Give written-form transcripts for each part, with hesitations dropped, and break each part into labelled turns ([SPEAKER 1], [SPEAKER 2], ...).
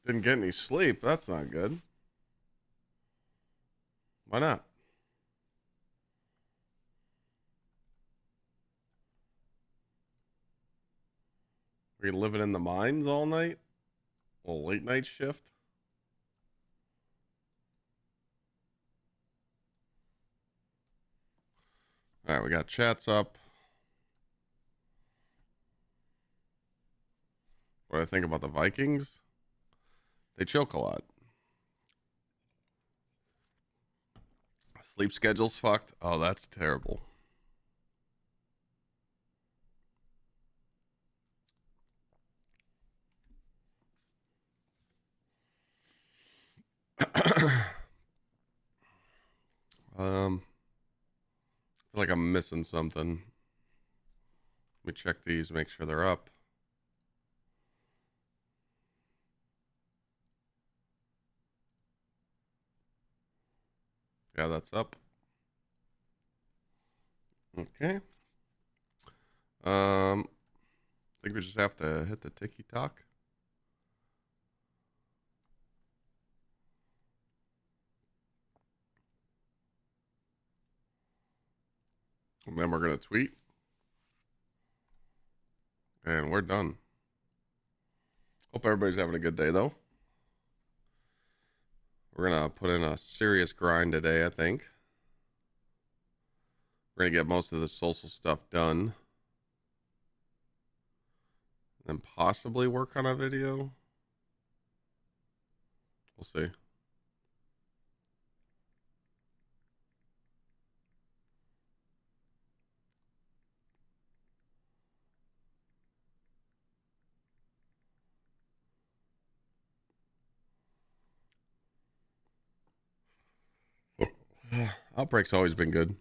[SPEAKER 1] Didn't get any sleep. That's not good. Why not? Are you living in the mines all night? A little late night shift? All right, we got chats up. What do I think about the Vikings? They choke a lot. Sleep schedule's fucked. Oh, that's terrible. I feel like I'm missing something. Let me check these, make sure they're up. Yeah, that's up. Okay. I think we just have to hit the ticky tock. And then we're gonna tweet. And we're done. Hope everybody's having a good day though. We're gonna put in a serious grind today, I think. We're gonna get most of the Solstice stuff done. And possibly work on a video. We'll see. Outbreak's always been good.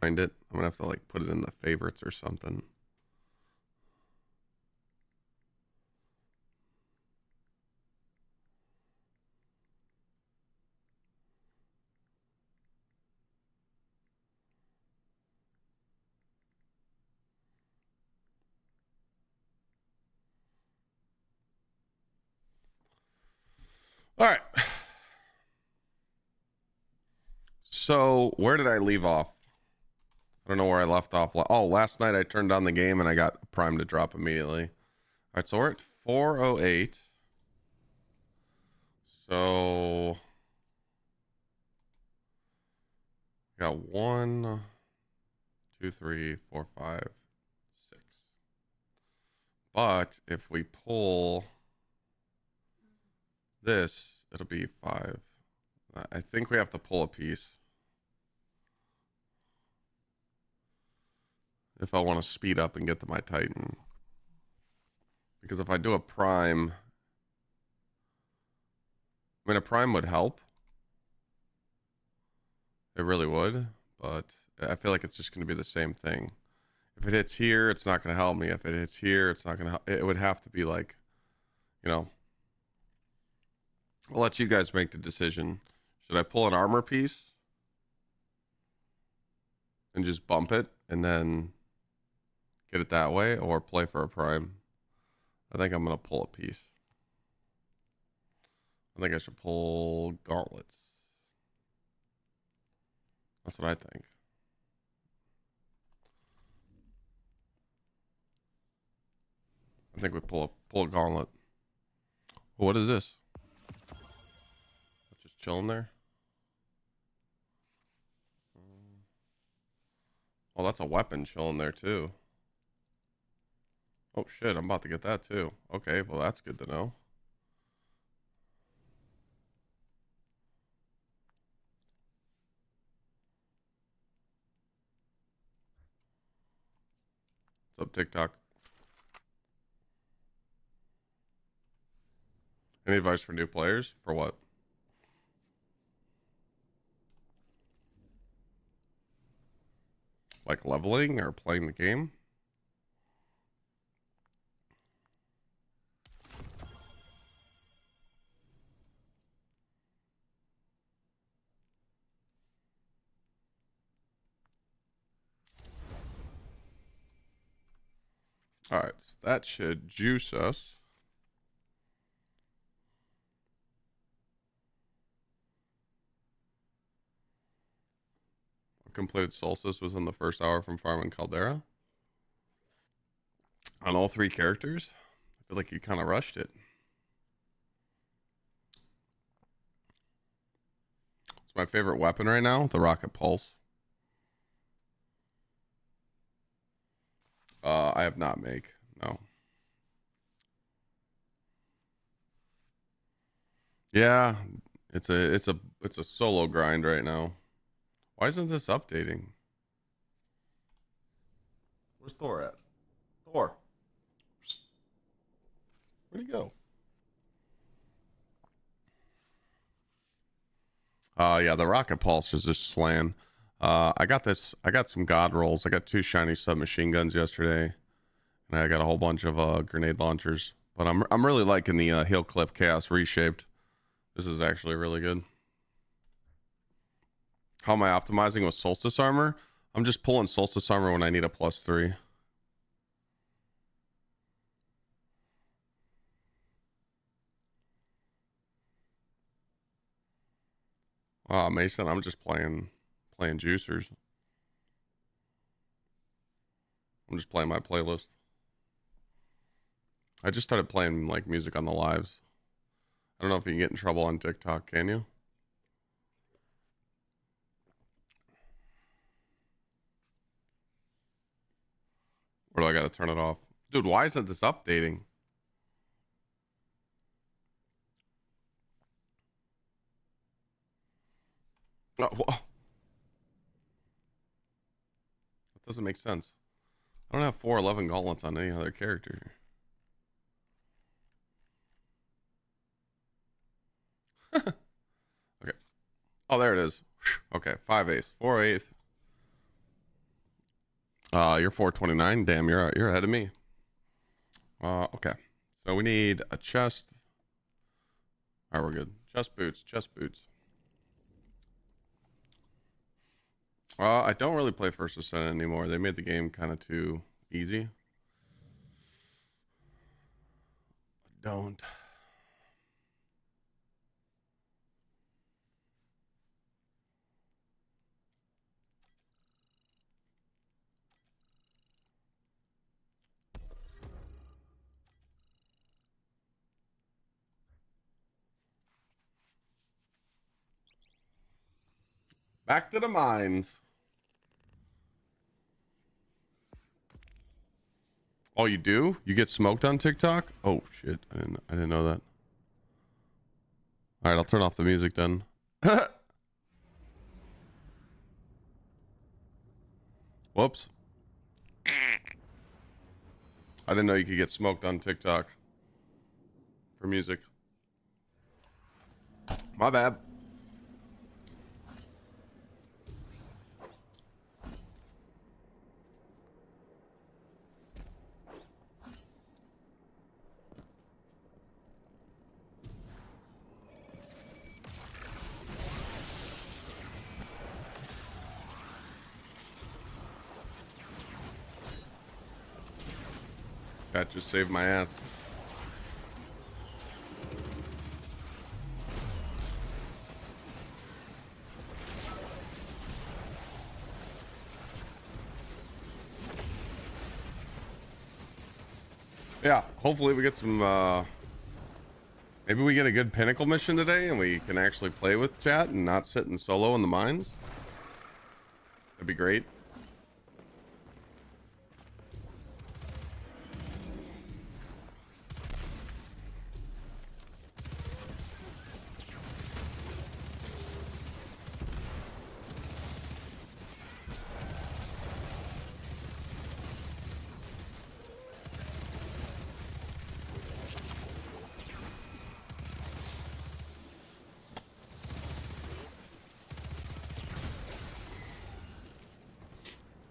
[SPEAKER 1] Find it. I'm gonna have to like put it in the favorites or something. All right. So where did I leave off? I don't know where I left off. Oh, last night I turned on the game and I got Prime to drop immediately. All right, so we're at 408. So got 1, 2, 3, 4, 5, 6. But if we pull this, it'll be 5. I think we have to pull a piece if I want to speed up and get to my Titan. Because if I do a Prime, I mean, a Prime would help. It really would, but I feel like it's just going to be the same thing. If it hits here, it's not going to help me. If it hits here, it's not going to help. It would have to be like, you know, I'll let you guys make the decision. Should I pull an armor piece and just bump it and then get it that way, or play for a Prime? I think I'm going to pull a piece. I think I should pull gauntlets. That's what I think. I think we pull a gauntlet. What is this? Just chilling there. Oh, that's a weapon chilling there too. Oh shit, I'm about to get that too. Okay, well that's good to know. What's up, TikTok? Any advice for new players? For what? Like leveling or playing the game? All right, so that should juice us. Completed Solstice within the first hour from farming Caldera. On all 3 characters? I feel like you kind of rushed it. It's my favorite weapon right now, the Rocket Pulse. I have not make, no. Yeah, it's a solo grind right now. Why isn't this updating? Where's Thor at? Thor. Where'd he go? Yeah, the Rocket Pulse is just slaying. I got some god rolls. I got 2 shiny submachine guns yesterday. And I got a whole bunch of grenade launchers. But I'm really liking the Heal Clip Chaos Reshaped. This is actually really good. How am I optimizing with Solstice Armor? I'm just pulling Solstice Armor when I need a +3. Mason, I'm just playing juicers. I'm just playing my playlist. I just started playing like music on the lives. I don't know if you can get in trouble on TikTok, can you? Or do I gotta turn it off? Dude, why isn't this updating? Oh, that doesn't make sense. I don't have 411 gauntlets on any other character. Okay. Oh, there it is. Okay, 5 ace, 4 eighth. You're 429. Damn, you're ahead of me. Okay. So we need a chest. All right, we're good. Chest boots, chest boots. I don't really play First Ascent anymore. They made the game kind of too easy. I don't. Back to the mines. Oh, you do? You get smoked on TikTok? Oh shit! I didn't know that. All right, I'll turn off the music then. Whoops. I didn't know you could get smoked on TikTok for music. My bad. That just saved my ass. Yeah, hopefully we get some maybe we get a good pinnacle mission today and we can actually play with chat and not sit in solo in the mines. That'd be great.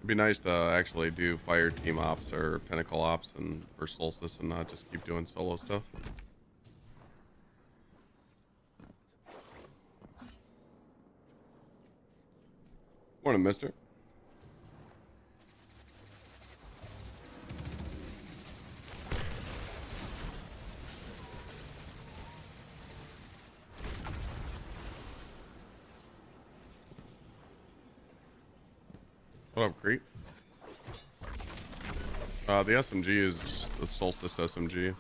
[SPEAKER 1] It'd be nice to actually do fire team ops or pinnacle ops and for Solstice and not just keep doing solo stuff. Morning, mister. What up, Creep? The SMG is the Solstice SMG.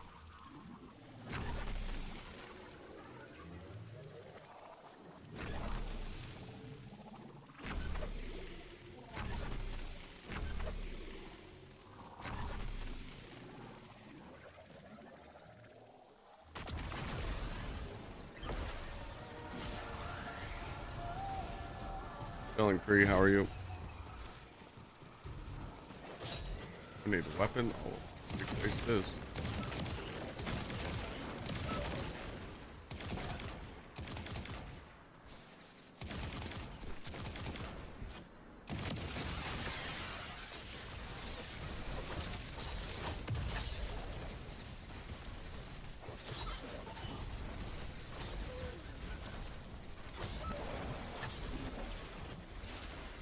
[SPEAKER 1] Feeling free, how are you? I need a weapon. Oh, replace this.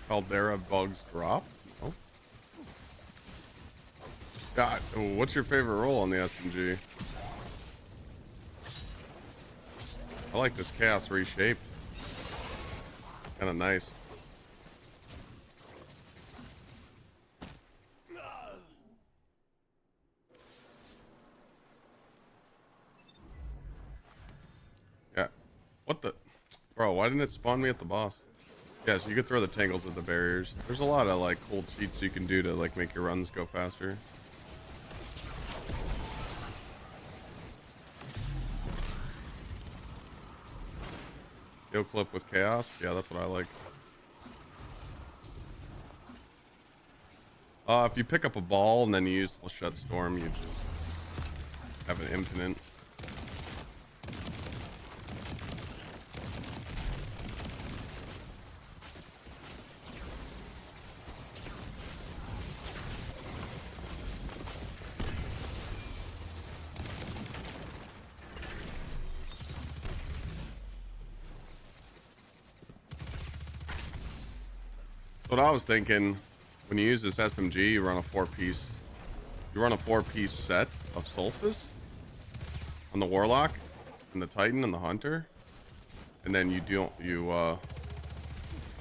[SPEAKER 1] Caldera bugs dropped? Oh. God, what's your favorite role on the SMG? I like this chaos reshaped. Kind of nice. Yeah. What the? Bro, why didn't it spawn me at the boss? Yeah, so you could throw the tangles at the barriers. There's a lot of like cool cheats you can do to like make your runs go faster. Yo clip with chaos. Yeah, that's what I like. If you pick up a ball and then you use the shut storm, you just have an infinite. What I was thinking, when you use this SMG, you run a four-piece set of Solstice on the Warlock and the Titan and the Hunter, and then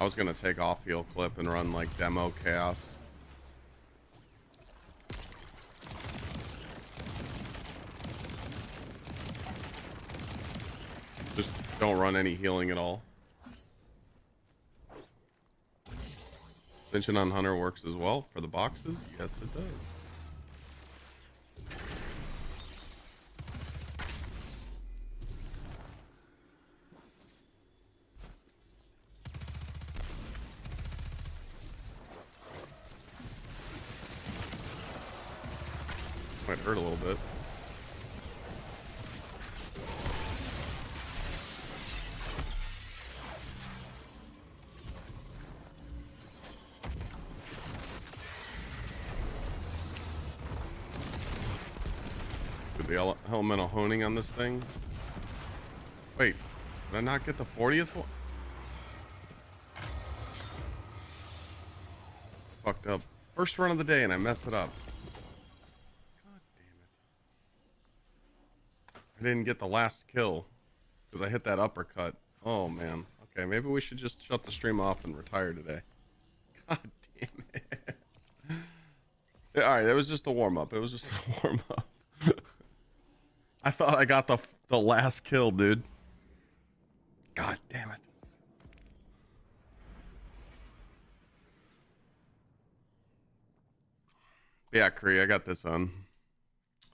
[SPEAKER 1] I was gonna take off heal clip and run like demo chaos. Just don't run any healing at all. Mention on Hunter works as well for the boxes. Yes, it does. Might hurt a little bit. The elemental honing on this thing. Wait, did I not get the 40th one? Fucked up. First run of the day and I messed it up. God damn it. I didn't get the last kill because I hit that uppercut. Oh man. Okay, maybe we should just shut the stream off and retire today. God damn it. Yeah, all right, it was just a warm-up. It was just a warm-up. I thought I got the last kill, dude. God damn it. Yeah, Kree, I got this on.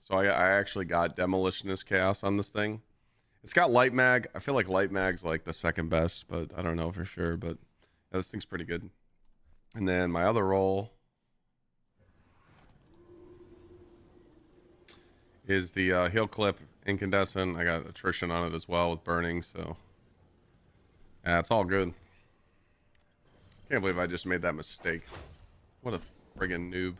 [SPEAKER 1] So I actually got Demolitionist Chaos on this thing. It's got Light Mag. I feel like Light Mag's like the second best, but I don't know for sure. But yeah, this thing's pretty good. And then my other role is the heal clip incandescent. I got attrition on it as well with burning, so yeah, it's all good. Can't believe I just made that mistake. What a friggin' noob.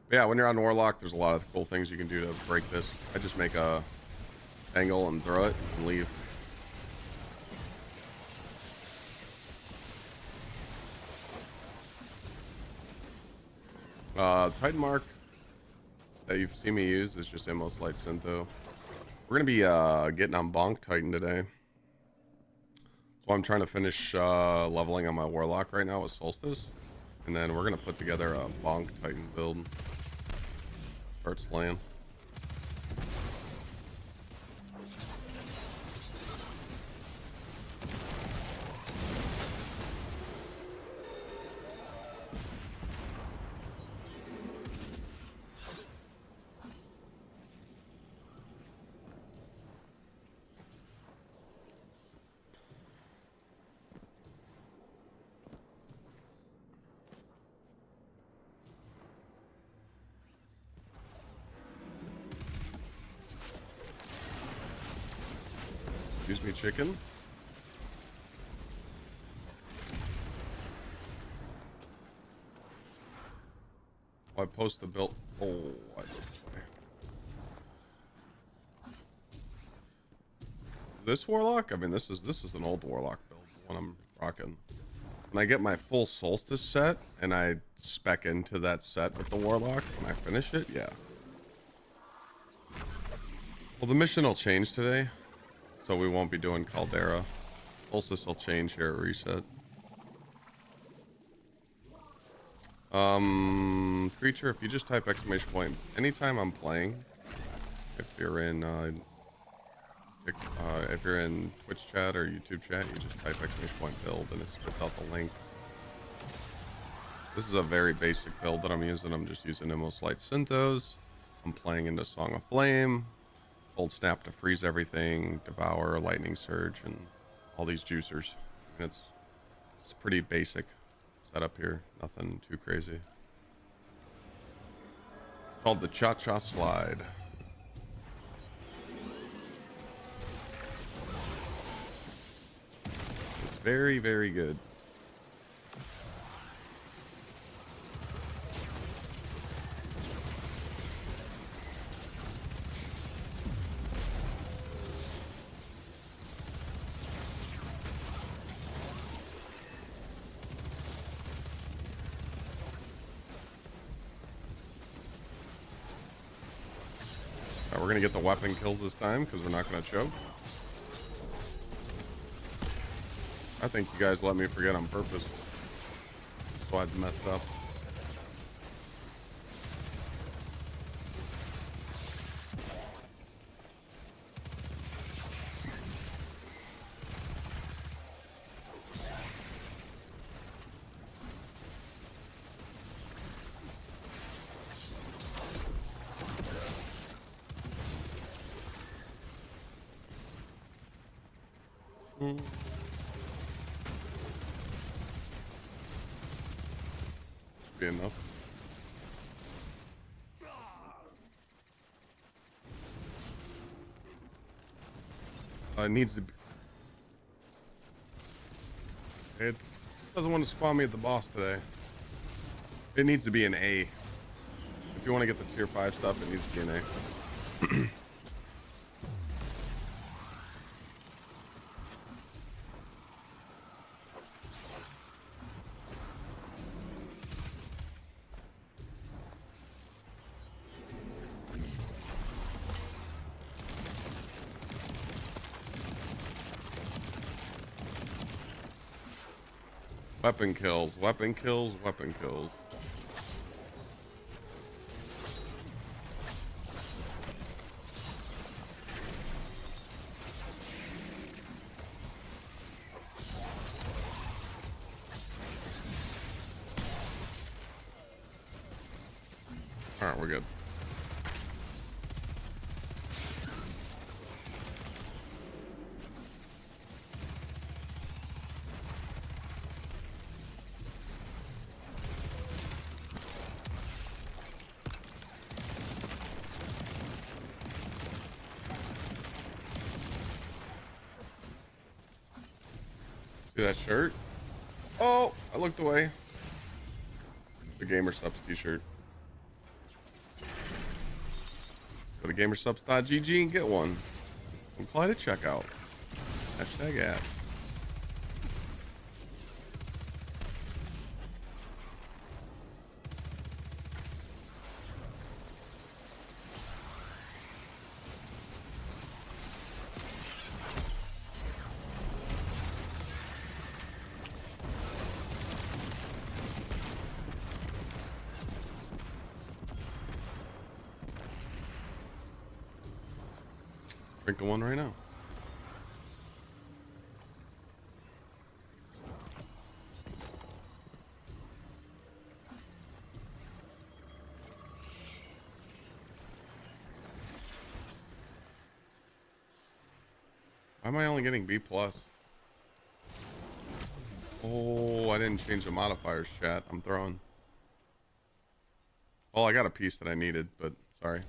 [SPEAKER 1] But yeah, when you're on Warlock, there's a lot of cool things you can do to break this. I just make a angle and throw it and leave. Titan Mark that you've seen me use is just Immo's Light Syntho. We're gonna be getting on Bonk Titan today. Well, I'm trying to finish leveling on my Warlock right now with Solstice. And then we're going to put together a Bonk Titan build. Start slaying. Excuse me, chicken. Oh, I post the build. Oh, I this Warlock? I mean, this is an old Warlock build, the one I'm rocking. When I get my full Solstice set and I spec into that set with the Warlock, when I finish it, yeah. Well, the mission will change today, so we won't be doing Caldera. Solstice will change here at reset. Creature, if you just type exclamation point anytime I'm playing, if you're in Twitch chat or YouTube chat, you just type exclamation point build and it spits out the link. This is a very basic build that I'm using. I'm just using Immoslight Synthos. I'm playing into Song of Flame, Cold Snap to freeze everything, Devour, Lightning Surge, and all these juicers. And it's pretty basic setup here. Nothing too crazy. It's called the GsxrClyde. It's very, very good. We're gonna get the weapon kills this time because we're not gonna choke. I think you guys let me forget on purpose, so I've messed up. Be enough. It needs to be. It doesn't want to spawn me at the boss today. It needs to be an A. If you want to get the tier 5 stuff, it needs to be an A. Weapon kills, weapon kills, weapon kills. All right, we're good. See that shirt? Oh, I looked away. The GsxrSubs t-shirt. Go to GsxrSubs.gg and get one. Apply to checkout. Hashtag ad. Drinking one right now. Why am I only getting B plus? Oh, I didn't change the modifiers, chat. I'm throwing. Well, I got a piece that I needed, but sorry.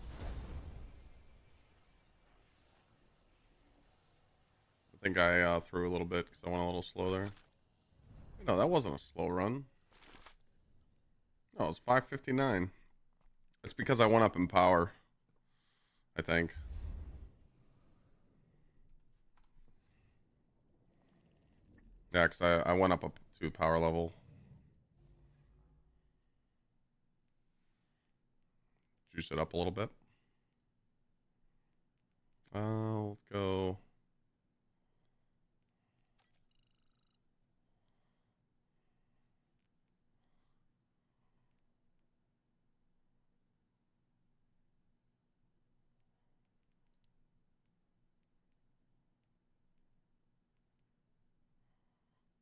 [SPEAKER 1] I think I threw a little bit because I went a little slow there. No, that wasn't a slow run. No, it was 5:59. It's because I went up in power, I think. Yeah, because I went up to power level. Juice it up a little bit. I'll go.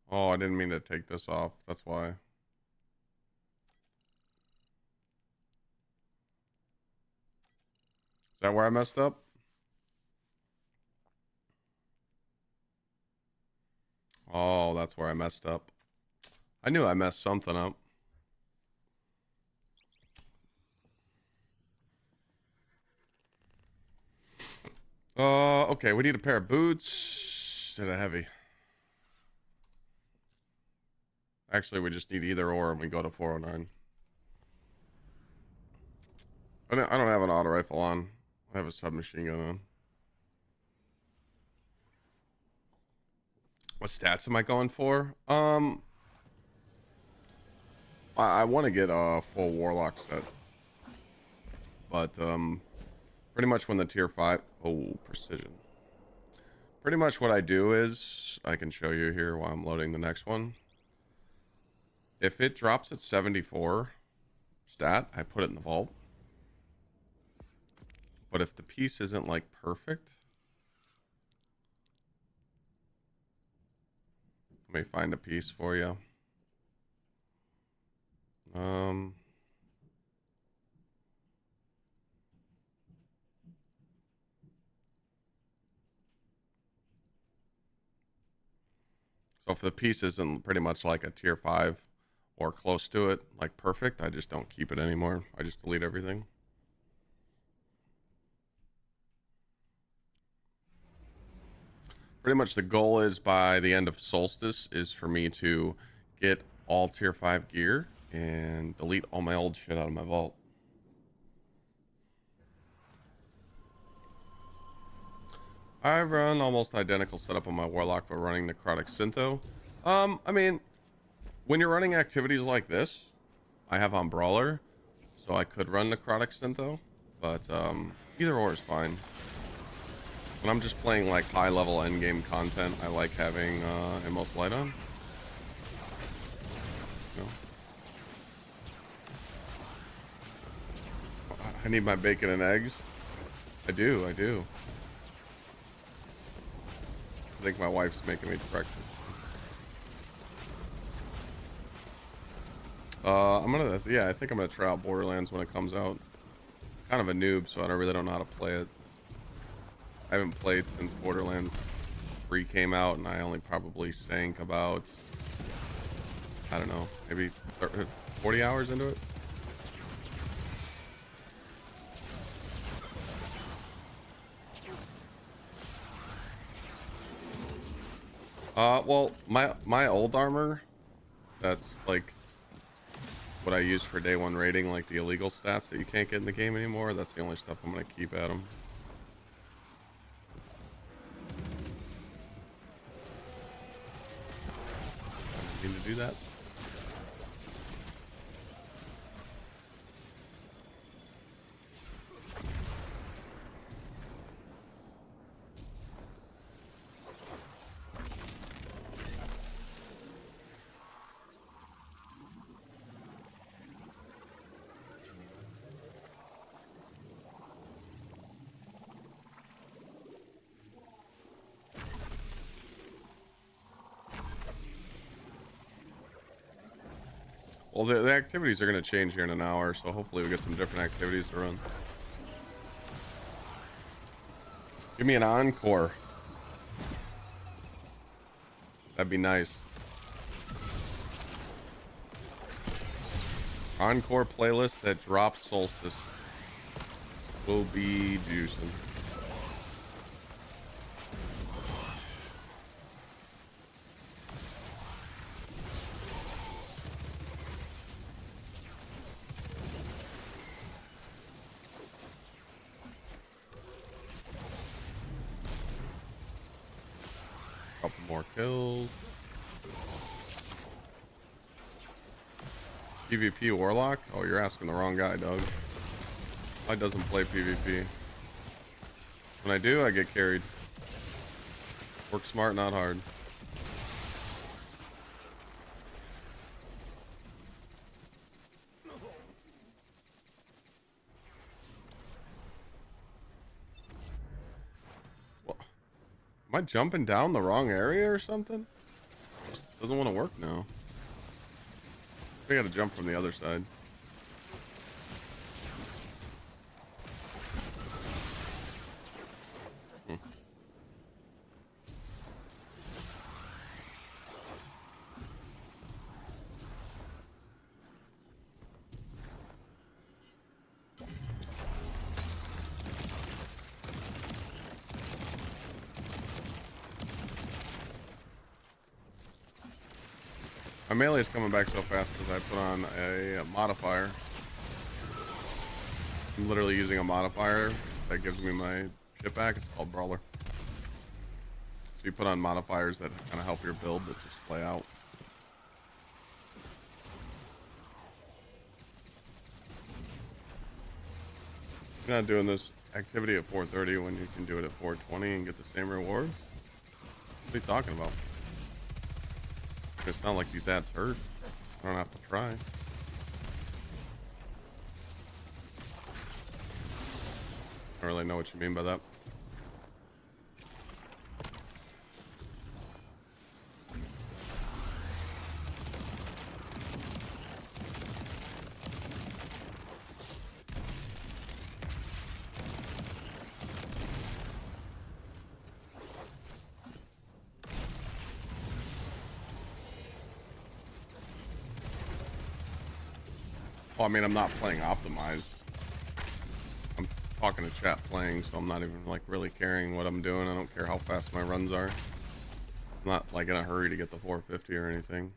[SPEAKER 1] Oh, I didn't mean to take this off. That's why. Is that where I messed up? Oh, that's where I messed up. I knew I messed something up. Okay, we need a pair of boots and a heavy. Actually, we just need either or and we go to 409. I don't have an auto rifle on. I have a submachine gun on. What stats am I going for? I want to get a full warlock set. But pretty much when the tier 5, precision. Pretty much what I do is, I can show you here while I'm loading the next one. If it drops at 74 stat, I put it in the vault. But if the piece isn't like perfect, let me find a piece for you. So if the piece isn't pretty much like a tier 5 or close to it, like perfect, I just don't keep it anymore. I just delete everything. Pretty much the goal is by the end of Solstice is for me to get all tier 5 gear and delete all my old shit out of my vault. I run almost identical setup on my Warlock, but running Necrotic Syntho. I mean, when you're running activities like this, I have on Brawler, so I could run Necrotic Syntho, but either or is fine. When I'm just playing like high level endgame content, I like having Immol's Light on. You know? I need my bacon and eggs. I do. I think my wife's making me breakfast. I think I'm gonna try out Borderlands when it comes out. Kind of a noob, so I really don't know how to play it. I haven't played since Borderlands 3 came out, and I only probably sank about, I don't know, maybe 40 hours into it. Well, my old armor, that's like what I use for day 1 raiding, like the illegal stats that you can't get in the game anymore. That's the only stuff I'm gonna keep at them. I didn't mean to do that. Well, the activities are going to change here in an hour, so hopefully we get some different activities to run. Give me an encore. That'd be nice. Encore playlist that drops Solstice. Will be juicing. Couple more kills. PvP Warlock? Oh, you're asking the wrong guy, Doug. I doesn't play PvP. When I do, I get carried. Work smart, not hard. What? Am I jumping down the wrong area or something? Just doesn't want to work now. I gotta jump from the other side. My melee is coming back so fast because I put on a modifier. I'm literally using a modifier that gives me my shit back. It's called Brawler. So you put on modifiers that kind of help your build that just play out. You're not doing this activity at 4:30 when you can do it at 4:20 and get the same rewards? What are you talking about? It's not like these ads hurt. I don't have to try. I don't really know what you mean by that. Well, I mean, I'm not playing optimized. I'm talking to chat playing, so I'm not even like really caring what I'm doing. I don't care how fast my runs are. I'm not like in a hurry to get the 450 or anything.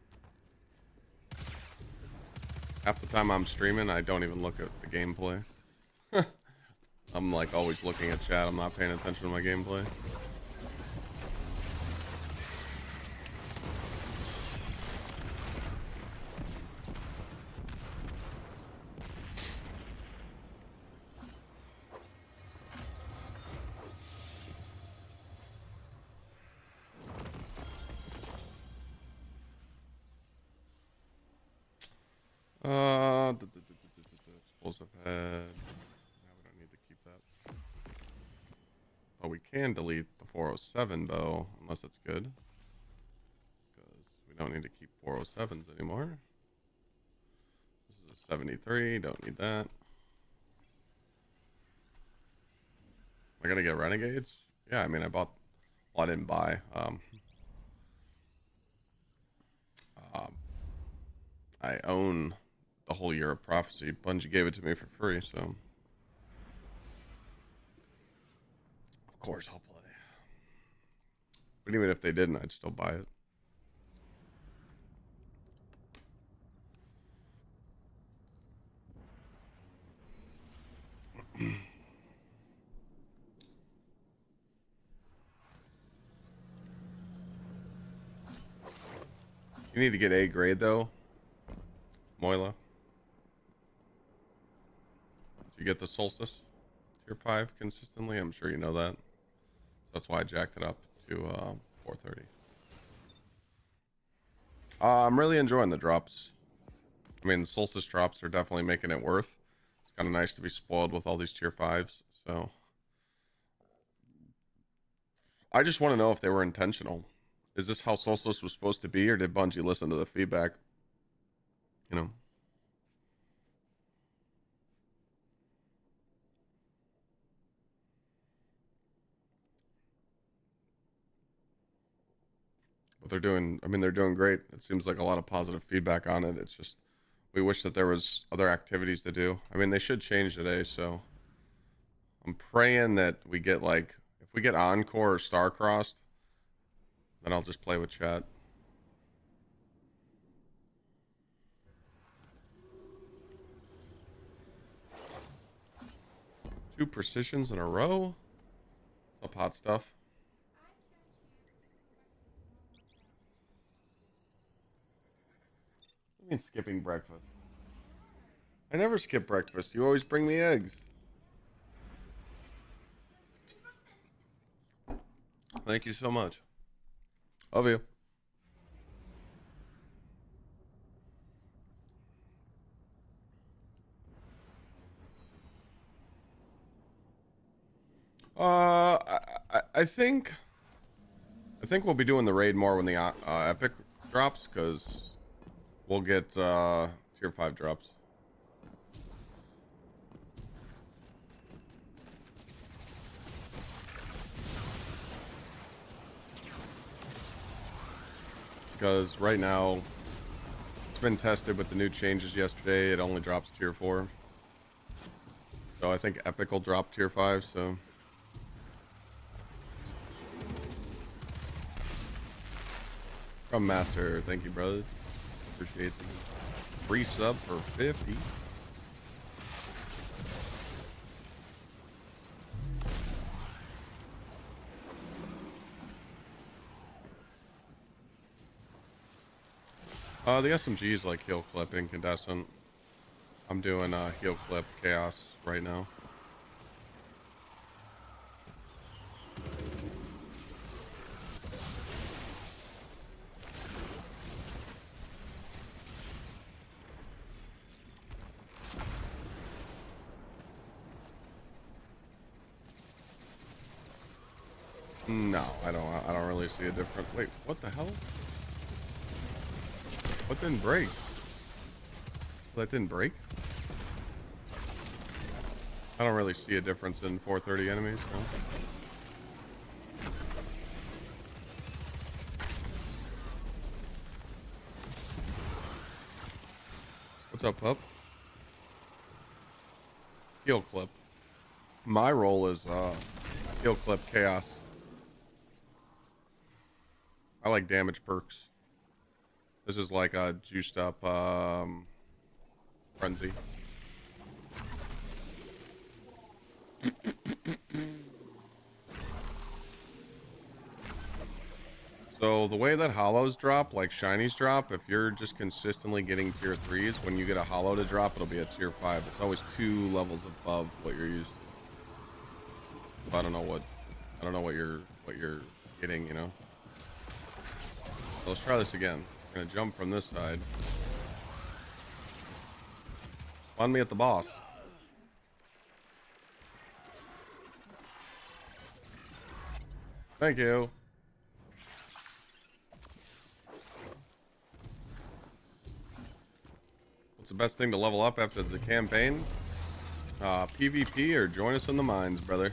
[SPEAKER 1] Half the time I'm streaming, I don't even look at the gameplay. I'm like always looking at chat. I'm not paying attention to my gameplay. Explosive head. No, we don't need to keep that. Oh, we can delete the 407 bow, unless it's good. Because we don't need to keep 407s anymore. This is a 73, don't need that. Am I gonna get renegades? Yeah, I mean, I bought, well, I didn't buy. I own the whole year of prophecy. Bungie gave it to me for free, so of course I'll play. But even if they didn't, I'd still buy it. You need to get A grade though, Moila. You get the Solstice tier 5 consistently. I'm sure you know that. So that's why I jacked it up to 430. I'm really enjoying the drops. I mean, the Solstice drops are definitely making it worth. It's kind of nice to be spoiled with all these tier 5s. So I just want to know if they were intentional. Is this how Solstice was supposed to be, or did Bungie listen to the feedback? You know, But they're doing, I mean, they're doing great. It seems like a lot of positive feedback on it. It's just, we wish that there was other activities to do. I mean, they should change today, so I'm praying that we get like, if we get Encore or Starcrossed, then I'll just play with chat. Two precisions in a row. What's up, hot stuff? What do you mean skipping breakfast? I never skip breakfast. You always bring me eggs. Thank you so much. Love you. I think we'll be doing the raid more when the epic drops, because we'll get tier 5 drops. Because right now it's been tested with the new changes yesterday. It only drops tier 4. So I think epic will drop tier 5, so from Master, thank you, brother. Appreciate the free sub for 50. The SMG is like heal clip incandescent. I'm doing heal clip chaos right now. No, I don't really see a difference. Wait, what the hell? What didn't break? That didn't break? I don't really see a difference in 430 enemies, no. What's up, pup? Heal clip. My role is heal clip chaos. I like damage perks. This is like a juiced up frenzy. So the way that hollows drop, like shinies drop, if you're just consistently getting tier 3s, when you get a hollow to drop, it'll be a tier 5. It's always 2 levels above what you're used to. I don't know what you're getting, you know. So let's try this again. I'm gonna jump from this side. Find me at the boss. Thank you. What's the best thing to level up after the campaign? PvP or join us in the mines, brother.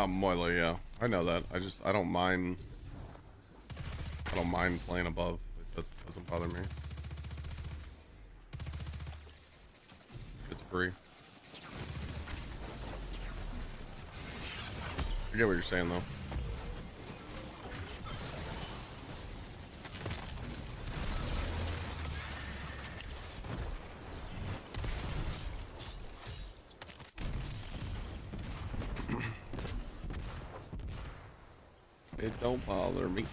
[SPEAKER 1] Moilo, yeah. I know that. I don't mind playing above. It doesn't bother me. It's free. I get what you're saying though. It don't bother me.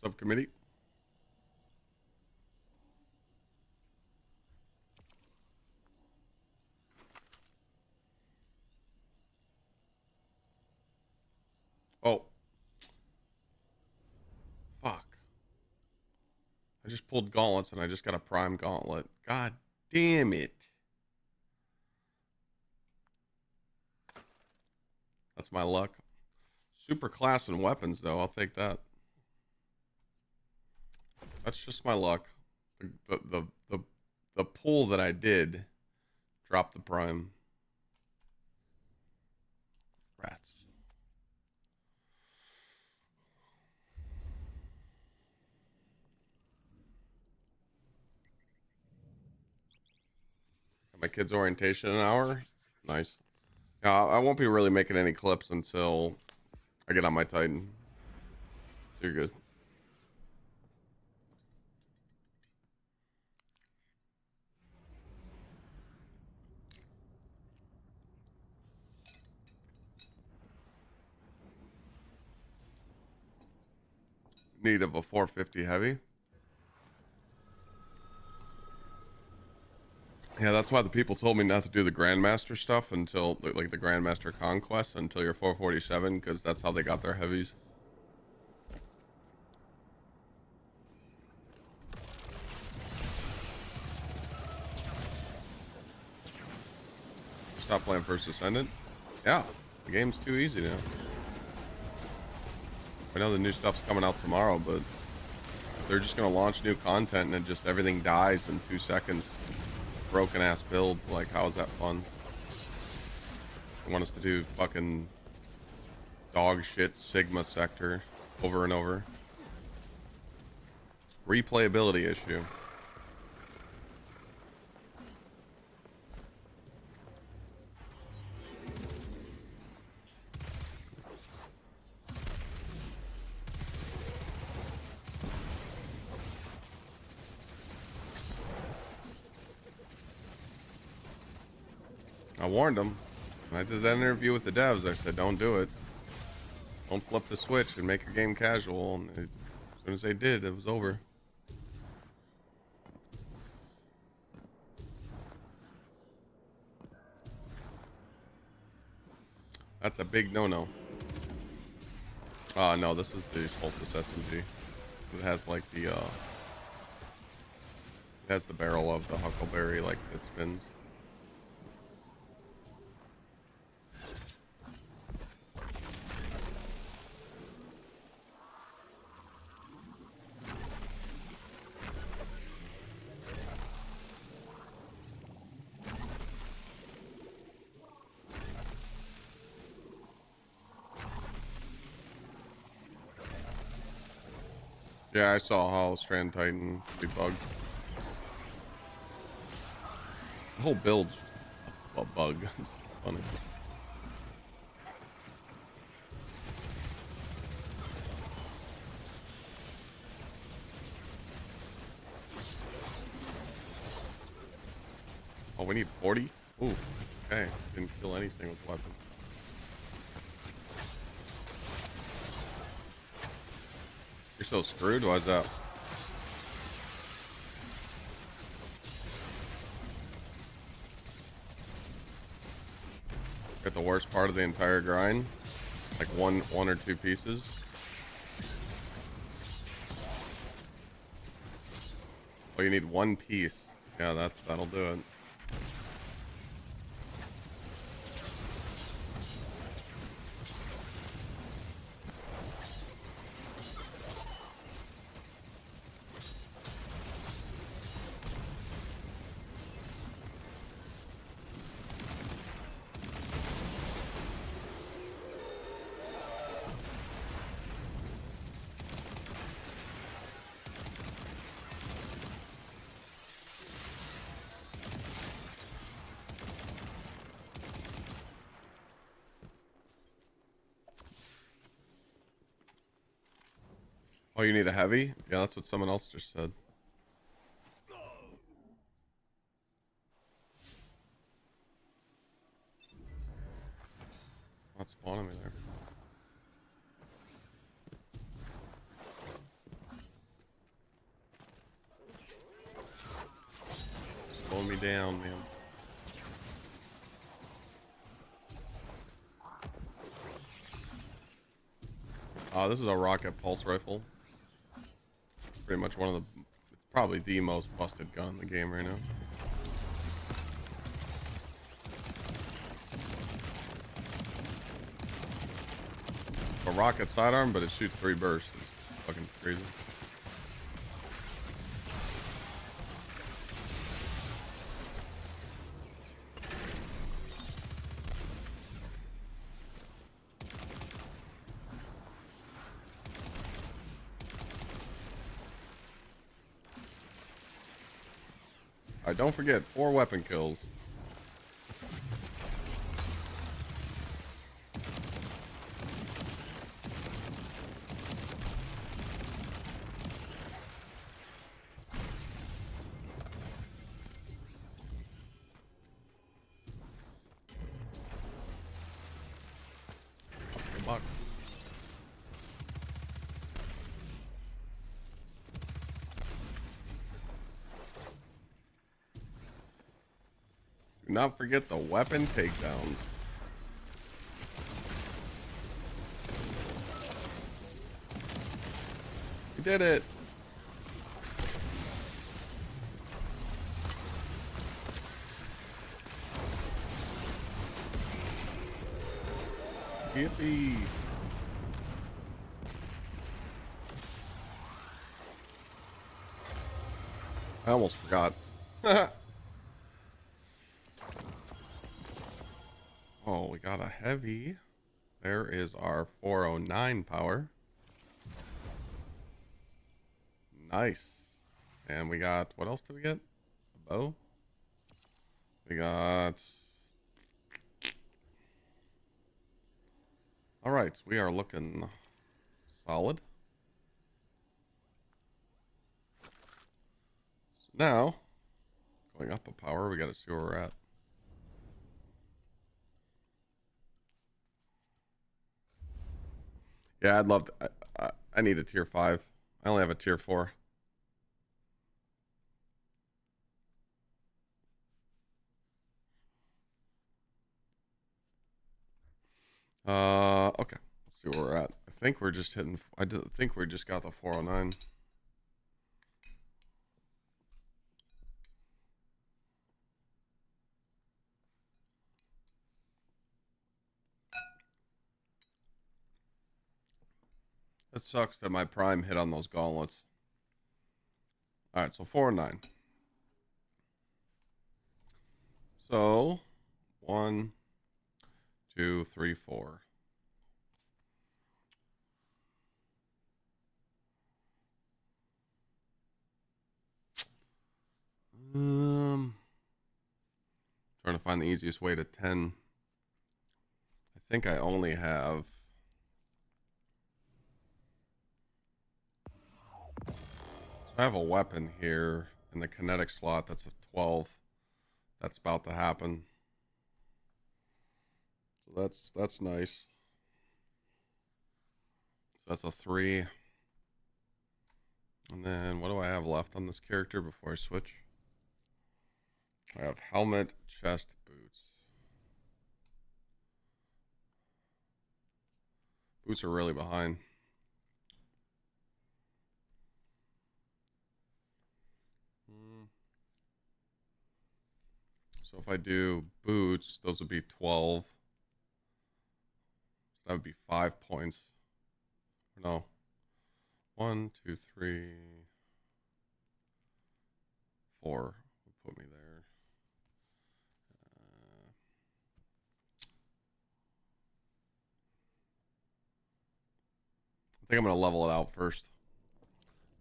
[SPEAKER 1] Subcommittee. Oh. Fuck. I just pulled gauntlets and I just got a prime gauntlet. God damn it. That's my luck. Super class and weapons though. I'll take that. That's just my luck. The pull that I did drop the prime. Rats. Got my kids' orientation in an hour. Nice. I won't be really making any clips until I get on my Titan. So you're good. Need of a 450 heavy. Yeah, that's why the people told me not to do the Grandmaster stuff until, like, the Grandmaster Conquest until you're 447, because that's how they got their heavies. Stop playing First Ascendant? Yeah, the game's too easy now. I know the new stuff's coming out tomorrow, but they're just going to launch new content and then just everything dies in 2 seconds. Broken ass builds, like, how is that fun? They want us to do fucking dog shit Sigma sector over and over. Replayability issue. I warned them. When I did that interview with the devs, I said, don't do it. Don't flip the switch and make your game casual. And as soon as they did, it was over. That's a big no-no. No, this is the Solstice SMG. It has like the, it has the barrel of the Huckleberry, like, it spins. Yeah, I saw Hollow Strand Titan be bugged. The whole build's a bug. It's funny. Oh, we need 40? Ooh, okay. Didn't kill anything with weapons. You're so screwed? Why is that? Got the worst part of the entire grind? Like one or two pieces? Oh, you need one piece. Yeah, that'll do it. Oh, you need a heavy? Yeah, that's what someone else just said. Not spawning me there. Slow me down, man. This is a rocket pulse rifle. Pretty much one of the, it's probably the most busted gun in the game right now. A rocket sidearm, but it shoots 3 bursts. It's fucking crazy. Alright, don't forget, 4 weapon kills. Good luck. Do not forget the weapon takedowns. We did it. Yippee. I almost forgot. Oh, we got a heavy. There is our 409 power. Nice. And we got, what else did we get? A bow. We got... All right, we are looking solid. So now, going up a power, we got to see where we're at. Yeah, I'd love to. I need a tier 5. I only have a tier 4. Okay. Let's see where we're at. I think we're just hitting. Think we just got the 409. It sucks that my prime hit on those gauntlets. All right, so 409. So 1, 2, 3, 4. Trying to find the easiest way to 10. I think I only have. So I have a weapon here in the kinetic slot. That's a 12. That's about to happen. So that's nice. So that's a 3. And then what do I have left on this character before I switch? I have helmet, chest, boots. Boots are really behind. So if I do boots, those would be 12. So that would be 5 points. No. 1, 2, 3, 4 will put me there. I think I'm going to level it out first.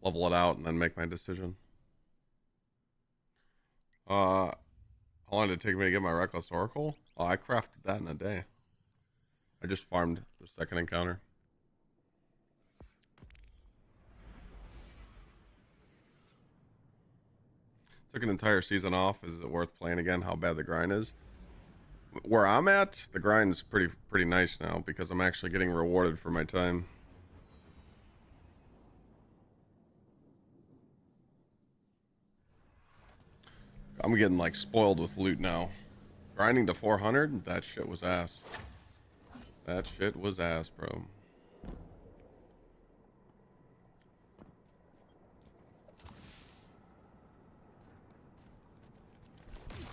[SPEAKER 1] Level it out and then make my decision. How long did it take me to get my Reckless Oracle? Oh, I crafted that in a day. I just farmed the second encounter. Took an entire season off. Is it worth playing again? How bad the grind is? Where I'm at, the grind's pretty nice now because I'm actually getting rewarded for my time. I'm getting like spoiled with loot now. Grinding to 400, that shit was ass. That shit was ass, bro.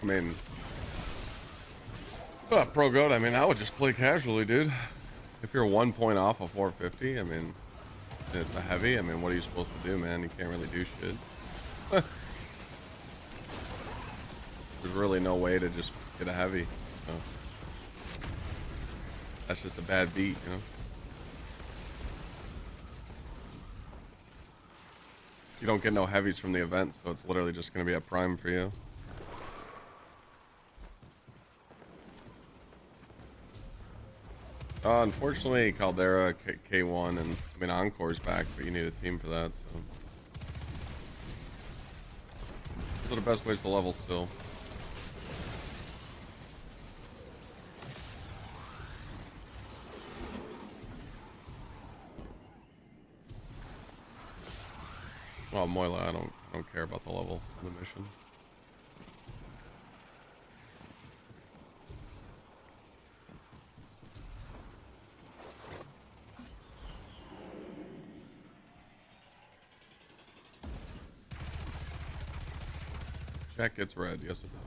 [SPEAKER 1] I mean, pro goat, I mean, I would just play casually, dude. If you're 1 point off of 450, I mean, it's a heavy. I mean, what are you supposed to do, man? You can't really do shit. There's really no way to just get a heavy. So that's just a bad beat, you know? You don't get no heavies from the event, so it's literally just going to be a prime for you. Unfortunately, Caldera, K1, and I mean Encore's back, but you need a team for that. So those are the best ways to level still. Well, Moila, I don't care about the level of the mission. Jack gets red, yes it does.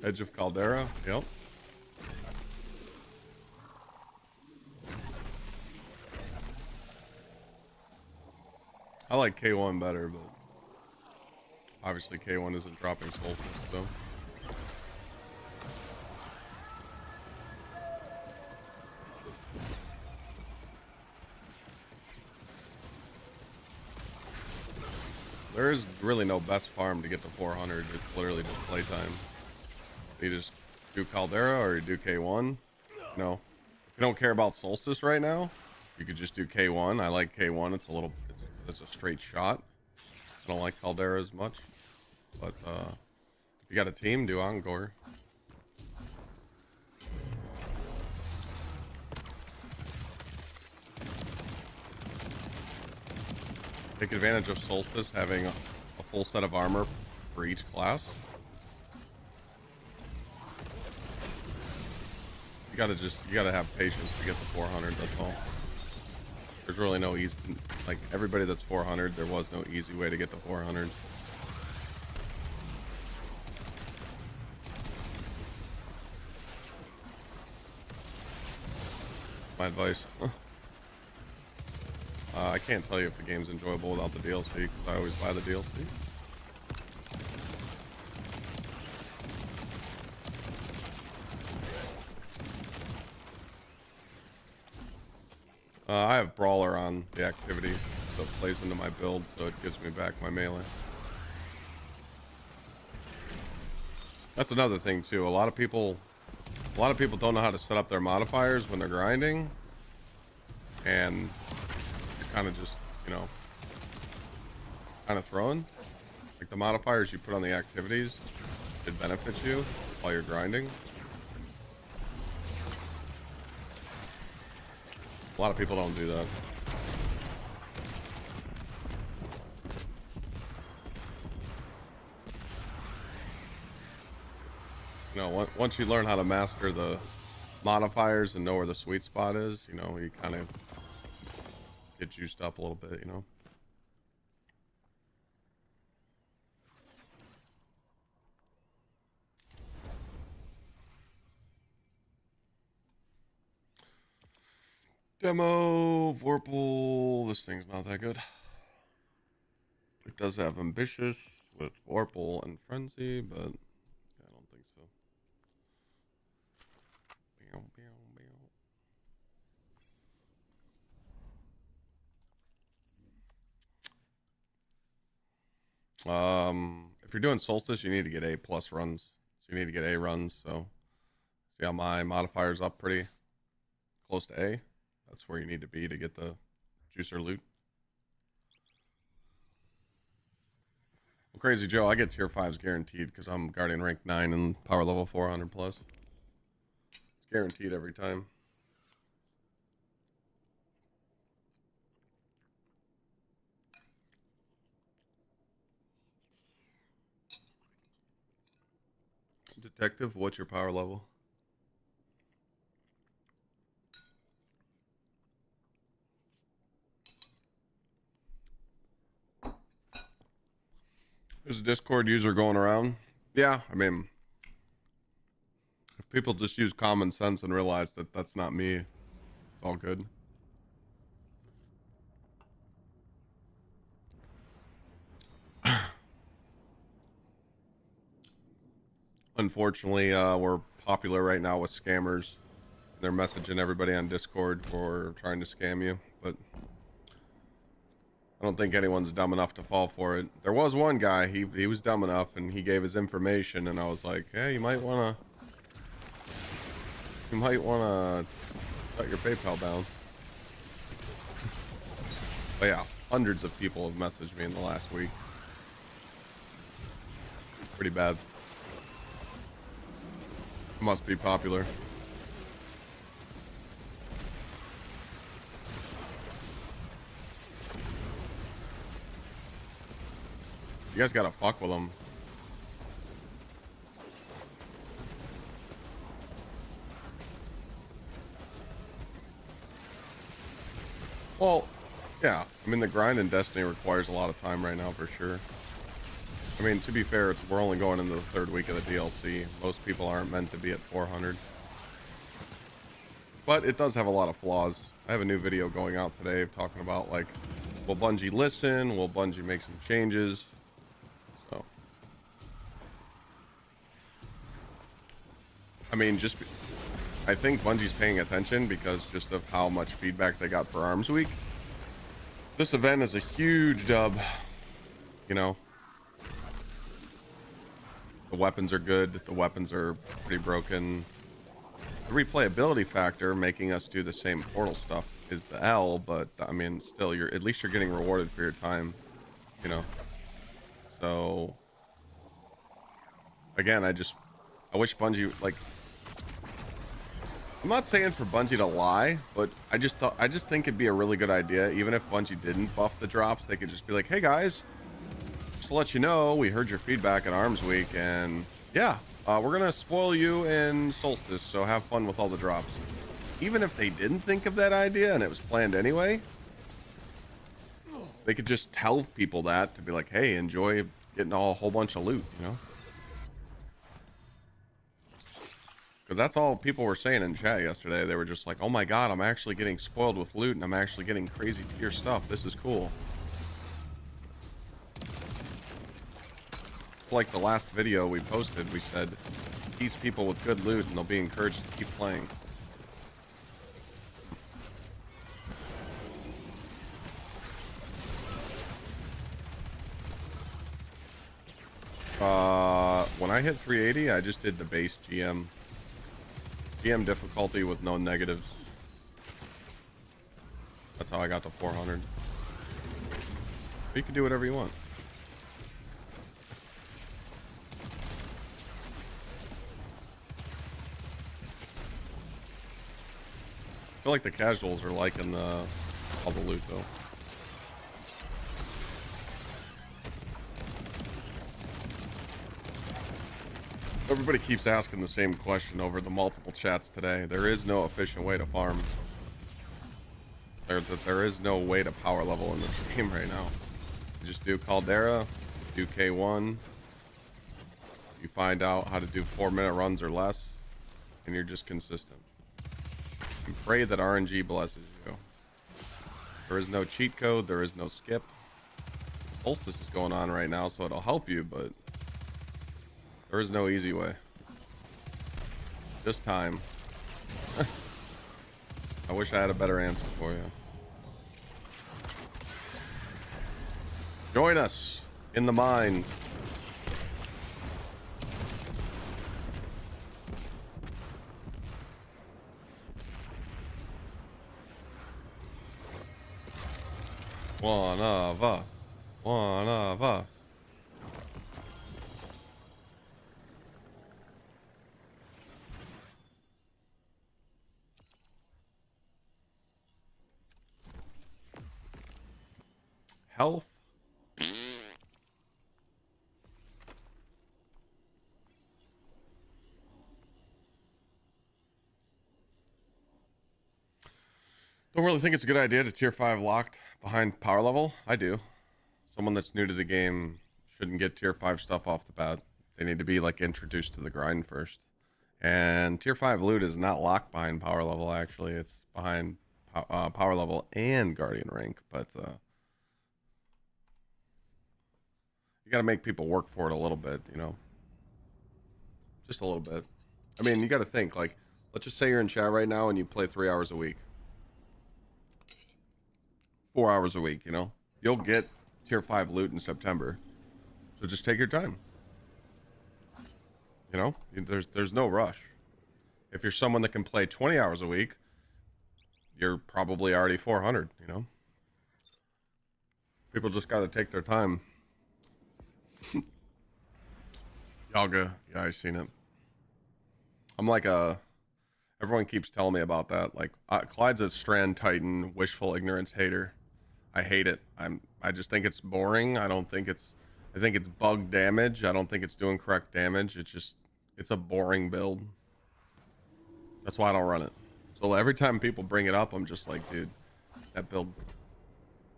[SPEAKER 1] Edge of Caldera, yep. I like K1 better, but obviously K1 isn't dropping Solstice, so. There is really no best farm to get to 400. It's literally just playtime. You just do Caldera or you do K1. No. If you don't care about Solstice right now, you could just do K1. I like K1. It's a straight shot. I don't like Caldera as much. But if you got a team, do Encore. Take advantage of Solstice having a full set of armor for each class. You gotta have patience to get to 400, that's all. There's really no easy, like everybody that's 400, there was no easy way to get to 400. My advice. I can't tell you if the game's enjoyable without the DLC, because I always buy the DLC. I have Brawler on the activity, so it plays into my build, so it gives me back my melee. That's another thing too. A lot of people don't know how to set up their modifiers when they're grinding, and you're kind of just, you know, kind of throwing. Like the modifiers you put on the activities, it benefits you while you're grinding. A lot of people don't do that. You know, once you learn how to master the modifiers and know where the sweet spot is, you know, you kind of get juiced up a little bit, you know. Demo, Vorpal, this thing's not that good. It does have Ambitious with Vorpal and Frenzy, but I don't think so. If you're doing Solstice, you need to get A plus runs. So you need to get A runs. So see how my modifier's up pretty close to A. That's where you need to be to get the juicer loot. Well, Crazy Joe, I get tier 5s guaranteed because I'm guardian rank 9 and power level 400 plus. It's guaranteed every time. Detective, what's your power level? There's a Discord user going around. Yeah, I mean, if people just use common sense and realize that that's not me, it's all good. Unfortunately, we're popular right now with scammers. They're messaging everybody on Discord for trying to scam you, but I don't think anyone's dumb enough to fall for it. There was one guy, he was dumb enough, and he gave his information, and I was like, hey, you might wanna shut your PayPal down. But yeah, hundreds of people have messaged me in the last week. Pretty bad. Must be popular. You guys gotta fuck with them. Well, yeah. I mean, the grind in Destiny requires a lot of time right now for sure. I mean, to be fair, we're only going into the 3rd week of the DLC. Most people aren't meant to be at 400. But it does have a lot of flaws. I have a new video going out today talking about, like, will Bungie listen? Will Bungie make some changes? So, I mean, I think Bungie's paying attention because just of how much feedback they got for Arms Week. This event is a huge dub, you know. The weapons are good. The weapons are pretty broken. The replayability factor, making us do the same portal stuff, is the L, but I mean, still, at least you're getting rewarded for your time, you know. So, again, I wish Bungie, like, I'm not saying for Bungie to lie, but I just think it'd be a really good idea, even if Bungie didn't buff the drops, they could just be like, hey guys, just to let you know, we heard your feedback at Arms Week, and yeah, we're gonna spoil you in Solstice, so have fun with all the drops. Even if they didn't think of that idea and it was planned anyway, they could just tell people that to be like, hey, enjoy getting a whole bunch of loot, you know? Because that's all people were saying in chat yesterday. They were just like, oh my god, I'm actually getting spoiled with loot and I'm actually getting crazy tier stuff. This is cool. It's like the last video we posted, we said, tease people with good loot and they'll be encouraged to keep playing. When I hit 380, I just did the base GM difficulty with no negatives. That's how I got to 400. But you can do whatever you want. I feel like the casuals are liking all the loot though. Everybody keeps asking the same question over the multiple chats today. There is no efficient way to farm. There is no way to power level in this game right now. You just do Caldera, do K1. You find out how to do 4-minute runs or less, and you're just consistent. And pray that RNG blesses you. There is no cheat code. There is no skip. Solstice is going on right now, so it'll help you, but there is no easy way. Just time. I wish I had a better answer for you. Join us In the mines. One of us. One of us. Health. Don't really think it's a good idea to tier 5 locked behind power level. I do. Someone that's new to the game shouldn't get tier 5 stuff off the bat. They need to be like introduced to the grind first. And tier 5 loot is not locked behind power level, actually. It's behind power level and guardian rank. But you got to make people work for it a little bit, you know? Just a little bit. I mean, you got to think, like, let's just say you're in chat right now and you play 3 hours a week. 4 hours a week, you know? You'll get tier 5 loot in September. So just take your time. You know? There's no rush. If you're someone that can play 20 hours a week, you're probably already 400, you know? People just got to take their time. Yaga. Yeah, I've seen it. I'm like everyone keeps telling me about that. Like, Clyde's a Strand Titan, wishful ignorance hater. I hate it. I just think it's boring. I think it's bug damage. I don't think it's doing correct damage. It's a boring build. That's why I don't run it. So every time people bring it up, I'm just like, dude, that build,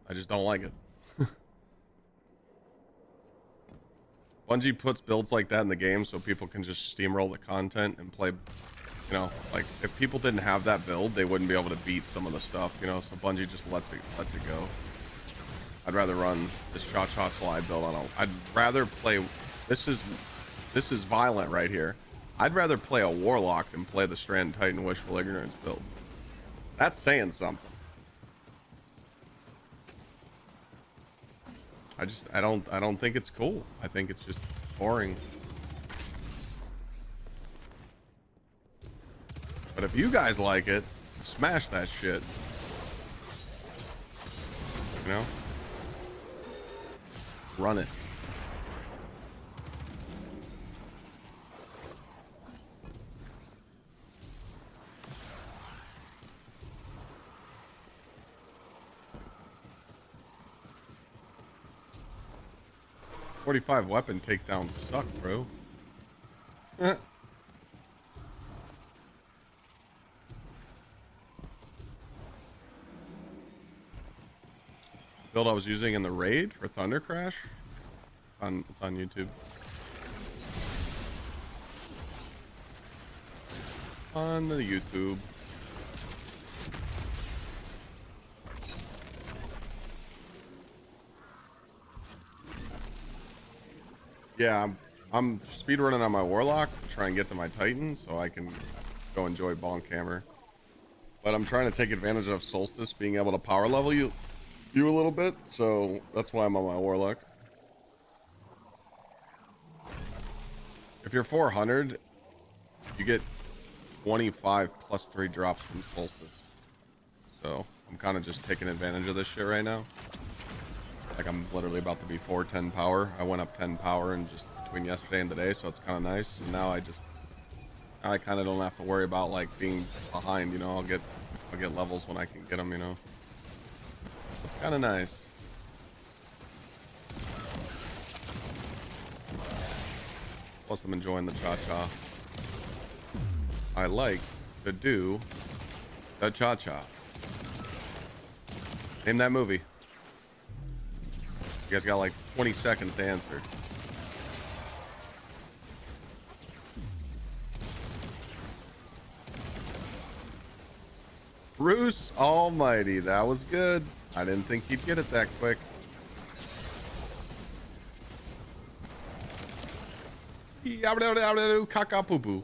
[SPEAKER 1] I just don't like it. Bungie puts builds like that in the game so people can just steamroll the content and play, you know, like if people didn't have that build, they wouldn't be able to beat some of the stuff, you know, so Bungie just lets it go. I'd rather run this GsxrClyde build on I'd rather play, this is violent right here. I'd rather play a Warlock than play the Strand Titan Wishful Ignorance build. That's saying something. I don't think it's cool. I think it's just boring. But if you guys like it, smash that shit. You know? Run it. .45 weapon takedowns suck, bro. Build I was using in the raid for Thunder Crash. It's on YouTube. On the YouTube. Yeah, I'm speedrunning on my Warlock to try and get to my Titan so I can go enjoy Bonk Hammer. But I'm trying to take advantage of Solstice being able to power level you a little bit, so that's why I'm on my Warlock. If you're 400, you get 25 plus 3 drops from Solstice. So I'm kind of just taking advantage of this shit right now. Like I'm literally about to be 410 power. I went up 10 power in just between yesterday and today, so it's kind of nice. And now I kind of don't have to worry about like being behind. You know, I'll get levels when I can get them. You know, it's kind of nice. Plus, I'm enjoying the cha-cha. I like to do the cha-cha. Name that movie. You guys got like 20 seconds to answer. Bruce Almighty, that was good. I didn't think he'd get it that quick. Caca-poo-poo.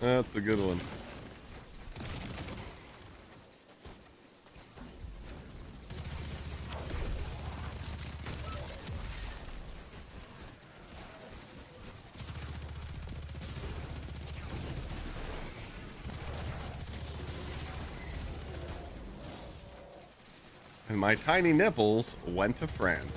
[SPEAKER 1] That's a good one. And my tiny nipples went to France.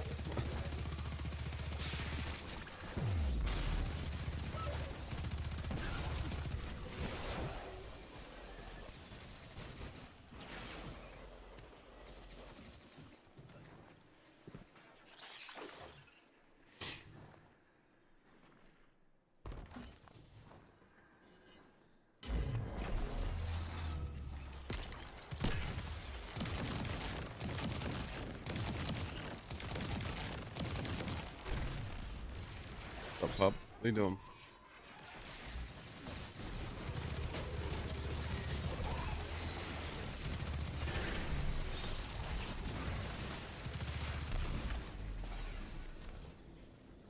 [SPEAKER 1] What's up, pup? What are you doing?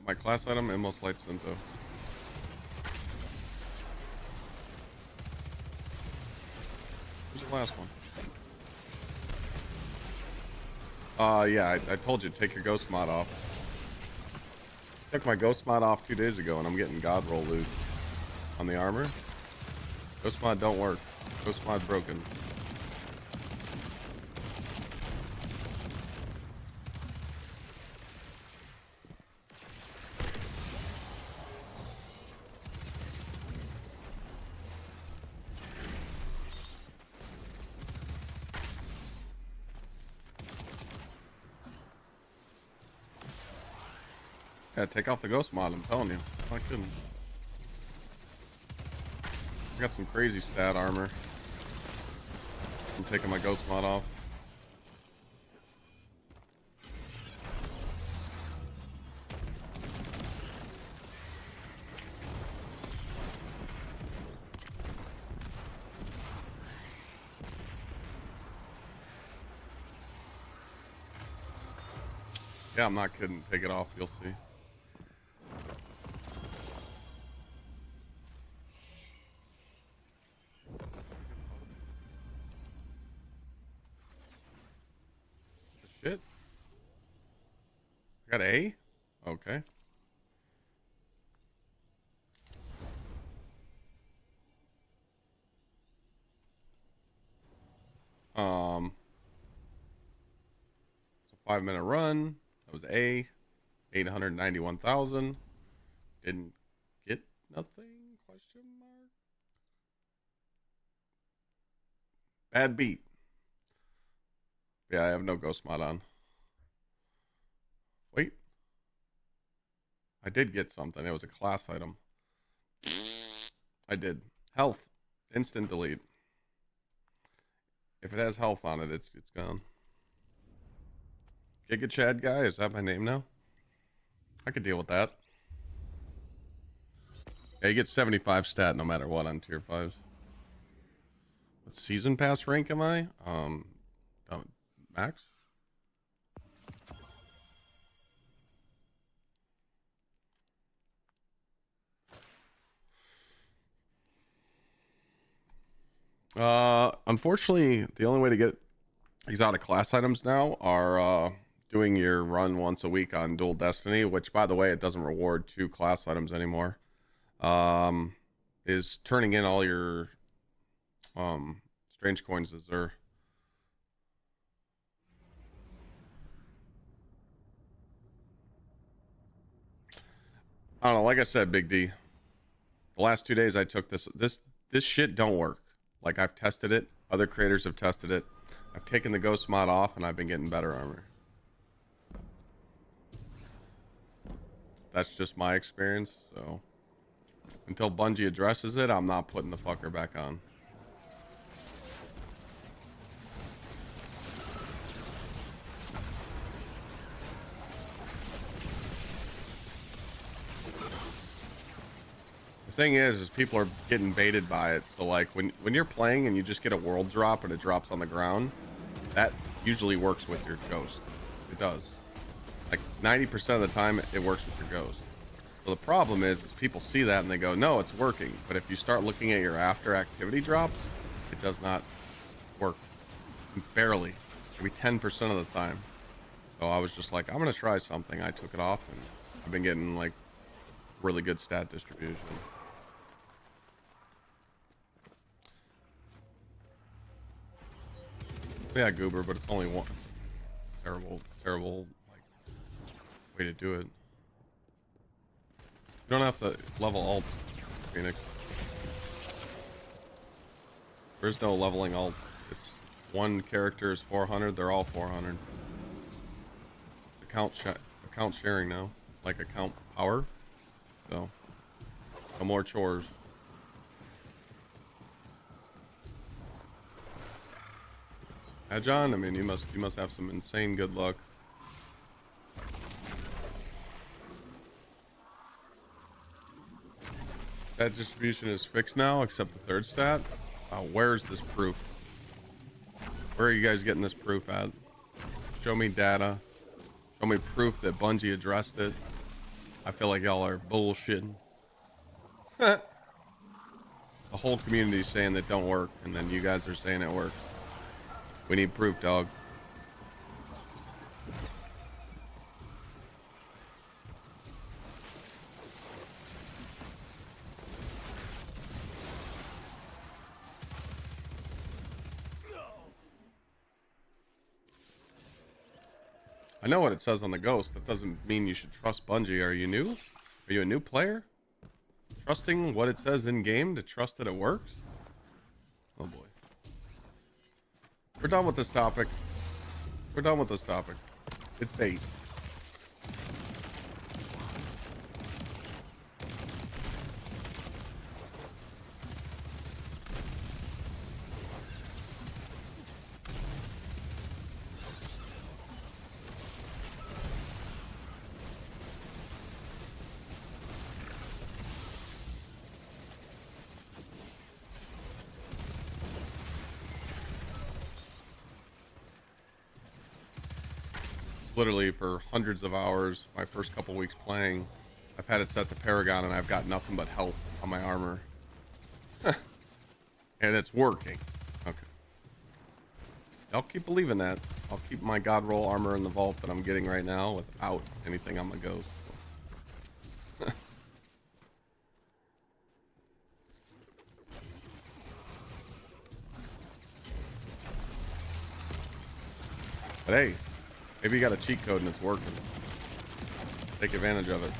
[SPEAKER 1] My class item, Emos Light Cinto. Who's the last one? Yeah, I told you, take your ghost mod off. Took my ghost mod off 2 days ago, and I'm getting god roll loot on the armor. Ghost mod don't work. Ghost mod broken. Yeah, take off the ghost mod, I'm telling you. I couldn't. I got some crazy stat armor. I'm taking my ghost mod off. Yeah, I'm not kidding. Take it off, you'll see. Shit. I got A? Okay. It's a 5-minute run. That was A. 891,000. Didn't get nothing? Question mark. Bad beat. Yeah, I have no ghost mod on. Wait. I did get something. It was a class item. I did. Health. Instant delete. If it has health on it, it's gone. Giga Chad guy? Is that my name now? I could deal with that. Yeah, you get 75 stat no matter what on tier 5s. What season pass rank am I? Max? Unfortunately, the only way to get exotic class items now are doing your run once a week on Dual Destiny, which, by the way, it doesn't reward 2 class items anymore. Is turning in all your strange coins as there. I don't know. Like I said, Big D, the last 2 days I took this shit don't work. Like, I've tested it. Other creators have tested it. I've taken the ghost mod off and I've been getting better armor. That's just my experience. So until Bungie addresses it, I'm not putting the fucker back on. Thing is people are getting baited by it. So like when you're playing and you just get a world drop and it drops on the ground, that usually works with your ghost. It does. Like 90% of the time it works with your ghost. So the problem is people see that and they go, no, it's working. But if you start looking at your after activity drops, it does not work. Barely. Maybe 10% of the time. So I was just like, I'm gonna try something. I took it off and I've been getting like really good stat distribution. Yeah, Goober, but it's only one. terrible like way to do it. You don't have to level alts, Phoenix. There's no leveling alts. It's one character is 400. They're all 400. It's account sharing now, like account power. So no more chores. Yeah, John. I mean, you must have some insane good luck. That distribution is fixed now, except the third stat. Where's this proof? Where are you guys getting this proof at? Show me data. Show me proof that Bungie addressed it. I feel like y'all are bullshitting. The whole community is saying that don't work, and then you guys are saying it works. We need proof, dog. I know what it says on the ghost. That doesn't mean you should trust Bungie. Are you new? Are you a new player? Trusting what it says in game to trust that it works? Oh boy. We're done with this topic. We're done with this topic. It's bait. Literally for hundreds of hours, my first couple weeks playing, I've had it set to Paragon and I've got nothing but health on my armor. And it's working. Okay. I'll keep believing that. I'll keep my God roll armor in the vault that I'm getting right now without anything on my ghost. But hey, maybe you got a cheat code and it's working. Take advantage of it.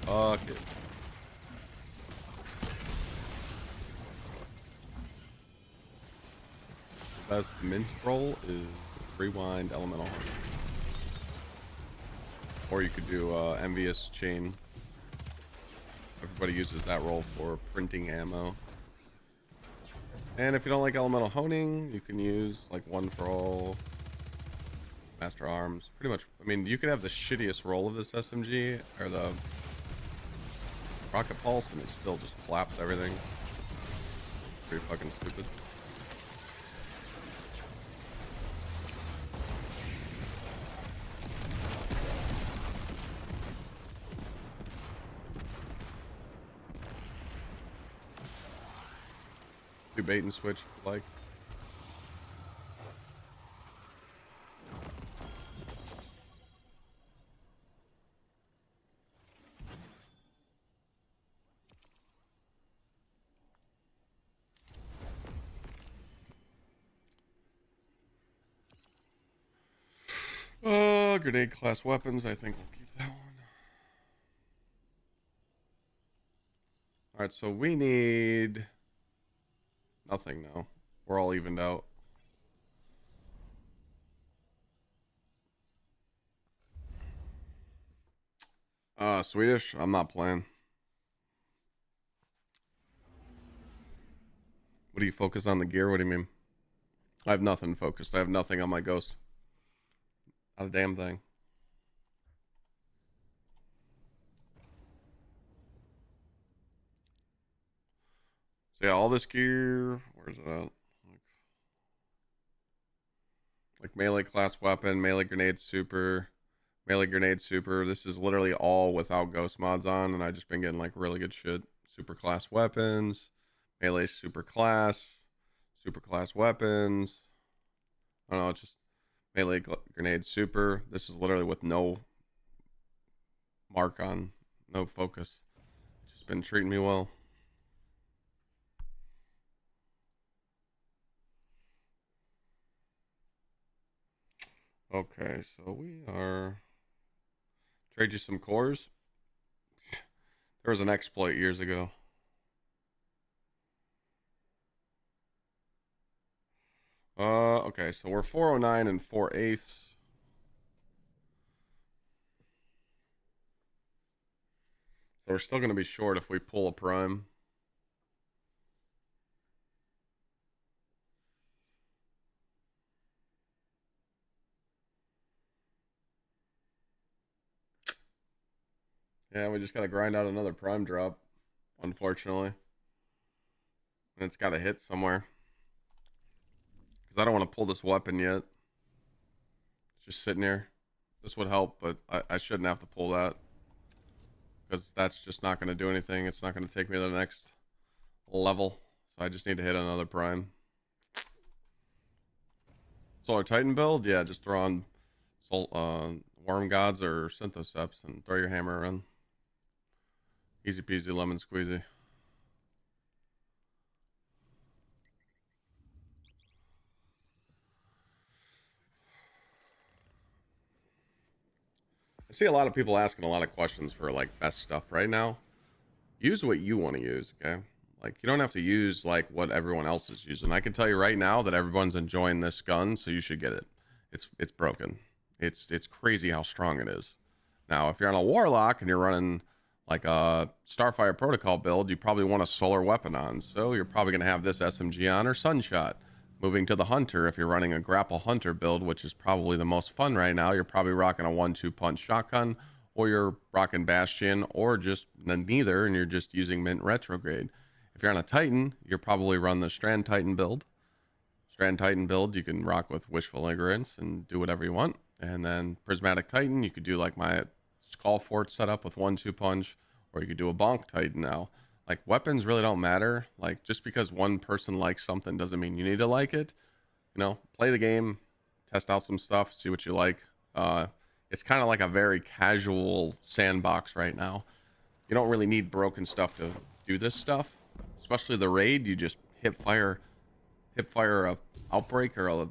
[SPEAKER 1] Fuck it. Best mint roll is rewind elemental. Or you could do envious chain. Everybody uses that roll for printing ammo. And if you don't like elemental honing, you can use like one for all. Master arms, pretty much. I mean, you could have the shittiest roll of this SMG or the rocket pulse, and it still just flaps everything. Pretty fucking stupid. Do bait and switch, like. Grenade class weapons. I think we'll keep that one. All right, so we need nothing now. We're all evened out. Swedish. I'm not playing. What do you focus on the gear? What do you mean? I have nothing focused. I have nothing on my ghost. Not a damn thing. So yeah, all this gear. Where's it at? Like melee class weapon, melee grenade super, melee grenade super. This is literally all without ghost mods on, and I've just been getting like really good shit. Super class weapons, melee super class weapons. I don't know, it's just melee grenade super. This is literally with no mark on, no focus. It's just been treating me well. Okay, so we are trade you some cores. There was an exploit years ago. Okay, so we're 409 and 4/8. So we're still going to be short if we pull a prime. Yeah, we just got to grind out another prime drop, unfortunately. And it's got to hit somewhere. Because I don't want to pull this weapon yet. It's just sitting here. This would help, but I shouldn't have to pull that. Because that's just not going to do anything. It's not going to take me to the next level. So I just need to hit another prime. Solar Titan build? Yeah, just throw on Worm Gods or Synthoceps and throw your hammer around. Easy peasy lemon squeezy. I see a lot of people asking a lot of questions for like best stuff right now. Use what you want to use, okay? Like you don't have to use like what everyone else is using. I can tell you right now that everyone's enjoying this gun, so you should get it. It's broken. It's crazy how strong it is. Now, if you're on a Warlock and you're running like a Starfire Protocol build, you probably want a solar weapon on. So you're probably going to have this SMG on or Sunshot. Moving to the Hunter, if you're running a Grapple Hunter build, which is probably the most fun right now, you're probably rocking a 1-2 punch shotgun, or you're rocking Bastion, or just neither, and you're just using Mint Retrograde. If you're on a Titan, you're probably run the Strand Titan build. Strand Titan build, you can rock with Wishful Ignorance and do whatever you want. And then Prismatic Titan, you could do like my Skull Fort setup with 1-2 punch, or you could do a Bonk Titan now. Like weapons really don't matter. Like just because one person likes something doesn't mean you need to like it. You know, play the game, test out some stuff, see what you like. It's kind of like a very casual sandbox right now. You don't really need broken stuff to do this stuff, especially the raid. You just hip fire a outbreak or a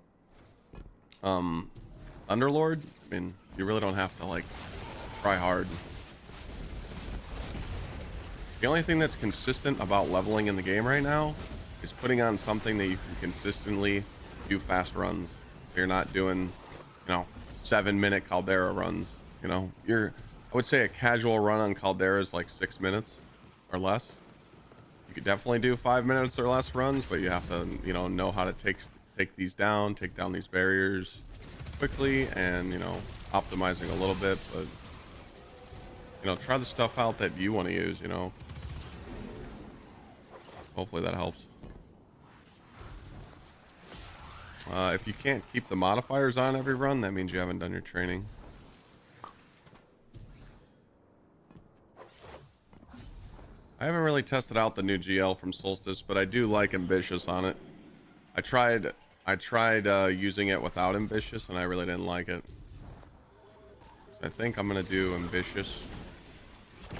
[SPEAKER 1] Underlord. I mean, you really don't have to like try hard. The only thing that's consistent about leveling in the game right now is putting on something that you can consistently do fast runs. You're not doing, 7-minute Caldera runs. I would say a casual run on Caldera is like 6 minutes or less. You could definitely do 5 minutes or less runs, but you have to, know how to take these down, take down these barriers quickly, and optimizing a little bit. But try the stuff out that you want to use. Hopefully that helps. If you can't keep the modifiers on every run, that means you haven't done your training. I haven't really tested out the new GL from Solstice, but I do like Ambitious on it. I tried using it without Ambitious, and I really didn't like it. I think I'm gonna do Ambitious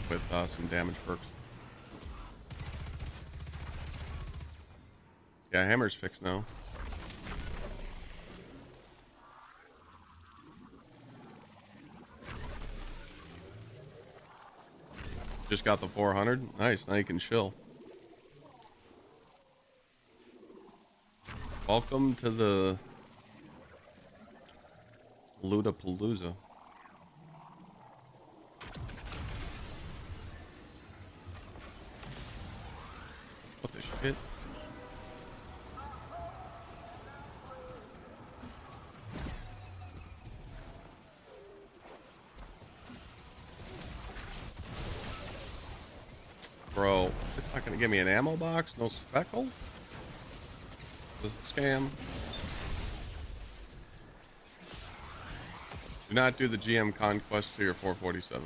[SPEAKER 1] with some damage perks. Yeah, hammer's fixed now. Just got the 400. Nice, now you can chill. Welcome to the Ludapalooza. What the shit? Bro, it's not gonna give me an ammo box? No speckle? This is a scam. Do not do the GM conquest to your 447.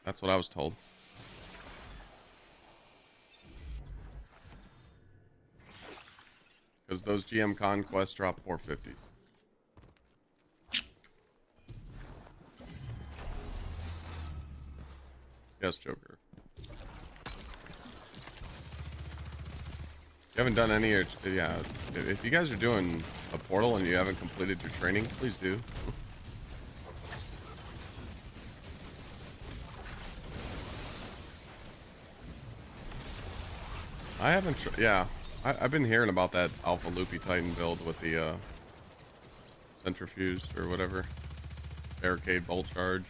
[SPEAKER 1] That's what I was told. Because those GM conquests drop 450. Yes, Joker. You haven't done any, or yeah, if you guys are doing a portal and you haven't completed your training, please do. I haven't, yeah, I've been hearing about that Alpha Loopy Titan build with the centrifuge or whatever, barricade bolt charge.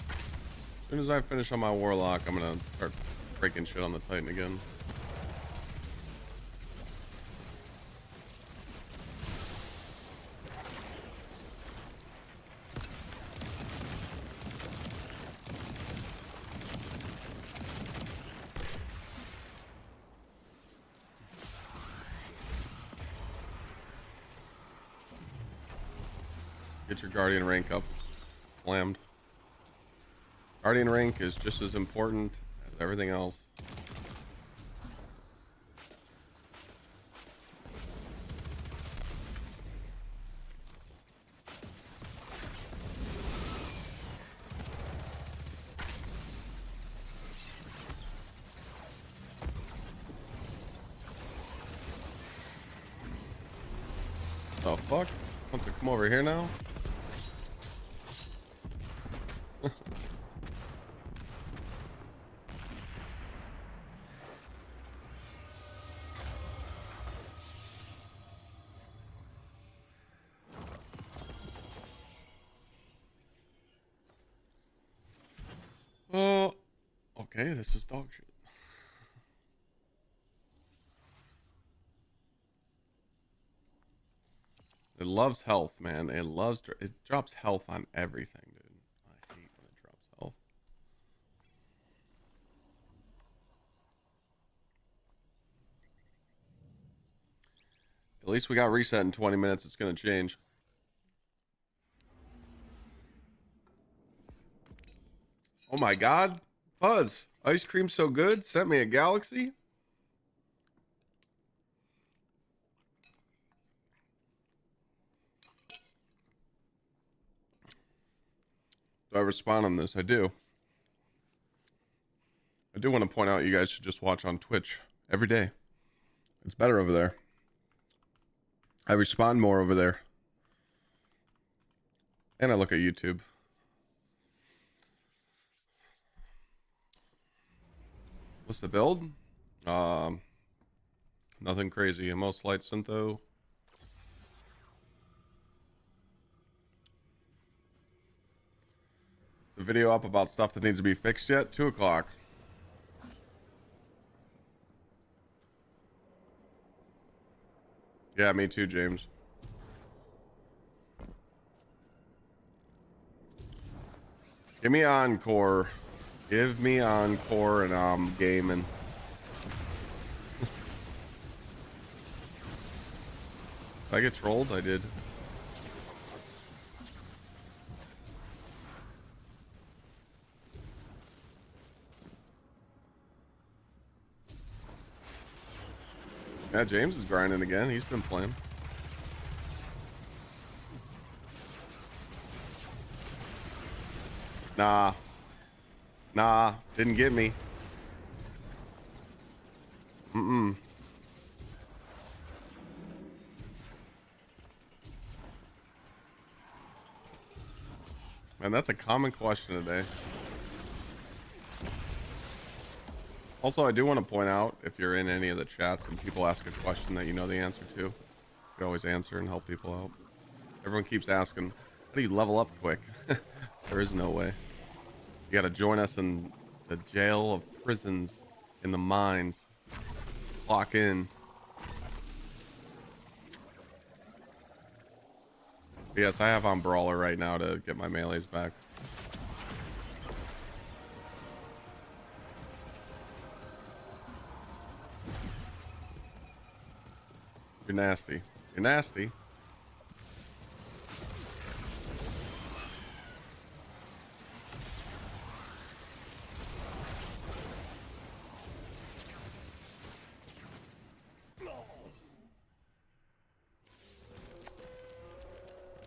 [SPEAKER 1] As soon as I finish on my Warlock, I'm gonna start breaking shit on the Titan again. Get your Guardian rank up, slammed. Guardian rank is just as important as everything else. The fuck? Wants to come over here now? Oh, okay, this is dog shit. It loves health, man. It drops health on everything, dude. I hate when it drops health. At least we got reset in 20 minutes. It's gonna change. Oh my god, Fuzz, ice cream so good, sent me a galaxy. Do I respond on this? I do. I do want to point out you guys should just watch on Twitch every day. It's better over there. I respond more over there. And I look at YouTube. What's the build? Nothing crazy. Most light Syntho. The video up about stuff that needs to be fixed yet? 2 o'clock. Yeah, me too, James. Give me Encore. Give me Encore and I'm gaming. Did I get trolled? I did. Yeah, James is grinding again. He's been playing. Nah. Nah, didn't get me. Mm-mm. Man, that's a common question today. Also, I do want to point out, if you're in any of the chats and people ask a question that you know the answer to, you can always answer and help people out. Everyone keeps asking, how do you level up quick? There is no way. You got to join us in the jail of prisons in the mines. Lock in. But yes, I have on Brawler right now to get my melees back. You're nasty. You're nasty.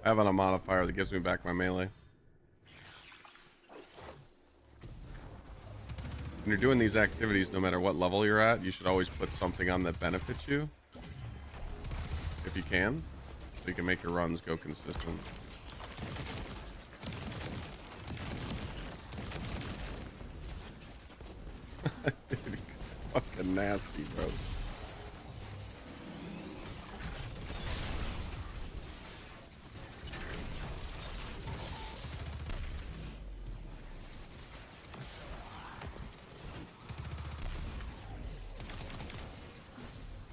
[SPEAKER 1] I have on a modifier that gives me back my melee. when you're doing these activities, no matter what level you're at, you should always put something on that benefits you, if you can, so you can make your runs go consistent. Fucking nasty, bro.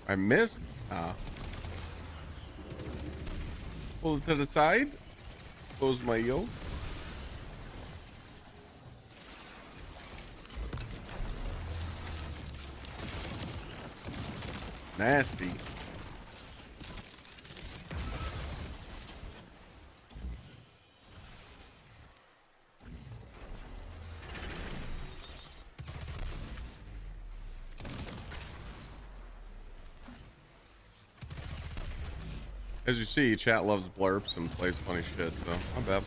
[SPEAKER 1] I missed. Pull it to the side. Close my yoke. Nasty. As you see, chat loves blurps and plays funny shit, so not bad.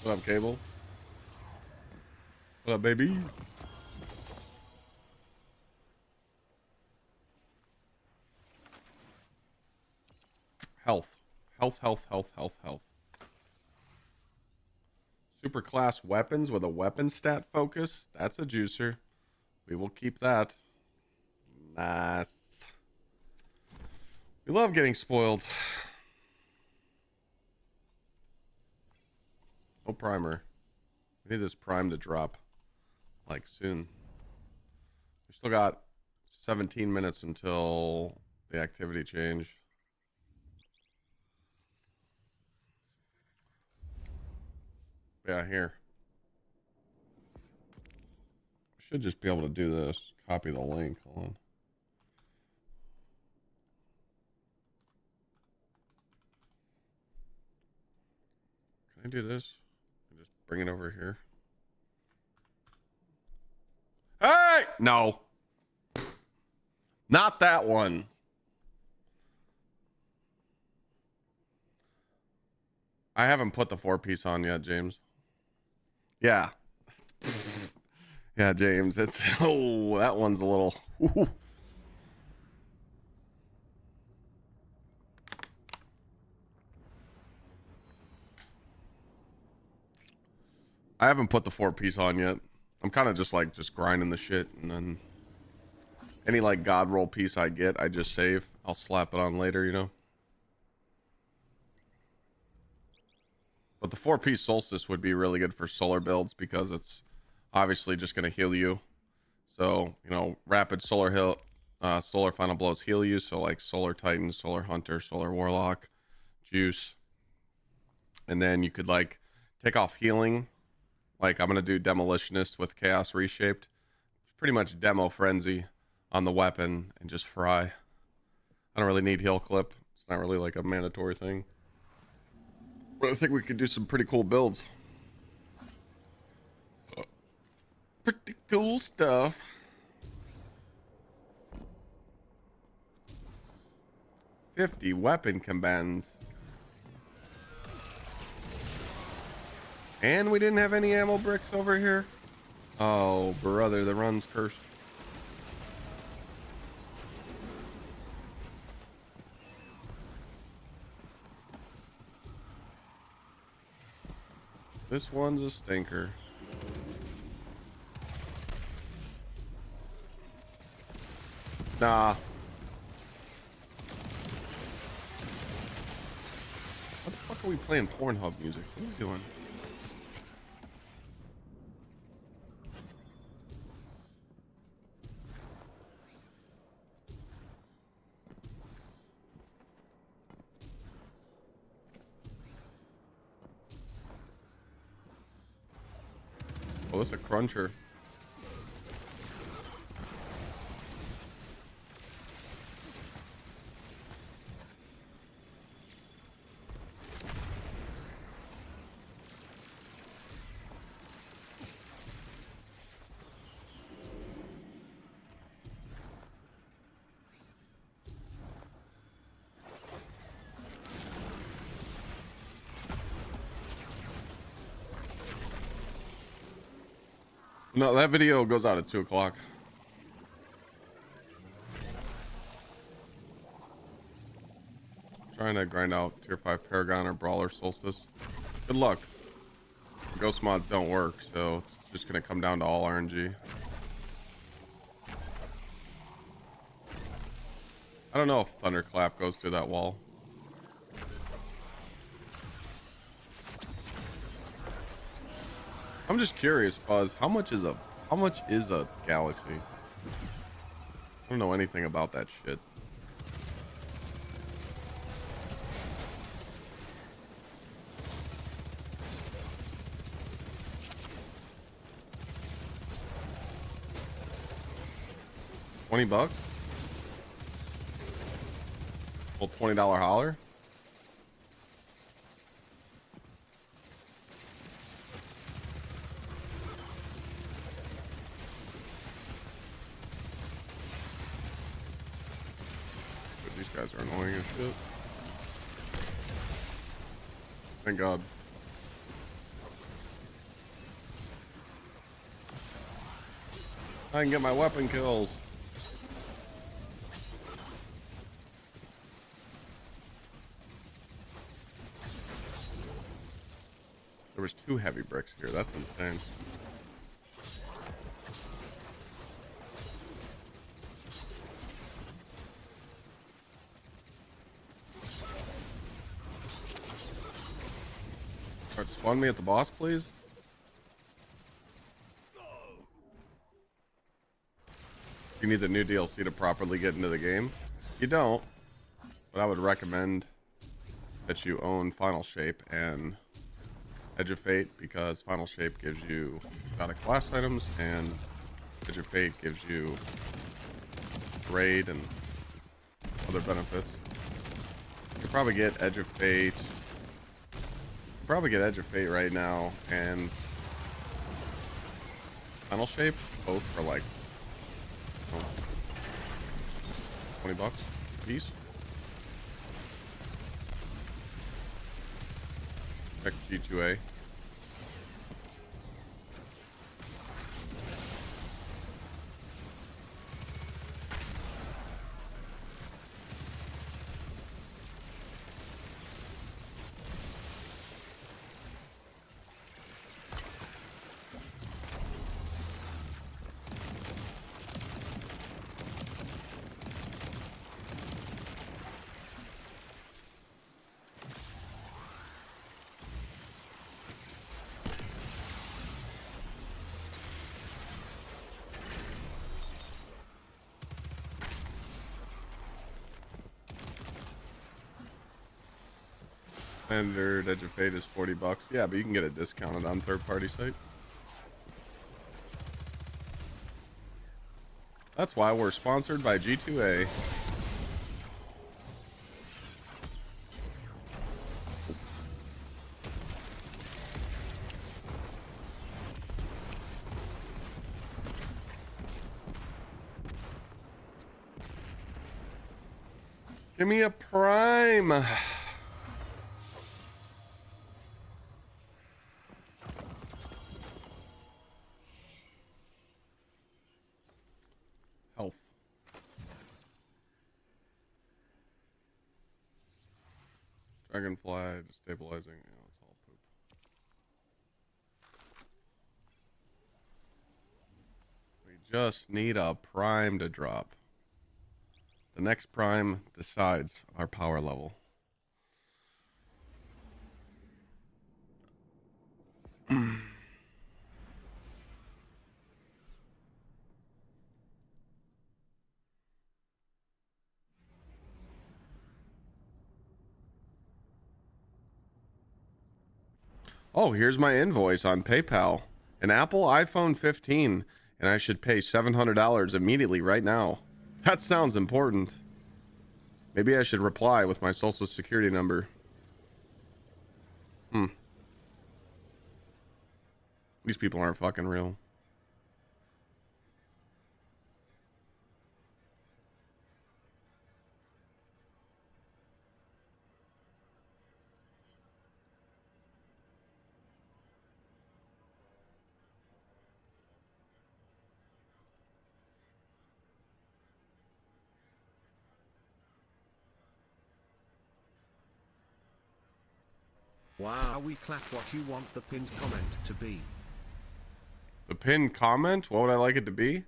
[SPEAKER 1] What up, Cable? What up, baby? Health. Health. Super class weapons with a weapon stat focus. That's a juicer. We will keep that. Nice. We love getting spoiled. No primer. We need this prime to drop. Like soon. We still got 17 minutes until the activity change. Yeah, here. Should just be able to do this. Copy the link. Hold on. Can I do this? Just bring it over here. Hey! No. Not that one. I haven't put the 4-piece on yet, James. Yeah. Yeah, James. It's oh, that one's a little. Ooh. I haven't put the 4-piece on yet. I'm kind of just grinding the shit, and then any like god roll piece I get, I just save. I'll slap it on later, you know. But the 4-piece Solstice would be really good for solar builds because it's obviously just going to heal you. So, you know, rapid solar heal, solar final blows heal you. So like Solar Titan, Solar Hunter, Solar Warlock, Juice. And then you could like take off healing. Like I'm going to do Demolitionist with Chaos Reshaped. Pretty much demo Frenzy on the weapon and just fry. I don't really need heal clip. It's not really like a mandatory thing. But I think we could do some pretty cool builds. Pretty cool stuff. $50 weapon commands. And we didn't have any ammo bricks over here. Oh, brother, the run's cursed. This one's a stinker. Nah. What the fuck are we playing Pornhub music? What are we doing? Oh, that's a cruncher. No, that video goes out at 2 o'clock. Trying to grind out tier 5 Paragon or Brawler Solstice. Good luck. Ghost mods don't work, so it's just gonna come down to all RNG. I don't know if Thunderclap goes through that wall. I'm just curious, Fuzz, how much is a galaxy? I don't know anything about that shit. $20? Well, $20 holler? But these guys are annoying as shit. Thank God. I can get my weapon kills. There was 2 heavy bricks here. That's insane. Alright, spawn me at the boss, please. You need the new DLC to properly get into the game. You don't, but I would recommend that you own Final Shape and Edge of Fate, because Final Shape gives you exotic class items and Edge of Fate gives you raid and other benefits. You can probably get Edge of Fate. Right now and Final Shape both for like $20 a piece. Check G2A. Standard Edge of Fate is $40. Yeah, but you can get it discounted on third-party site. That's why we're sponsored by G2A. Give me a prime. Health. Dragonfly, destabilizing. Yeah, it's all poop. We just need a prime to drop. The next prime decides our power level. Oh, here's my invoice on PayPal. An Apple iPhone 15, and I should pay $700 immediately right now. That sounds important. Maybe I should reply with my social security number. These people aren't fucking real.
[SPEAKER 2] Wow, we clap. What you want the pinned comment to be?
[SPEAKER 1] The pinned comment? What would I like it to be?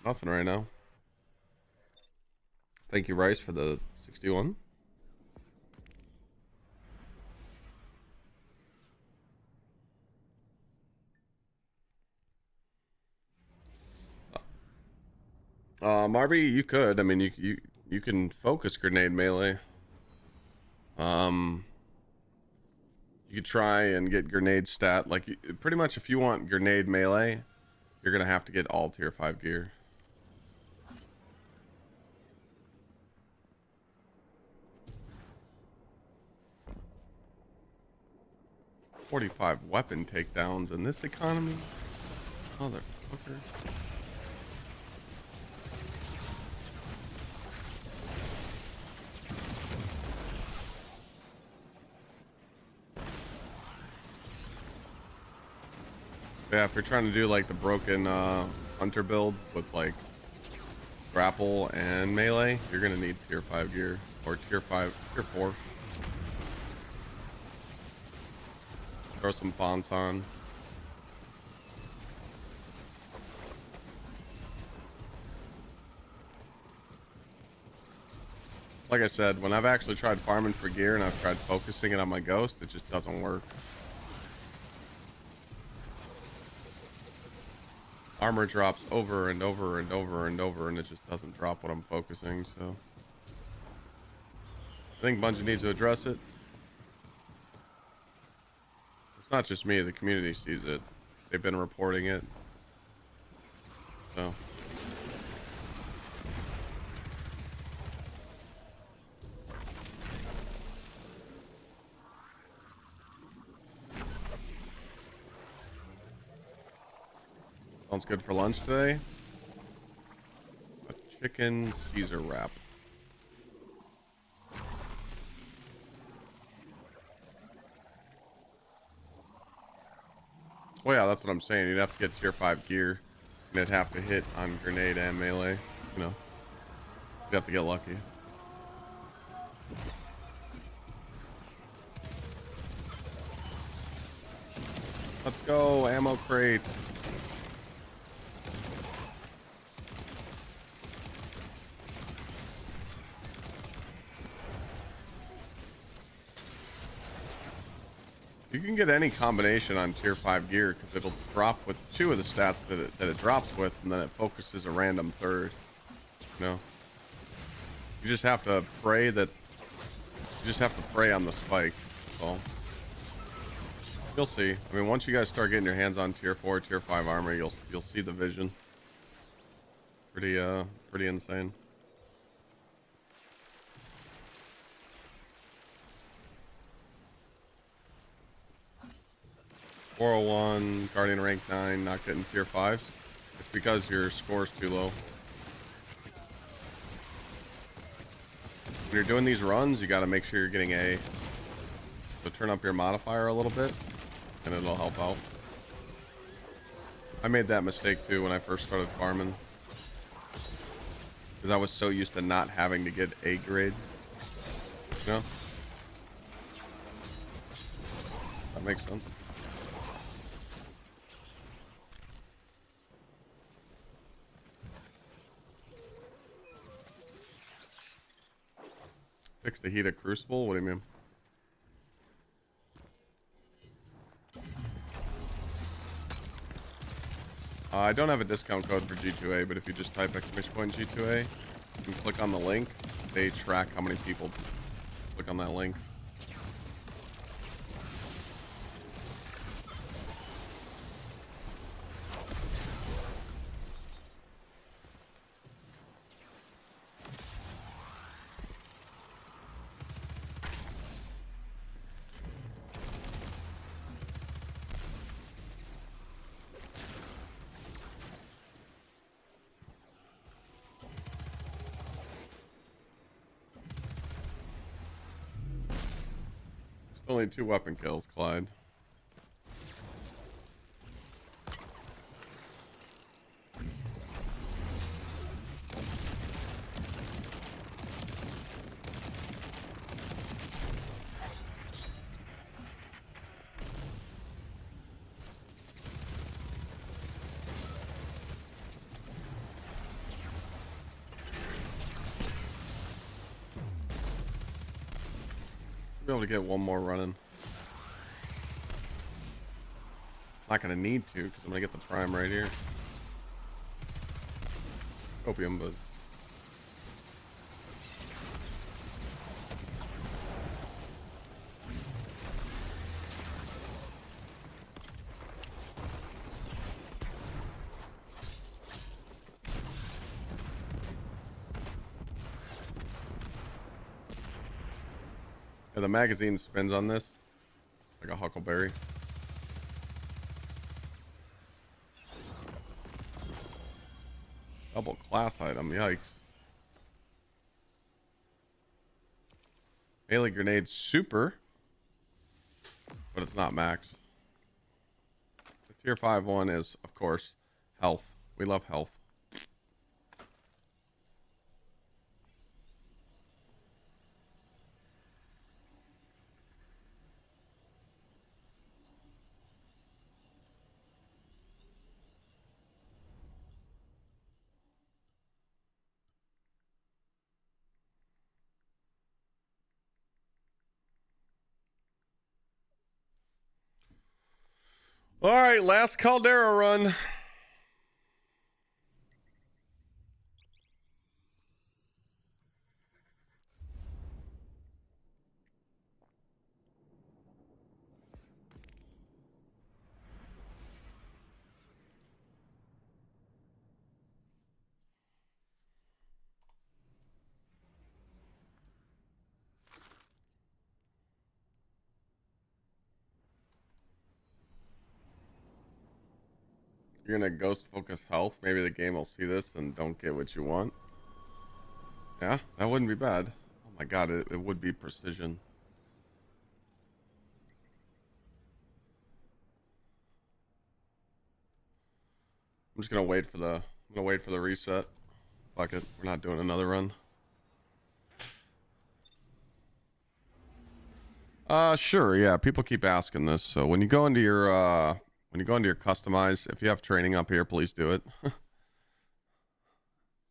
[SPEAKER 1] Nothing right now. Thank you, Rice, for the 61. Marby, you could. I mean, you can focus grenade melee. You could try and get grenade stat. Like, pretty much if you want grenade melee, you're gonna have to get all tier 5 gear. $45 weapon takedowns in this economy? Motherfucker. Yeah, if you're trying to do like the broken hunter build with like grapple and melee, you're gonna need tier 5 gear or tier 4. Throw some fonts on. Like I said, when I've actually tried farming for gear and I've tried focusing it on my ghost, it just doesn't work. Armor drops over and over and over and over, and it just doesn't drop what I'm focusing, so I think Bungie needs to address it. It's not just me, the community sees it. They've been reporting it. So sounds good for lunch today. A chicken Caesar wrap. Well, yeah, that's what I'm saying. You'd have to get tier 5 gear, and it'd have to hit on grenade and melee. You know, you'd have to get lucky. Let's go, ammo crate. You can get any combination on tier 5 gear because it'll drop with 2 of the stats that it drops with, and then it focuses a random third. You know, you just have to pray that you just have to pray on the spike. That's all. You'll see. I mean, once you guys start getting your hands on tier 4, tier 5 armor, you'll see the vision. Pretty insane. .401 Guardian rank 9, not getting tier 5s. It's because your score's too low. When you're doing these runs, you got to make sure you're getting A. So turn up your modifier a little bit, and it'll help out. I made that mistake too when I first started farming, because I was so used to not having to get A grade. You know? That makes sense. Fix the heat at Crucible? What do you mean? I don't have a discount code for G2A, but if you just type !G2A and click on the link, they track how many people click on that link. Only 2 weapon kills, Clyde. Be able to get one more running. Not gonna need to because I'm gonna get the prime right here. Opium, but yeah, the magazine spins on this. It's like a huckleberry. Double class item, yikes. Melee grenade super, but it's not max. The tier 5 one is, of course, health. We love health. All right, last Caldera run. You're gonna ghost focus health. Maybe the game will see this and don't get what you want. Yeah, that wouldn't be bad. Oh my god, it would be precision. I'm just gonna wait for the reset. Fuck it, we're not doing another run. Sure, yeah. People keep asking this. So when you go into your customize, if you have training up here, please do it.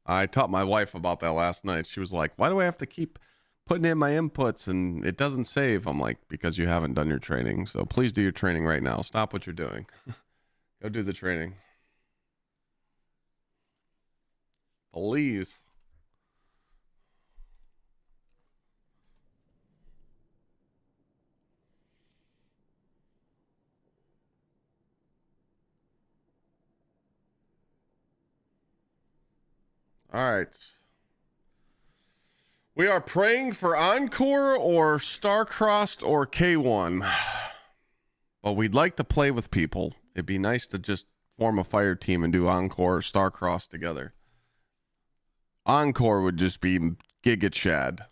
[SPEAKER 1] I taught my wife about that last night. She was like, "Why do I have to keep putting in my inputs and it doesn't save?" I'm like, "Because you haven't done your training. So please do your training right now. Stop what you're doing. Go do the training. Please." All right. We are praying for Encore or Starcrossed or K1. But we'd like to play with people. It'd be nice to just form a fire team and do Encore or Starcrossed together. Encore would just be Giga Chad.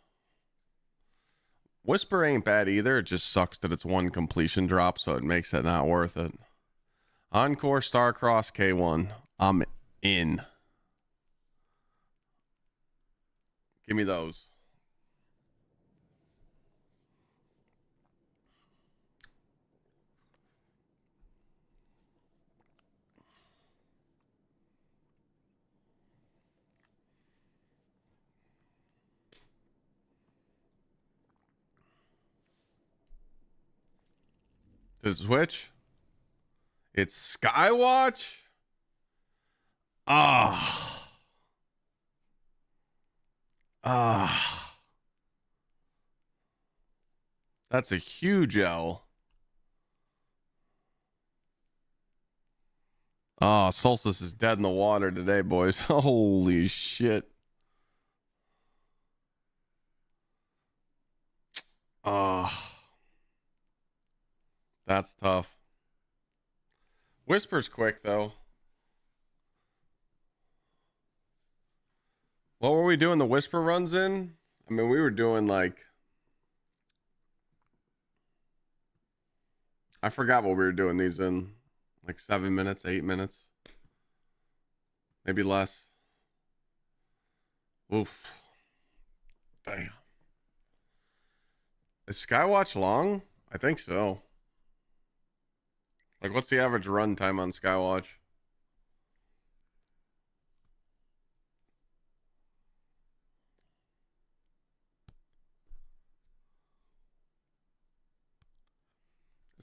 [SPEAKER 1] Whisper ain't bad either. It just sucks that it's one completion drop, so it makes it not worth it. Encore, Starcross, K1. I'm in. Give me those. To switch? It's Skywatch? Ah. Ah. That's a huge L. Oh, Solstice is dead in the water today, boys. Holy shit. Ah. That's tough. Whisper's quick, though. What were we doing the Whisper runs in? I mean, we were doing like... I forgot what we were doing these in. Like 7 minutes, 8 minutes. Maybe less. Oof. Damn. Is Skywatch long? I think so. Like, what's the average run time on Skywatch?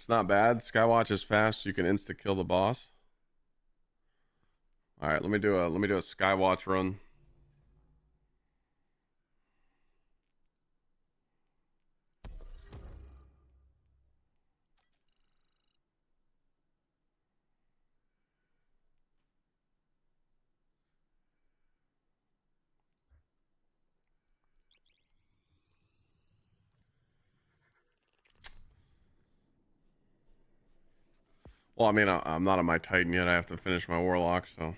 [SPEAKER 1] It's not bad. Skywatch is fast. You can insta kill the boss. All right, let me do a Skywatch run. Well, I mean, I'm not on my Titan yet. I have to finish my Warlock, so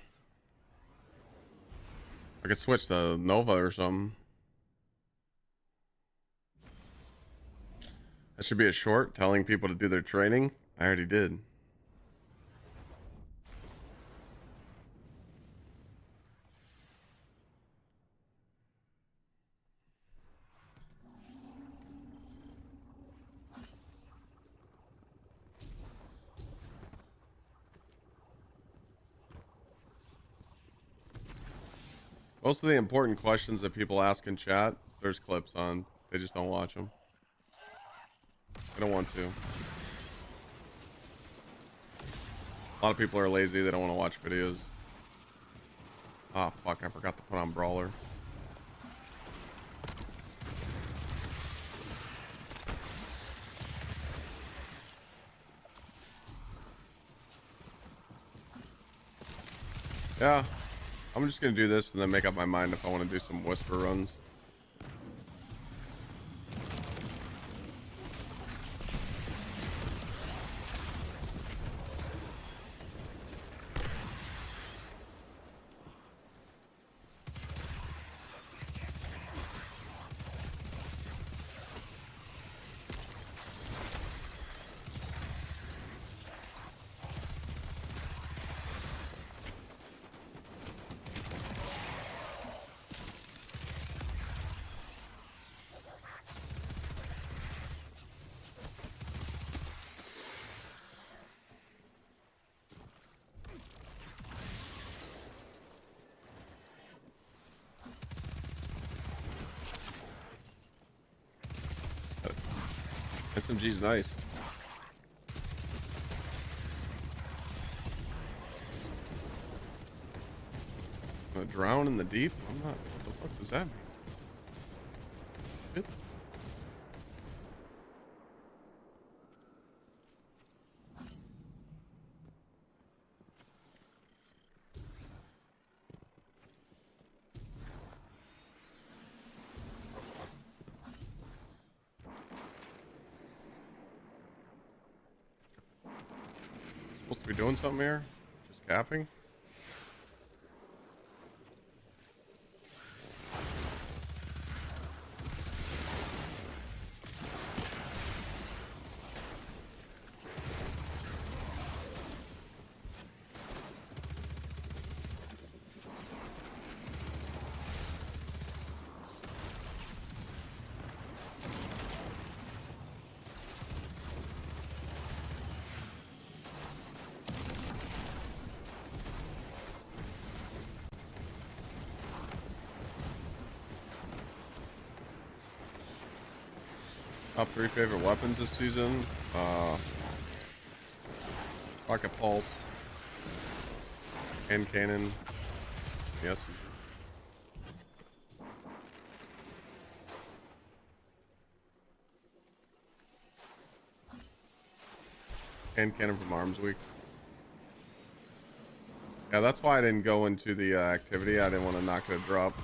[SPEAKER 1] I could switch to Nova or something. That should be a short telling people to do their training. I already did. Most of the important questions that people ask in chat, there's clips on. They just don't watch them. They don't want to. A lot of people are lazy. They don't want to watch videos. Ah, fuck. I forgot to put on Brawler. Yeah. I'm just going to do this and then make up my mind if I want to do some Whisper runs. SMG's nice. Gonna drown in the deep? I'm not. What the fuck does that mean? Shit. Supposed to be doing something here? Just capping? Top 3 favorite weapons this season. Rocket Pulse. Hand Cannon. Yes. Hand Cannon from Arms Week. Yeah, that's why I didn't go into the activity. I didn't want to knock it a drop.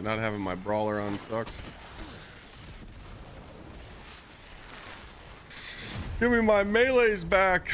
[SPEAKER 1] Not having my Brawler on sucks. Give me my melees back.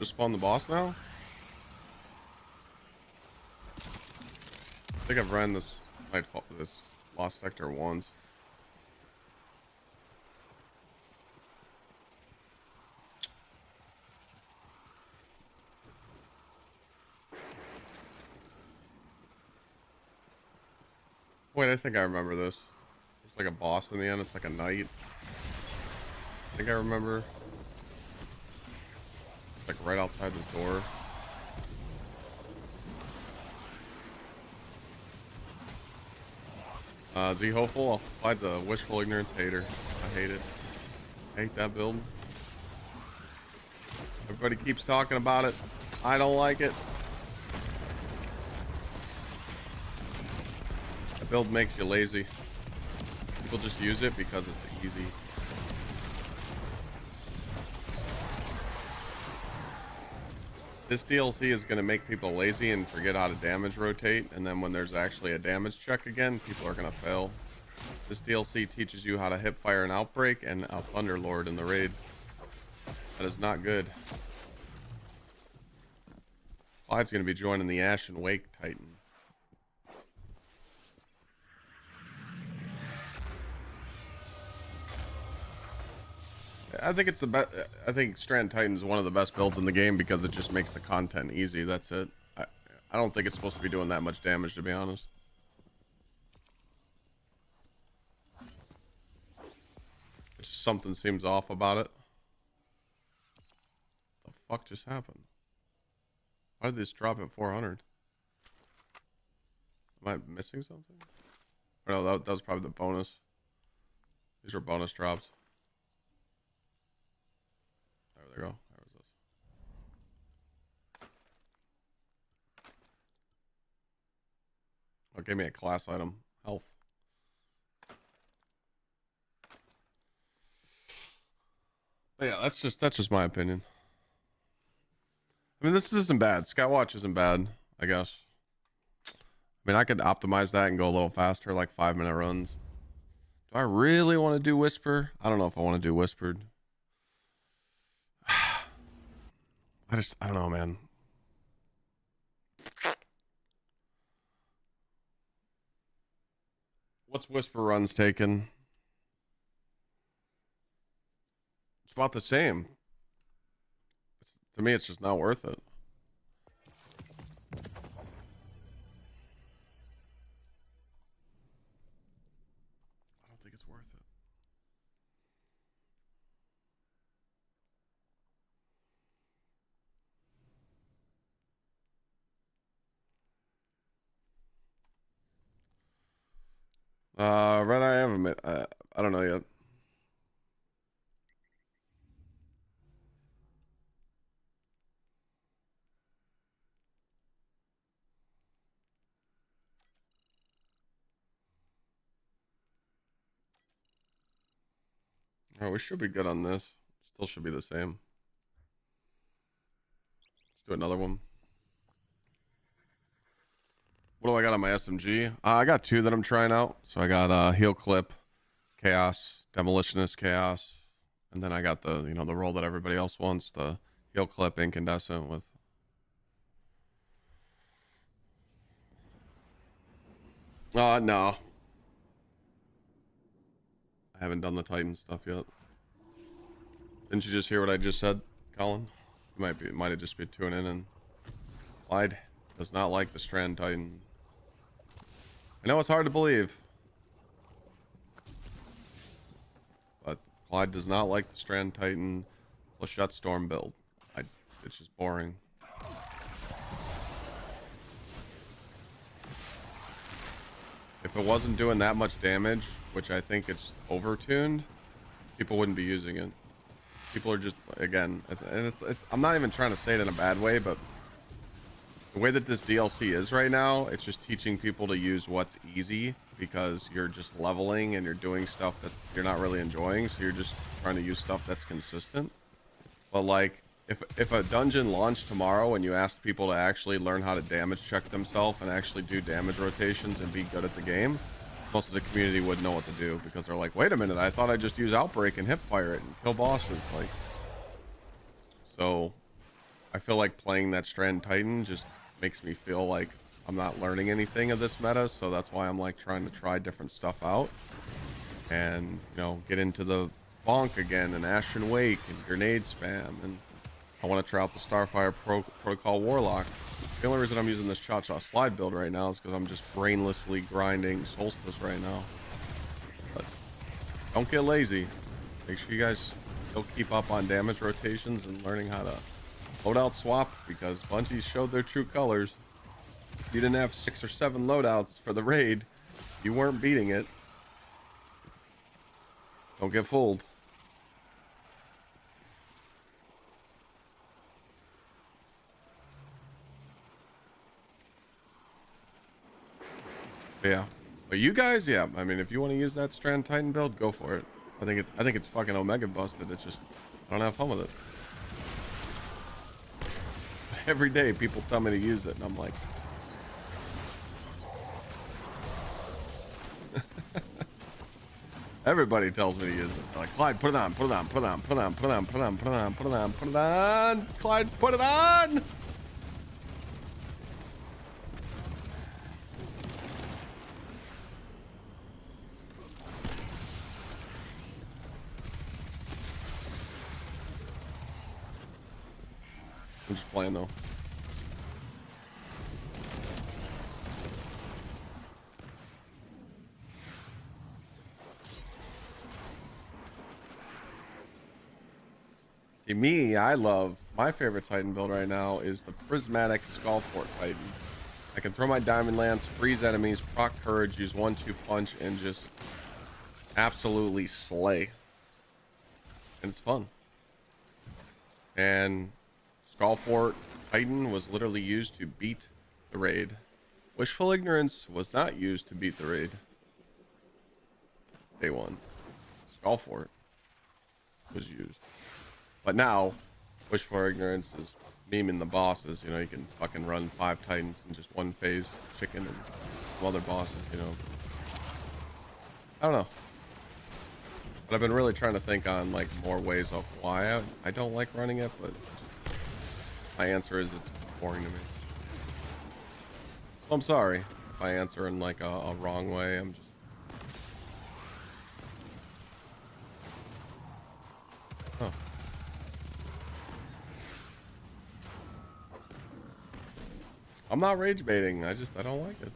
[SPEAKER 1] Just spawn the boss now? I think I've ran this this Lost Sector once. Wait, I think I remember this. It's like a boss in the end. It's like a knight. I think I remember. It's like right outside this door. Z Hopeful applies a wishful ignorance hater. I hate it. I hate that build. Everybody keeps talking about it. I don't like it. The build makes you lazy. People just use it because it's easy. This DLC is going to make people lazy and forget how to damage rotate, and then when there's actually a damage check again, people are going to fail. This DLC teaches you how to hip fire an outbreak and a Thunderlord in the raid. That is not good. Clyde's going to be joining the Ashen Wake Titan. I think it's the best. I think Strand Titan is one of the best builds in the game because it just makes the content easy. That's it. I don't think it's supposed to be doing that much damage, to be honest. It's just something seems off about it. What the fuck just happened? Why did this drop at 400? Am I missing something? Or no, that was probably the bonus. These are bonus drops. There we go. There was this. Oh, it gave me a class item. Health. But yeah, that's just my opinion. I mean, this isn't bad. Skywatch isn't bad, I guess. I mean, I could optimize that and go a little faster, like 5-minute runs. Do I really want to do Whisper? I don't know if I want to do Whispered. I don't know, man. What's Whisper runs taken? It's about the same. To me, it's just not worth it. I don't think it's worth it. Red Eye, I haven't met. I don't know yet. Oh, we should be good on this. Still should be the same. Let's do another one. What do I got on my SMG? I got 2 that I'm trying out. So I got Heal Clip, Chaos, Demolitionist, Chaos, and then I got the the roll that everybody else wants, the Heal Clip Incandescent with. No. I haven't done the Titan stuff yet. Didn't you just hear what I just said, Colin? It might have just been tuning in. And Clyde does not like the Strand Titan. I know it's hard to believe, but Clyde does not like the Strand Titan Flechette Storm build. It's just boring. If it wasn't doing that much damage, which I think it's overtuned, people wouldn't be using it. People are just, again, I'm not even trying to say it in a bad way, but the way that this DLC is right now, it's just teaching people to use what's easy because you're just leveling and you're doing stuff that's you're not really enjoying, so you're just trying to use stuff that's consistent. But like, if a dungeon launched tomorrow and you asked people to actually learn how to damage check themselves and actually do damage rotations and be good at the game, most of the community wouldn't know what to do because they're like, wait a minute, I thought I just use Outbreak and hip fire it and kill bosses. Like, so I feel like playing that Strand Titan just makes me feel like I'm not learning anything of this meta, so that's why I'm like trying to try different stuff out and, you know, get into the bonk again and Ashen Wake and grenade spam, and I want to try out the Starfire Protocol Warlock. The only reason I'm using this GsxrClyde build right now is because I'm just brainlessly grinding Solstice right now. But don't get lazy. Make sure you guys still keep up on damage rotations and learning how to loadout swap, because Bungie showed their true colors. If you didn't have 6 or 7 loadouts for the raid, you weren't beating it. Don't get fooled. Yeah, but you guys, yeah, I mean, if you want to use that Strand Titan build, go for it. I think it's fucking Omega busted. It's just I don't have fun with it. Every day people tell me to use it, and I'm like, everybody tells me to use it. They're like, Clyde, put it on, put it on, put it on, put it on, put it on, put it on, put it on, put it on, put it on, Clyde, put it on. I'm just playing though. See, I love, my favorite Titan build right now is the Prismatic Skullfort Titan. I can throw my Diamond Lance, freeze enemies, proc courage, use 1-2 punch, and just absolutely slay. And it's fun. And Skullfort Titan was literally used to beat the raid. Wishful Ignorance was not used to beat the raid. Day one. Skullfort was used. But now, Wishful Ignorance is memeing the bosses. You know, you can fucking run 5 Titans in just one phase, chicken, and some other bosses, you know. I don't know. But I've been really trying to think on, like, more ways of why I don't like running it, but my answer is it's boring to me. So I'm sorry if I answer in, like, a wrong way. I'm just... Huh. I'm not rage baiting. I don't like it.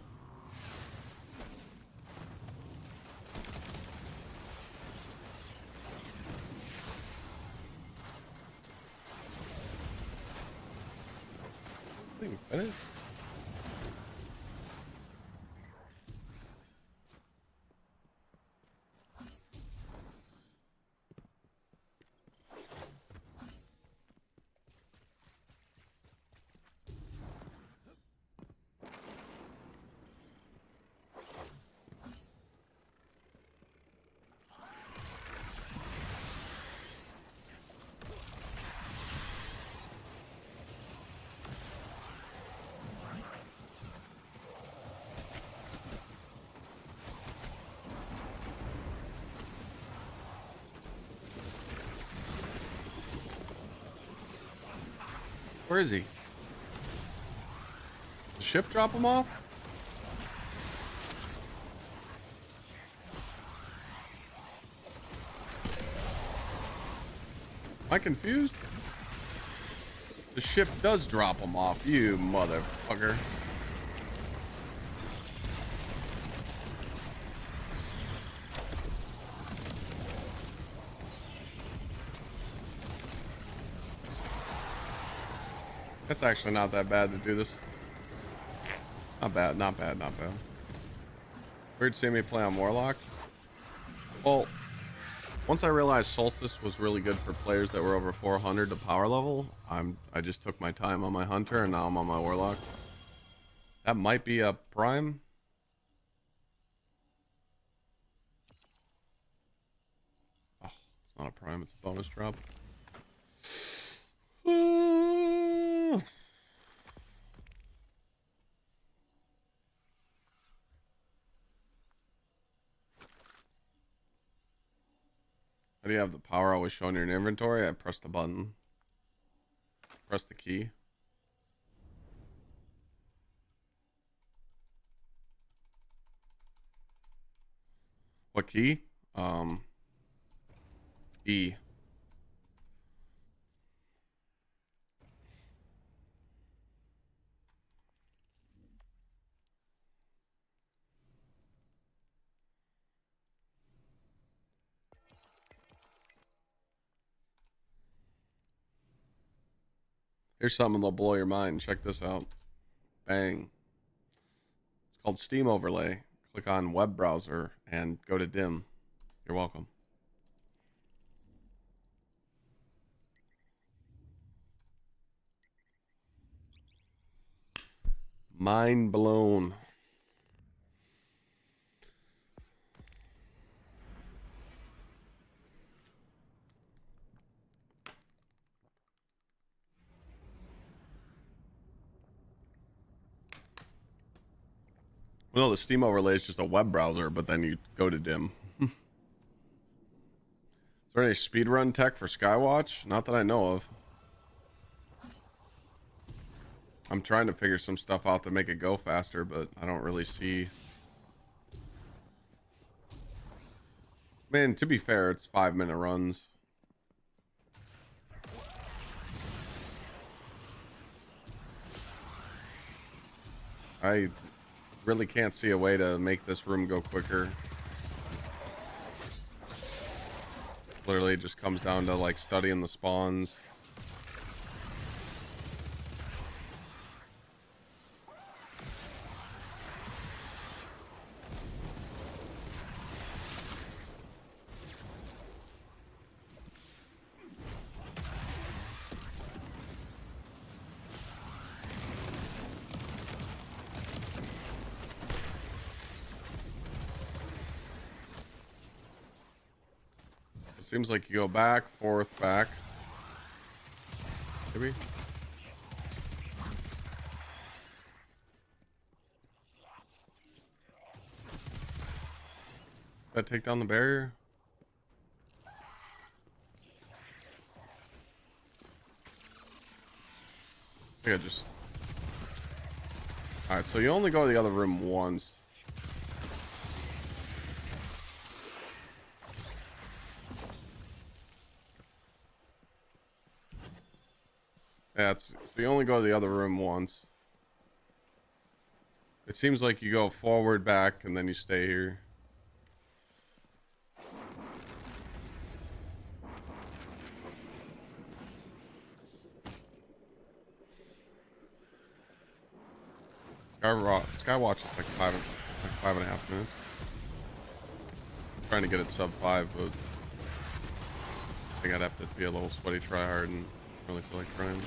[SPEAKER 1] Finish. Where is he? The ship drop him off? Am I confused? The ship does drop him off, you motherfucker. That's actually not that bad to do this. Not bad, not bad, not bad. Weird seeing me play on Warlock. Well, once I realized Solstice was really good for players that were over 400 to power level, I just took my time on my Hunter, and now I'm on my Warlock. That might be a Prime. Oh, it's not a Prime, it's a bonus drop. How do you have the power always shown in your inventory? I press the button. Press the key. What key? E. Here's something that'll blow your mind. Check this out. Bang. It's called Steam Overlay. Click on web browser and go to dim. You're welcome. Mind blown. Well, the Steam Overlay is just a web browser, but then you go to dim. Is there any speedrun tech for Skywatch? Not that I know of. I'm trying to figure some stuff out to make it go faster, but I don't really see. Man, to be fair, it's 5-minute runs. I really can't see a way to make this room go quicker. Literally, it just comes down to like studying the spawns. Seems like you go back, forth, back. Maybe. That take down the barrier? I think I just... Alright, so you only go to the other room once. Yeah, so you only go to the other room once. It seems like you go forward, back, and then you stay here. Skywatch is like 5.5 minutes. I'm trying to get it sub 5, but I think I'd have to be a little sweaty tryhard and really feel like trying.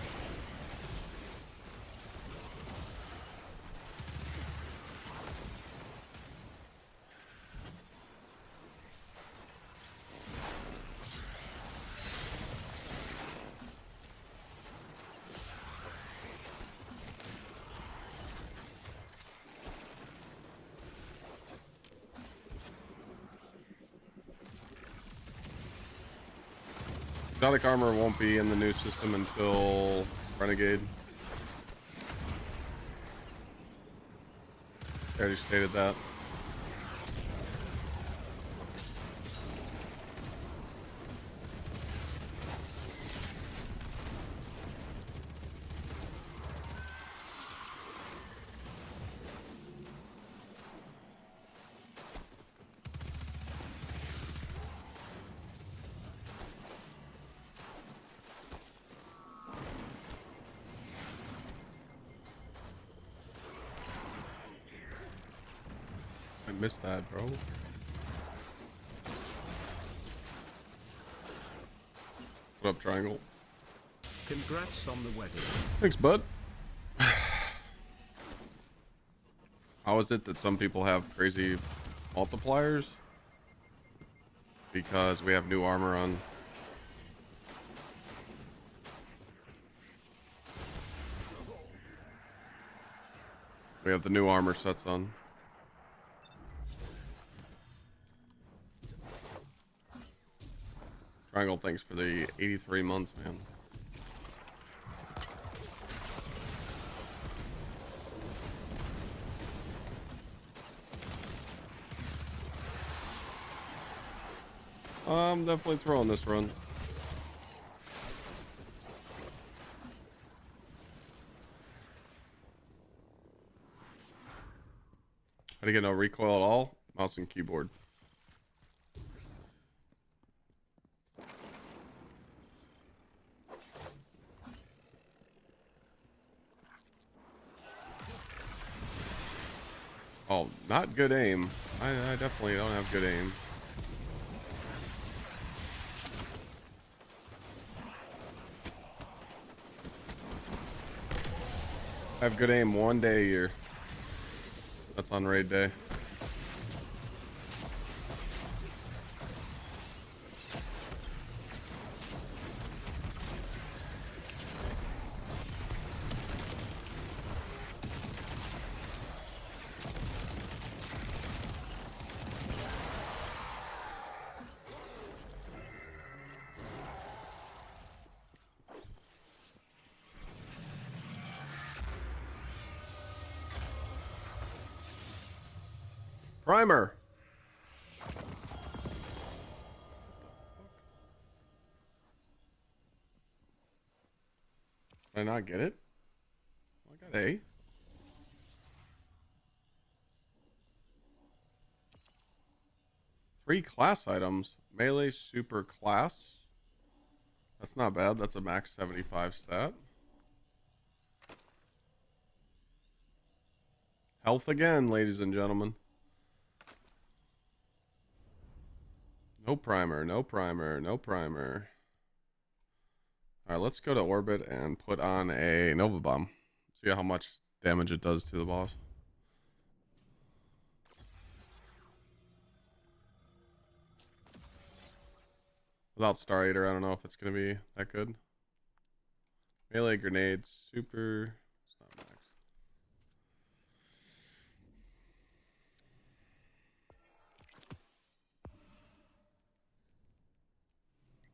[SPEAKER 1] Exotic armor won't be in the new system until Renegade. I already stated that. I missed that, bro. What up, Triangle?
[SPEAKER 2] Congrats on the wedding.
[SPEAKER 1] Thanks, bud. How is it that some people have crazy multipliers? Because we have new armor on. We have the new armor sets on. Triangle, thanks for the 83 months, man. I'm definitely throwing this run. How do you get no recoil at all? Mouse and keyboard. Oh, not good aim. I definitely don't have good aim. I have good aim one day a year. That's on raid day. Primer. Did I not get it? I got A. Three class items. Melee super class. That's not bad. That's a max 75 stat. Health again, ladies and gentlemen. No primer, no primer, no primer. Alright, let's go to orbit and put on a Nova Bomb. See how much damage it does to the boss. Without Star Eater, I don't know if it's going to be that good. Melee grenades, super. It's not max.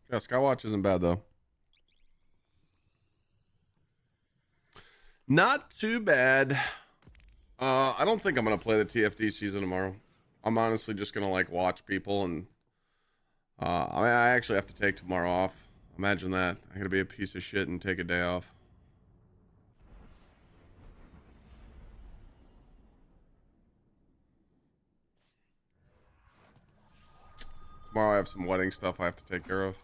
[SPEAKER 1] Yeah, Skywatch isn't bad though. Not too bad. I don't think I'm gonna play the TFD season tomorrow. I'm honestly just gonna like watch people and I actually have to take tomorrow off. Imagine that. I'm gonna be a piece of shit and take a day off. Tomorrow I have some wedding stuff I have to take care of.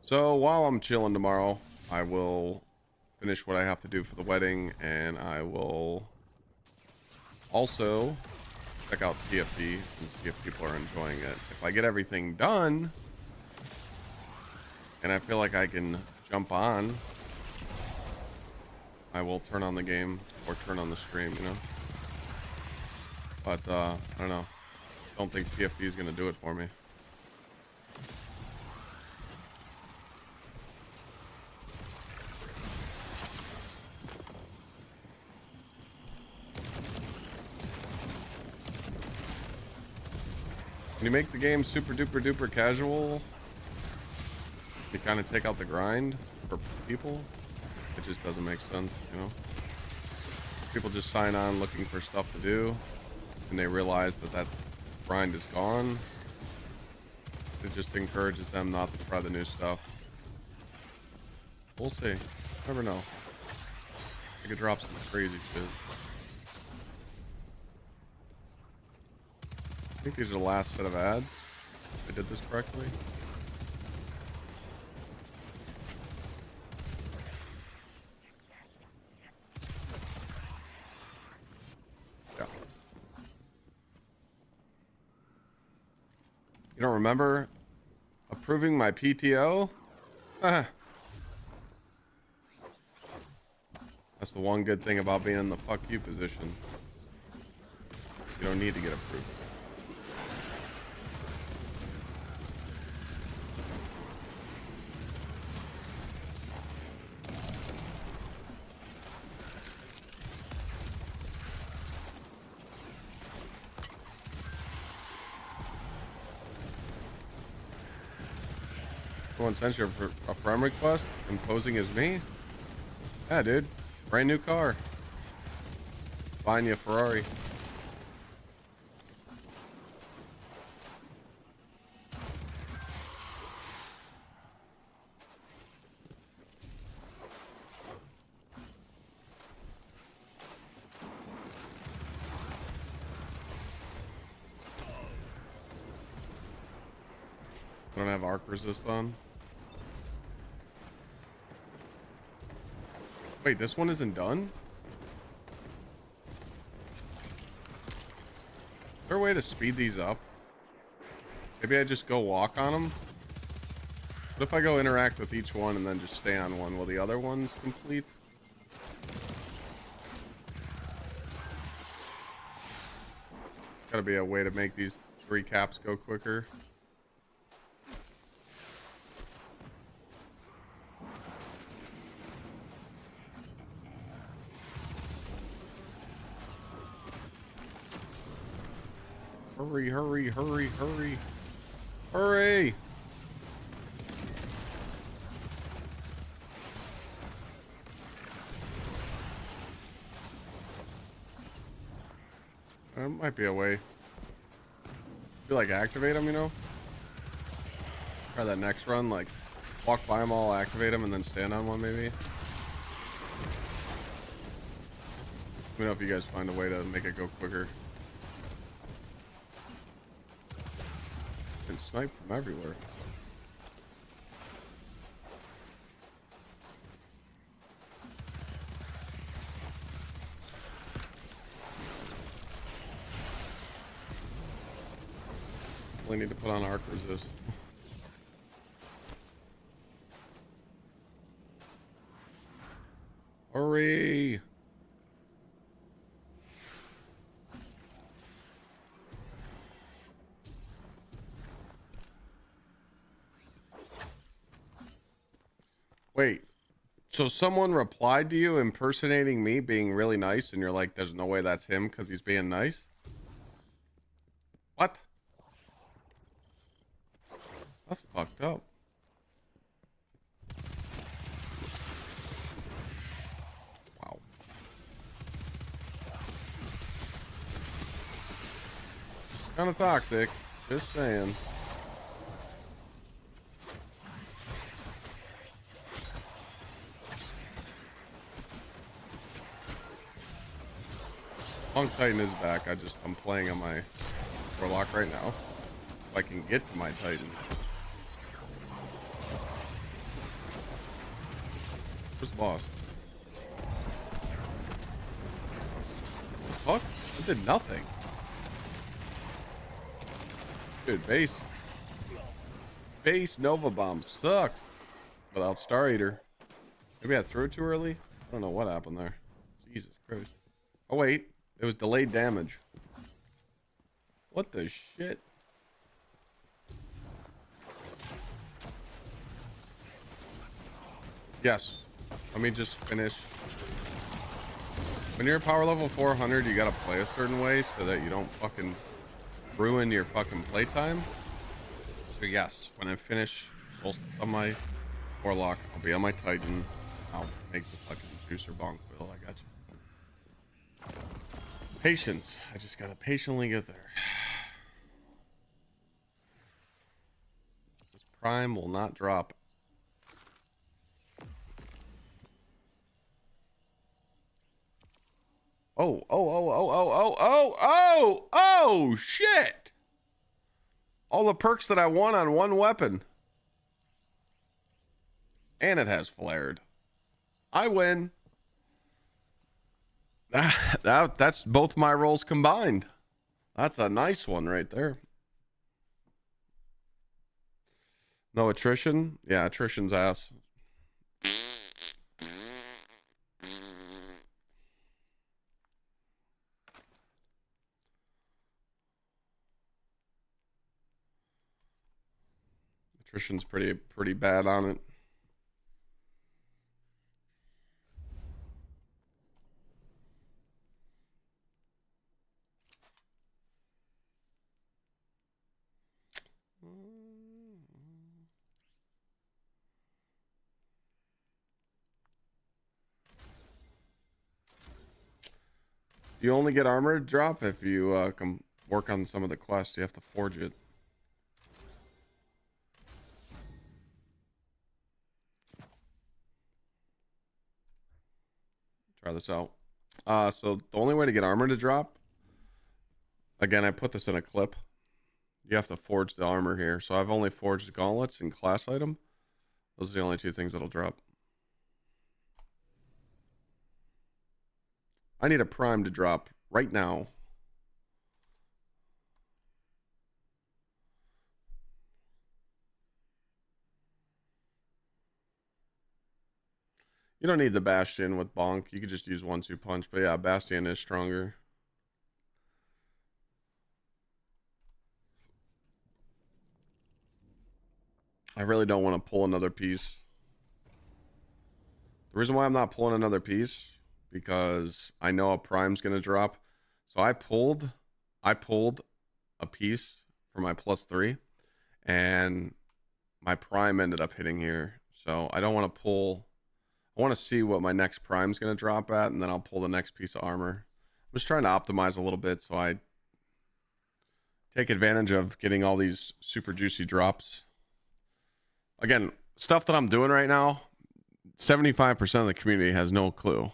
[SPEAKER 1] So while I'm chilling tomorrow, I will finish what I have to do for the wedding, and I will also check out TFD and see if people are enjoying it. If I get everything done, and I feel like I can jump on, I will turn on the game or turn on the stream, you know. But I don't know. Don't think TFD is gonna do it for me. When you make the game super duper duper casual, you kind of take out the grind for people. It just doesn't make sense, you know. People just sign on looking for stuff to do, and they realize that that grind is gone. It just encourages them not to try the new stuff. We'll see. Never know. I could drop some crazy shit. I think these are the last set of ads. If I did this correctly. Yeah. You don't remember approving my PTO? That's the one good thing about being in the fuck you position. You don't need to get approved. Someone sent you a friend request imposing as me? Yeah, dude. Brand new car. Buying you a Ferrari. don't have arc resist on. Wait, this one isn't done? Is there a way to speed these up? Maybe I just go walk on them? What if I go interact with each one and then just stay on one? Will the other ones complete? Gotta be a way to make these 3 caps go quicker. Hurry, hurry, hurry, hurry. Hurry! There might be a way. Feel like activate them, you know? Try that next run, like walk by them all, activate them, and then stand on one maybe. Let me know if you guys find a way to make it go quicker. Been sniped from everywhere. We need to put on arc resist. Hurry! Wait, so someone replied to you impersonating me being really nice and you're like, there's no way that's him because he's being nice? What? That's fucked up. Wow. Kind of toxic. Just saying. Punk Titan is back. I'm playing on my Warlock right now. If I can get to my Titan. Where's the boss? What the fuck? It did nothing. Dude, base Nova Bomb sucks without Star Eater. Maybe I threw it too early? I don't know what happened there. Jesus Christ. Oh wait, it was delayed damage. What the shit? Yes. Let me just finish. When you're power level 400, you gotta play a certain way so that you don't fucking ruin your fucking playtime. So yes, when I finish Solstice on my Warlock, I'll be on my Titan. I'll make the fucking juicer bonk bill. I got you. Patience. I just gotta patiently get there. This prime will not drop. Oh, shit. All the perks that I want on one weapon. And it has flared. I win. That's both my rolls combined. That's a nice one right there. No attrition? Yeah, attrition's ass. Attrition's pretty bad on it. You only get armor drop if you can work on some of the quests. You have to forge it. Try this out. So the only way to get armor to drop, again, I put this in a clip. you have to forge the armor here. So I've only forged gauntlets and class item. Those are the only two things that'll drop. I need a prime to drop right now. You don't need the Bastion with Bonk. You could just use 1-2 punch. But yeah, Bastion is stronger. I really don't want to pull another piece. The reason why I'm not pulling another piece, because I know a prime's going to drop. So I pulled a piece for my +3, and my prime ended up hitting here. So I don't want to pull. I want to see what my next prime's going to drop at, and then I'll pull the next piece of armor. I'm just trying to optimize a little bit so I take advantage of getting all these super juicy drops. Again, stuff that I'm doing right now, 75% of the community has no clue.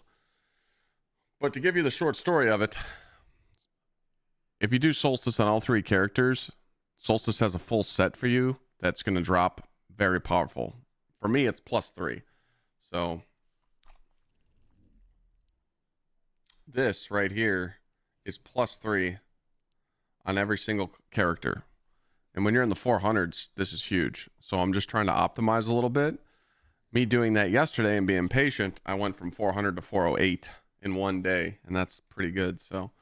[SPEAKER 1] But to give you the short story of it, if you do Solstice on all 3 characters, Solstice has a full set for you that's going to drop very powerful. For me, it's +3. So this right here is +3 on every single character. And when you're in the 400s, this is huge. So I'm just trying to optimize a little bit. Me doing that yesterday and being patient, I went from 400 to 408 in one day, and that's pretty good. So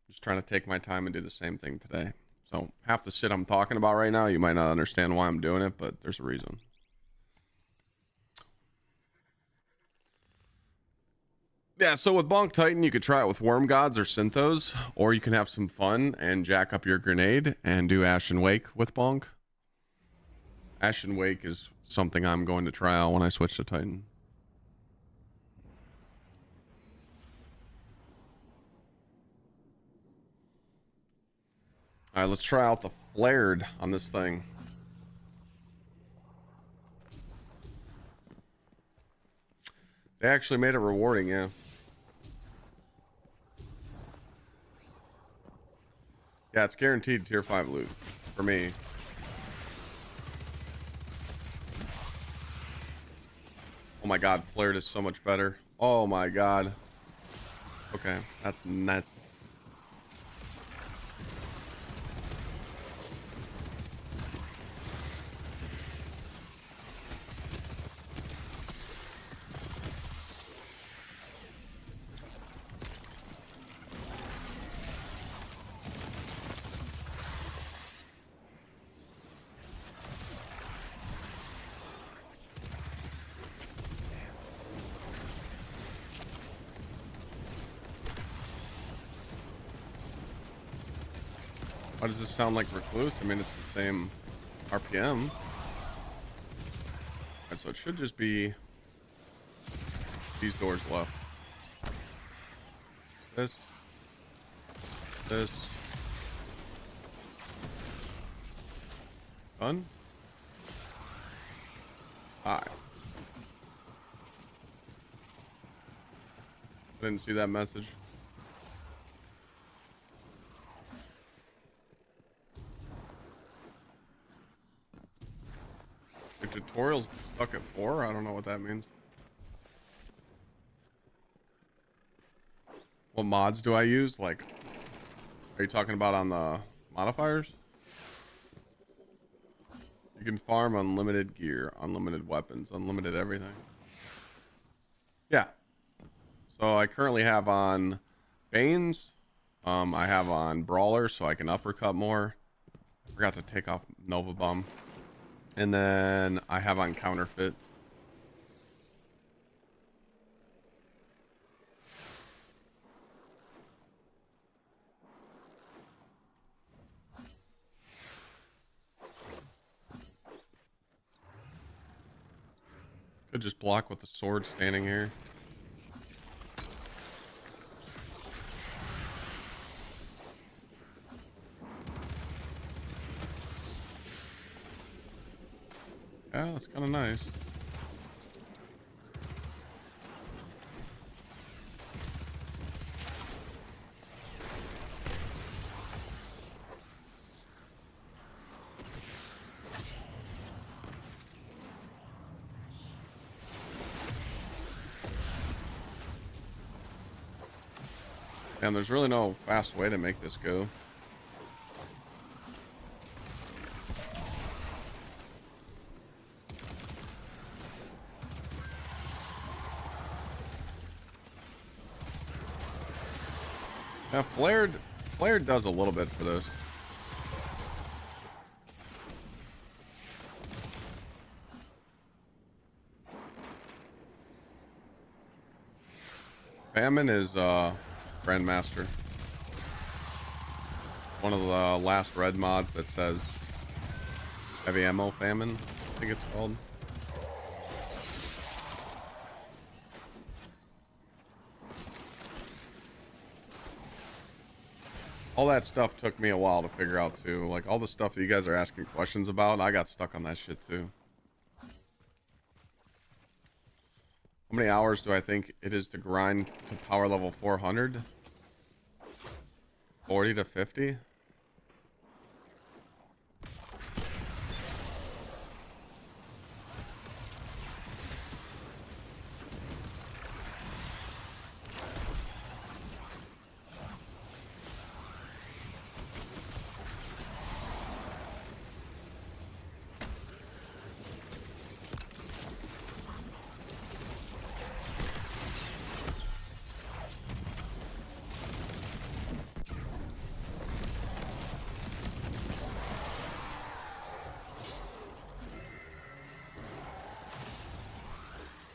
[SPEAKER 1] just trying to take my time and do the same thing today. So half the shit I'm talking about right now, you might not understand why I'm doing it, but there's a reason. Yeah, so with Bonk Titan, you could try it with Worm Gods or Synthos, or you can have some fun and jack up your grenade and do Ashen Wake with Bonk. Ashen Wake is something I'm going to try out when I switch to Titan. All right, let's try out the Flared on this thing. They actually made it rewarding, yeah. Yeah, it's guaranteed tier 5 loot for me. Oh my god, Flared is so much better. Oh my god. Okay, that's nice. Why does this sound like Recluse? I mean, it's the same RPM. Alright, so it should just be these doors left. This. Done? Hi. I didn't see that message. The tutorial's stuck at 4? I don't know what that means. What mods do I use? Like, are you talking about on the modifiers? You can farm unlimited gear, unlimited weapons, unlimited everything. Yeah. So I currently have on Banes. I have on Brawler so I can uppercut more. I forgot to take off Nova Bomb. And then I have on Counterfeit. Could just block with the sword standing here. Yeah, that's kind of nice. And there's really no fast way to make this go. Yeah, flared does a little bit for this. Famine is Grandmaster. One of the last red mods that says heavy ammo famine, I think it's called. All that stuff took me a while to figure out too. Like all the stuff that you guys are asking questions about, I got stuck on that shit too. How many hours do I think it is to grind to power level 400? 40 to 50?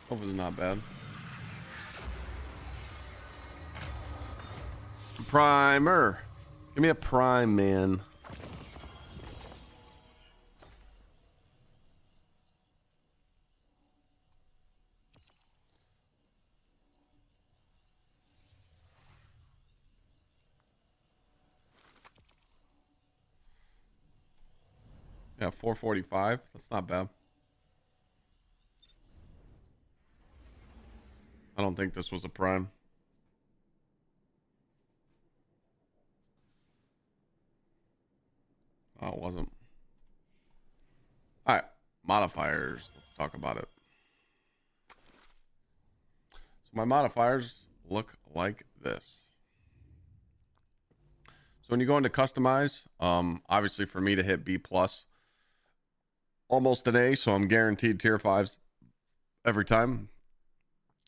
[SPEAKER 1] Hopefully not bad. Primer. Give me a prime, man. Yeah, 445. That's not bad. I don't think this was a prime. Oh, it wasn't. All right, modifiers. Let's talk about it. So my modifiers look like this. So when you go into customize, obviously for me to hit B plus almost an A, so I'm guaranteed tier 5s every time.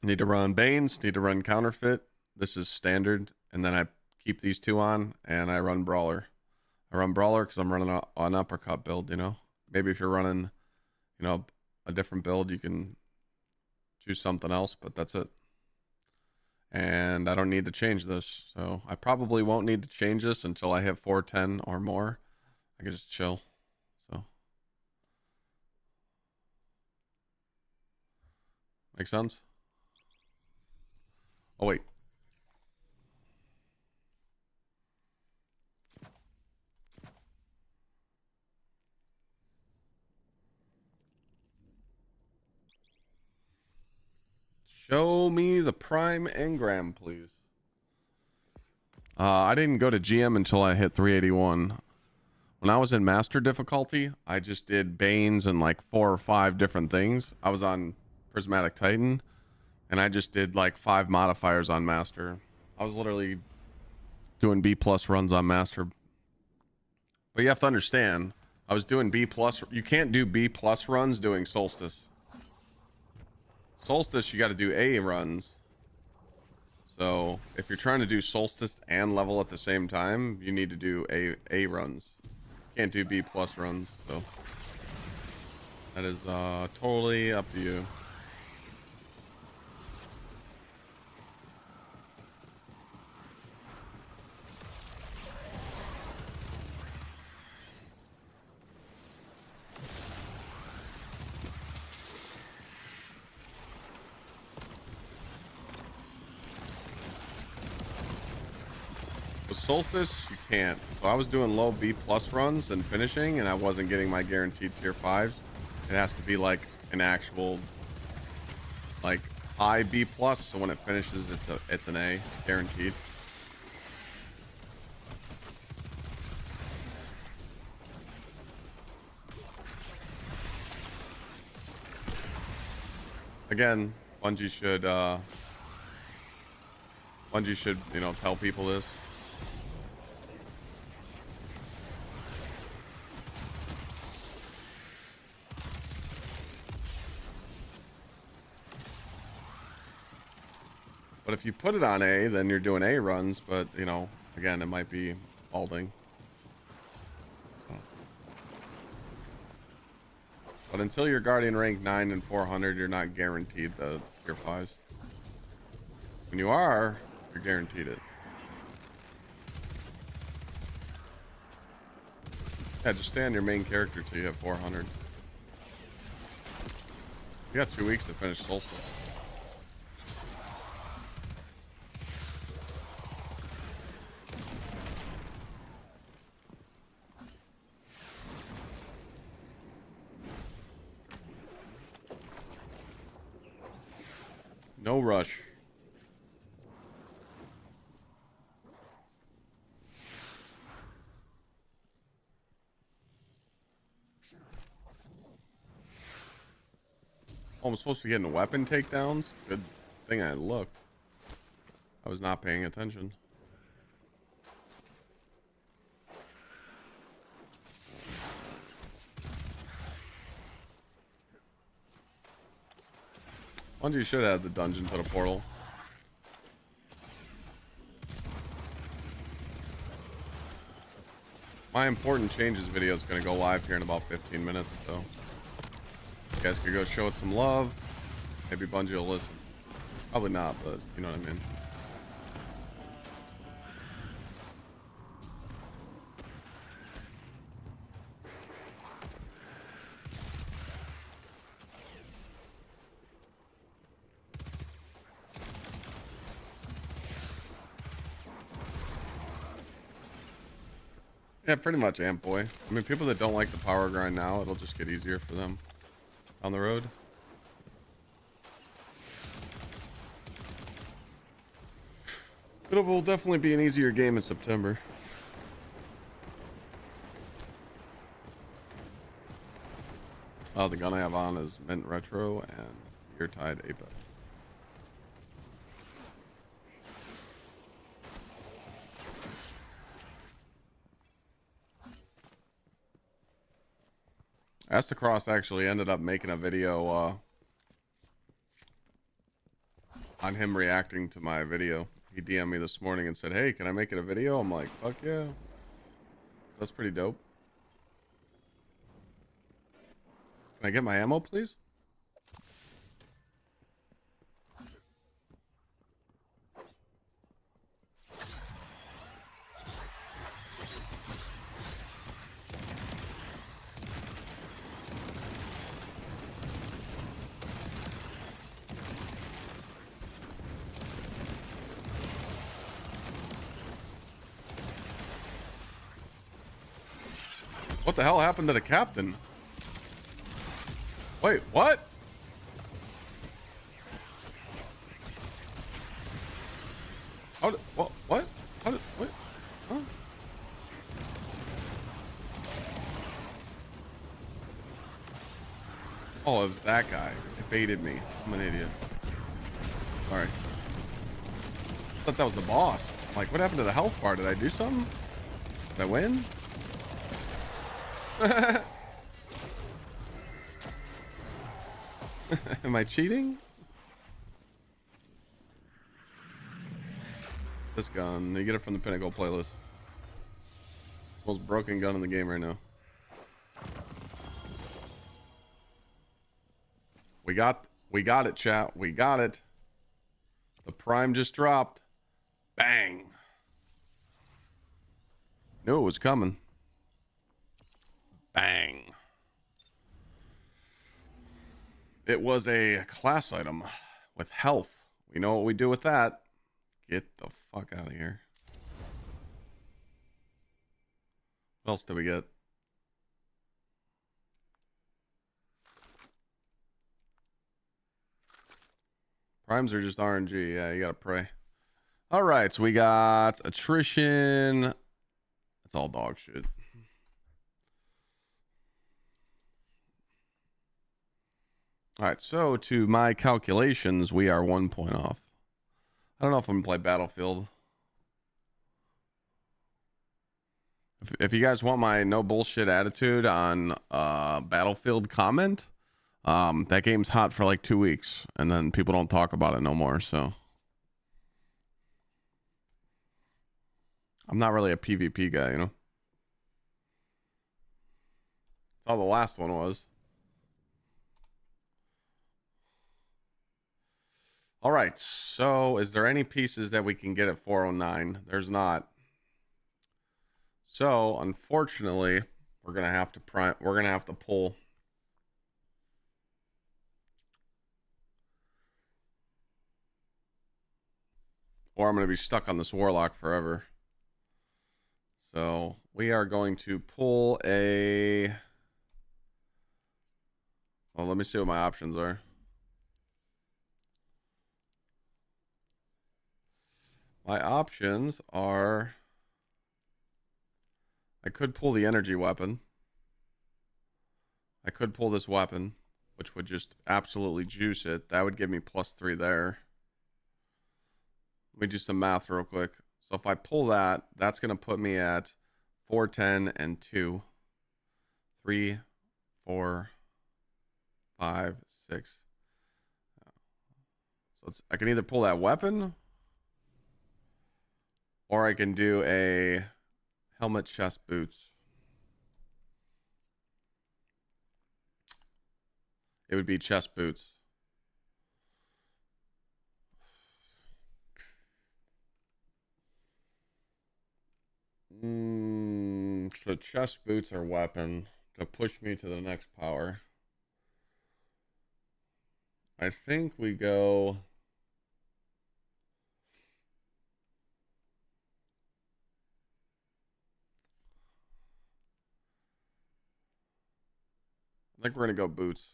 [SPEAKER 1] Need to run Banes, need to run Counterfeit. This is standard. And then I keep these two on and I run Brawler. I run Brawler because I'm running an uppercut build, you know. Maybe if you're running, you know, a different build, you can choose something else, but that's it. And I don't need to change this. So I probably won't need to change this until I hit 410 or more. I can just chill. So make sense? Oh wait. Show me the prime engram, please. I didn't go to GM until I hit 381. When I was in master difficulty, I just did Banes and like 4 or 5 different things. I was on Prismatic Titan, and I just did like 5 modifiers on master. I was literally doing B plus runs on master. But you have to understand, I was doing B plus. You can't do B plus runs doing Solstice. Solstice, you got to do A runs. So if you're trying to do Solstice and level at the same time, you need to do A runs. Can't do B plus runs. So that is totally up to you. With Solstice, you can't. So I was doing low B plus runs and finishing, and I wasn't getting my guaranteed tier 5s. It has to be like an actual, like high B plus. So when it finishes, it's an A guaranteed. Again, Bungie Bungie should, you know, tell people this. But if you put it on A, then you're doing A runs, but, you know, again, it might be balding. But until you're Guardian rank 9 and 400, you're not guaranteed the tier 5s. When you are, you're guaranteed it. Yeah, just stay on your main character till you have 400. You got 2 weeks to finish Solstice. No rush. Oh, I'm supposed to be getting weapon takedowns? Good thing I looked. I was not paying attention. Bungie should have the dungeon put a portal. My important changes video is going to go live here in about 15 minutes, so you guys could go show it some love. Maybe Bungie will listen. Probably not, but you know what I mean. Yeah, pretty much, Amp Boy. I mean, people that don't like the power grind now, it'll just get easier for them on the road. It will definitely be an easier game in September. Oh, the gun I have on is Mint Retro and Year Tide Apex. Cross actually ended up making a video on him reacting to my video. He DM'd me this morning and said, "Hey, can I make it a video?" I'm like, "Fuck yeah." That's pretty dope. Can I get my ammo, please? What the hell happened to the captain? Wait, what? How did, what? How did, what? Huh? Oh, it was that guy. It baited me. I'm an idiot. Sorry. I thought that was the boss. Like, what happened to the health bar? Did I do something? Did I win? Am I cheating? This gun, you get it from the Pinnacle playlist. Most broken gun in the game right now. We got it, chat. We got it. The prime just dropped. Bang. Knew it was coming. Bang. It was a class item with health. We know what we do with that. Get the fuck out of here. What else did we get? Primes are just RNG. Yeah, you gotta pray. All right, so we got attrition. That's all dog shit. All right, so to my calculations, we are 1 point off. I don't know if I'm gonna play Battlefield. If you guys want my no bullshit attitude on Battlefield, comment. That game's hot for like 2 weeks, and then people don't talk about it no more. So I'm not really a PvP guy, you know. That's all the last one was. All right. So, is there any pieces that we can get at 409? There's not. So, unfortunately, we're gonna have to pull. Or I'm gonna be stuck on this warlock forever. So we are going to pull a. Well, let me see what my options are. My options are. I could pull the energy weapon. I could pull this weapon, which would just absolutely juice it. That would give me +3 there. Let me do some math real quick. So if I pull that, that's going to put me at 410 and 2. 3, 4, 5, 6. So I can either pull that weapon, or I can do a helmet, chest, boots. It would be chest, boots. So chest, boots, or weapon to push me to the next power. I think we go. I think we're going to go boots.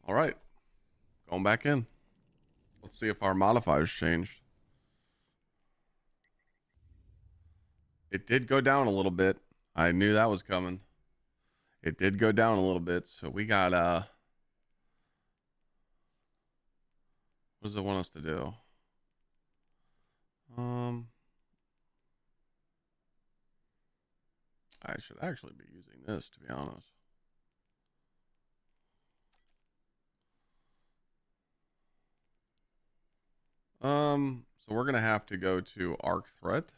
[SPEAKER 1] All right. Going back in. Let's see if our modifiers changed. It did go down a little bit. I knew that was coming. It did go down a little bit. So we got what does it want us to do? I should actually be using this, to be honest. So we're gonna have to go to arc threat.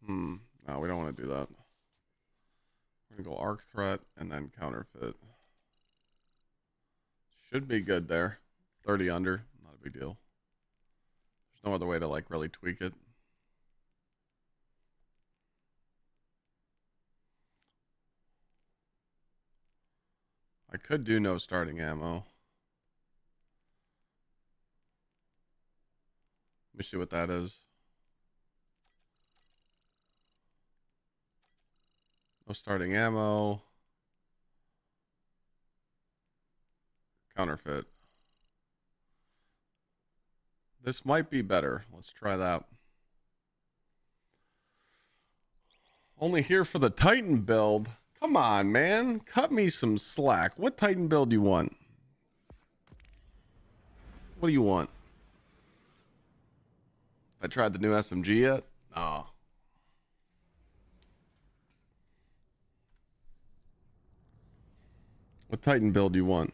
[SPEAKER 1] No, we don't want to do that. We're gonna go arc threat and then counterfeit. Should be good there. 30 under, not a big deal. There's no other way to like really tweak it. I could do no starting ammo. Let me see what that is. No starting ammo. Counterfeit. This might be better. Let's try that. Only here for the Titan build. Come on, man. Cut me some slack. What Titan build do you want? What do you want? I tried the new SMG yet? No. What Titan build do you want?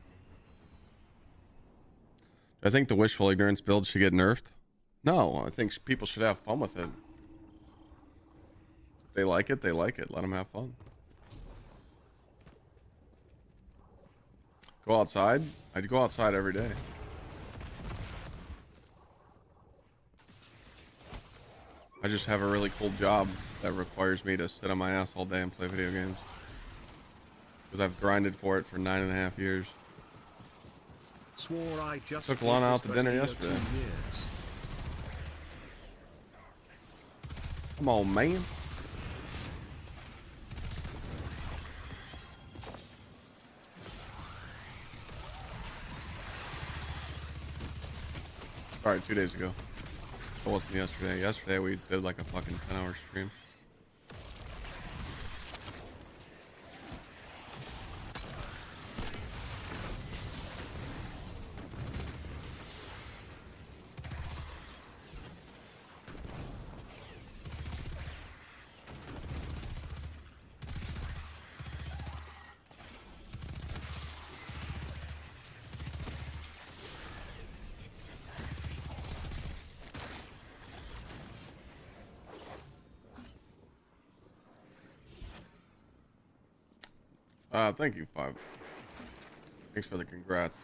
[SPEAKER 1] Do I think the wishful ignorance build should get nerfed? No, I think people should have fun with it. If they like it, they like it. Let them have fun. Go outside? I'd go outside every day. I just have a really cool job that requires me to sit on my ass all day and play video games. Because I've grinded for it for 9.5 years.
[SPEAKER 2] Swore I just
[SPEAKER 1] took Lana out to dinner yesterday. Come on, man. Sorry, 2 days ago. It wasn't yesterday. Yesterday we did like a fucking 10-hour stream. Thank you, Five. Thanks for the congrats.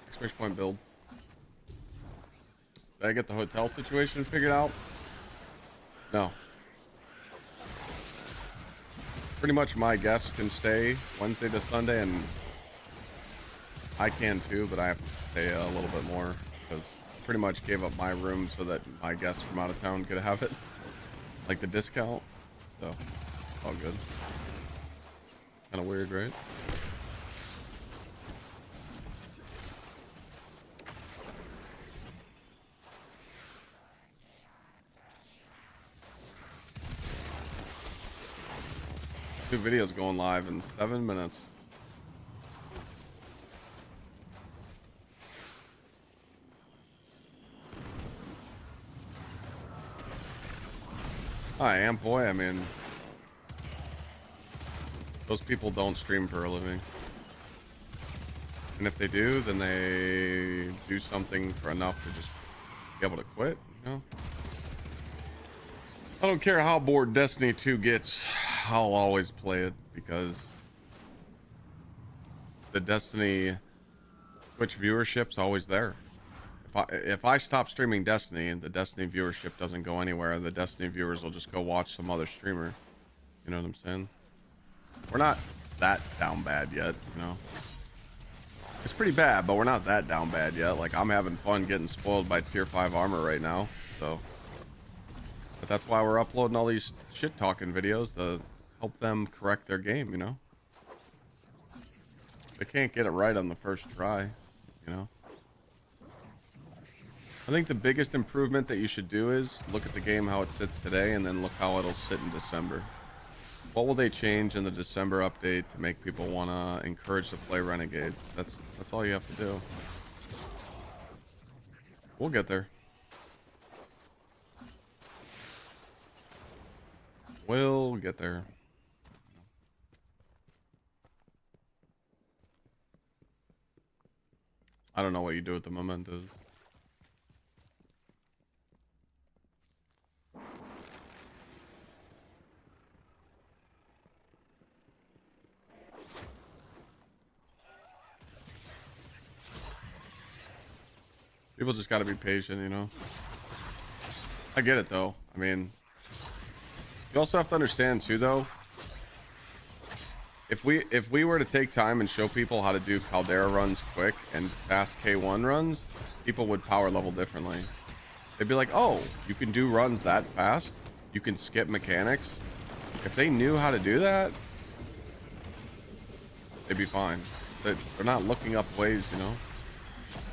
[SPEAKER 1] Exclamation point build. Did I get the hotel situation figured out? No. Pretty much my guests can stay Wednesday to Sunday, and I can too, but I have to stay a little bit more because I pretty much gave up my room so that my guests from out of town could have it. Like the discount. So, all good. Kind of weird, right? Two videos going live in 7 minutes. I am, boy. I mean, those people don't stream for a living. And if they do, then they do something for enough to just be able to quit, you know? I don't care how bored Destiny 2 gets, I'll always play it because the Destiny Twitch viewership's always there. If I stop streaming Destiny and the Destiny viewership doesn't go anywhere, the Destiny viewers will just go watch some other streamer. You know what I'm saying? We're not that down bad yet, you know? It's pretty bad, but we're not that down bad yet. Like, I'm having fun getting spoiled by tier 5 armor right now, so. But that's why we're uploading all these shit-talking videos to help them correct their game, you know? They can't get it right on the first try, you know? I think the biggest improvement that you should do is look at the game how it sits today and then look how it'll sit in December. What will they change in the December update to make people want to encourage to play Renegades? That's all you have to do. We'll get there. We'll get there. I don't know what you do with the mementos. People just got to be patient, you know? I get it, though. I mean, you also have to understand, too, though. If we were to take time and show people how to do Caldera runs quick and fast K1 runs, people would power level differently. They'd be like, oh, you can do runs that fast? You can skip mechanics? If they knew how to do that, they'd be fine. They're not looking up ways, you know?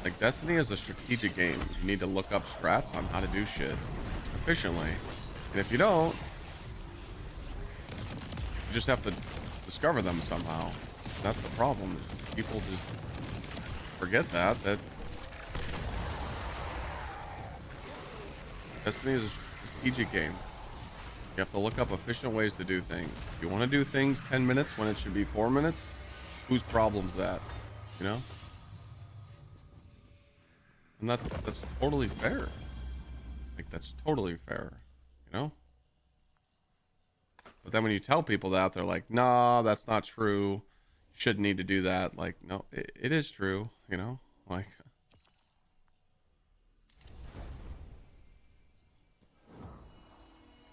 [SPEAKER 1] Like, Destiny is a strategic game. You need to look up strats on how to do shit efficiently. And if you don't, you just have to discover them somehow. That's the problem. People just forget that Destiny is a strategic game. You have to look up efficient ways to do things. If you want to do things 10 minutes when it should be 4 minutes, whose problem's that? You know? And that's totally fair. Like, that's totally fair, you know? But then when you tell people that, they're like, nah, that's not true. You shouldn't need to do that. Like, no, it is true, you know?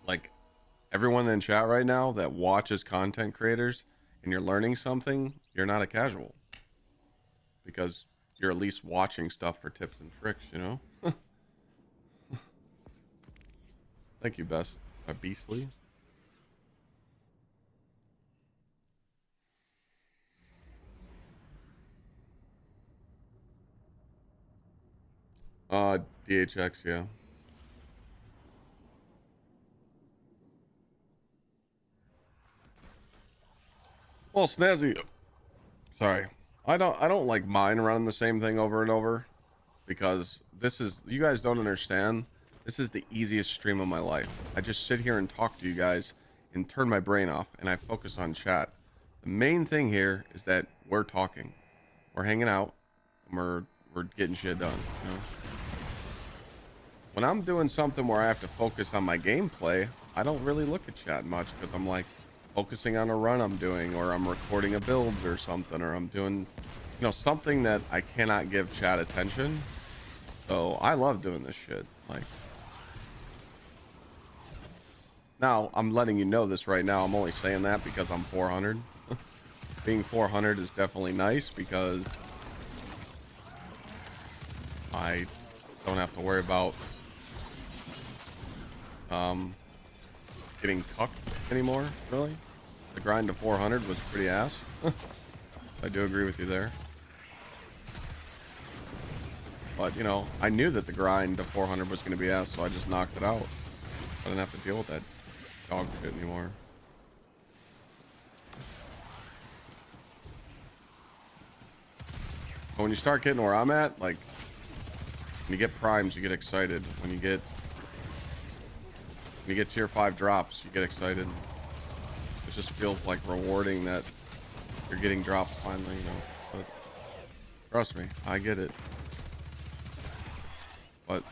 [SPEAKER 1] Like, everyone in chat right now that watches content creators and you're learning something, you're not a casual. Because you're at least watching stuff for tips and tricks, you know? Thank you, Best. Beastly. DHX, yeah. Well, Snazzy, sorry. I don't like mine running the same thing over and over because this is, you guys don't understand. This is the easiest stream of my life. I just sit here and talk to you guys and turn my brain off and I focus on chat. The main thing here is that we're talking. We're hanging out and we're getting shit done, you know? When I'm doing something where I have to focus on my gameplay, I don't really look at chat much because I'm like focusing on a run I'm doing, or I'm recording a build or something, or I'm doing, you know, something that I cannot give chat attention. So I love doing this shit. Like, now I'm letting you know this right now. I'm only saying that because I'm 400. Being 400 is definitely nice because I don't have to worry about getting cucked anymore, really. The grind to 400 was pretty ass. I do agree with you there. But, you know, I knew that the grind to 400 was going to be ass, so I just knocked it out. I didn't have to deal with that dog shit anymore. But when you start getting where I'm at, like, when you get primes, you get excited. When you get tier 5 drops, you get excited. It just feels like rewarding that you're getting drops finally, you know. But trust me, I get it. But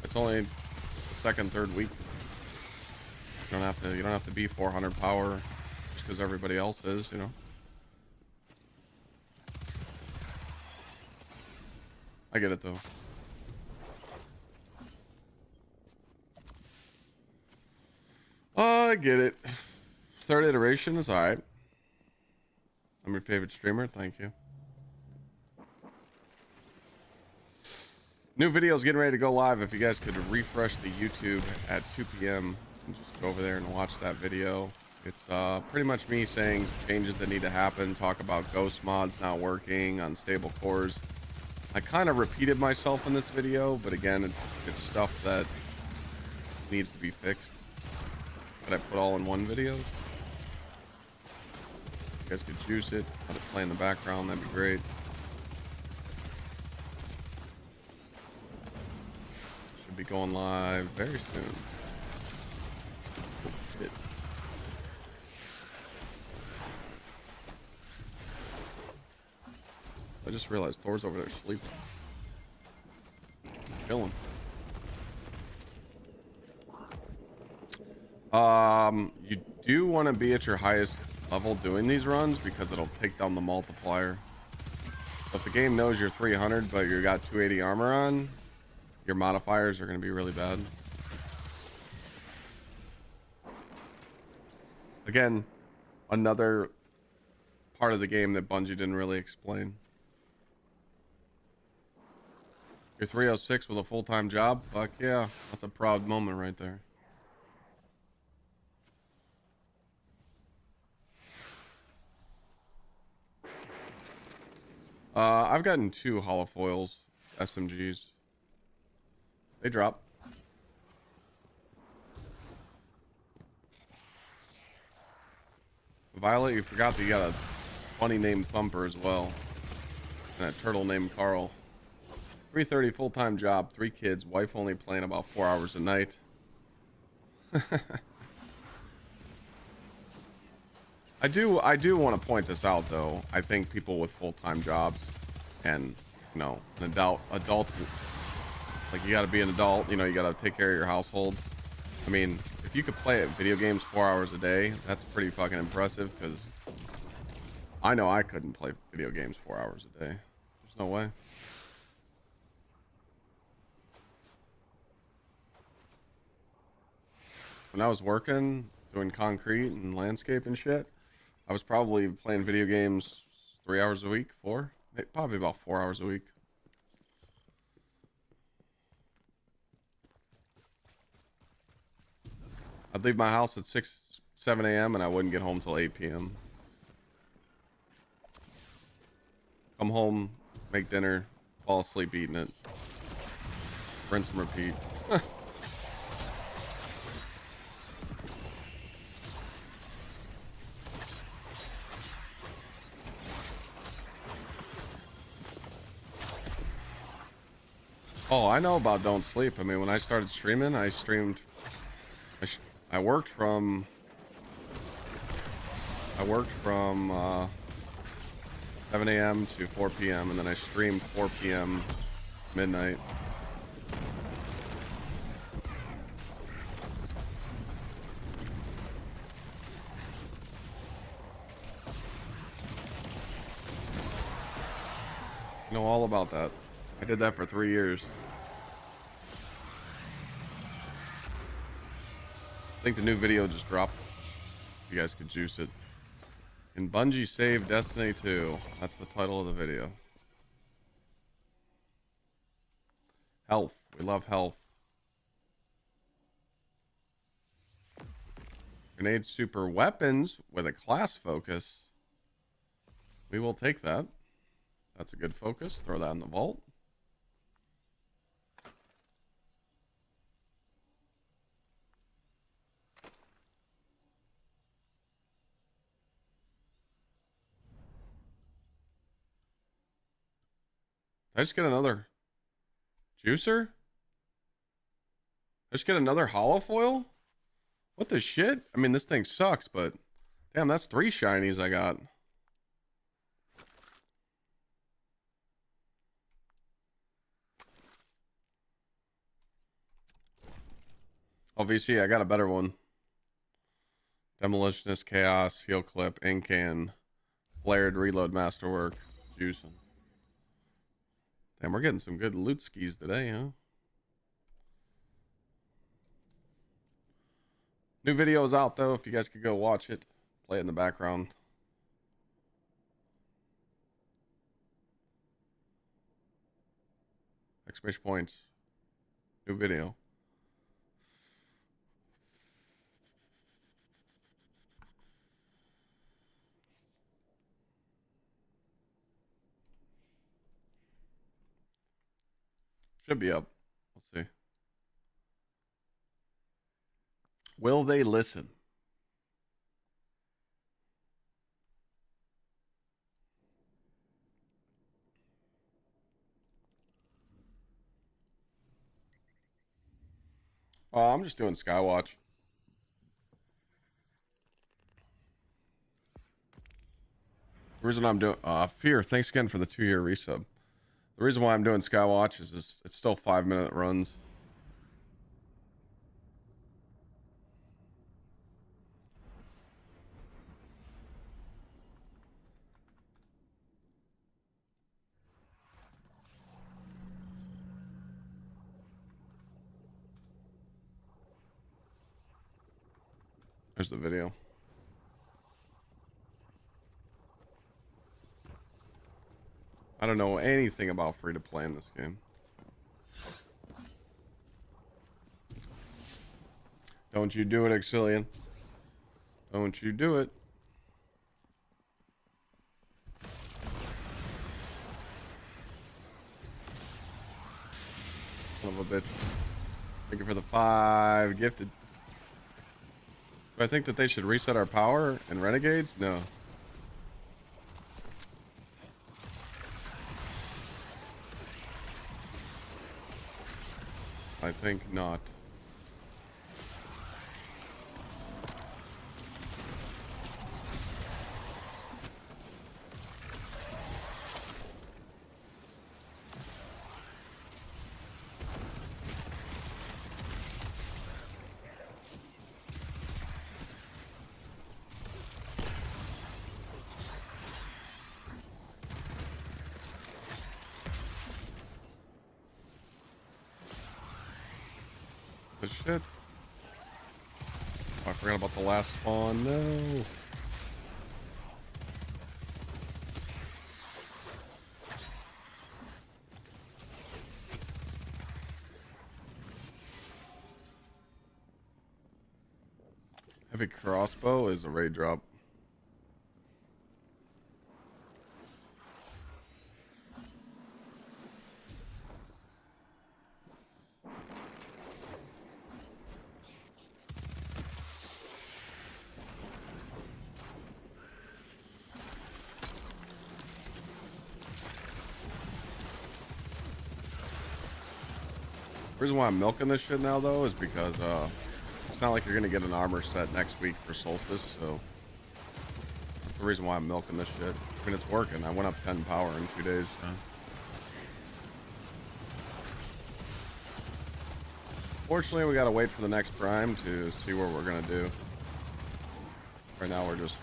[SPEAKER 1] it's only the second, third week. You don't have to be 400 power just because everybody else is, you know. I get it though. I get it. Third iteration is alright. I'm your favorite streamer. Thank you. New videos getting ready to go live. If you guys could refresh the YouTube at 2 p.m. and just go over there and watch that video. It's pretty much me saying changes that need to happen. Talk about ghost mods not working, unstable cores. I kind of repeated myself in this video, but again, it's stuff that needs to be fixed. That I put all in one video. You guys could juice it, let it play in the background, that'd be great. Should be going live very soon. Oh, shit. I just realized Thor's over there sleeping. Chilling. You do want to be at your highest level doing these runs because it'll take down the multiplier. So if the game knows you're 300 but you got 280 armor on, your modifiers are going to be really bad. Again, another part of the game that Bungie didn't really explain. You're 306 with a full-time job? Fuck yeah, that's a proud moment right there. I've gotten 2 holofoils, SMGs. They drop. Violet, you forgot that you got a funny named Thumper as well. And a turtle named Carl. 330 full-time job, 3 kids, wife only playing about 4 hours a night. I do want to point this out though. I think people with full-time jobs and, you know, an adult, like you got to be an adult, you know, you got to take care of your household. I mean, if you could play video games 4 hours a day, that's pretty fucking impressive because I know I couldn't play video games 4 hours a day. There's no way. When I was working, doing concrete and landscape and shit, I was probably playing video games 3 hours a week, 4, probably about 4 hours a week. I'd leave my house at 7 a.m. and I wouldn't get home till 8 p.m. Come home, make dinner, fall asleep eating it. Rinse and repeat. Oh, I know about don't sleep. I mean, when I started streaming, I streamed. I worked from 7 a.m. to 4 p.m. and then I streamed 4 p.m. midnight. I know all about that. I did that for 3 years. I think the new video just dropped. You guys could juice it. Can Bungie save Destiny 2? That's the title of the video. Health. We love health. Grenade super weapons with a class focus. We will take that. That's a good focus. Throw that in the vault. Did I just get another juicer? I just get another hollow foil? What the shit? I mean, this thing sucks, but damn, that's 3 shinies I got. Oh, VC, I got a better one. Demolitionist, Chaos, Heal Clip, Incan, Flared, Reload, Masterwork, Juicing. Damn, we're getting some good loot skis today, huh? New video is out, though, if you guys could go watch it. Play it in the background. Exclamation points. New video. Should be up. Let's see. Will they listen? Oh, I'm just doing Skywatch. The reason I'm doing Fear, thanks again for the 2-year resub. The reason why I'm doing Skywatch is it's still 5-minute runs. There's the video. I don't know anything about free to play in this game. Don't you do it, Exilian. Don't you do it. Son of a bitch. Thank you for the 5 gifted. Do I think that they should reset our power in Renegades? No. I think not. The shit. Oh, I forgot about the last spawn. No. Heavy crossbow is a raid drop. The reason why I'm milking this shit now, though, is because it's not like you're gonna get an armor set next week for Solstice, so that's the reason why I'm milking this shit. I mean, it's working. I went up 10 power in 2 days. So. Fortunately, we gotta wait for the next prime to see what we're gonna do. Right now, we're just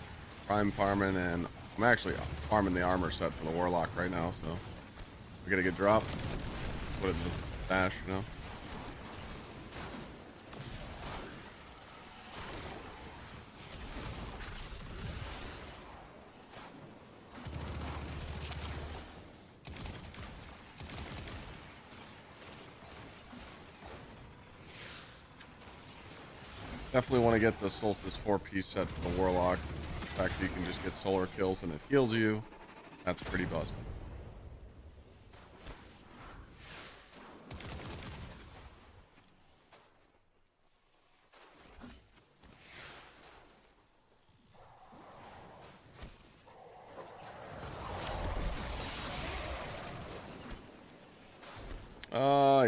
[SPEAKER 1] prime farming, and I'm actually farming the armor set for the warlock right now. So we gotta get dropped. Put it in the stash, you know. Definitely want to get the Solstice 4-piece set for the Warlock. The fact that you can just get solar kills and it heals you, that's pretty busted.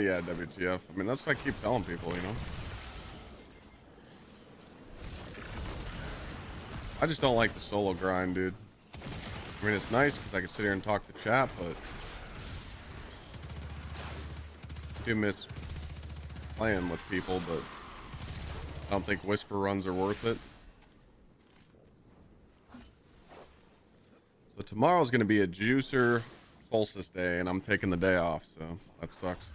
[SPEAKER 1] Yeah, WTF. I mean, that's what I keep telling people, you know. I just don't like the solo grind, dude. I mean, it's nice because I can sit here and talk to chat, but I do miss playing with people, but I don't think whisper runs are worth it. So tomorrow's going to be a juicer Solstice day, and I'm taking the day off, so that sucks.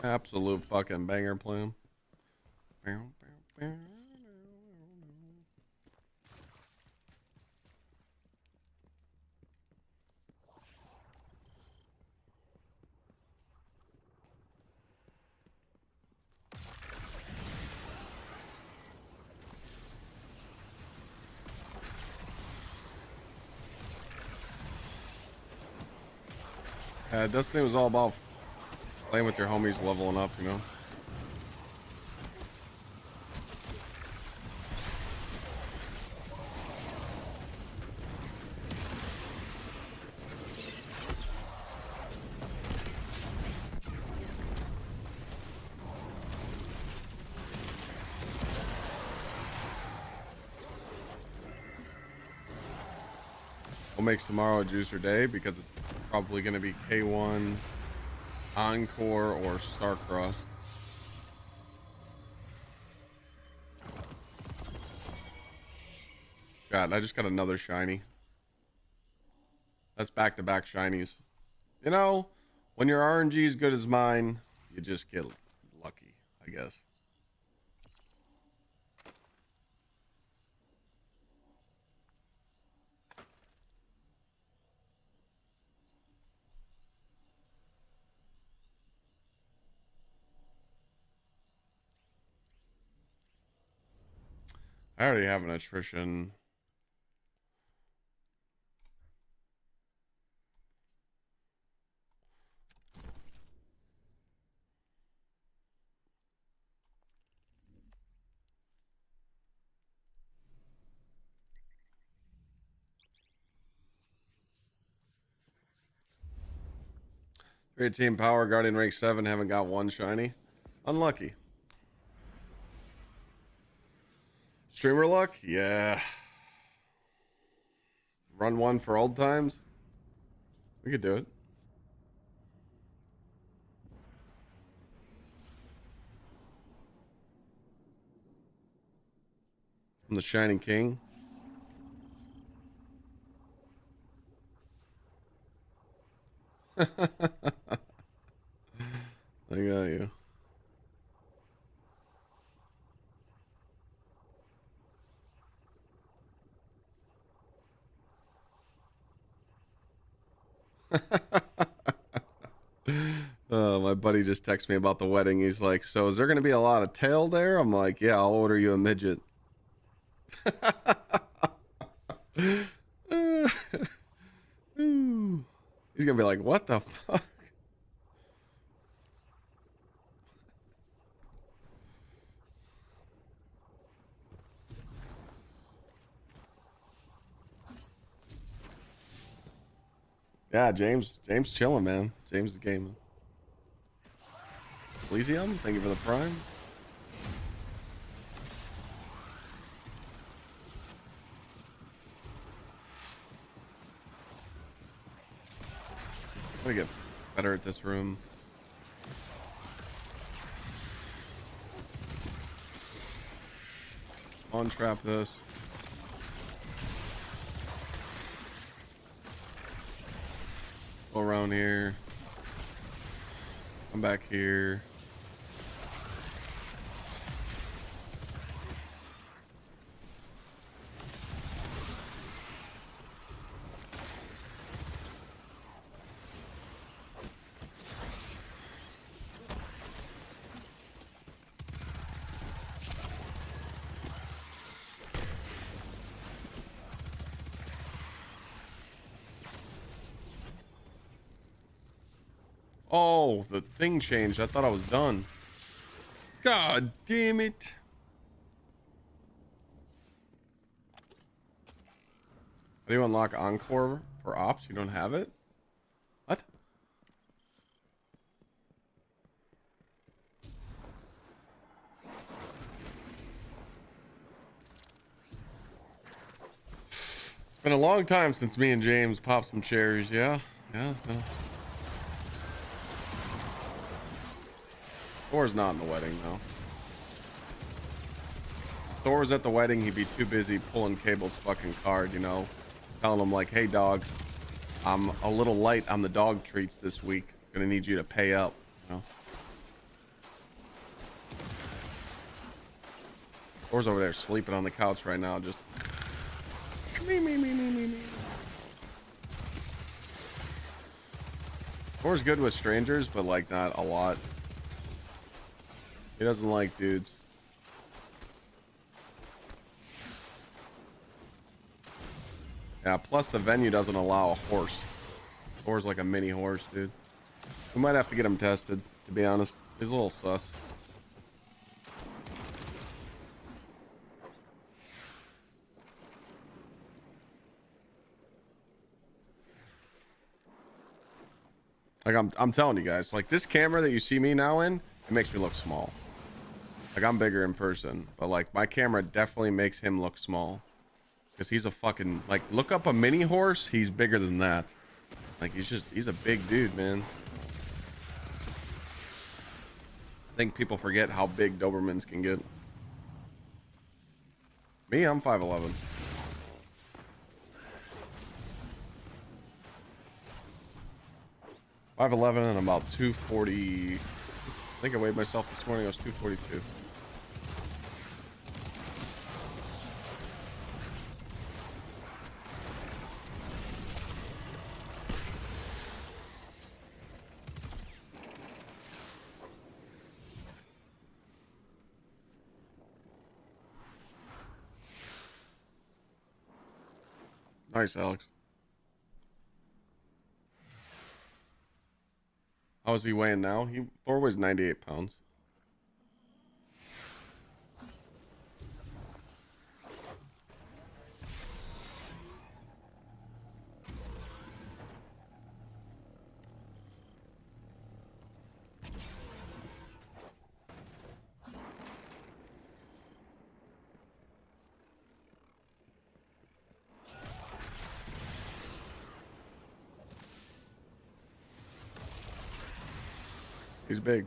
[SPEAKER 1] Absolute fucking banger plan. Destiny was all about playing with your homies, leveling up, you know. What makes tomorrow a juicer day? Because it's probably going to be K1, Encore, or Starcross. God, I just got another shiny. That's back-to-back shinies. You know, when your RNG is good as mine, you just get lucky, I guess. I already have an attrition. Great team power, Guardian rank 7, haven't got one shiny. Unlucky. Streamer luck? Yeah. Run one for old times? We could do it. I'm the Shining King. I got you. My buddy just texted me about the wedding. He's like, so is there going to be a lot of tail there? I'm like, yeah, I'll order you a midget. gonna be like, what the fuck? Yeah, James chilling, man. James is gaming. Elysium, thank you for the prime. I'm gonna get better at this room. Untrap this. Go around here. Come back here. Oh, the thing changed. I thought I was done. God damn it. How do you unlock Encore for ops? You don't have it? What? It's been a long time since me and James popped some cherries, yeah? Yeah, no. Thor's not in the wedding, though. If Thor was at the wedding, he'd be too busy pulling Cable's fucking card, you know? Telling him, like, hey, dog, I'm a little light on the dog treats this week. Gonna need you to pay up, you know? Thor's over there sleeping on the couch right now, just... Me. Thor's good with strangers, but, like, not a lot. He doesn't like dudes. Yeah, plus the venue doesn't allow a horse. Thor's like a mini horse, dude. We might have to get him tested, to be honest. He's a little sus. Like I'm telling you guys, like this camera that you see me now in, it makes me look small. Like I'm bigger in person, but like my camera definitely makes him look small. Because he's a fucking, like, look up a mini horse, he's bigger than that. Like he's a big dude, man. I think people forget how big Dobermans can get. Me, I'm 5'11". And about 240. I think I weighed myself this morning. I was 242. Nice, Alex. How is he weighing now? Thor weighs 98 pounds. He's big.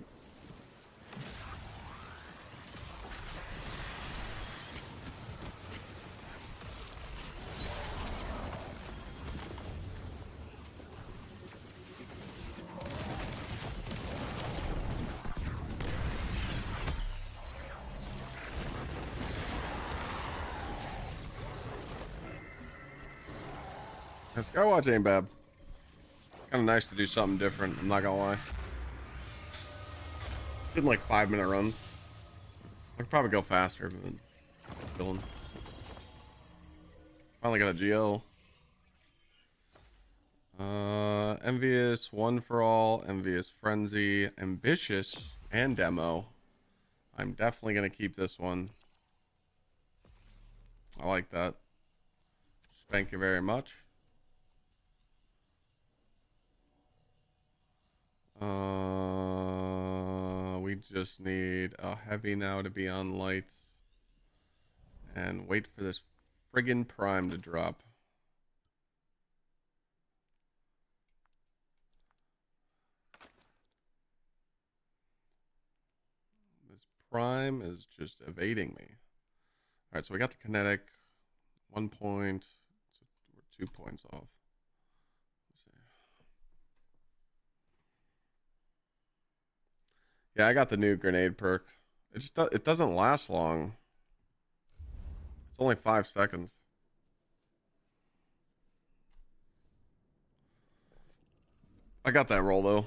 [SPEAKER 1] Skywatch ain't bad. Kind of nice to do something different. I'm not gonna lie. Did like 5-minute runs. I could probably go faster, but chilling. Finally got a GL. Envious, One for All, Envious Frenzy, Ambitious, and Demo. I'm definitely going to keep this one. I like that. Thank you very much. We just need a heavy now to be on light. And wait for this friggin' prime to drop. This prime is just evading me. Alright, so we got the kinetic. 1 point. So we're 2 points off. Yeah, I got the new grenade perk. It doesn't last long. It's only 5 seconds. I got that roll though.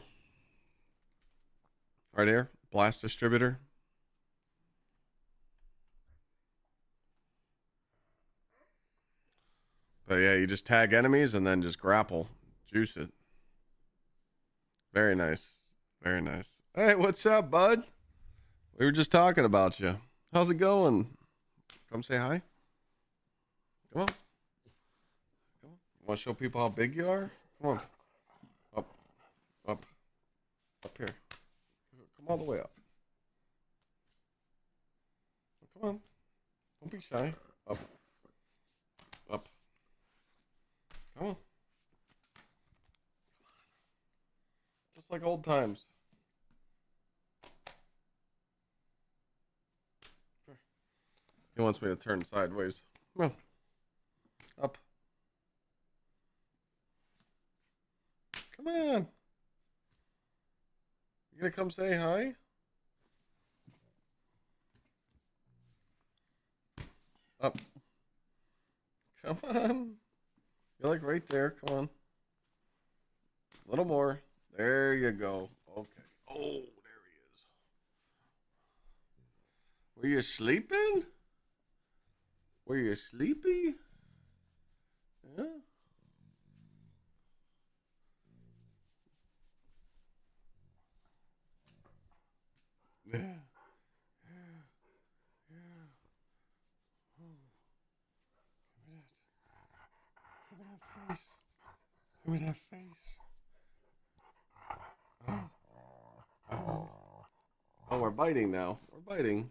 [SPEAKER 1] Right here, blast distributor. But yeah, you just tag enemies and then just grapple, juice it. Very nice, very nice. Hey, what's up, bud? We were just talking about you. How's it going? Come say hi. Come on. Come on. You want to show people how big you are? Come on. Up. Up. Up here. Come all the way up. Come on. Don't be shy. Up. Up. Come on. Just like old times. He wants me to turn sideways. Come on. Up. Come on. You gonna come say hi? Up. Come on. You're like right there. Come on. A little more. There you go. Okay. Oh, there he is. Were you sleeping? Were you sleepy? Yeah. Yeah. Yeah. Oh. Give me that face. Give me that face. Oh. Oh. Oh, we're biting now. We're biting.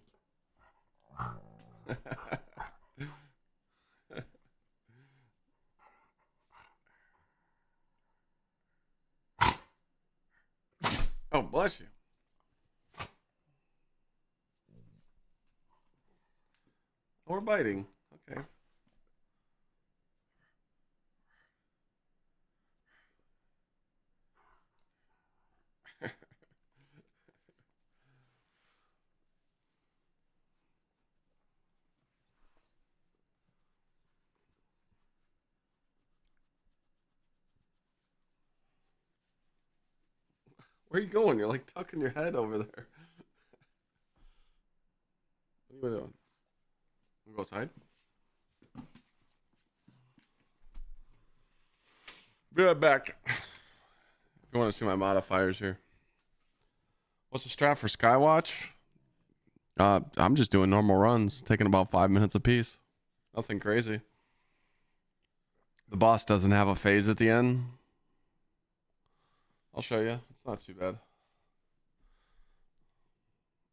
[SPEAKER 1] Oh, bless you. We're biting. Okay. Where are you going? You're like tucking your head over there. What are you doing? We'll go outside. Be right back. You want to see my modifiers here? What's the strat for Skywatch? I'm just doing normal runs, taking about 5 minutes apiece. Nothing crazy. The boss doesn't have a phase at the end. I'll show you. It's not too bad.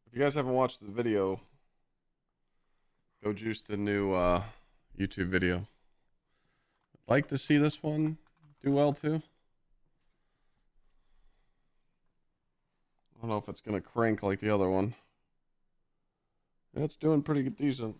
[SPEAKER 1] If you guys haven't watched the video, go juice the new YouTube video. I'd like to see this one do well too. I don't know if it's going to crank like the other one. Yeah, it's doing pretty decent.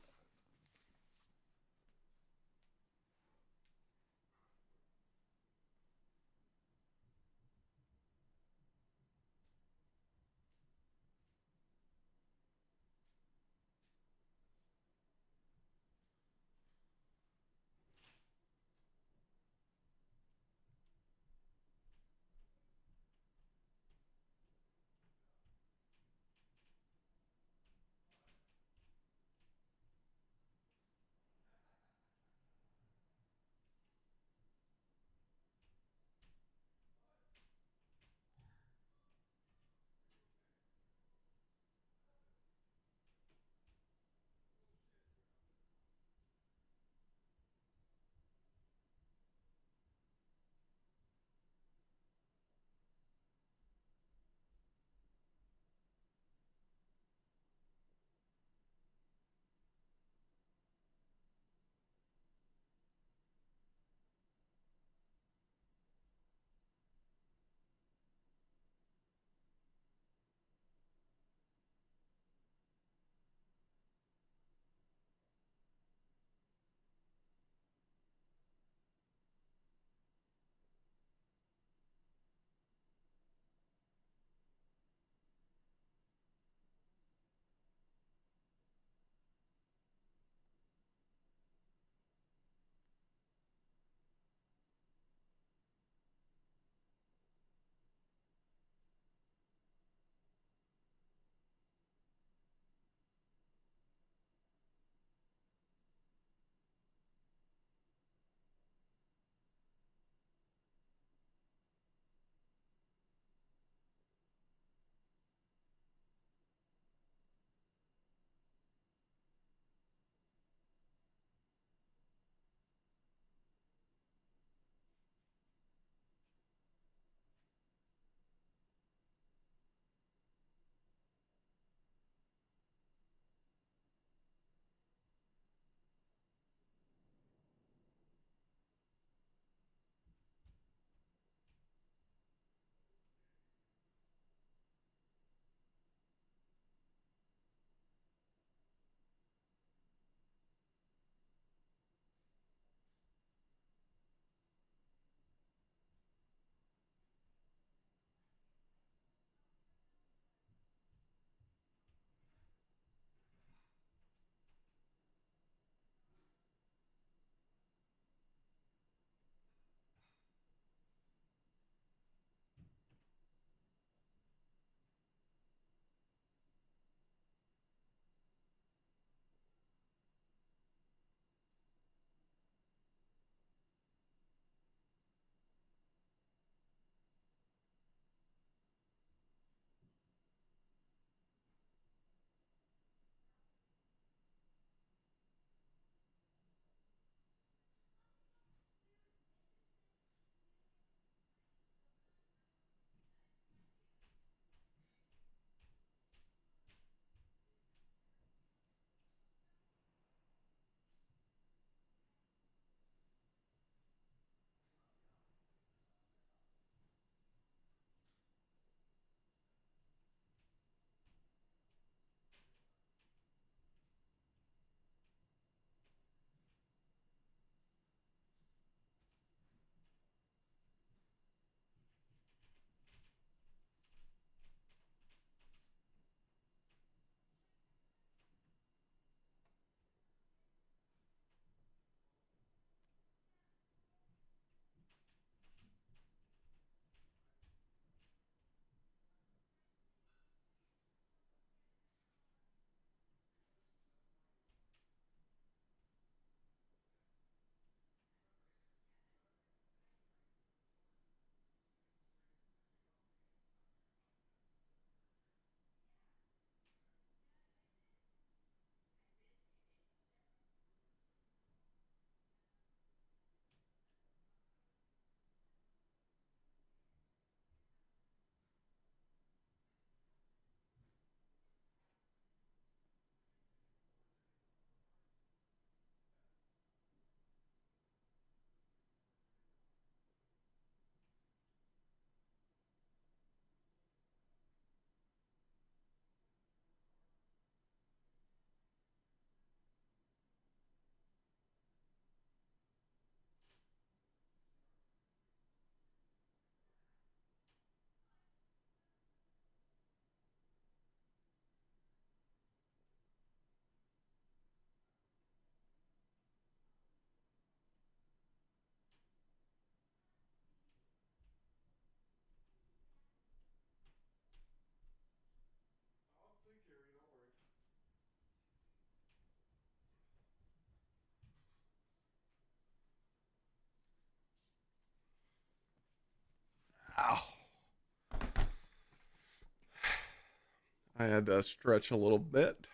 [SPEAKER 1] I had to stretch a little bit.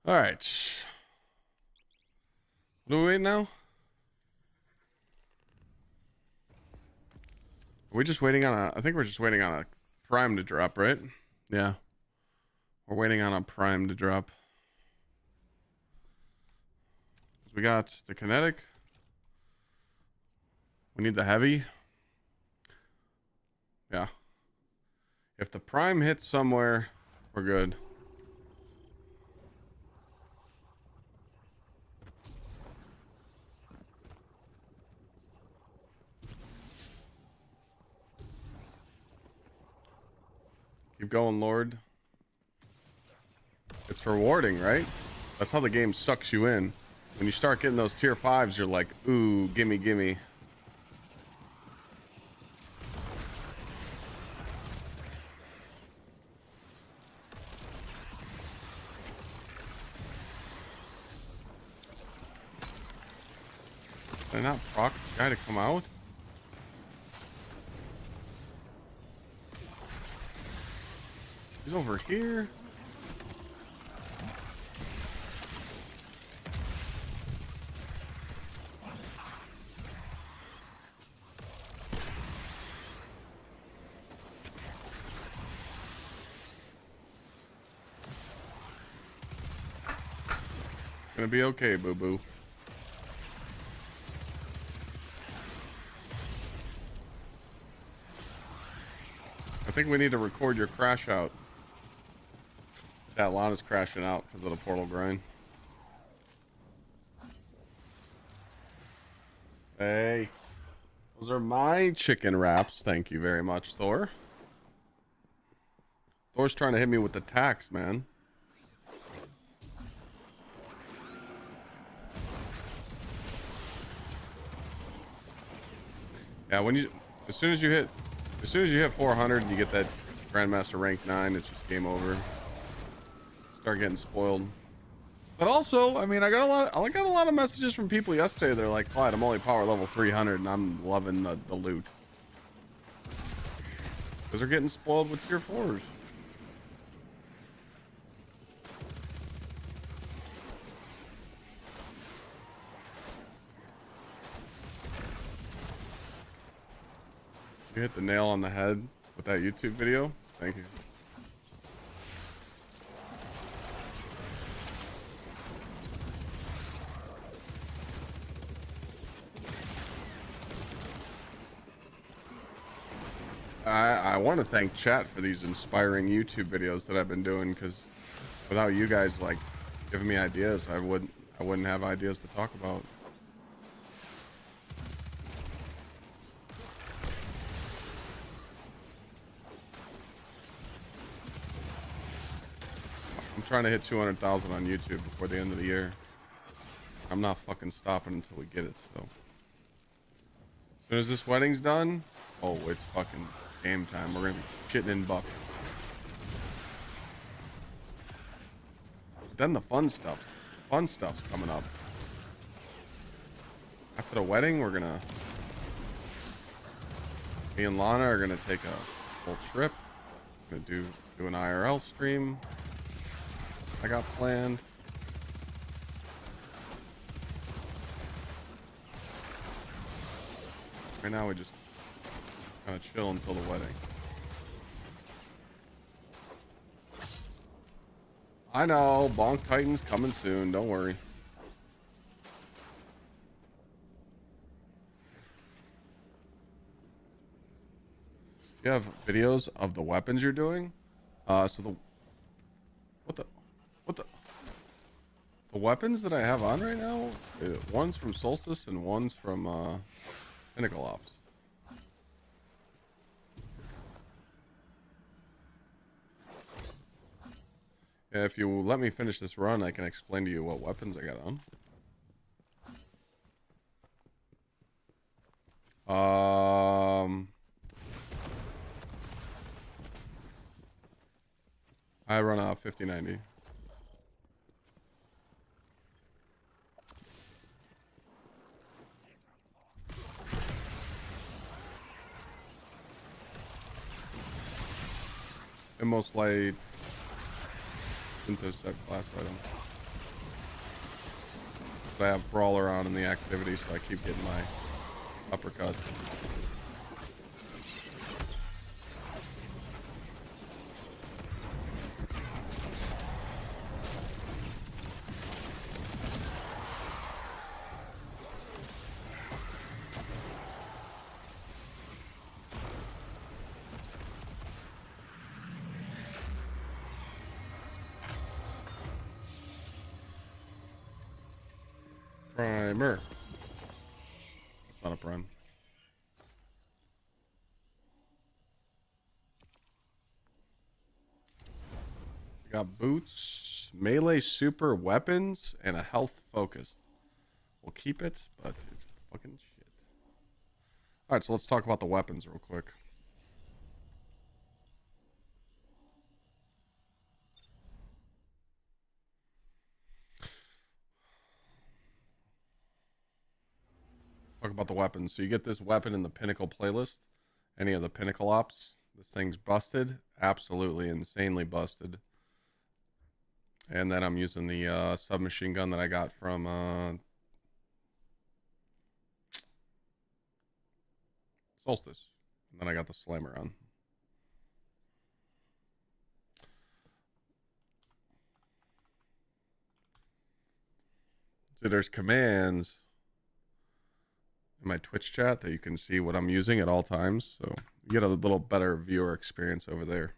[SPEAKER 1] All right. What are we waiting now? Are we just waiting on I think we're just waiting on a prime to drop, right? Yeah. We're waiting on a prime to drop. We got the kinetic. We need the heavy. Yeah. If the prime hits somewhere, we're good. Keep going, Lord. It's rewarding, right? That's how the game sucks you in. When you start getting those tier 5s, you're like, ooh, gimme, gimme. Did I not proc the guy to come out? He's over here. Gonna be okay, boo-boo. I think we need to record your crash out. That Lana's crashing out because of the portal grind. Hey. Those are my chicken wraps. Thank you very much, Thor. Thor's trying to hit me with the tax, man. Yeah, as soon as you hit 400 and you get that Grandmaster rank 9, it's just game over. Start getting spoiled. But also, I mean, I got a lot of messages from people yesterday. They're like, "Clyde, I'm only power level 300 and I'm loving the loot." Because they're getting spoiled with tier 4s. You hit the nail on the head with that YouTube video. Thank you. I want to thank chat for these inspiring YouTube videos that I've been doing, because without you guys like giving me ideas, I wouldn't have ideas to talk about. I'm trying to hit 200,000 on YouTube before the end of the year. I'm not fucking stopping until we get it. So as soon as this wedding's done, oh, it's fucking game time. We're gonna be shitting in buck. But then the fun stuff's coming up. After the wedding, me and Lana are gonna take a full trip. We're gonna do an IRL stream I got planned. Right now we just kind of chill until the wedding. I know, Bonk Titan's coming soon, don't worry. You have videos of the weapons you're doing? The weapons that I have on right now, one's from Solstice and one's from Pinnacle Ops. Yeah, if you let me finish this run, I can explain to you what weapons I got on. I run a 5090. Most light Syntho class item. But I have Brawler on in the activity, so I keep getting my uppercuts. Primer. That's not a prime. We got boots, melee super weapons, and a health focus. We'll keep it, but it's fucking shit. Alright, so let's talk about the weapons real quick. Talk about the weapons. So you get this weapon in the Pinnacle playlist. Any of the Pinnacle ops. This thing's busted. Absolutely insanely busted. And then I'm using the submachine gun that I got from Solstice. And then I got the slammer on. So there's commands in my Twitch chat that you can see what I'm using at all times. So you get a little better viewer experience over there.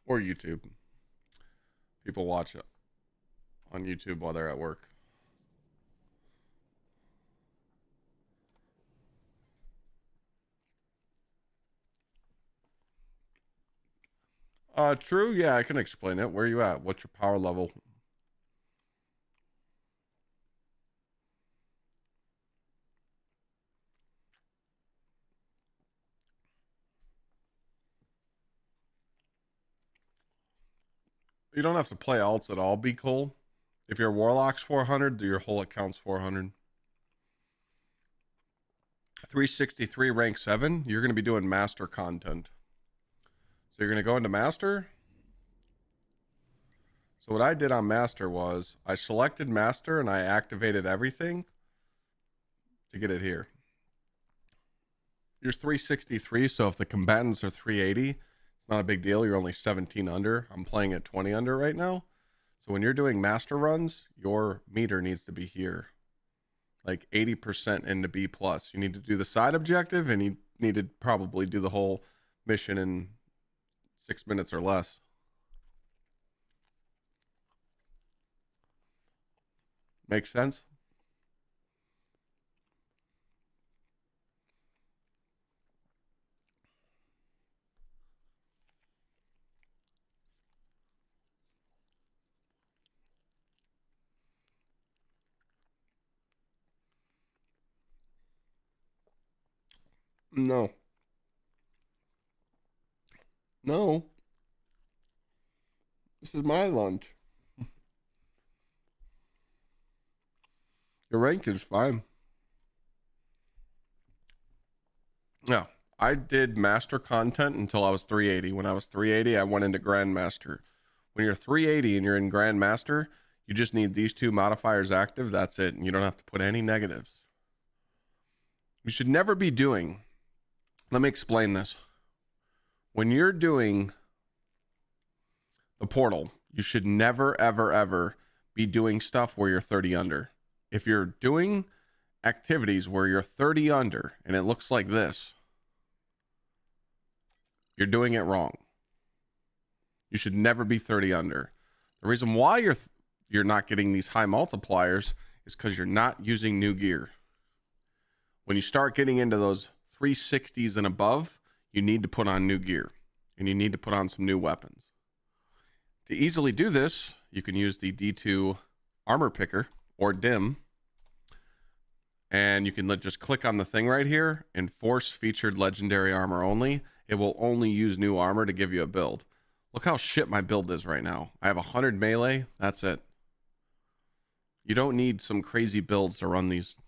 [SPEAKER 1] Or YouTube. People watch it on YouTube while they're at work. True. Yeah, I can explain it. Where are you at? What's your power level? You don't have to play alts at all, be cool. If your warlock's 400, your whole account's 400. 363 rank 7, you're going to be doing master content. So you're going to go into master. So what I did on master was I selected master and I activated everything to get it here. You're 363, so if the combatants are 380, it's not a big deal. You're only 17 under. I'm playing at 20 under right now. So when you're doing master runs, your meter needs to be here. Like 80% into B+. You need to do the side objective, and you need to probably do the whole mission in 6 minutes or less. Makes sense? No. No. This is my lunch. Your rank is fine. Yeah. I did master content until I was 380. When I was 380, I went into Grandmaster. When you're 380 and you're in Grandmaster, you just need these two modifiers active. That's it. And you don't have to put any negatives. You should never be doing. Let me explain this. When you're doing the portal, you should never, ever, ever be doing stuff where you're 30 under. If you're doing activities where you're 30 under and it looks like this, you're doing it wrong. You should never be 30 under. The reason why you're not getting these high multipliers is because you're not using new gear. When you start getting into those 360s and above, you need to put on new gear and you need to put on some new weapons. To easily do this, you can use the D2 armor picker or dim, and you can just click on the thing right here and force featured legendary armor only. It will only use new armor to give you a build. Look how shit my build is right now. I have 100 melee. That's it. You don't need some crazy builds to run these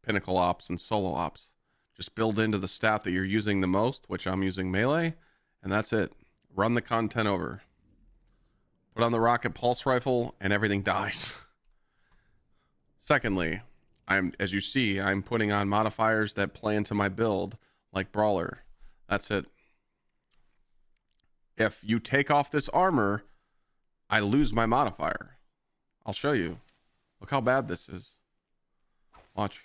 [SPEAKER 1] pinnacle ops and solo ops. Just build into the stat that you're using the most, which I'm using melee, and that's it. Run the content over. Put on the rocket pulse rifle, and everything dies. Secondly, as you see, I'm putting on modifiers that play into my build, like Brawler. That's it. If you take off this armor, I lose my modifier. I'll show you. Look how bad this is. Watch.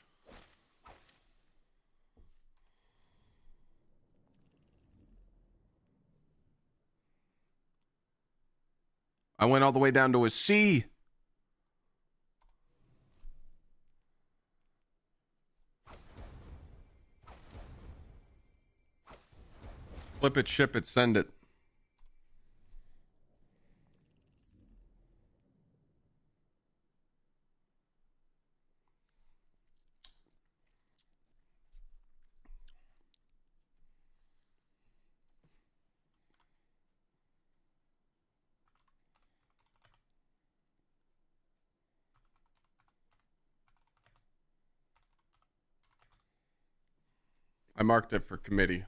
[SPEAKER 1] I went all the way down to a C. Flip it, ship it, send it. I marked it for committee.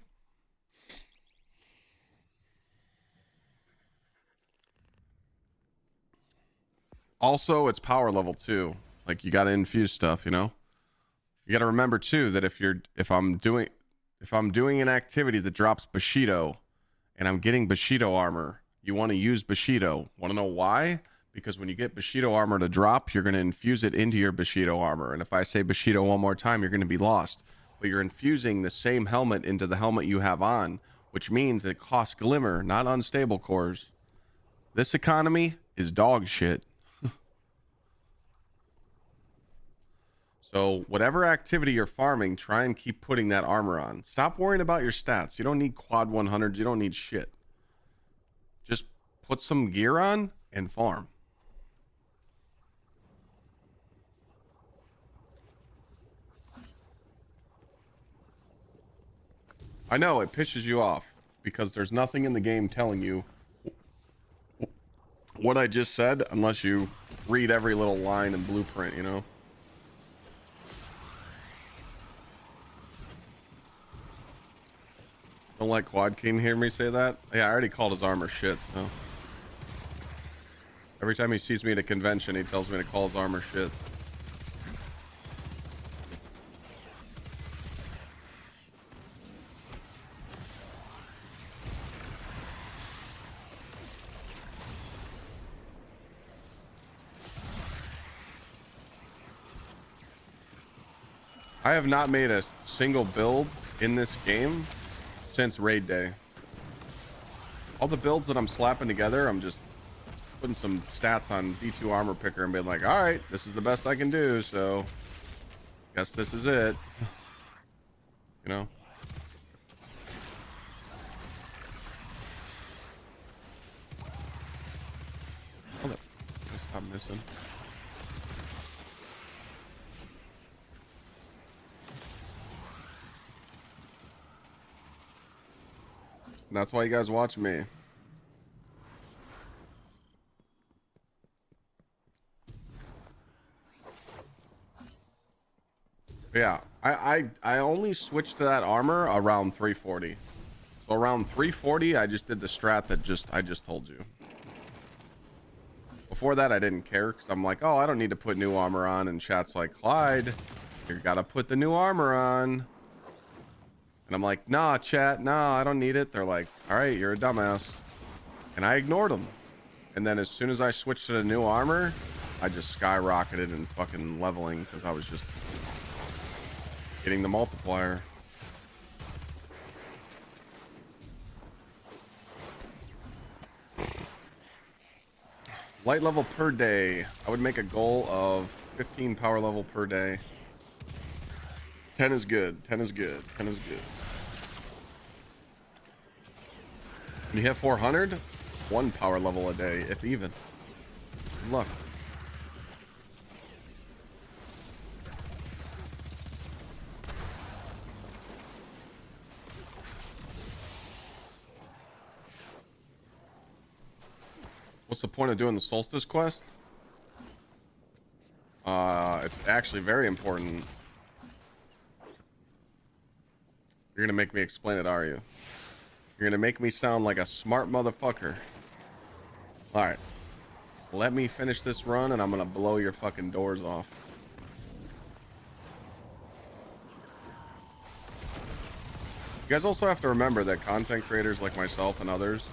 [SPEAKER 1] Also, it's power level too. Like, you got to infuse stuff, you know? You got to remember too that if I'm doing an activity that drops Bushido and I'm getting Bushido armor, you want to use Bushido. Want to know why? Because when you get Bushido armor to drop, you're going to infuse it into your Bushido armor. And if I say Bushido one more time, you're going to be lost. But you're infusing the same helmet into the helmet you have on, which means it costs Glimmer, not unstable cores. This economy is dog shit. So whatever activity you're farming, try and keep putting that armor on. Stop worrying about your stats. You don't need quad 100s. You don't need shit. Just put some gear on and farm. I know it pisses you off because there's nothing in the game telling you what I just said unless you read every little line and blueprint, you know? Don't let Quad King hear me say that? Yeah, I already called his armor shit, so. Every time he sees me at a convention, he tells me to call his armor shit. I have not made a single build in this game since raid day. All the builds that I'm slapping together, I'm just putting some stats on D2 armor picker and being like, all right, this is the best I can do, so guess this is it. You know? Hold up. Stop missing. And that's why you guys watch me. Yeah, I only switched to that armor around 340. So around 340, I just did the strat that I just told you. Before that, I didn't care because I'm like, oh, I don't need to put new armor on. And chat's like, Clyde, you gotta put the new armor on. And I'm like, nah, chat, nah, I don't need it. They're like, all right, you're a dumbass. And I ignored them. And then as soon as I switched to the new armor, I just skyrocketed and fucking leveling because I was just getting the multiplier. Light level per day. I would make a goal of 15 power level per day. 10 is good. 10 is good. 10 is good. When you hit 400, 1 power level a day, if even. Good luck. What's the point of doing the Solstice quest? It's actually very important. You're gonna make me explain it, are you? You're gonna make me sound like a smart motherfucker. Alright. Let me finish this run and I'm gonna blow your fucking doors off. You guys also have to remember that content creators like myself and others,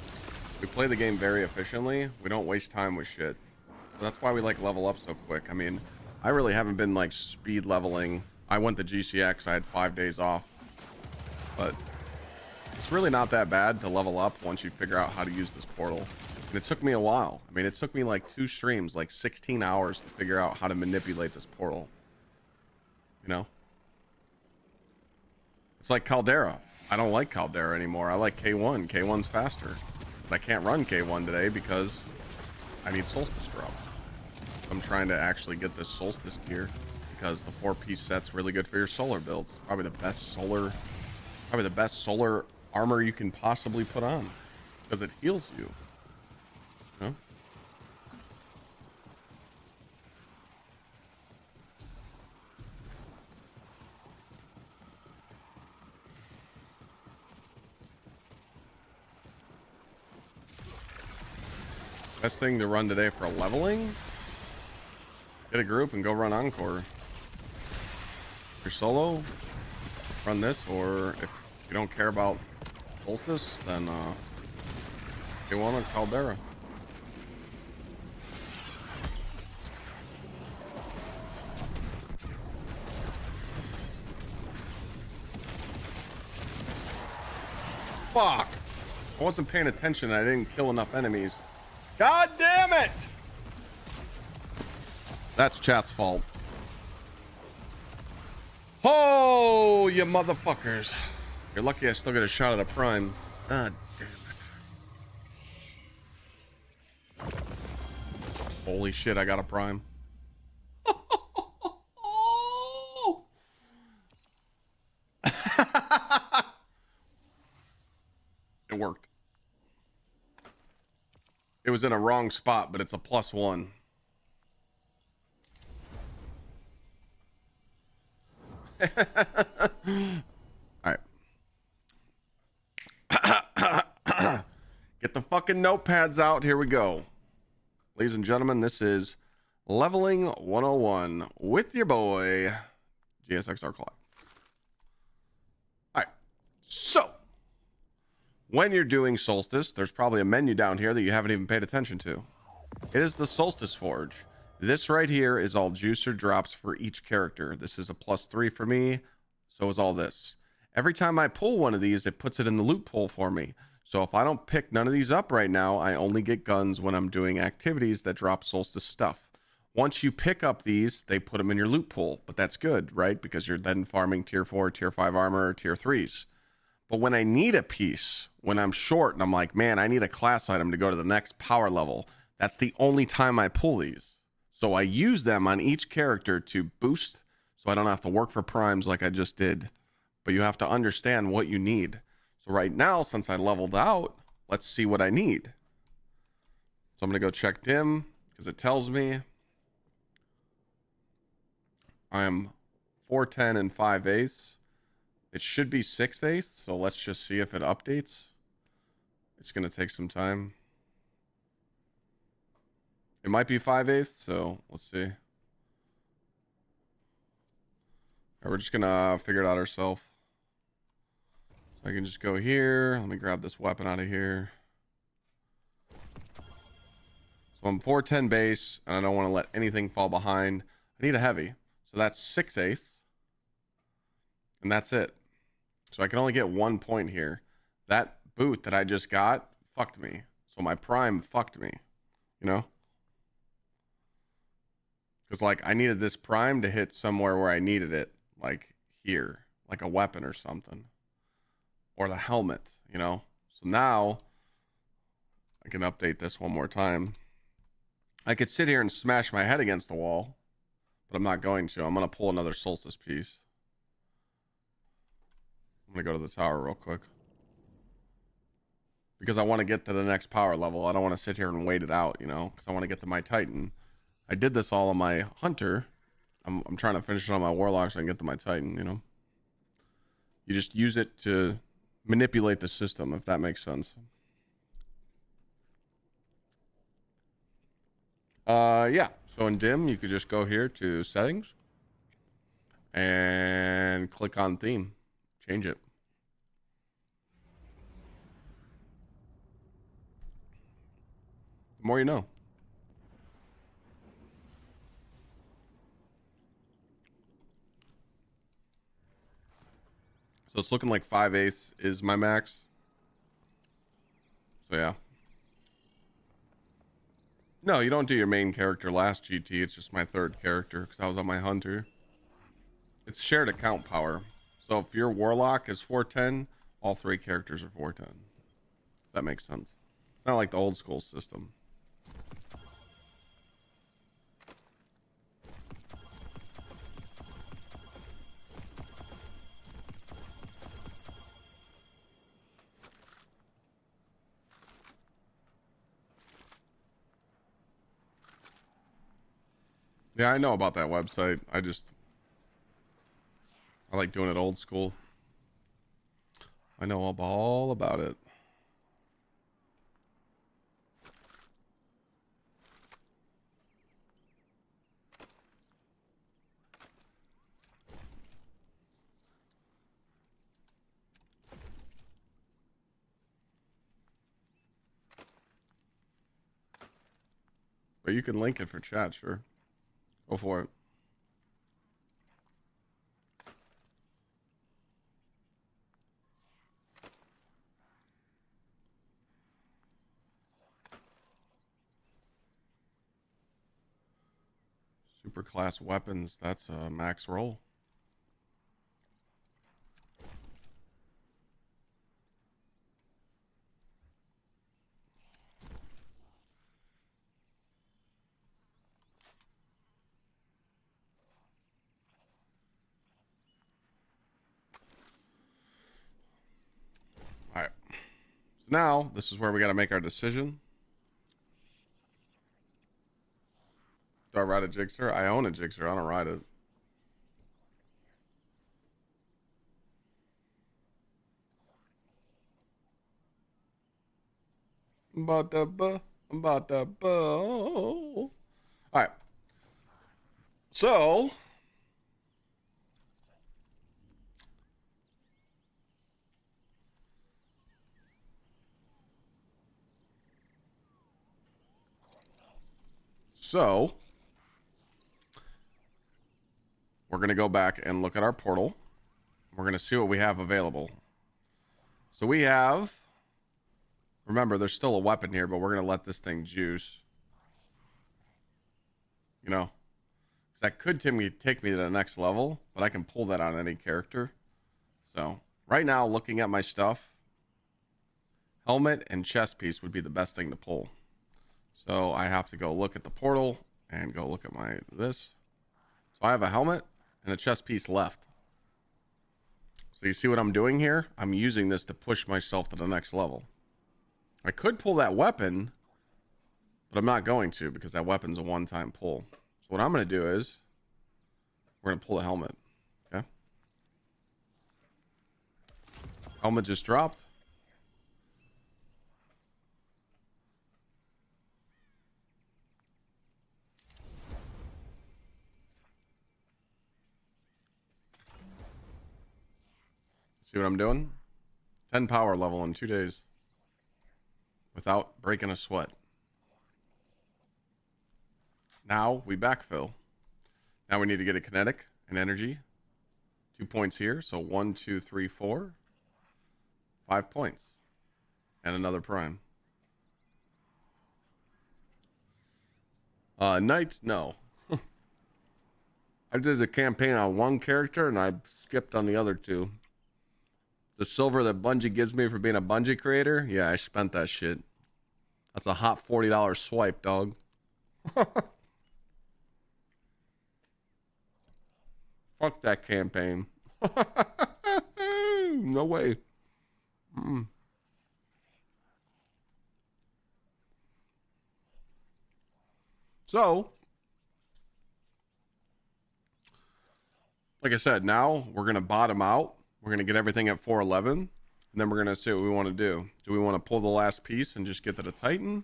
[SPEAKER 1] we play the game very efficiently. We don't waste time with shit. So that's why we like level up so quick. I mean, I really haven't been like speed leveling. I went to GCX, I had 5 days off. But it's really not that bad to level up once you figure out how to use this portal. And it took me a while. I mean, it took me like 2 streams, like 16 hours to figure out how to manipulate this portal. You know? It's like Caldera. I don't like Caldera anymore. I like K1. K1's faster. But I can't run K1 today because I need Solstice drop. I'm trying to actually get this Solstice gear because the 4-piece set's really good for your solar builds. Probably the best solar armor you can possibly put on because it heals you. You know? Best thing to run today for leveling? Get a group and go run Encore. If you're solo, run this, or if you don't care about Solstice, then you want a Caldera. Fuck! I wasn't paying attention. I didn't kill enough enemies. God damn it! That's chat's fault. Oh, you motherfuckers. You're lucky I still get a shot at a prime. God damn it. Holy shit, I got a prime. It worked. It was in a wrong spot, but it's a +1. All right. Get the fucking notepads out. Here we go. Ladies and gentlemen, this is Leveling 101 with your boy, GsxrClyde. All right. So, when you're doing Solstice, there's probably a menu down here that you haven't even paid attention to. It is the Solstice Forge. This right here is all juicer drops for each character. This is a +3 for me. So is all this. Every time I pull one of these, it puts it in the loot pool for me. So if I don't pick none of these up right now, I only get guns when I'm doing activities that drop Solstice stuff. Once you pick up these, they put them in your loot pool. But that's good, right? Because you're then farming tier 4, tier 5 armor, tier 3s. But when I need a piece, when I'm short and I'm like, man, I need a class item to go to the next power level, that's the only time I pull these. So I use them on each character to boost, so I don't have to work for primes like I just did. But you have to understand what you need. So right now, since I leveled out, let's see what I need. So I'm going to go check dim, because it tells me I am 410 and 5/8. It should be 6/8, so let's just see if it updates. It's going to take some time. It might be 5/8, so let's see. We're just going to figure it out ourselves. So I can just go here. Let me grab this weapon out of here. So I'm 410 base, and I don't want to let anything fall behind. I need a heavy. So that's 6/8. And that's it. So I can only get 1 point here. That boot that I just got fucked me. So my prime fucked me. You know? Because, like, I needed this prime to hit somewhere where I needed it. Like, here. Like a weapon or something. Or the helmet, you know? So now, I can update this one more time. I could sit here and smash my head against the wall. But I'm not going to. I'm going to pull another Solstice piece. I'm going to go to the tower real quick. Because I want to get to the next power level. I don't want to sit here and wait it out, you know? Because I want to get to my Titan. I did this all on my Hunter. I'm trying to finish it on my Warlock so I can get to my Titan, you know? You just use it to manipulate the system, if that makes sense. Yeah. So in dim, you could just go here to settings and click on theme. Change it. The more you know. So it's looking like 5/8 is my max. So yeah. No, you don't do your main character last GT. It's just my third character because I was on my hunter. It's shared account power. So if your warlock is 410, all 3 characters are 410. That makes sense. It's not like the old school system. Yeah, I know about that website. I like doing it old school. I know all about it. But you can link it for chat, sure. Go for it. Super class weapons. That's a max roll. All right. So now this is where we got to make our decision. Do I ride a Gixxer? I own a Gixxer. I don't ride it. All right. So we're going to go back and look at our portal. We're going to see what we have available. So we have, remember, there's still a weapon here, but we're going to let this thing juice. You know, because that could take me to the next level, but I can pull that on any character. So right now, looking at my stuff, helmet and chest piece would be the best thing to pull. So I have to go look at the portal and go look at my this. So I have a helmet and a chest piece left. So you see what I'm doing here? I'm using this to push myself to the next level. I could pull that weapon, but I'm not going to because that weapon's a one-time pull. So what I'm going to do is we're going to pull the helmet. Okay. Helmet just dropped. See what I'm doing? 10 power level in 2 days without breaking a sweat. Now we backfill. Now we need to get a kinetic and energy. 2 points here. So 1, 2, 3, 4. 5 points. And another prime. Knights, no. I did the campaign on one character and I skipped on the other 2. The silver that Bungie gives me for being a Bungie creator, yeah, I spent that shit. That's a hot $40 swipe, dog. Fuck that campaign. No way. Mm-mm. So, like I said, now we're going to bottom out We're going to get everything at 411, and then we're going to see what we want to do. Do we want to pull the last piece and just get to the Titan?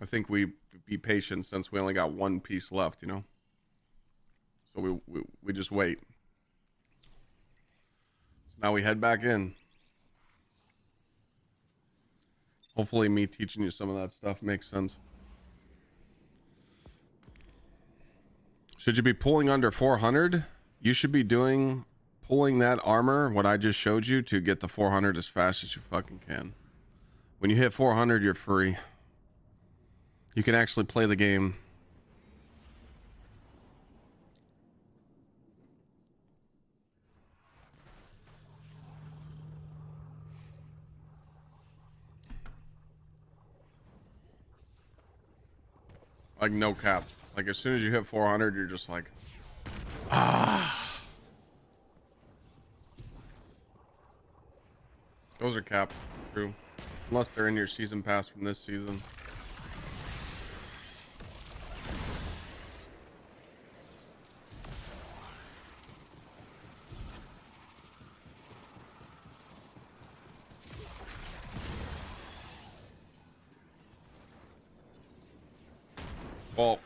[SPEAKER 1] I think we be patient since we only got one piece left, you know? So we just wait. So now we head back in. Hopefully me teaching you some of that stuff makes sense. Should you be pulling under 400? You should be pulling that armor, what I just showed you, to get the 400 as fast as you fucking can. When you hit 400, you're free. You can actually play the game. Like, no cap. Like, as soon as you hit 400, you're just like, ah. Those are capped. True. Unless they're in your season pass from this season. Well,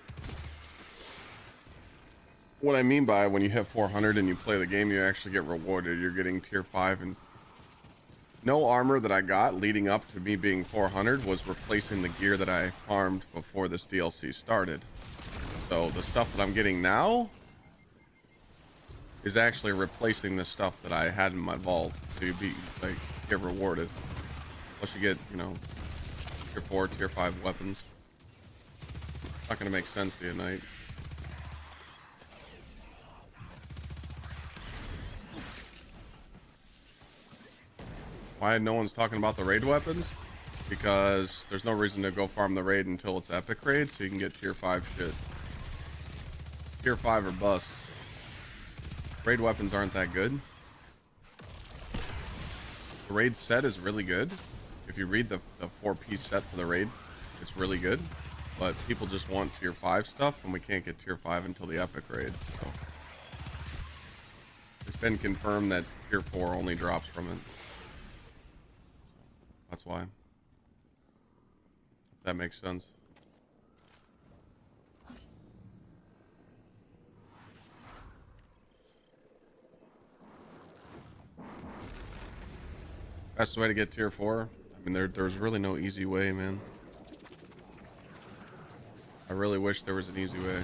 [SPEAKER 1] what I mean by when you hit 400 and you play the game, you actually get rewarded. You're getting tier 5, and no armor that I got leading up to me being 400 was replacing the gear that I farmed before this DLC started. So the stuff that I'm getting now is actually replacing the stuff that I had in my vault. So you get rewarded. Plus you get, you know, tier 4, tier 5 weapons. Not gonna make sense to you at night. Why no one's talking about the raid weapons? Because there's no reason to go farm the raid until it's epic raid, so you can get tier 5 shit. Tier 5 or bust. Raid weapons aren't that good. The raid set is really good. If you read the 4-piece set for the raid, it's really good. But people just want tier 5 stuff, and we can't get tier 5 until the epic raid. So it's been confirmed that tier 4 only drops from it. That's why. If that makes sense. Best way to get tier 4? I mean, there's really no easy way, man. I really wish there was an easy way.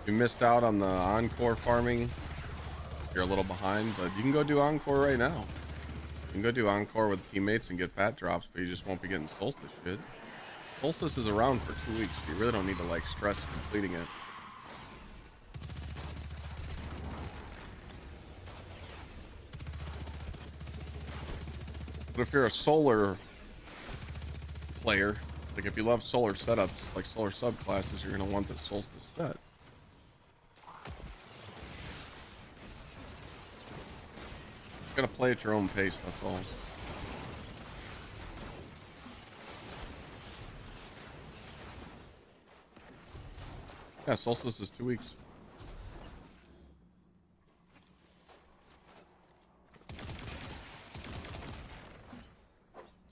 [SPEAKER 1] You missed out on the encore farming. You're a little behind, but you can go do encore right now. You can go do encore with teammates and get fat drops, but you just won't be getting Solstice shit. Solstice is around for 2 weeks. So you really don't need to like stress completing it. But if you're a solar player, like if you love solar setups, like solar subclasses, you're gonna want the Solstice set. You gotta play at your own pace, that's all. Yeah, Solstice is 2 weeks.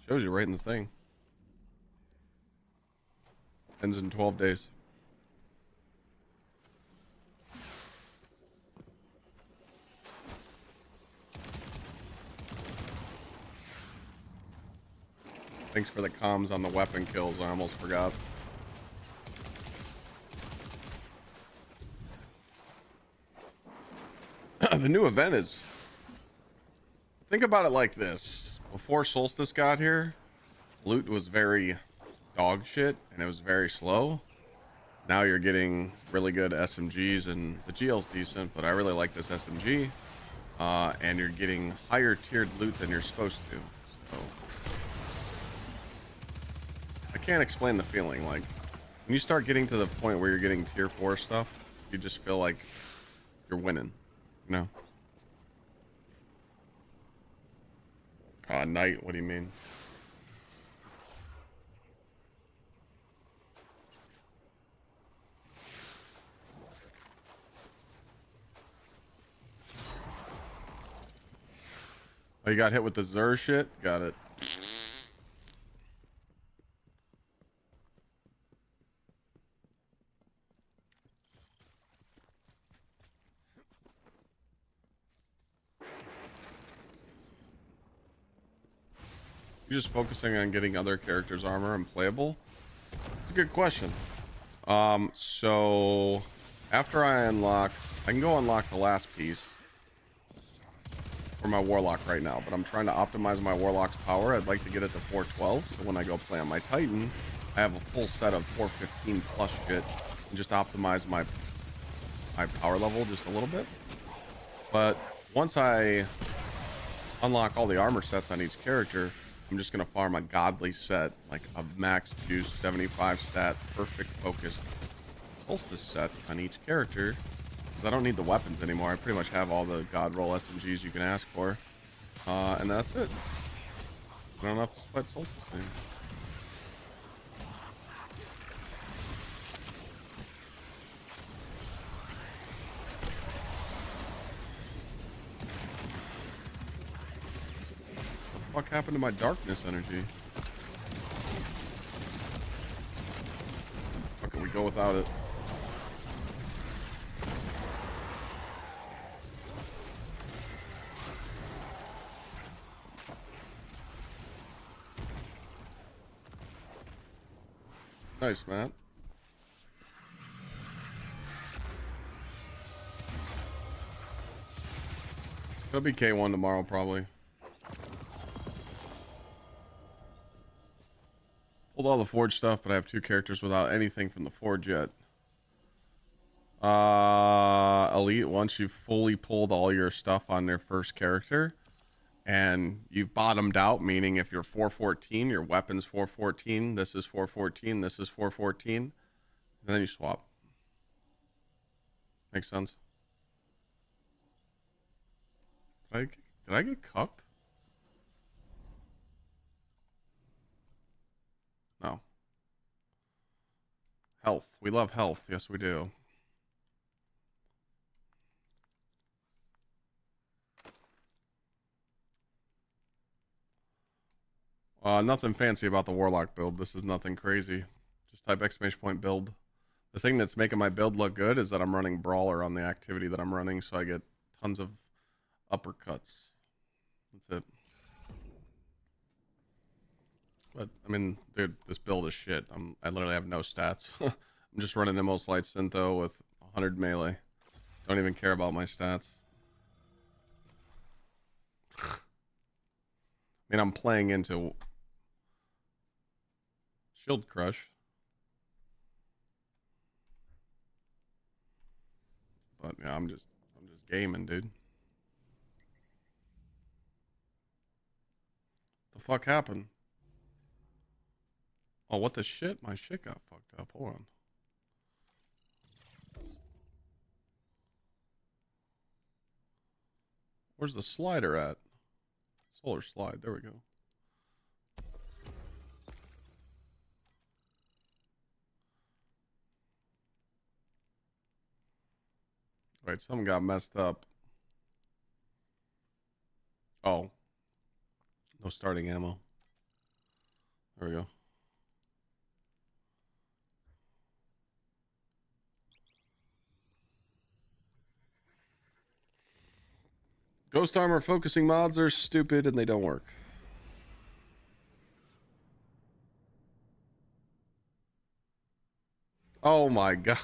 [SPEAKER 1] Shows you right in the thing. Ends in 12 days. Thanks for the comms on the weapon kills. I almost forgot. The new event is... Think about it like this. Before Solstice got here, loot was very dog shit and it was very slow. Now you're getting really good SMGs, and the GL's decent, but I really like this SMG. And you're getting higher tiered loot than you're supposed to. So I can't explain the feeling. Like when you start getting to the point where you're getting tier 4 stuff, you just feel like you're winning, you know? Night, what do you mean? Oh, you got hit with the Xur shit? Got it. You're just focusing on getting other characters' armor and playable? It's a good question. So after I unlock, I can go unlock the last piece for my Warlock right now, but I'm trying to optimize my Warlock's power. I'd like to get it to 412, so when I go play on my Titan, I have a full set of 415 plus shit and just optimize my power level just a little bit. But once I unlock all the armor sets on each character, I'm just gonna farm a godly set, like a max juice 75 stat perfect focused Solstice set on each character, because I don't need the weapons anymore. I pretty much have all the god roll SMGs you can ask for, and that's it. I don't have to sweat Solstice anymore. What the fuck happened to my darkness energy? How can we go without it? Nice, Matt. It'll be K1 tomorrow, probably. Pulled all the Forge stuff, but I have 2 characters without anything from the Forge yet. Elite, once you've fully pulled all your stuff on their first character, and you've bottomed out, meaning if you're 414, your weapon's 414, this is 414, this is 414, and then you swap. Makes sense? Did I get cucked? No. Health. We love health. Yes, we do. Nothing fancy about the Warlock build. This is nothing crazy. Just type exclamation point build. The thing that's making my build look good is that I'm running Brawler on the activity that I'm running, so I get tons of uppercuts. That's it. But, I mean, dude, this build is shit. I literally have no stats. I'm just running Immol's Light Syntho with 100 melee. Don't even care about my stats. I mean, I'm playing into Shield Crush. But yeah, I'm just gaming, dude. The fuck happened? Oh, what the shit? My shit got fucked up. Hold on. Where's the slider at? Solar slide. There we go. Right, something got messed up. Oh. No starting ammo. There we go. Ghost armor focusing mods are stupid and they don't work. Oh my god.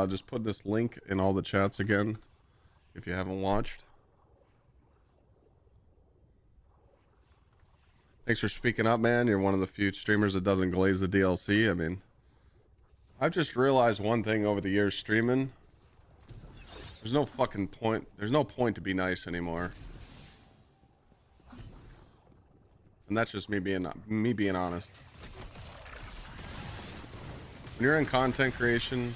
[SPEAKER 1] Just put this link in all the chats again if you haven't watched. Thanks for speaking up, man. You're one of the few streamers that doesn't glaze the DLC. I mean, I've just realized one thing over the years streaming. There's no fucking point. There's no point to be nice anymore. And that's just me being honest. When you're in content creation,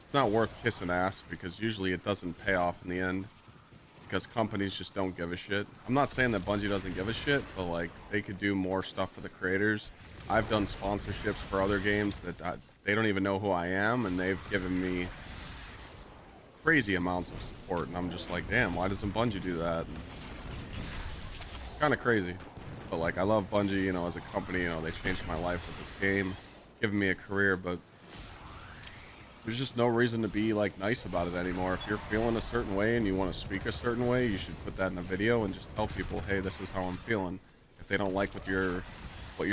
[SPEAKER 1] it's not worth kissing ass because usually it doesn't pay off in the end because companies just don't give a shit. I'm not saying that Bungie doesn't give a shit, but like they could do more stuff for the creators. I've done sponsorships for other games that they don't even know who I am, and they've given me crazy amounts of support, and I'm just like, damn, why doesn't Bungie do that? Kind of crazy, but like I love Bungie, you know, as a company. You know, they changed my life with this game, giving me a career, but there's just no reason to be like nice about it anymore. If you're feeling a certain way and you want to speak a certain way, you should put that in a video and just tell people, hey, this is how I'm feeling. If they don't like what your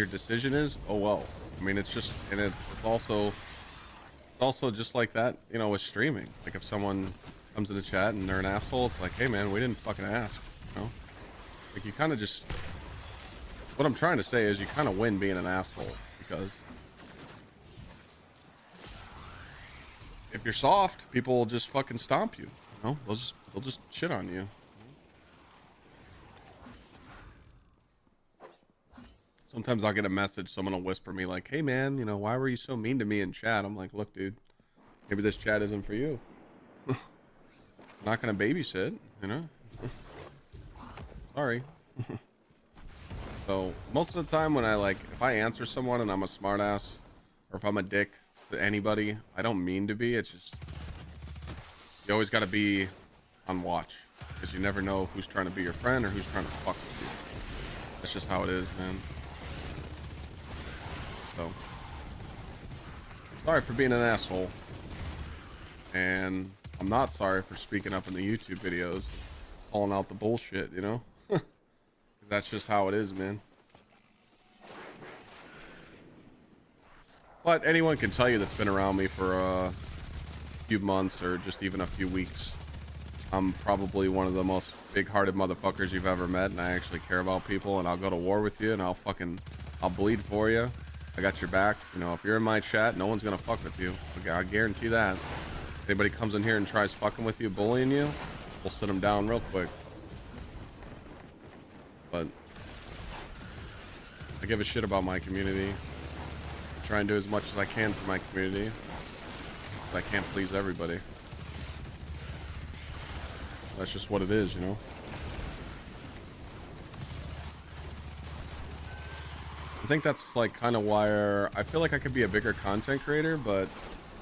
[SPEAKER 1] decision is, oh well. I mean, it's just, and it's also just like that, you know, with streaming. Like if someone comes in the chat and they're an asshole, it's like, hey man, we didn't fucking ask, you know? Like you kind of just, what I'm trying to say is you kind of win being an asshole, because if you're soft, people will just fucking stomp you. You know, they'll just shit on you. Sometimes I'll get a message, someone will whisper me like, hey man, you know, why were you so mean to me in chat? I'm like, look dude, maybe this chat isn't for you. I'm not gonna babysit, you know. Sorry. So most of the time when if I answer someone and I'm a smartass, or if I'm a dick to anybody, I don't mean to be. It's just, you always got to be on watch, because you never know who's trying to be your friend or who's trying to fuck with you. That's just how it is, man. So sorry for being an asshole, and I'm not sorry for speaking up in the YouTube videos, calling out the bullshit, you know. That's just how it is, man. But anyone can tell you that's been around me for a few months or just even a few weeks, I'm probably one of the most big-hearted motherfuckers you've ever met, and I actually care about people, and I'll go to war with you, and I'll bleed for you. I got your back. You know, if you're in my chat, no one's gonna fuck with you. Okay, I guarantee that. If anybody comes in here and tries fucking with you, bullying you, we'll sit them down real quick. But I give a shit about my community. I try and do as much as I can for my community. But I can't please everybody. That's just what it is, you know. I think that's like kind of why I feel like I could be a bigger content creator, but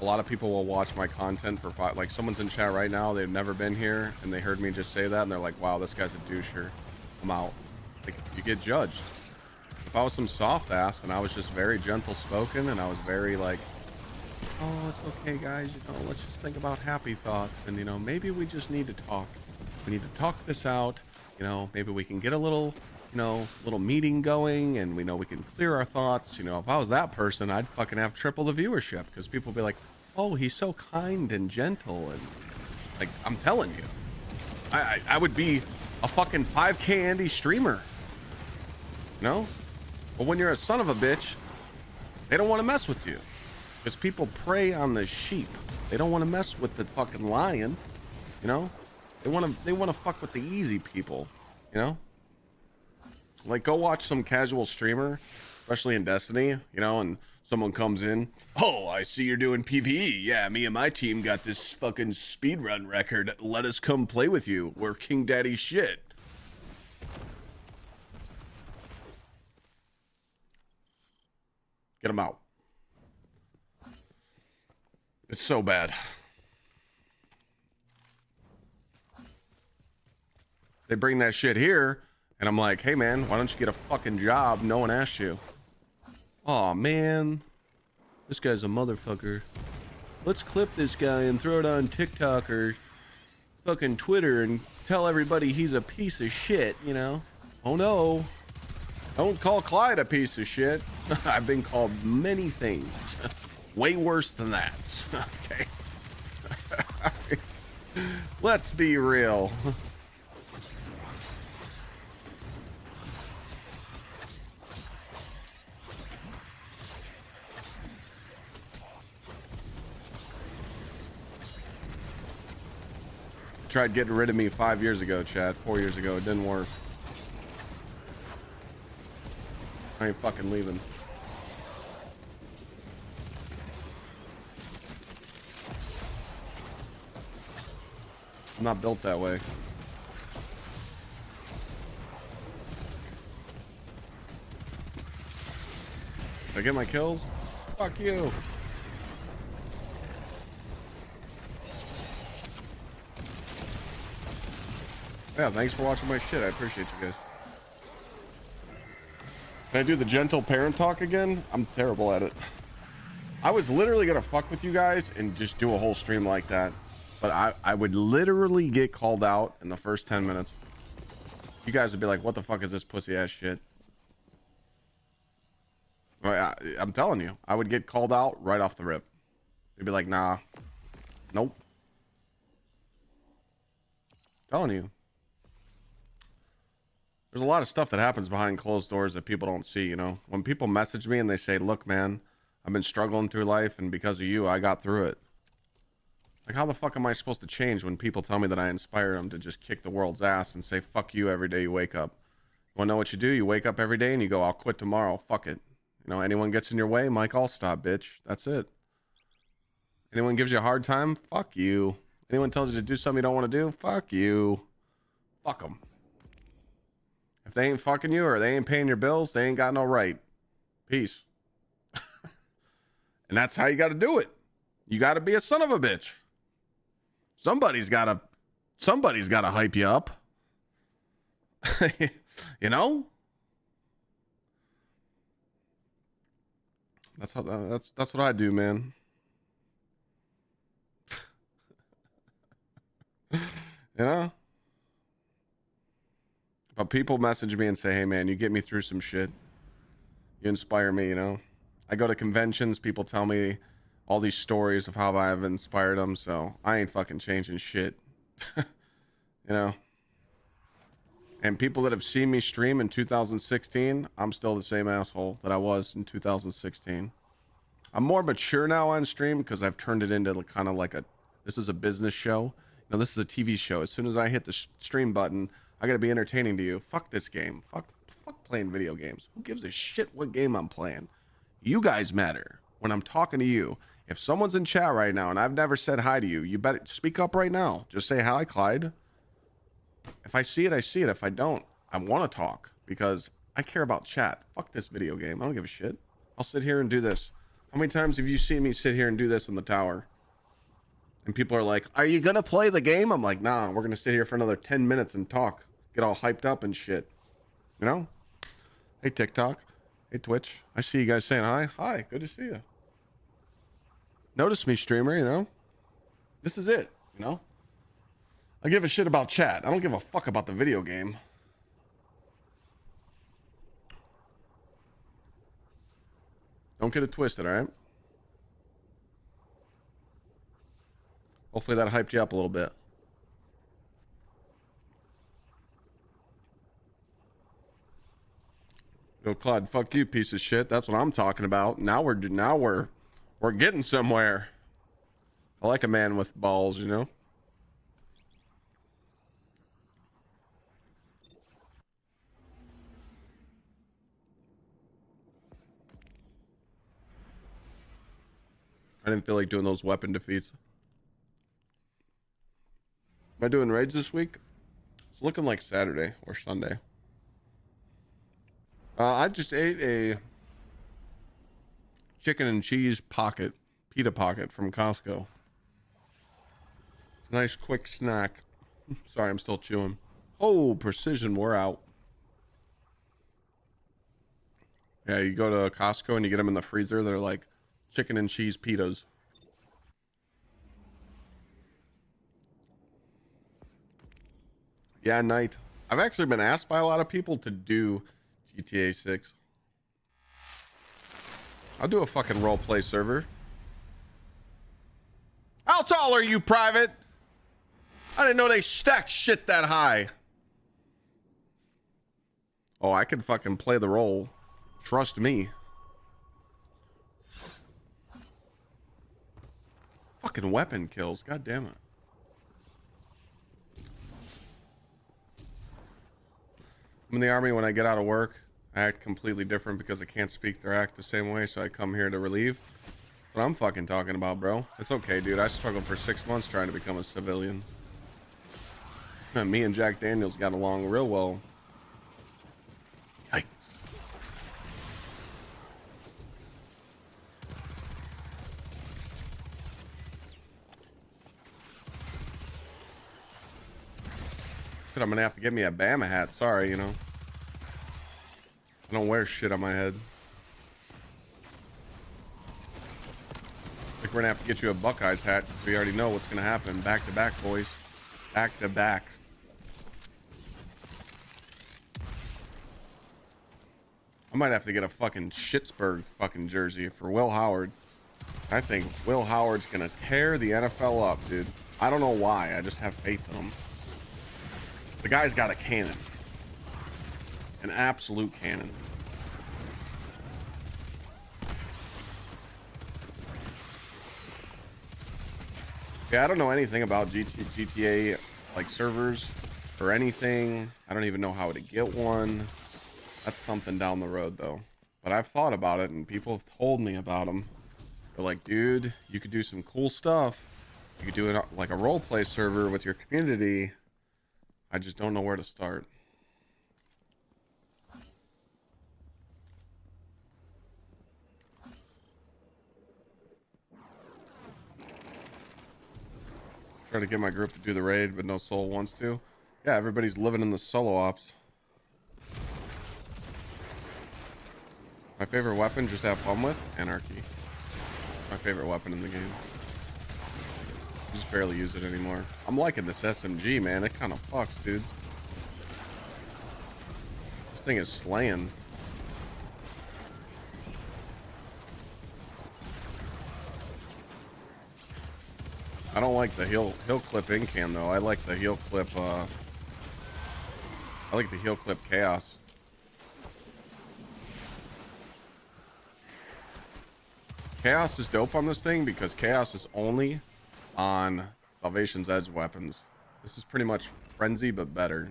[SPEAKER 1] a lot of people will watch my content for like someone's in chat right now, they've never been here, and they heard me just say that, and they're like, wow, this guy's a doucher, I'm out. Like, you get judged. If I was some soft ass and I was just very gentle spoken and I was very like, oh, it's okay guys, you know, let's just think about happy thoughts, and you know, maybe we just need to talk. We need to talk this out, you know, maybe we can get a little, you know, little meeting going, and we know we can clear our thoughts. You know, if I was that person, I'd fucking have triple the viewership, because people would be like, oh, he's so kind and gentle, and like, I'm telling you, I would be a fucking 5K Andy streamer, you know. But when you're a son of a bitch, they don't want to mess with you, because people prey on the sheep. They don't want to mess with the fucking lion, you know. They want to fuck with the easy people, you know. Like, go watch some casual streamer, especially in Destiny, you know, and someone comes in, oh, I see you're doing PvE. Yeah, me and my team got this fucking speedrun record. Let us come play with you. We're King Daddy shit. Get them out. It's so bad. They bring that shit here, and I'm like, hey man, why don't you get a fucking job? No one asked you. Aw, man, this guy's a motherfucker. Let's clip this guy and throw it on TikTok or fucking Twitter and tell everybody he's a piece of shit, you know? Oh no, don't call Clyde a piece of shit. I've been called many things. Way worse than that. Okay. Let's be real. tried getting rid of me 5 years ago, Chad. 4 years ago. It didn't work. I ain't fucking leaving. I'm not built that way. Did I get my kills? Fuck you. Yeah, thanks for watching my shit. I appreciate you guys. Can I do the gentle parent talk again? I'm terrible at it. I was literally gonna fuck with you guys and just do a whole stream like that, but I would literally get called out in the first 10 minutes. You guys would be like, what the fuck is this pussy ass shit? I'm telling you, I would get called out right off the rip. You'd be like, nah, nope. Telling you. There's a lot of stuff that happens behind closed doors that people don't see, you know? When people message me and they say, look, man, I've been struggling through life and because of you, I got through it. Like, how the fuck am I supposed to change when people tell me that I inspire them to just kick the world's ass and say, fuck you every day you wake up? You wanna know what you do? You wake up every day and you go, I'll quit tomorrow. Fuck it. You know, anyone gets in your way, Mike, I'll stop, bitch. That's it. Anyone gives you a hard time? Fuck you. Anyone tells you to do something you don't want to do? Fuck you. Fuck them. If they ain't fucking you or they ain't paying your bills, they ain't got no right. Peace. And that's how you got to do it. You got to be a son of a bitch. Somebody's got to hype you up. You know? That's what I do, man. You know? But people message me and say, hey man, you get me through some shit. You inspire me, you know? I go to conventions, people tell me all these stories of how I've inspired them, so I ain't fucking changing shit. You know? And people that have seen me stream in 2016, I'm still the same asshole that I was in 2016. I'm more mature now on stream because I've turned it into kind of like this is a business show. You know, this is a TV show. As soon as I hit the stream button, I gotta be entertaining to you. Fuck this game. Fuck playing video games. Who gives a shit what game I'm playing? You guys matter. When I'm talking to you, if someone's in chat right now and I've never said hi to you, you better speak up right now. Just say hi, Clyde. If I see it, I see it. If I don't, I want to talk because I care about chat. Fuck this video game. I don't give a shit. I'll sit here and do this. How many times have you seen me sit here and do this in the tower? And people are like, are you going to play the game? I'm like, nah, we're going to sit here for another 10 minutes and talk. Get all hyped up and shit. You know? Hey, TikTok. Hey, Twitch. I see you guys saying hi. Hi, good to see you. Notice me, streamer, you know? This is it, you know? I give a shit about chat. I don't give a fuck about the video game. Don't get it twisted, alright? Hopefully that hyped you up a little bit. Yo, Claude, fuck you, piece of shit. That's what I'm talking about. Now we're getting somewhere. I like a man with balls, you know? I didn't feel like doing those weapon defeats. Am I doing raids this week? It's looking like Saturday or Sunday. I just ate a chicken and cheese pita pocket from Costco. Nice quick snack. Sorry, I'm still chewing. Oh, precision, we're out. Yeah, you go to Costco and you get them in the freezer. They're like chicken and cheese pitas. Yeah, night. I've actually been asked by a lot of people to do GTA 6. I'll do a fucking roleplay server. How tall are you, Private? I didn't know they stack shit that high. Oh, I can fucking play the role. Trust me. Fucking weapon kills. God damn it. I'm in the army. When I get out of work, I act completely different because I can't speak or act the same way, so I come here to relieve. That's what I'm fucking talking about, bro. It's okay, dude. I struggled for 6 months trying to become a civilian. Me and Jack Daniels got along real well. Yikes. I'm gonna have to get me a Bama hat. Sorry, you know. I don't wear shit on my head. I think we're gonna have to get you a Buckeyes hat. We already know what's gonna happen. Back to back, boys. Back to back. I might have to get a fucking Schittsburg fucking jersey for Will Howard. I think Will Howard's gonna tear the NFL up, dude. I don't know why. I just have faith in him. The guy's got a cannon. An absolute cannon. Yeah, I don't know anything about GTA like servers or anything. I don't even know how to get one. That's something down the road though. But I've thought about it and people have told me about them. They're like, dude, you could do some cool stuff. You could do it like a role play server with your community. I just don't know where to start. Try to get my group to do the raid, but no soul wants to. Yeah, everybody's living in the solo ops. My favorite weapon, just have fun with? Anarchy. My favorite weapon in the game. I just barely use it anymore. I'm liking this SMG, man. It kind of fucks, dude. This thing is slaying. I don't like the heel clip in cam though. I like the heel clip. I like the heel clip chaos. Chaos is dope on this thing because chaos is only on Salvation's Edge weapons. This is pretty much Frenzy but better.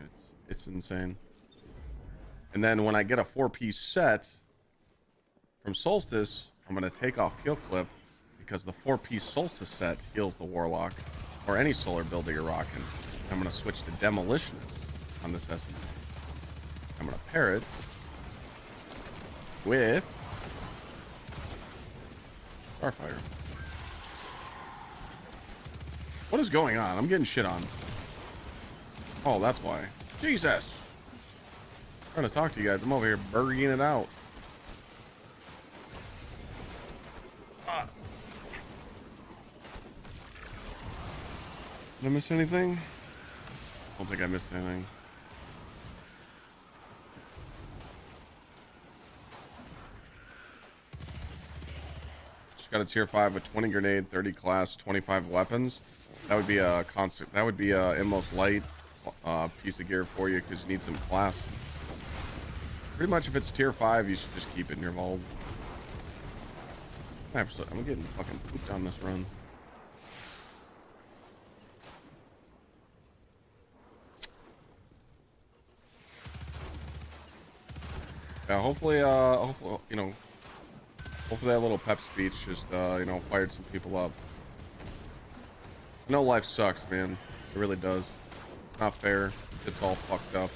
[SPEAKER 1] It's insane. And then when I get a 4-piece set from Solstice, I'm gonna take off heel clip because the 4-piece Solstice set heals the Warlock or any solar build that you're rocking. I'm gonna switch to Demolitionist on this SMG. I'm gonna pair it with Starfire. What is going on? I'm getting shit on. Oh, that's why. Jesus. I'm trying to talk to you guys. I'm over here burging it out. Did I miss anything? I don't think I missed anything. Just got a tier 5 with 20 grenade, 30 class, 25 weapons. That would be a constant. That would be a Inmost Light piece of gear for you because you need some class. Pretty much, if it's tier 5, you should just keep it in your vault. Absolutely, I'm getting fucking pooped on this run. Yeah, hopefully, you know, hopefully that little pep speech just, you know, fired some people up. I know life sucks, man. It really does. It's not fair. It's all fucked up.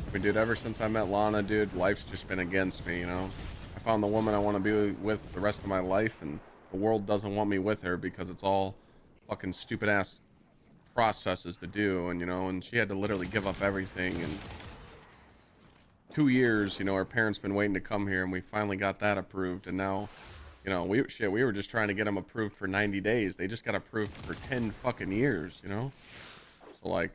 [SPEAKER 1] I mean, dude, ever since I met Lana, dude, life's just been against me, you know? I found the woman I want to be with the rest of my life, and the world doesn't want me with her because it's all fucking stupid-ass processes to do, and, you know, and she had to literally give up everything, and 2 years, you know, our parents been waiting to come here, and we finally got that approved, and now, you know, we were just trying to get them approved for 90 days. They just got approved for 10 fucking years, you know? So, like,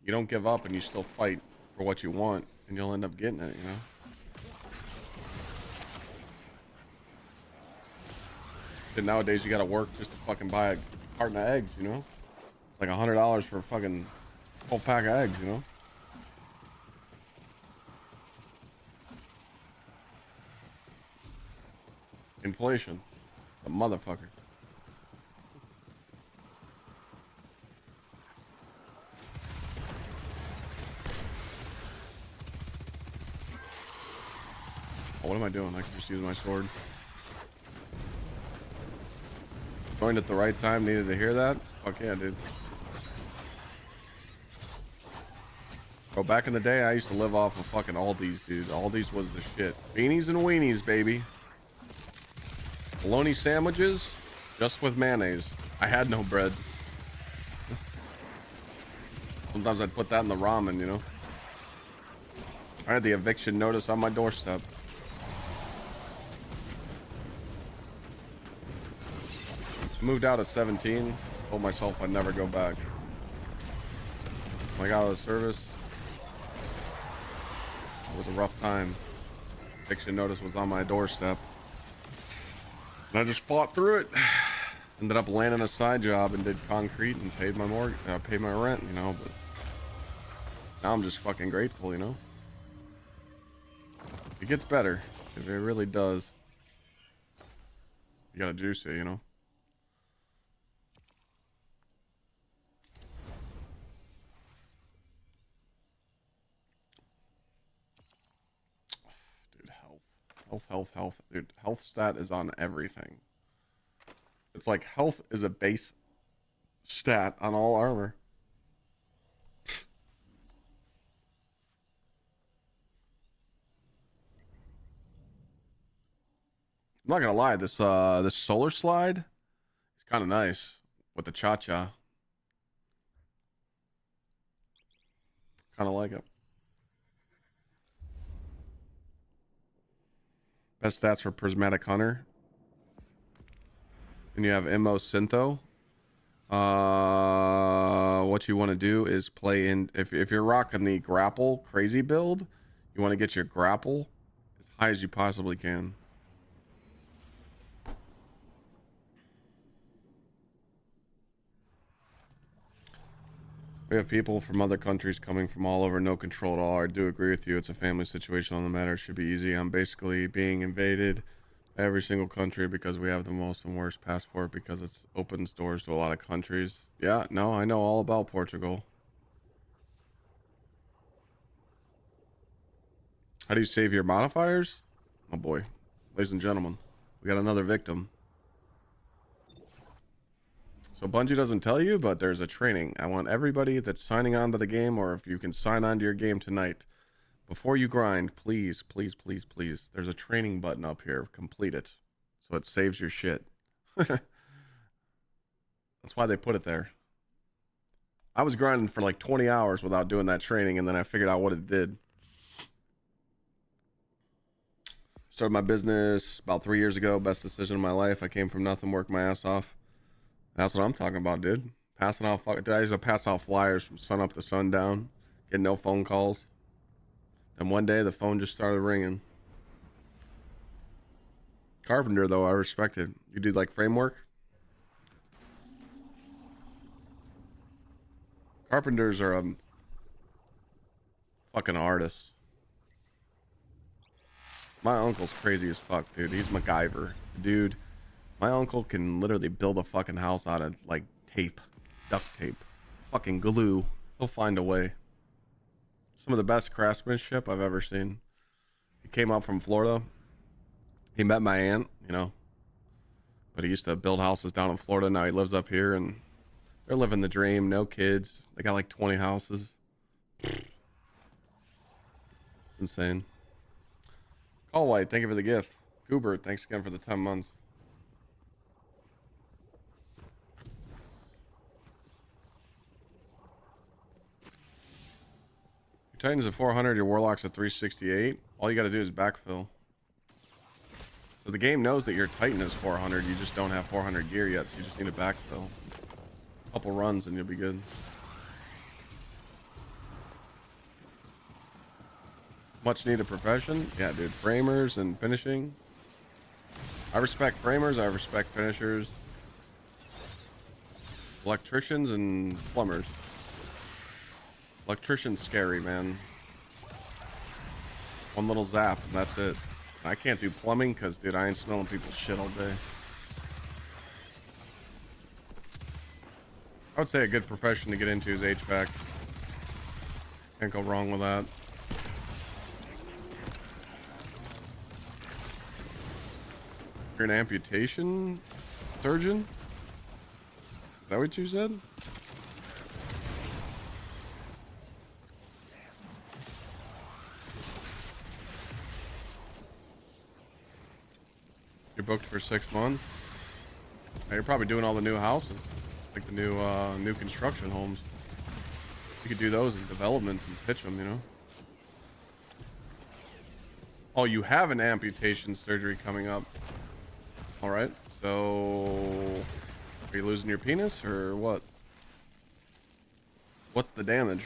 [SPEAKER 1] you don't give up and you still fight for what you want, and you'll end up getting it, you know? And nowadays, you gotta work just to fucking buy a carton of eggs, you know? It's like $100 for a fucking whole pack of eggs, you know? Inflation. A motherfucker. Oh, what am I doing? I can just use my sword. Joined at the right time. Needed to hear that. Fuck yeah, dude. Bro, back in the day, I used to live off of fucking Aldi's, dude. Aldi's was the shit. Beanies and weenies, baby. Bologna sandwiches, just with mayonnaise. I had no bread. Sometimes I'd put that in the ramen, you know. I had the eviction notice on my doorstep. Moved out at 17. Told myself I'd never go back. When I got out of service, it was a rough time. Eviction notice was on my doorstep. And I just fought through it. Ended up landing a side job and did concrete and paid my paid my rent, you know, but now I'm just fucking grateful, you know. It gets better. It really does. You gotta juice it, you know. Dude, health. Dude, health stat is on everything. It's like health is a base stat on all armor. I'm not gonna lie, this solar slide is kind of nice with the cha-cha. Kind of like it. Best stats for Prismatic Hunter. And you have Immo Syntho. What you want to do is play in, if you're rocking the grapple crazy build, you want to get your grapple as high as you possibly can. We have people from other countries coming from all over, no control at all. I do agree with you. It's a family situation on the matter. It should be easy. I'm basically being invaded every single country because we have the most and worst passport because it opens doors to a lot of countries. Yeah, no, I know all about Portugal. How do you save your modifiers? Oh boy, ladies and gentlemen, we got another victim. So Bungie doesn't tell you, but there's a training. I want everybody that's signing on to the game, or if you can sign on to your game tonight, before you grind, please, please, please, please, there's a training button up here. Complete it so it saves your shit. That's why they put it there. I was grinding for like 20 hours without doing that training, and then I figured out what it did. Started my business about 3 years ago. Best decision of my life. I came from nothing, worked my ass off. That's what I'm talking about, dude. Passing off. Dude, I used to pass out flyers from sun up to sundown, get no phone calls. And one day the phone just started ringing. Carpenter, though, I respect it. You do like framework? Carpenters are fucking artists. My uncle's crazy as fuck, dude. He's MacGyver. Dude, my uncle can literally build a fucking house out of, like, tape. Duct tape. Fucking glue. He'll find a way. Some of the best craftsmanship I've ever seen. He came up from Florida. He met my aunt, you know. But he used to build houses down in Florida. Now he lives up here, and they're living the dream. No kids. They got like 20 houses. Insane. Call White, thank you for the gift. Goobert, thanks again for the 10 months. Your Titan's at 400, your Warlock's at 368. All you got to do is backfill. So the game knows that your Titan is 400. You just don't have 400 gear yet, so you just need to backfill. A couple runs and you'll be good. Much needed profession. Yeah, dude. Framers and finishing. I respect framers. I respect finishers. Electricians and plumbers. Electrician's scary, man. One little zap and that's it. I can't do plumbing because, dude, I ain't smelling people's shit all day. I would say a good profession to get into is HVAC. Can't go wrong with that. You're an amputation surgeon? Is that what you said? You're booked for 6 months? Now you're probably doing all the new houses. Like the new construction homes. You could do those as developments and pitch them, you know? Oh, you have an amputation surgery coming up. All right. So, are you losing your penis or what? What's the damage?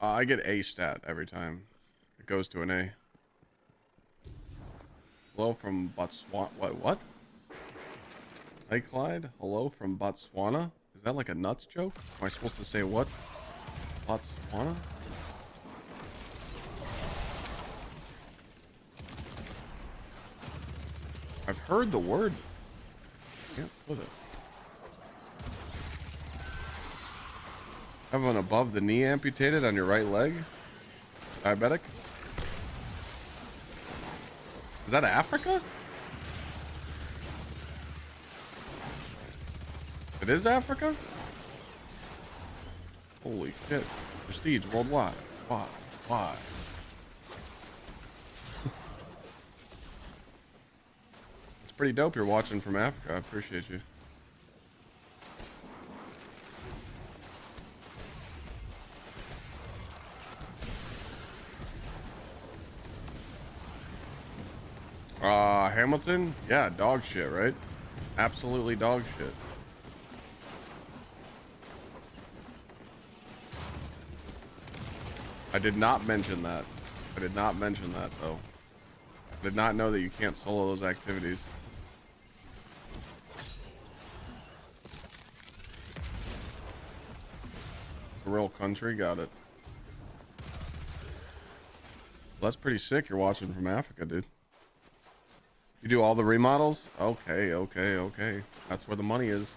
[SPEAKER 1] I get A stat every time. It goes to an A. Hello from Botswana. What? Hey, Clyde. Hello from Botswana. Is that like a nuts joke? Am I supposed to say what? Botswana? I've heard the word. Can't put it. Have an above the knee amputated on your right leg? Diabetic? Is that Africa? It is Africa? Holy shit. Prestige worldwide. Why? It's pretty dope you're watching from Africa. I appreciate you. Hamilton? Yeah, dog shit, right? Absolutely dog shit. I did not mention that. I did not mention that, though. I did not know that you can't solo those activities. A real country, got it. Well, that's pretty sick you're watching from Africa, dude. You do all the remodels? Okay. That's where the money is.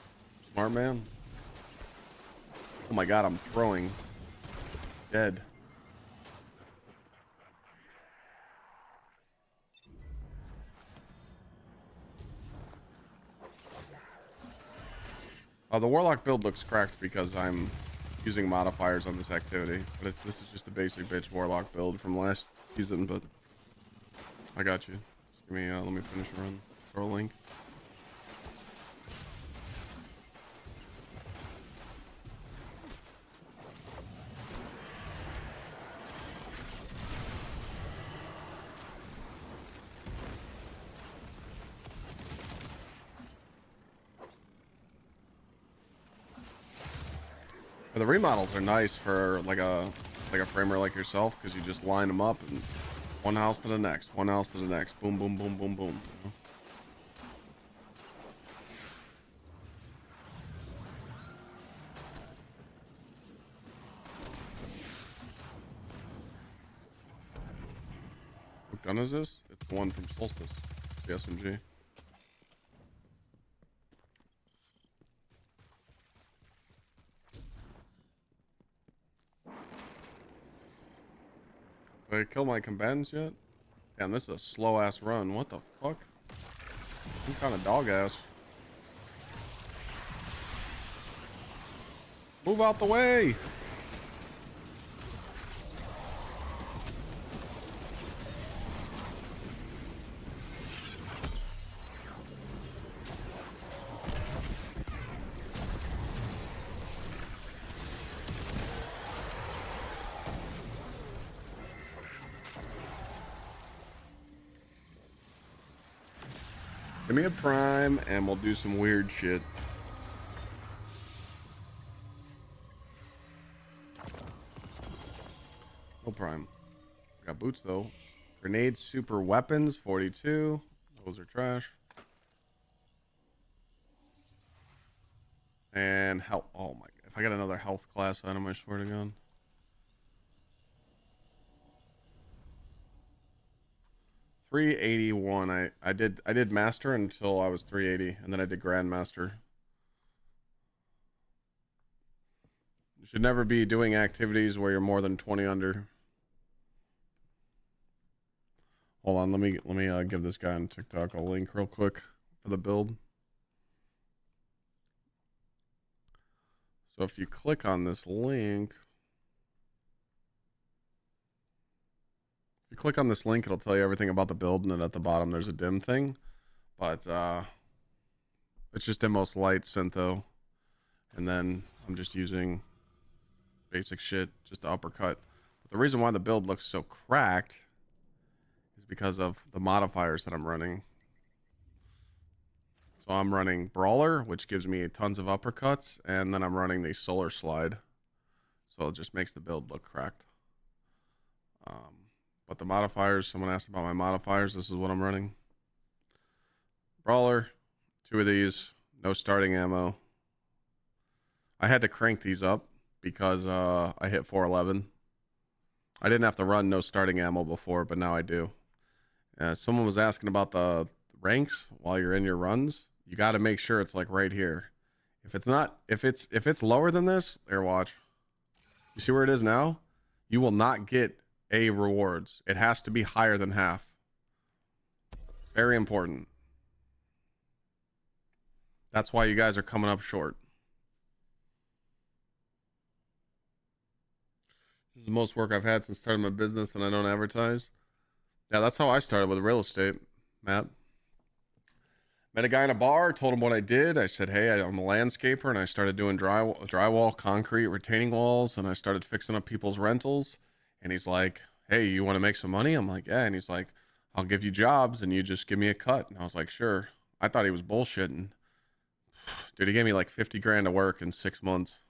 [SPEAKER 1] Smart man. Oh my god, I'm throwing. Dead. The Warlock build looks cracked because I'm using modifiers on this activity. But this is just a basic bitch Warlock build from last season, but I got you. Just give me, let me finish a run. Throw a link. But the remodels are nice for like a framer like yourself because you just line them up and one house to the next, one house to the next, boom, boom, boom, boom, boom. You know? What gun is this? It's the one from Solstice, the SMG. Did I kill my combatants yet? Damn, this is a slow ass run. What the fuck? Some kind of dog ass. Move out the way! Give me a prime and we'll do some weird shit. No prime. Got boots though. Grenade super weapons, 42. Those are trash. And health. Oh my. If I got another health class item, I swear to God. $381. I did master until I was 380, and then I did grandmaster. You should never be doing activities where you're more than 20 under. Hold on, let me give this guy on TikTok a link real quick for the build. So if you click on this link, it'll tell you everything about the build, and then at the bottom there's a dim thing. But it's just Demos Light Syntho, and then I'm just using basic shit, just the uppercut. But the reason why the build looks so cracked is because of the modifiers that I'm running. So I'm running Brawler, which gives me tons of uppercuts, and then I'm running the Solar Slide. So it just makes the build look cracked. But the modifiers, someone asked about my modifiers. This is what I'm running. Brawler, 2 of these, no starting ammo. I had to crank these up because I hit 411. I didn't have to run no starting ammo before, but now I do. Someone was asking about the ranks while you're in your runs. You got to make sure it's like right here. If it's lower than this, there, watch. You see where it is now? You will not get A rewards. It has to be higher than half. Very important. That's why you guys are coming up short. This is the most work I've had since starting my business, and I don't advertise. Yeah, that's how I started with real estate, Matt. Met a guy in a bar, told him what I did. I said, hey, I'm a landscaper, and I started doing drywall, concrete, retaining walls, and I started fixing up people's rentals. And he's like, hey, you want to make some money? I'm like, yeah. And he's like, I'll give you jobs, and you just give me a cut. And I was like, sure. I thought he was bullshitting. Dude, he gave me like 50 grand to work in 6 months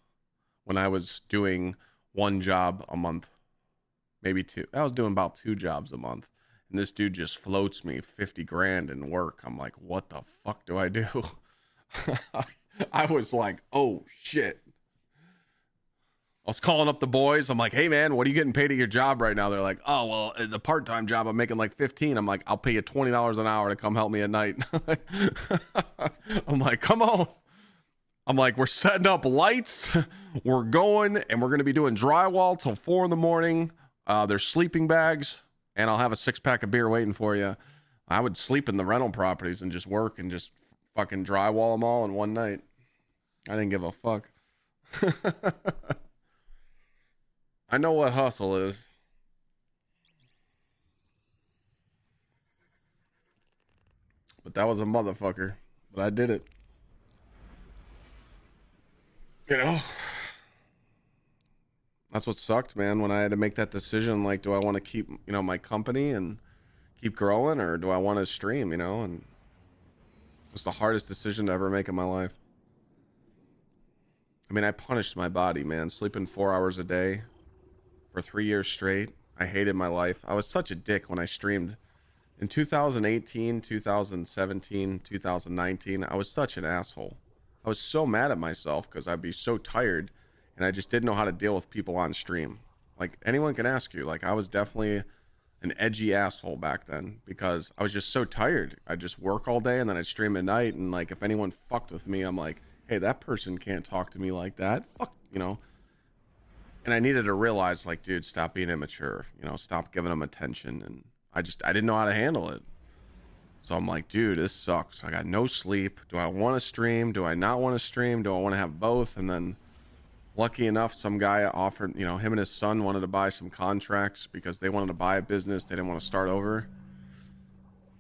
[SPEAKER 1] when I was doing 1 job a month, maybe 2. I was doing about 2 jobs a month. And this dude just floats me 50 grand in work. I'm like, what the fuck do I do? I was like, oh shit. I was calling up the boys. I'm like, hey man, what are you getting paid at your job right now? They're like, oh, well, the part-time job, I'm making like 15. I'm like, I'll pay you $20 an hour to come help me at night. I'm like, come on. I'm like, we're setting up lights. We're going, and we're going to be doing drywall till 4 in the morning. There's sleeping bags. And I'll have a 6-pack of beer waiting for you. I would sleep in the rental properties and just work and just fucking drywall them all in one night. I didn't give a fuck. I know what hustle is. But that was a motherfucker. But I did it. You know? That's what sucked, man, when I had to make that decision. Like, do I want to keep, my company and keep growing, or do I want to stream, And it was the hardest decision to ever make in my life. I mean, I punished my body, man. Sleeping 4 hours a day for 3 years straight. I hated my life. I was such a dick when I streamed. In 2018, 2017, 2019, I was such an asshole. I was so mad at myself because I'd be so tired. And I just didn't know how to deal with people on stream. Like, anyone can ask you. Like, I was definitely an edgy asshole back then because I was just so tired. I'd just work all day and then I'd stream at night. And, like, if anyone fucked with me, I'm like, hey, that person can't talk to me like that. Fuck, And I needed to realize, like, dude, stop being immature. Stop giving them attention. And I didn't know how to handle it. So I'm like, dude, this sucks. I got no sleep. Do I want to stream? Do I not want to stream? Do I want to have both? And then... lucky enough, some guy offered, him and his son wanted to buy some contracts because they wanted to buy a business. They didn't want to start over.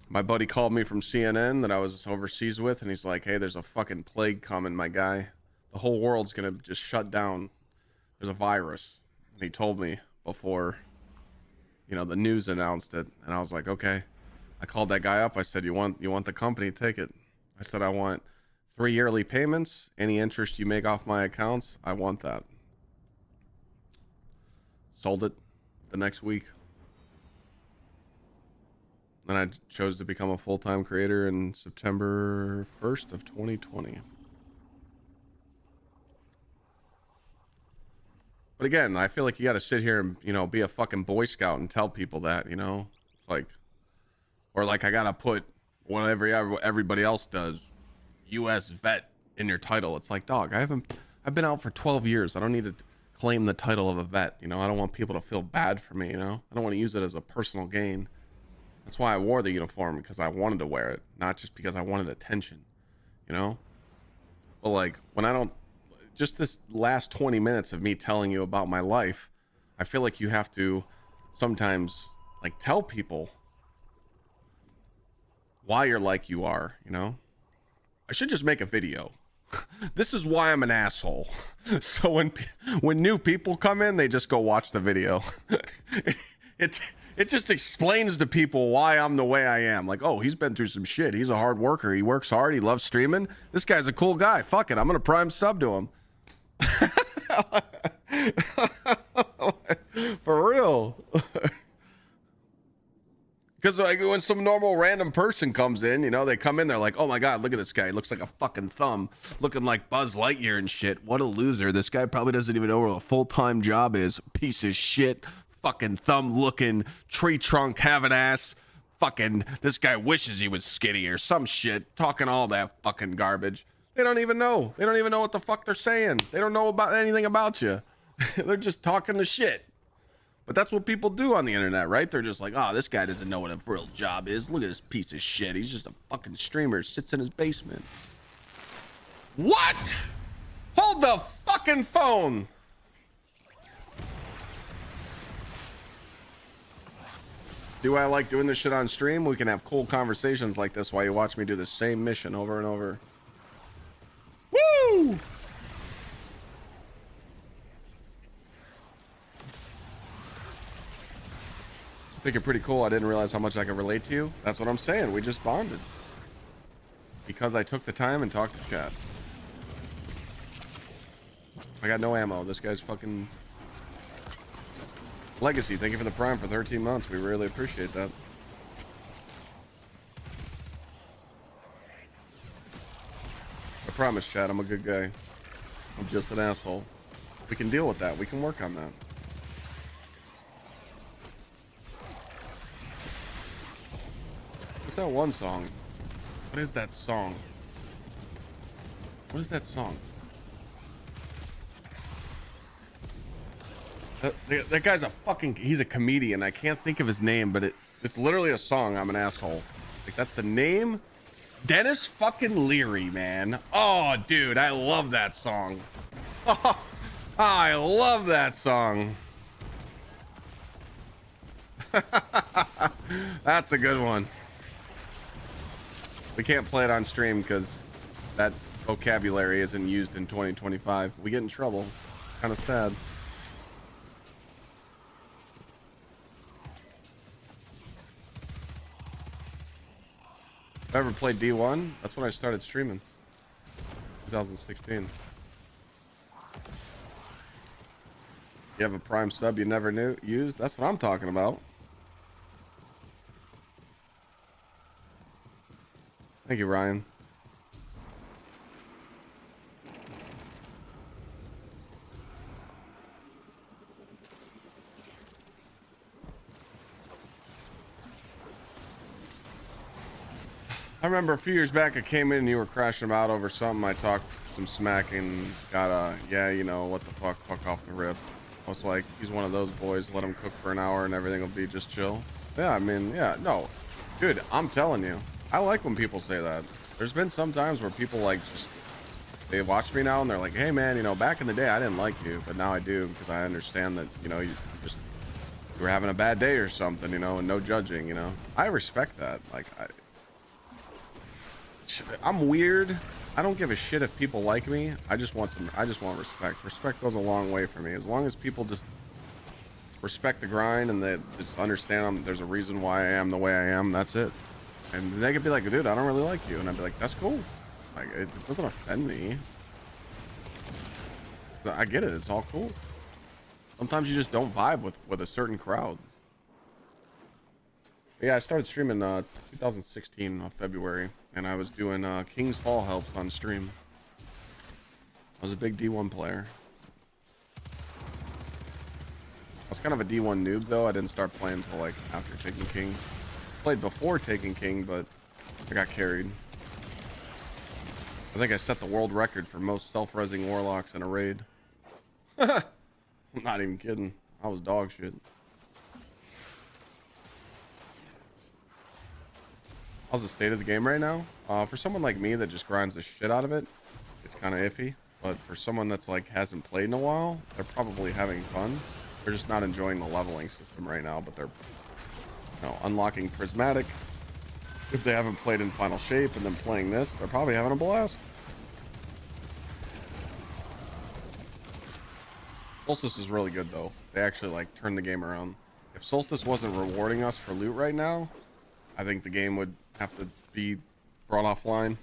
[SPEAKER 1] My buddy called me from CNN that I was overseas with, and he's like, hey, there's a fucking plague coming, my guy. The whole world's going to just shut down. There's a virus. And he told me before, the news announced it. And I was like, okay. I called that guy up. I said, you want the company? Take it. I said, I want 3 yearly payments. Any interest you make off my accounts, I want that. Sold it the next week. Then I chose to become a full-time creator in September 1st of 2020. But again, I feel like you got to sit here and, be a fucking Boy Scout and tell people that, like, or like I got to put whatever everybody else does, U.S. vet in your title. It's like, dog, I've been out for 12 years. I don't need to claim the title of a vet. You know, I don't want people to feel bad for me. You know, I don't want to use it as a personal gain. That's why I wore the uniform, because I wanted to wear it, not just because I wanted attention. You know, but like when I don't, just this last 20 minutes of me telling you about my life, I feel like you have to sometimes like tell people why you're like you are. You know, I should just make a video. This is why I'm an asshole. So when new people come in, they just go watch the video. It just explains to people why I'm the way I am. Like, oh, he's been through some shit. He's a hard worker. He works hard. He loves streaming. This guy's a cool guy. Fuck it. I'm gonna prime sub to him. For real. Because like when some normal random person comes in, you know, they come in, they're like, oh my God, look at this guy. He looks like a fucking thumb, looking like Buzz Lightyear and shit. What a loser. This guy probably doesn't even know what a full-time job is. Piece of shit. Fucking thumb looking, tree trunk having ass. Fucking, this guy wishes he was skinny or some shit. Talking all that fucking garbage. They don't even know. They don't even know what the fuck they're saying. They don't know about anything about you. They're just talking the shit. But that's what people do on the internet, right? They're just like, oh, this guy doesn't know what a real job is. Look at this piece of shit. He's just a fucking streamer, sits in his basement. What? Hold the fucking phone. Do I like doing this shit on stream? We can have cool conversations like this while you watch me do the same mission over and over. Woo! I think you're pretty cool. I didn't realize how much I could relate to you. That's what I'm saying. We just bonded. Because I took the time and talked to chat. I got no ammo. This guy's fucking... Legacy, thank you for the prime for 13 months. We really appreciate that. I promise, chat, I'm a good guy. I'm just an asshole. We can deal with that. We can work on that. What's that one song? What is that song? What is that song? That guy's a fucking... He's a comedian. I can't think of his name, but it's literally a song. I'm an asshole. Like, that's the name? Dennis fucking Leary, man. Oh, dude, I love that song. Oh, I love that song. That's a good one. We can't play it on stream because that vocabulary isn't used in 2025. We get in trouble. Kind of sad. If I ever played D1, that's when I started streaming. 2016. You have a prime sub you never knew used? That's what I'm talking about. Thank you, Ryan. I remember a few years back I came in and you were crashing them out over something. I talked some smack and got yeah, you know, what the fuck off the rip. I was like, he's one of those boys, let him cook for an hour and everything will be just chill. Yeah, I mean, yeah, no. Dude, I'm telling you. I like when people say that. There's been some times where people like just, they watch me now and they're like, hey man, you know, back in the day I didn't like you, but now I do because I understand that, you know, you were having a bad day or something, you know, and no judging, you know. I respect that. Like, I'm weird. I don't give a shit if people like me. I just want respect. Respect goes a long way for me. As long as people just respect the grind and they just understand there's a reason why I am the way I am, that's it. And they could be like, dude, I don't really like you. And I'd be like, that's cool. Like, it doesn't offend me. I get it. It's all cool. Sometimes you just don't vibe with a certain crowd. Yeah, I started streaming 2016 February, and I was doing King's Fall helps on stream. I was a big D1 player. I was kind of a D1 noob though. I didn't start playing until like after taking King. Played before taking King, but I got carried. I think I set the world record for most self-resing warlocks in a raid. I'm not even kidding. I was dog shit. How's the state of the game right now? For someone like me that just grinds the shit out of it, it's kind of iffy. But for someone that's like hasn't played in a while, they're probably having fun. They're just not enjoying the leveling system right now, but they're, you know, unlocking prismatic. If they haven't played in final shape and then playing this, they're probably having a blast. Solstice is really good though. They actually like turn the game around. If Solstice wasn't rewarding us for loot right now, I think the game would have to be brought offline.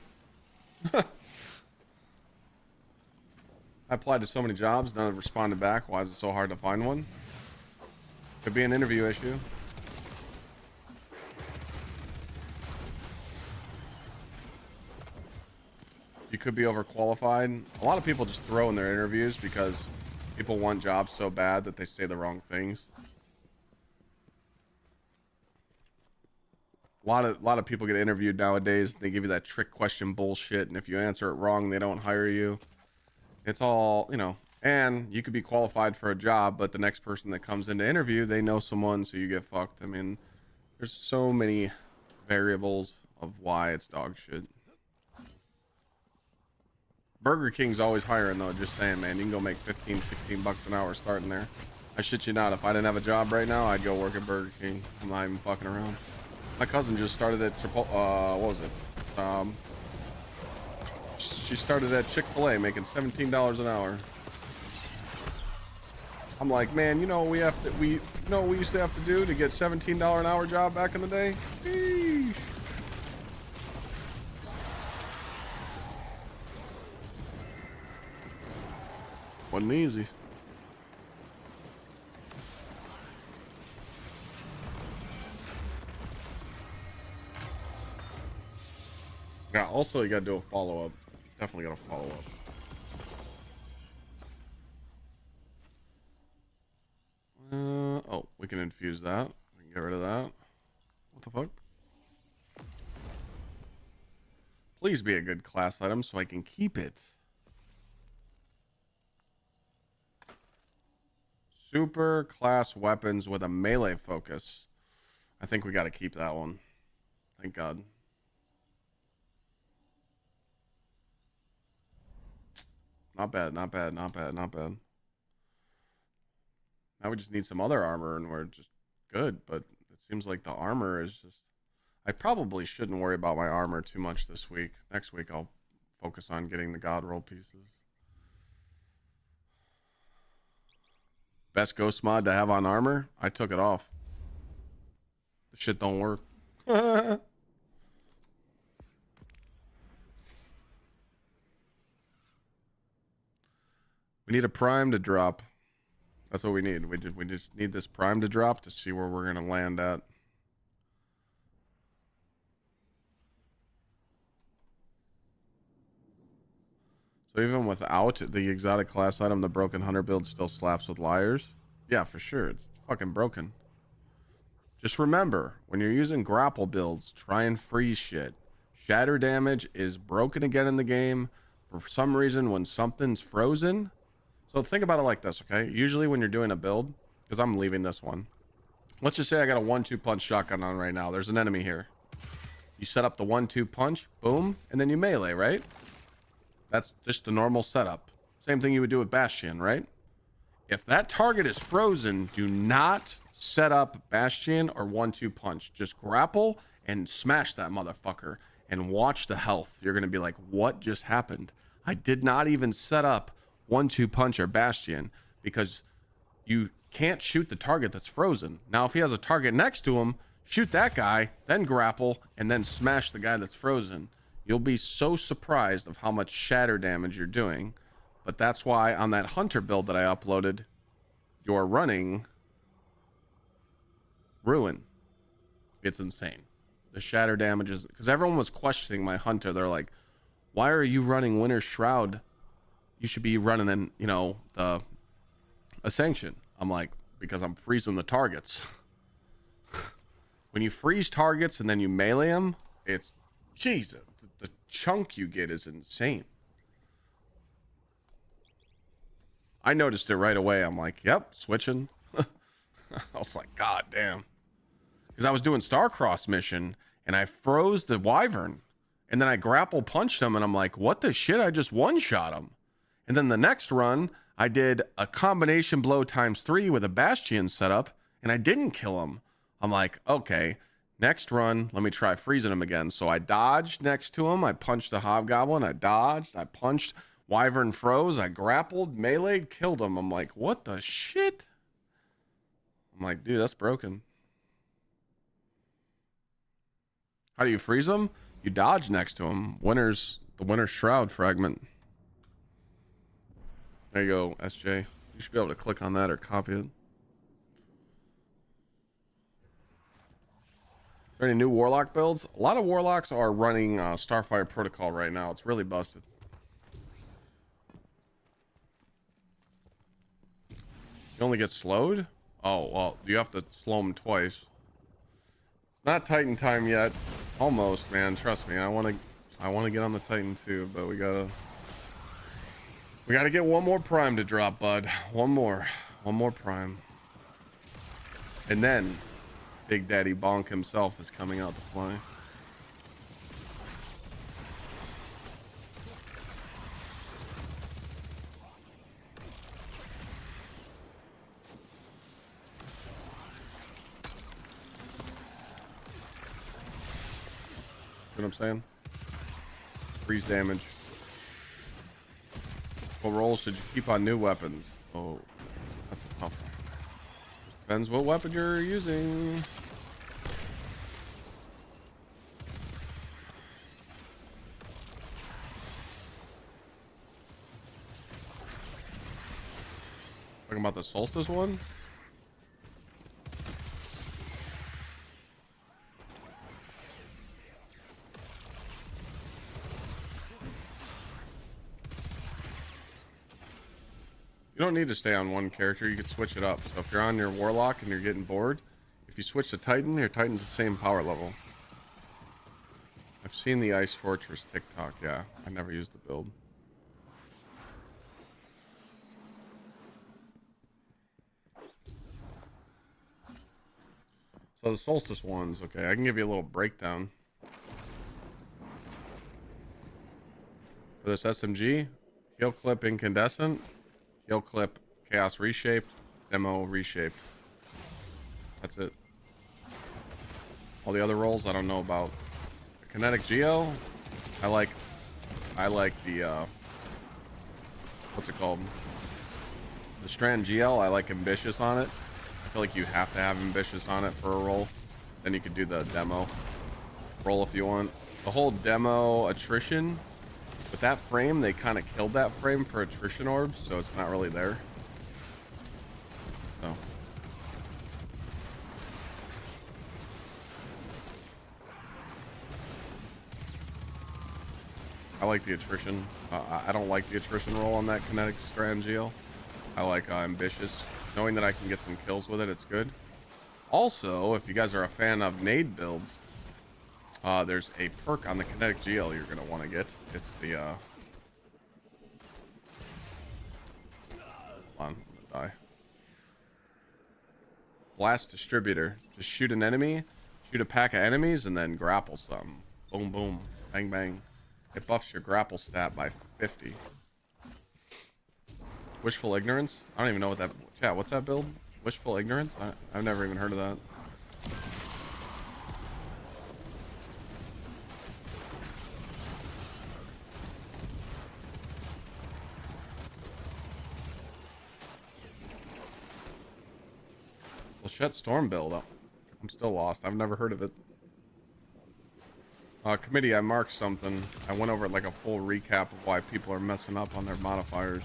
[SPEAKER 1] I applied to so many jobs, none have responded back. Why is it so hard to find one? Could be an interview issue. You could be overqualified. A lot of people just throw in their interviews because people want jobs so bad that they say the wrong things. A lot of people get interviewed nowadays. They give you that trick question bullshit, and if you answer it wrong, they don't hire you. It's all, you know, and you could be qualified for a job, but the next person that comes in to interview, they know someone, so you get fucked. I mean, there's so many variables of why it's dog shit. Burger King's always hiring though, just saying, man. You can go make 15, 16 bucks an hour starting there. I shit you not, if I didn't have a job right now, I'd go work at Burger King. I'm not even fucking around. My cousin just started at what was it? She started at Chick-fil-A making $17 an hour. I'm like, man, you know what we used to have to do to get $17 an hour job back in the day? Sheesh. Wasn't easy. Yeah, also you gotta do a follow-up. Definitely gotta follow up. Oh, we can infuse that. We can get rid of that. What the fuck? Please be a good class item so I can keep it. Super class weapons with a melee focus. I think we gotta keep that one. Thank God. Not bad, not bad, not bad, not bad. Now we just need some other armor and we're just good, but it seems like the armor is just... I probably shouldn't worry about my armor too much this week. Next week I'll focus on getting the god roll pieces. Best ghost mod to have on armor? I took it off. The shit don't work. We need a prime to drop. That's what we need. We just need this prime to drop to see where we're gonna land at. So even without the exotic class item, the broken hunter build still slaps with liars. Yeah, for sure. It's fucking broken. Just remember, when you're using grapple builds, try and freeze shit. Shatter damage is broken again in the game. For some reason, when something's frozen... So think about it like this, okay? Usually when you're doing a build, because I'm leaving this one. Let's just say I got a 1-2 punch shotgun on right now. There's an enemy here. You set up the 1-2 punch, boom, and then you melee, right? That's just the normal setup. Same thing you would do with Bastion, right? If that target is frozen, do not set up Bastion or 1-2 punch. Just grapple and smash that motherfucker and watch the health. You're going to be like, what just happened? I did not even set up 1-2 punch or Bastion because you can't shoot the target that's frozen. Now, if he has a target next to him, shoot that guy, then grapple, and then smash the guy that's frozen. You'll be so surprised of how much shatter damage you're doing. But that's why on that hunter build that I uploaded, you're running Ruin. It's insane. The shatter damage is... Because everyone was questioning my hunter. They're like, why are you running Winter's Shroud? You should be running in, you know, a sanction. I'm like, because I'm freezing the targets. When you freeze targets and then you melee them, it's... Jesus. The chunk you get is insane. I noticed it right away. I'm like, yep, switching. I was like, God damn. Because I was doing Starcross mission and I froze the Wyvern. And then I grapple punched him and I'm like, what the shit? I just one-shot him. And then the next run, I did a combination blow ×3 with a Bastion setup and I didn't kill him. I'm like, okay, next run, let me try freezing him again. So I dodged next to him. I punched the Hobgoblin. I dodged. I punched. Wyvern froze. I grappled, meleeed, killed him. I'm like, what the shit? I'm like, dude, that's broken. How do you freeze him? You dodge next to him. The Winter's Shroud fragment. There you go, SJ. You should be able to click on that or copy it. Is there any new Warlock builds? A lot of Warlocks are running Starfire Protocol right now. It's really busted. You only get slowed? Oh, well, you have to slow them twice. It's not Titan time yet. Almost, man. Trust me. I want to get on the Titan too, but we gotta get one more prime to drop, bud. One more prime. And then Big Daddy Bonk himself is coming out to play. You know what I'm saying? Freeze damage. What rolls should you keep on new weapons? Oh, that's a tough one. Depends what weapon you're using. Talking about the Solstice one? You don't need to stay on one character. You can switch it up. So if you're on your Warlock and you're getting bored, if you switch to Titan, your Titan's the same power level. I've seen the Ice Fortress TikTok. Yeah, I never used the build. So the Solstice ones, okay, I can give you a little breakdown. For this SMG, Heal Clip Incandescent, Heal Clip Chaos Reshaped, Demo Reshaped. That's it. All the other rolls I don't know about. The Kinetic Geo, I like the what's it called? The Strand GL, I like Ambitious on it. I feel like you have to have Ambitious on it for a roll. Then you could do the demo roll if you want. The whole demo attrition, with that frame, they kind of killed that frame for attrition orbs, so it's not really there. So. I like the attrition. I don't like the attrition roll on that Kinetic Strand GL. I like Ambitious. Knowing that I can get some kills with it, it's good. Also, if you guys are a fan of nade builds, there's a perk on the Kinetic GL you're going to want to get. It's the... Hold on, I'm gonna die. Blast Distributor. Just shoot an enemy, shoot a pack of enemies, and then grapple something. Boom, boom. Bang, bang. It buffs your grapple stat by 50. Wishful Ignorance? I don't even know what that... Chat, what's that build? Wishful Ignorance? I've never even heard of that. Well, Storm build up. I'm still lost. I've never heard of it. Committee, I marked something. I went over like a full recap of why people are messing up on their modifiers.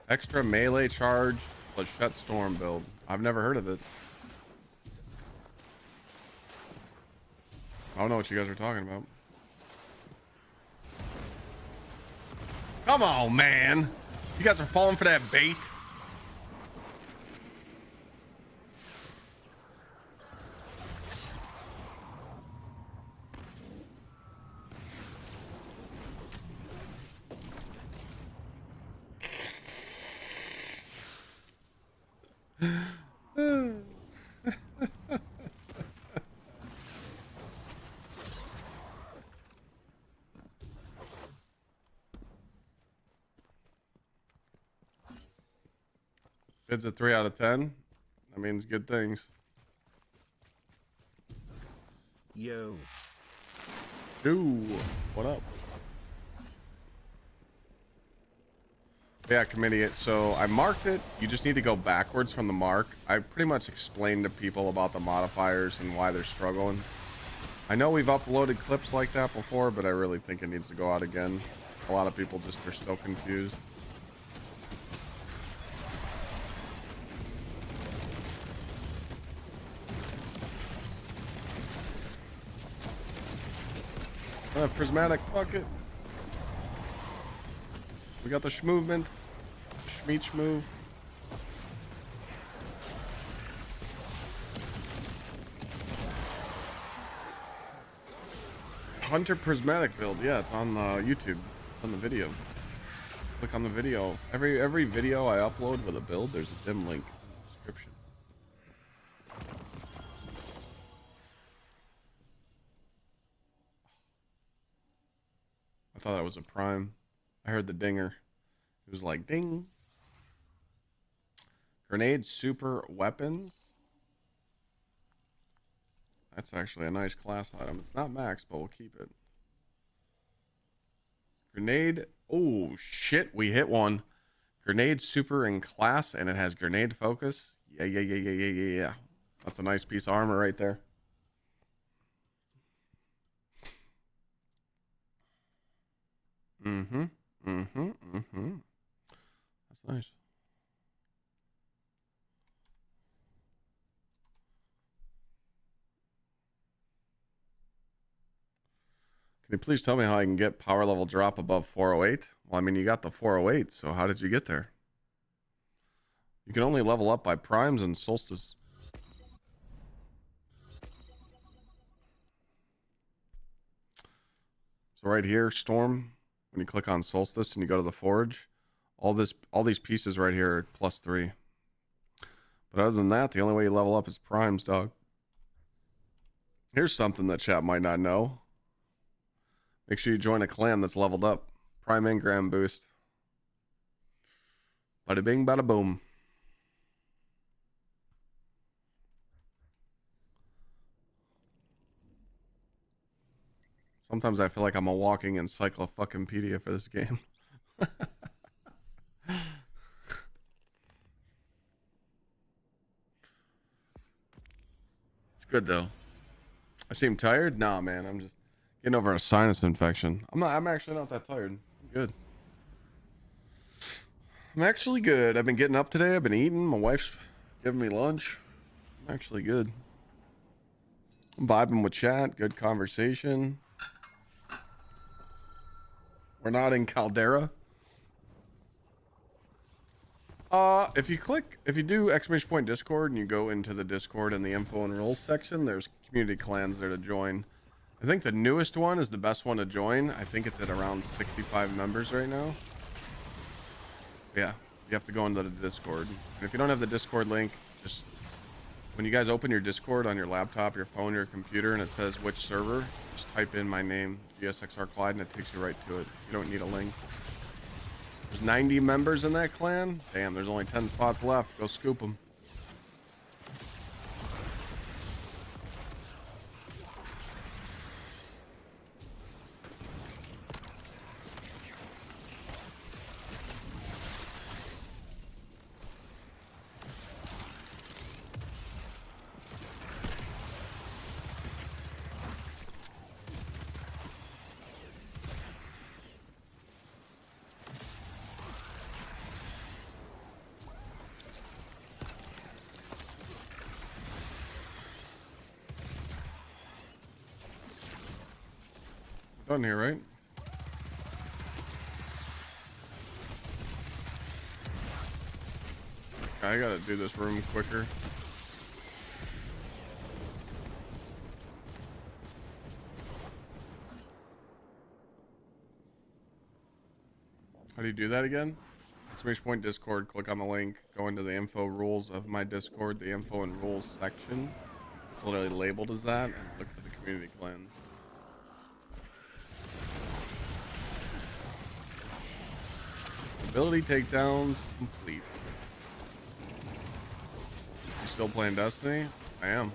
[SPEAKER 1] Extra melee charge, Flechette Storm build. I've never heard of it. I don't know what you guys are talking about. Come on, man. You guys are falling for that bait. It's a 3 out of 10. That means good things.
[SPEAKER 2] Yo.
[SPEAKER 1] Dude, what up? Yeah, committee. So I marked it. You just need to go backwards from the mark. I pretty much explained to people about the modifiers and why they're struggling. I know we've uploaded clips like that before, but I really think it needs to go out again. A lot of people just are so confused. Prismatic, fuck it. We got the schmovement. Schmeech move. Hunter Prismatic build. Yeah, it's on YouTube. It's on the video. Click on the video. Every video I upload with a build, there's a dim link in the description. I thought that was a prime. I heard the dinger. It was like ding. Grenade super weapons. That's actually a nice class item. It's not max, but we'll keep it. Grenade. Oh shit, we hit one. Grenade super in class, and it has grenade focus. Yeah. That's a nice piece of armor right there. That's nice. Can you please tell me how I can get power level drop above 408? Well, I mean, you got the 408, so how did you get there? You can only level up by primes and solstice. So right here, storm, when you click on solstice and you go to the forge, all these pieces right here are +3. But other than that, the only way you level up is primes, dog. Here's something that chat might not know. Make sure you join a clan that's leveled up. Prime engram boost. Bada bing, bada boom. Sometimes I feel like I'm a walking encyclopedia for this game. It's good though. I seem tired? Nah, man. I'm just getting over a sinus infection. I'm actually not that tired. I'm good. I'm actually good. I've been getting up today. I've been eating. My wife's giving me lunch. I'm actually good. I'm vibing with chat. Good conversation. We're not in Caldera. If you do exclamation point Discord and you go into the Discord and the info and rules section, there's community clans there to join. I think the newest one is the best one to join. I think it's at around 65 members right now. Yeah, you have to go into the Discord. And if you don't have the Discord link, just when you guys open your Discord on your laptop, your phone, your computer, and it says which server, just type in my name, GsxrClyde, and it takes you right to it. You don't need a link. There's 90 members in that clan. Damn, there's only 10 spots left. Go scoop them. Done here, right? I gotta do this room quicker. How do you do that again? Exclamation point Discord, click on the link, go into the info rules of my Discord, the info and rules section. It's literally labeled as that, and look for the community clans. Ability takedowns complete. still playing Destiny? I am.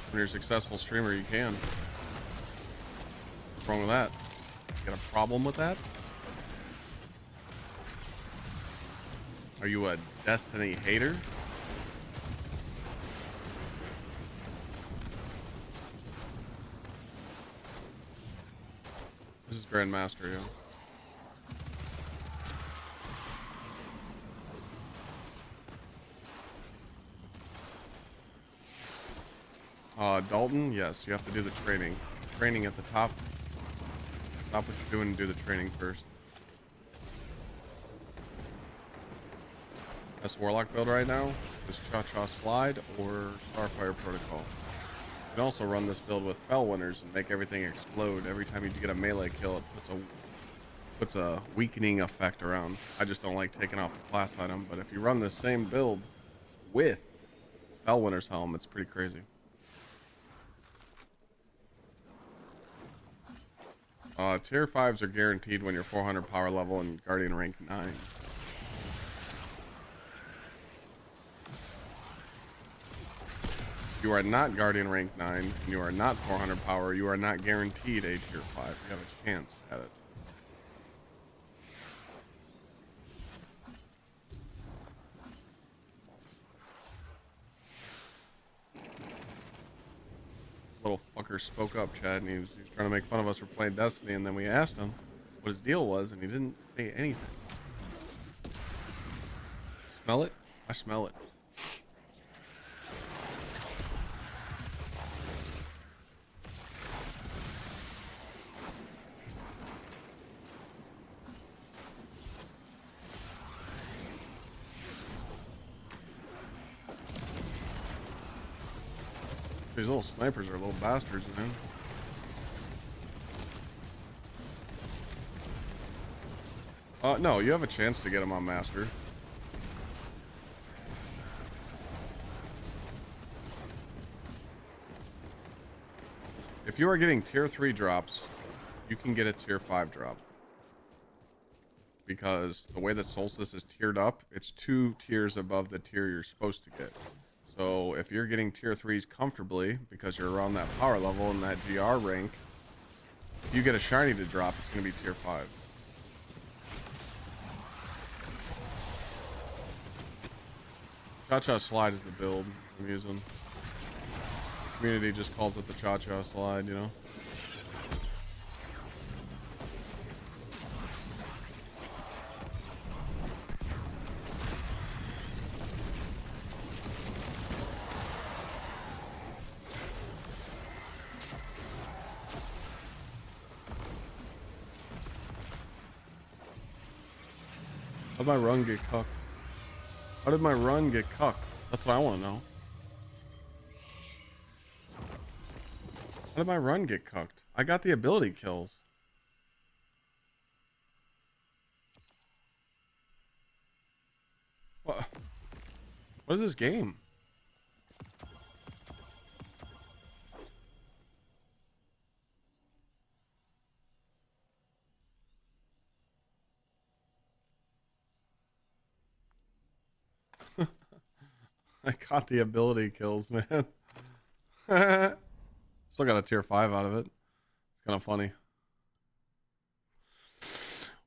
[SPEAKER 1] When you're a successful streamer, you can. What's wrong with that? You got a problem with that? Are you a Destiny hater? This is Grandmaster, yeah. Dalton, yes, you have to do the training. Training at the top. Stop what you're doing and do the training first. Best Warlock build right now is GsxrClyde or Starfire Protocol. You can also run this build with Fellwinners and make everything explode. Every time you get a melee kill, it puts a weakening effect around. I just don't like taking off the class item, but if you run the same build with Fellwinner's Helm, it's pretty crazy. Tier 5s are guaranteed when you're 400 power level and Guardian rank 9. If you are not Guardian rank 9 and you are not 400 power, you are not guaranteed a tier 5. You have a chance at it. Little fucker spoke up, Chad, and he was trying to make fun of us for playing Destiny, and then we asked him what his deal was, and he didn't say anything. Smell it? I smell it. These little snipers are little bastards, man. No, you have a chance to get them on Master. If you are getting tier 3 drops, you can get a tier 5 drop. Because the way that Solstice is tiered up, it's 2 tiers above the tier you're supposed to get. So if you're getting tier 3s comfortably because you're around that power level and that GR rank, if you get a shiny to drop, it's going to be tier 5. GsxrClyde is the build I'm using. Community just calls it the GsxrClyde, you know? How'd my run get cucked? How did my run get cucked? That's what I want to know. How did my run get cucked? I got the ability kills. What? What is this game? I got the ability kills, man. Still got a tier 5 out of it. It's kind of funny.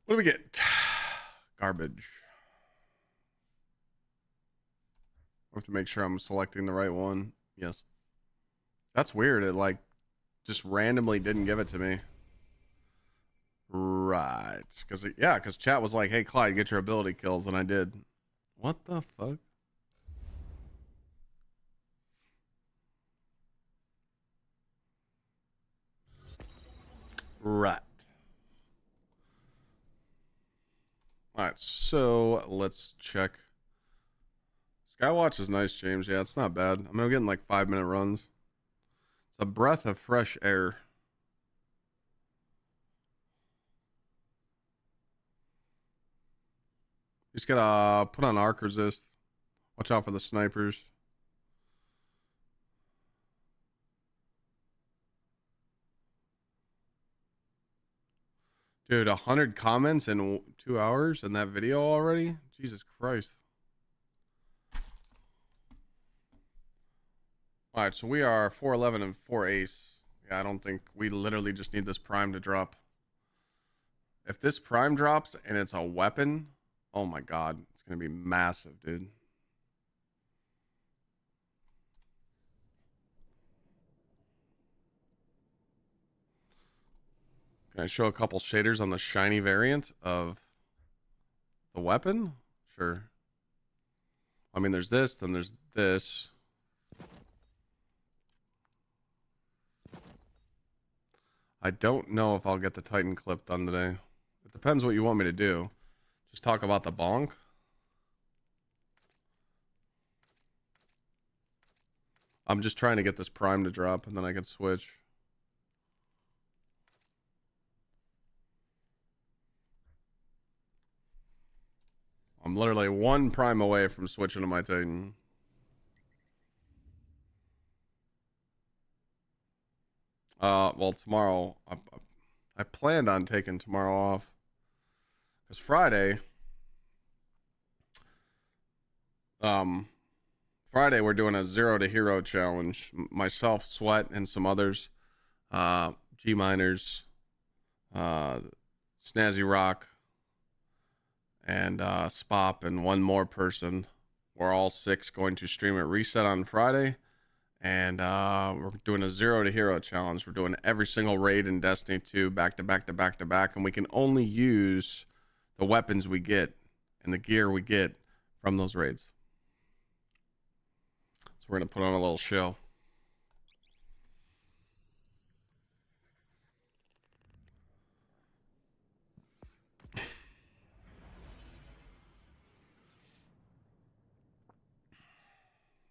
[SPEAKER 1] What do we get? Garbage. I have to make sure I'm selecting the right one. Yes. That's weird. It like just randomly didn't give it to me. Right. Because chat was like, hey, Clyde, get your ability kills. And I did. What the fuck? Right. All right, so let's check. Skywatch is nice, James. Yeah, it's not bad. I'm getting like 5-minute runs. It's a breath of fresh air. You just gotta put on arc resist. Watch out for the snipers. Dude, 100 comments in 2 hours in that video already? Jesus Christ. All right, so we are 411 and 4 ace. Yeah, I don't think we literally just need this prime to drop. If this prime drops and it's a weapon, oh my god, it's gonna be massive, dude. Can I show a couple shaders on the shiny variant of the weapon? Sure. I mean, there's this, then there's this. I don't know if I'll get the Titan clip done today. It depends what you want me to do. Just talk about the bonk. I'm just trying to get this prime to drop and then I can switch. I'm literally one prime away from switching to my Titan. Well, tomorrow, I planned on taking tomorrow off. Because Friday, we're doing a 0 to hero challenge. Myself, Sweat, and some others. G Miners, Snazzy Rock, and Spop, and one more person. We're all 6 going to stream at Reset on Friday. And we're doing a 0 to hero challenge. We're doing every single raid in Destiny 2 back to back to back to back. And we can only use the weapons we get and the gear we get from those raids. So we're going to put on a little show.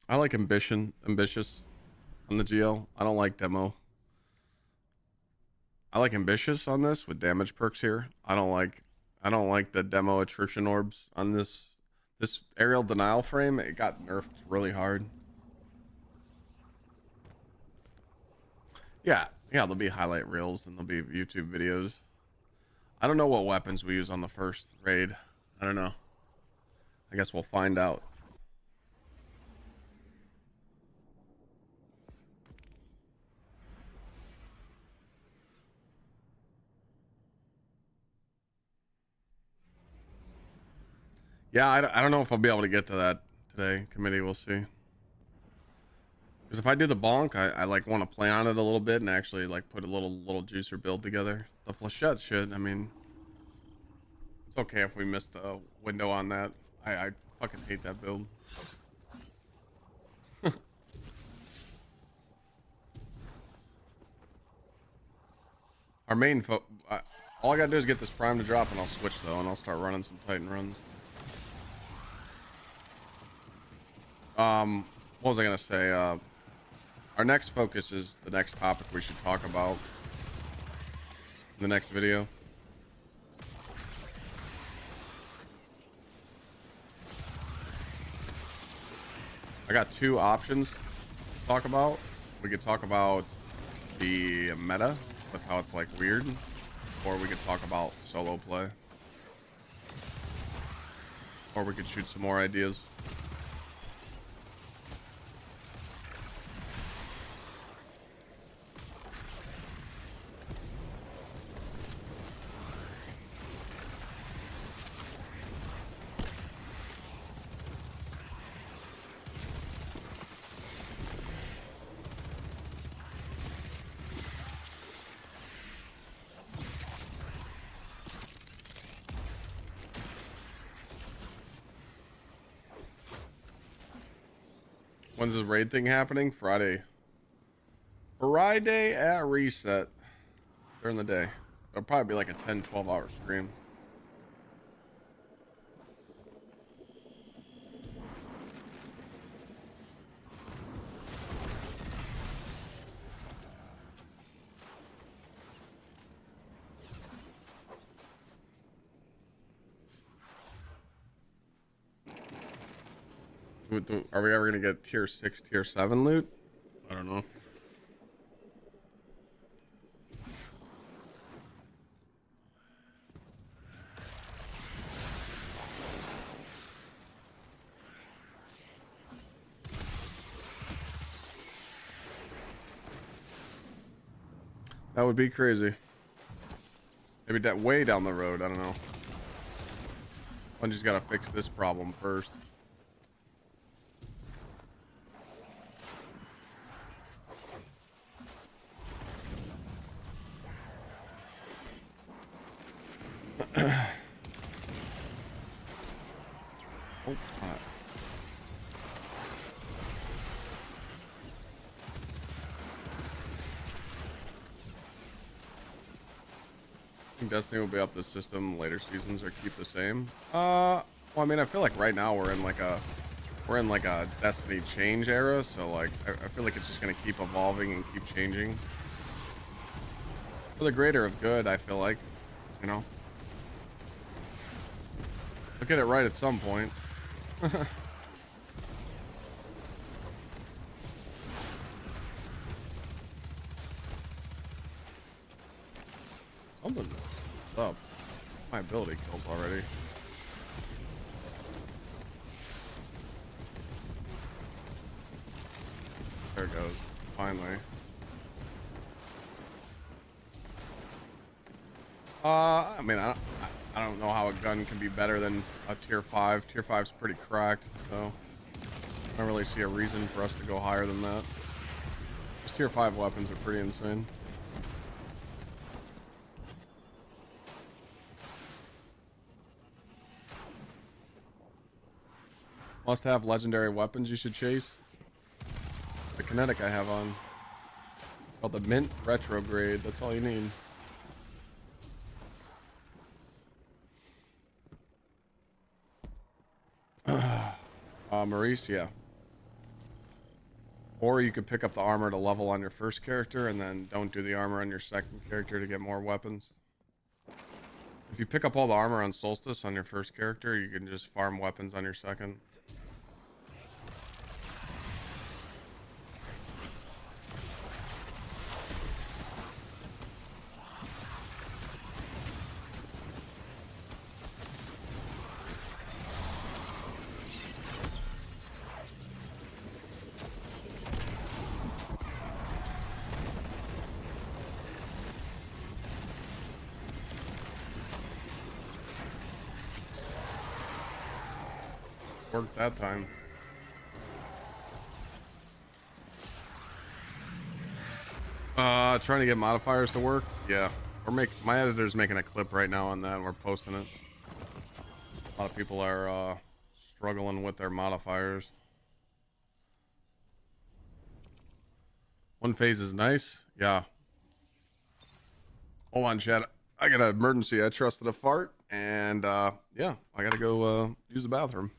[SPEAKER 1] I like ambitious on the GL. I don't like demo. I like ambitious on this with damage perks here. I don't like the demo attrition orbs on this aerial denial frame. It got nerfed really hard. Yeah, there'll be highlight reels and there'll be YouTube videos. I don't know what weapons we use on the first raid. I don't know. I guess we'll find out. Yeah, I don't know if I'll be able to get to that today. Committee, we'll see. Because if I do the bonk, I like want to play on it a little bit and actually like put a little juicer build together. The flechette should. I mean, it's okay if we miss the window on that. I fucking hate that build. Our main all I gotta do is get this prime to drop and I'll switch though, and I'll start running some Titan runs. What was I gonna say? Our next focus is the next topic we should talk about in the next video. I got 2 options to talk about. We could talk about the meta with how it's like weird, or we could talk about solo play, or we could shoot some more ideas. When's this raid thing happening? Friday. Friday at Reset. During the day. It'll probably be like a 10-12 hour stream. Are we ever gonna get tier 6, tier 7 loot? I don't know. That would be crazy. Maybe that way down the road. I don't know. Bungie's got to fix this problem first. Oh, I think Destiny will be up the system later seasons or keep the same. Well, I mean, I feel like right now we're in like a Destiny change era, so like I feel like it's just gonna keep evolving and keep changing for the greater of good. I feel like, you know, we'll get it right at some point. Something's up. My ability kills already. There it goes. Finally. I mean, I don't know how a gun can be better than a tier 5. Tier 5's pretty cracked, so I don't really see a reason for us to go higher than that. These tier 5 weapons are pretty insane. Must have legendary weapons you should chase. The kinetic I have on. It's called the Mint Retrograde. That's all you need. Maurice, yeah. Or you could pick up the armor to level on your first character and then don't do the armor on your second character to get more weapons. If you pick up all the armor on Solstice on your first character, you can just farm weapons on your second. Worked that time. Trying to get modifiers to work. Yeah, my editor's making a clip right now on that, and we're posting it. A lot of people are struggling with their modifiers. One phase is nice. Yeah. Hold on, chat. I got an emergency. I trusted a fart, and yeah, I gotta go use the bathroom.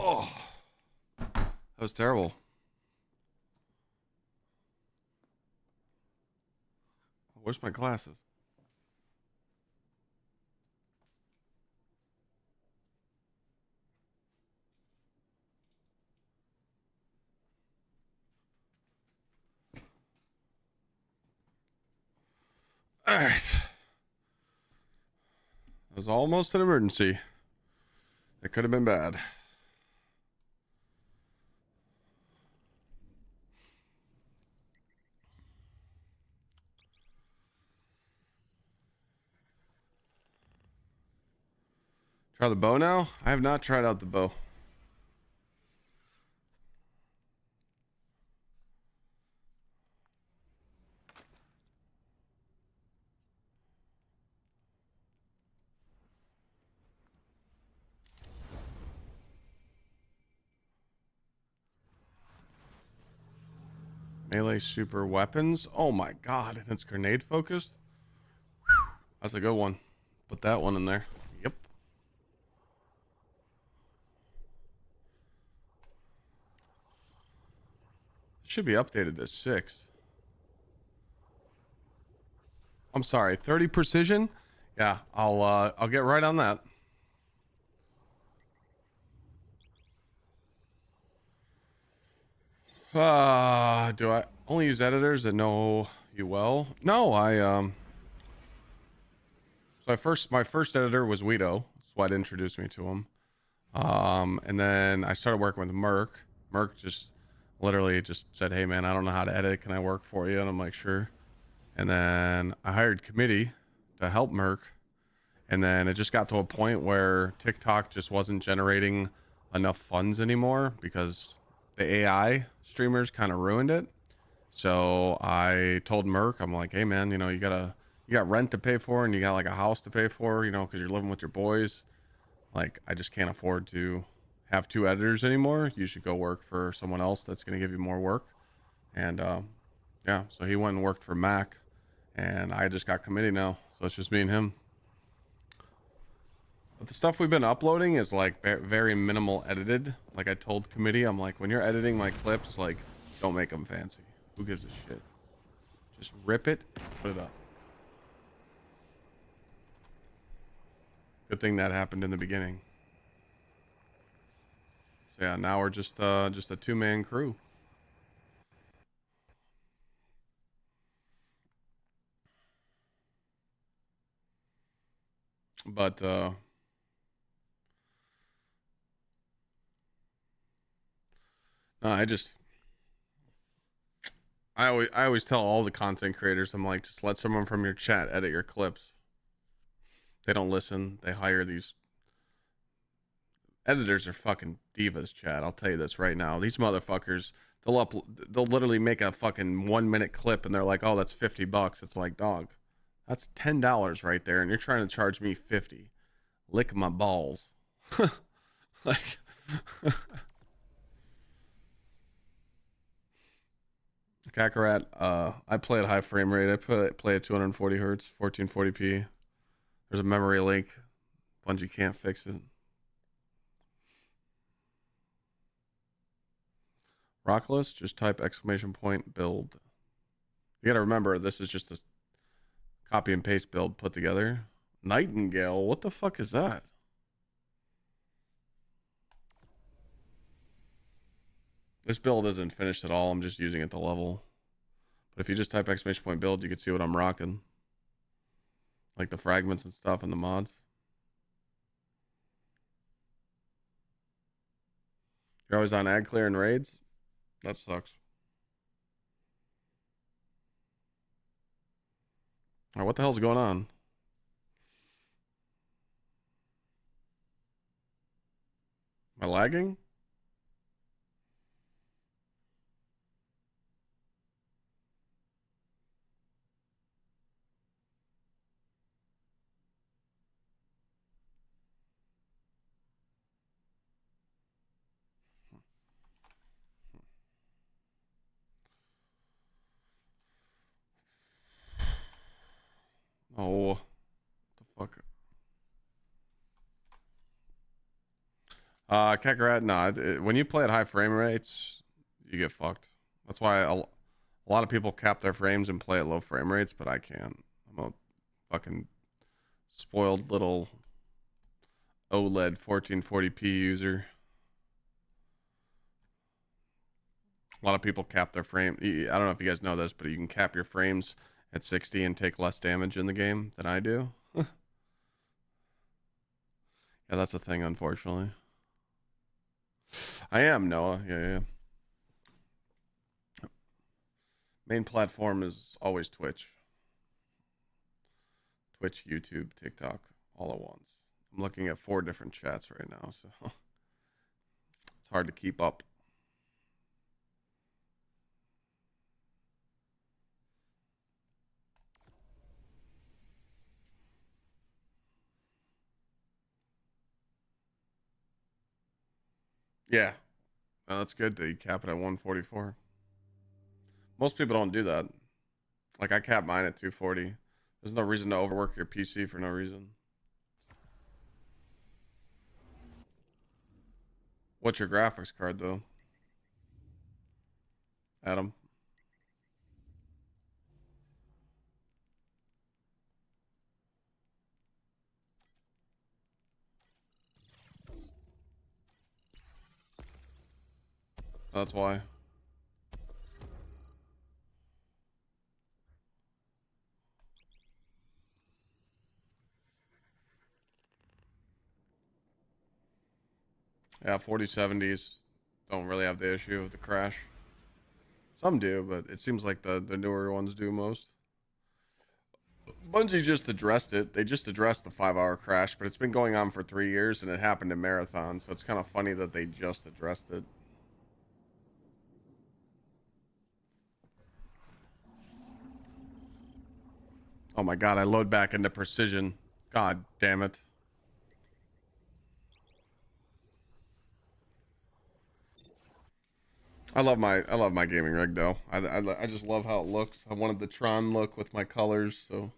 [SPEAKER 1] Oh, that was terrible. Where's my glasses? All right. It was almost an emergency. It could have been bad. Try the bow now? I have not tried out the bow. Melee super weapons. Oh my god, and it's grenade focused. Whew. That's a good one. Put that one in there. Yep. It should be updated to 6. I'm sorry, 30 precision? Yeah, I'll get right on that. Do I only use editors that know you well? No, my first editor was Guido. That's what introduced me to him. And then I started working with Merc. Merc just literally just said, "Hey man, I don't know how to edit. Can I work for you?" And I'm like, "Sure." And then I hired Committee to help Merc. And then it just got to a point where TikTok just wasn't generating enough funds anymore because the AI streamers kind of ruined it. So I told Merc, I'm like, "Hey man, you got rent to pay for and you got like a house to pay for, because you're living with your boys. Like, I just can't afford to have 2 editors anymore. You should go work for someone else that's going to give you more work." And yeah, so he went and worked for Mac, and I just got Committee now. So it's just me and him. But the stuff we've been uploading is like very minimal edited. Like I told Committee, I'm like, when you're editing my clips, like, don't make them fancy. Who gives a shit? Just rip it, put it up. Good thing that happened in the beginning. So yeah, now we're just a 2-man crew. But no, I always tell all the content creators, I'm like, just let someone from your chat edit your clips. They don't listen. They hire these editors are fucking divas, chat. I'll tell you this right now. These motherfuckers, they'll literally make a fucking 1-minute clip and they're like, "Oh, that's $50." It's like, dog, that's $10 right there, and you're trying to charge me 50. Lick my balls. Like Kakarot, I play at high frame rate. I play at 240 hertz, 1440p. There's a memory leak. Bungie can't fix it. Rockless, just type !build. You gotta remember, this is just a copy and paste build put together. Nightingale, what the fuck is that? This build isn't finished at all. I'm just using it to level. But if you just type !build, you can see what I'm rocking. Like the fragments and stuff and the mods. You're always on ad clear and raids? That sucks. Alright, what the hell's going on? Am I lagging? Oh, what the fuck? Kakarot, no, when you play at high frame rates, you get fucked. That's why a lot of people cap their frames and play at low frame rates, but I can't. I'm a fucking spoiled little OLED 1440p user. A lot of people cap their frame. I don't know if you guys know this, but you can cap your frames at 60 and take less damage in the game than I do. Yeah, that's a thing, unfortunately. I am, Noah. Yeah. Main platform is always Twitch. Twitch, YouTube, TikTok, all at once. I'm looking at 4 different chats right now, so it's hard to keep up. Yeah. No, that's good that you cap it at 144. Most people don't do that. Like, I cap mine at 240. There's no reason to overwork your PC for no reason. What's your graphics card, though? Adam? That's why. Yeah, 4070s don't really have the issue of the crash. Some do, but it seems like the newer ones do most. Bungie just addressed it. They just addressed the 5-hour crash, but it's been going on for 3 years, and it happened in Marathon, so it's kind of funny that they just addressed it. Oh my god, I load back into precision. God damn it. I love my gaming rig though. I just love how it looks. I wanted the Tron look with my colors, so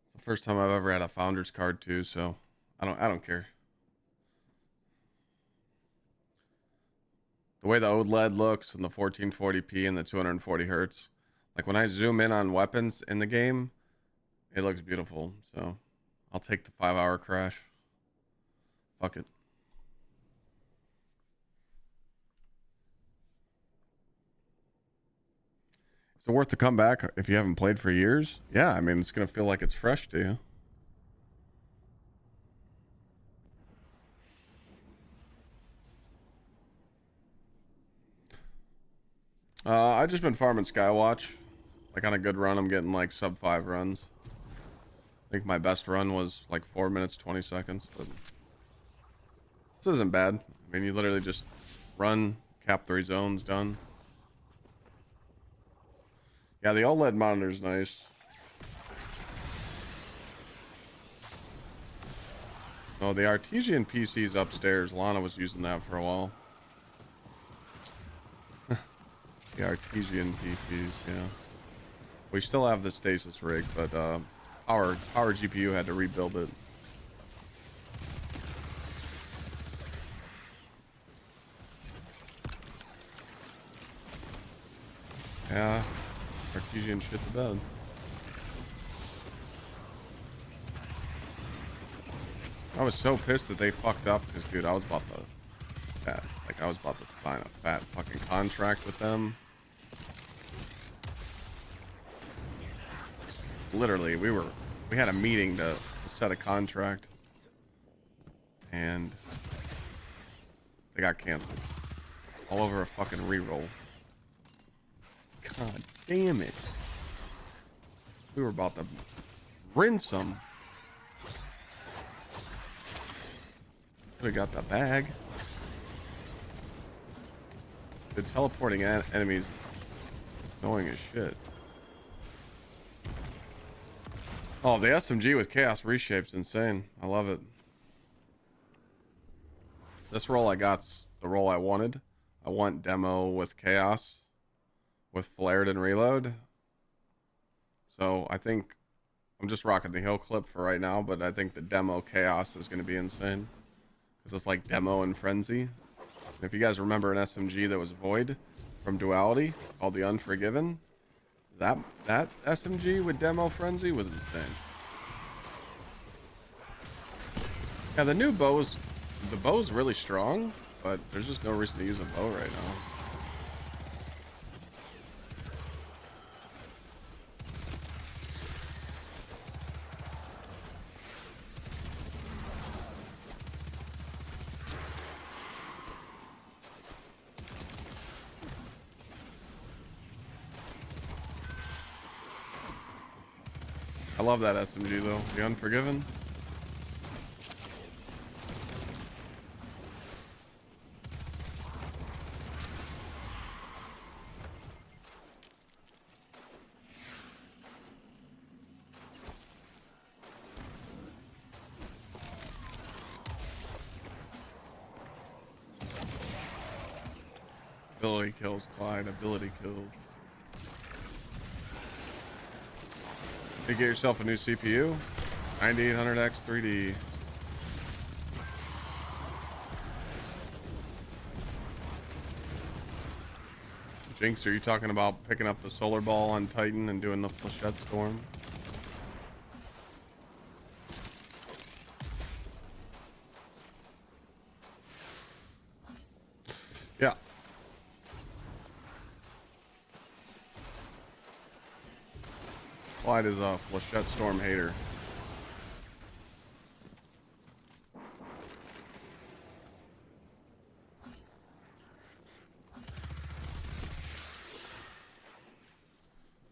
[SPEAKER 1] it's the first time I've ever had a Founders card too, so I don't care. The way the OLED looks and the 1440p and the 240 hertz. Like when I zoom in on weapons in the game, it looks beautiful. So I'll take the 5-hour crash. Fuck it. Is it worth the comeback if you haven't played for years? Yeah, I mean, it's going to feel like it's fresh to you. I've just been farming Skywatch. Like on a good run, I'm getting like sub 5 runs. I think my best run was like 4 minutes, 20 seconds. But this isn't bad. I mean, you literally just run, cap 3 zones, done. Yeah, the OLED monitor's nice. Oh, the Artesian PC's upstairs. Lana was using that for a while. The Artesian PCs, yeah. We still have the stasis rig, but our GPU had to rebuild it. Yeah, Artesian shit to bed. I was so pissed that they fucked up because, dude, I was about to sign a fat fucking contract with them. Literally, we had a meeting to set a contract, and they got canceled all over a fucking reroll. God damn it! We were about to rinse them. Could have got the bag. The teleporting enemies annoying as shit. Oh, the SMG with Chaos Reshape's insane. I love it. This roll I got's the roll I wanted. I want demo with Chaos, with Flared and Reload. So I think I'm just rocking the Hill clip for right now, but I think the demo Chaos is going to be insane. because it's like Demo and Frenzy. If you guys remember an SMG that was void from Duality called the Unforgiven, that SMG with Demo Frenzy was insane. Yeah, the new bow's really strong, but there's just no reason to use a bow right now. I love that SMG though, the Unforgiven. Ability kills, Clyde. Ability kills. You get yourself a new CPU, 9800X 3D. Jinx, are you talking about picking up the solar ball on Titan and doing the Flechette Storm? Yeah. Clyde is a Flechette Storm hater.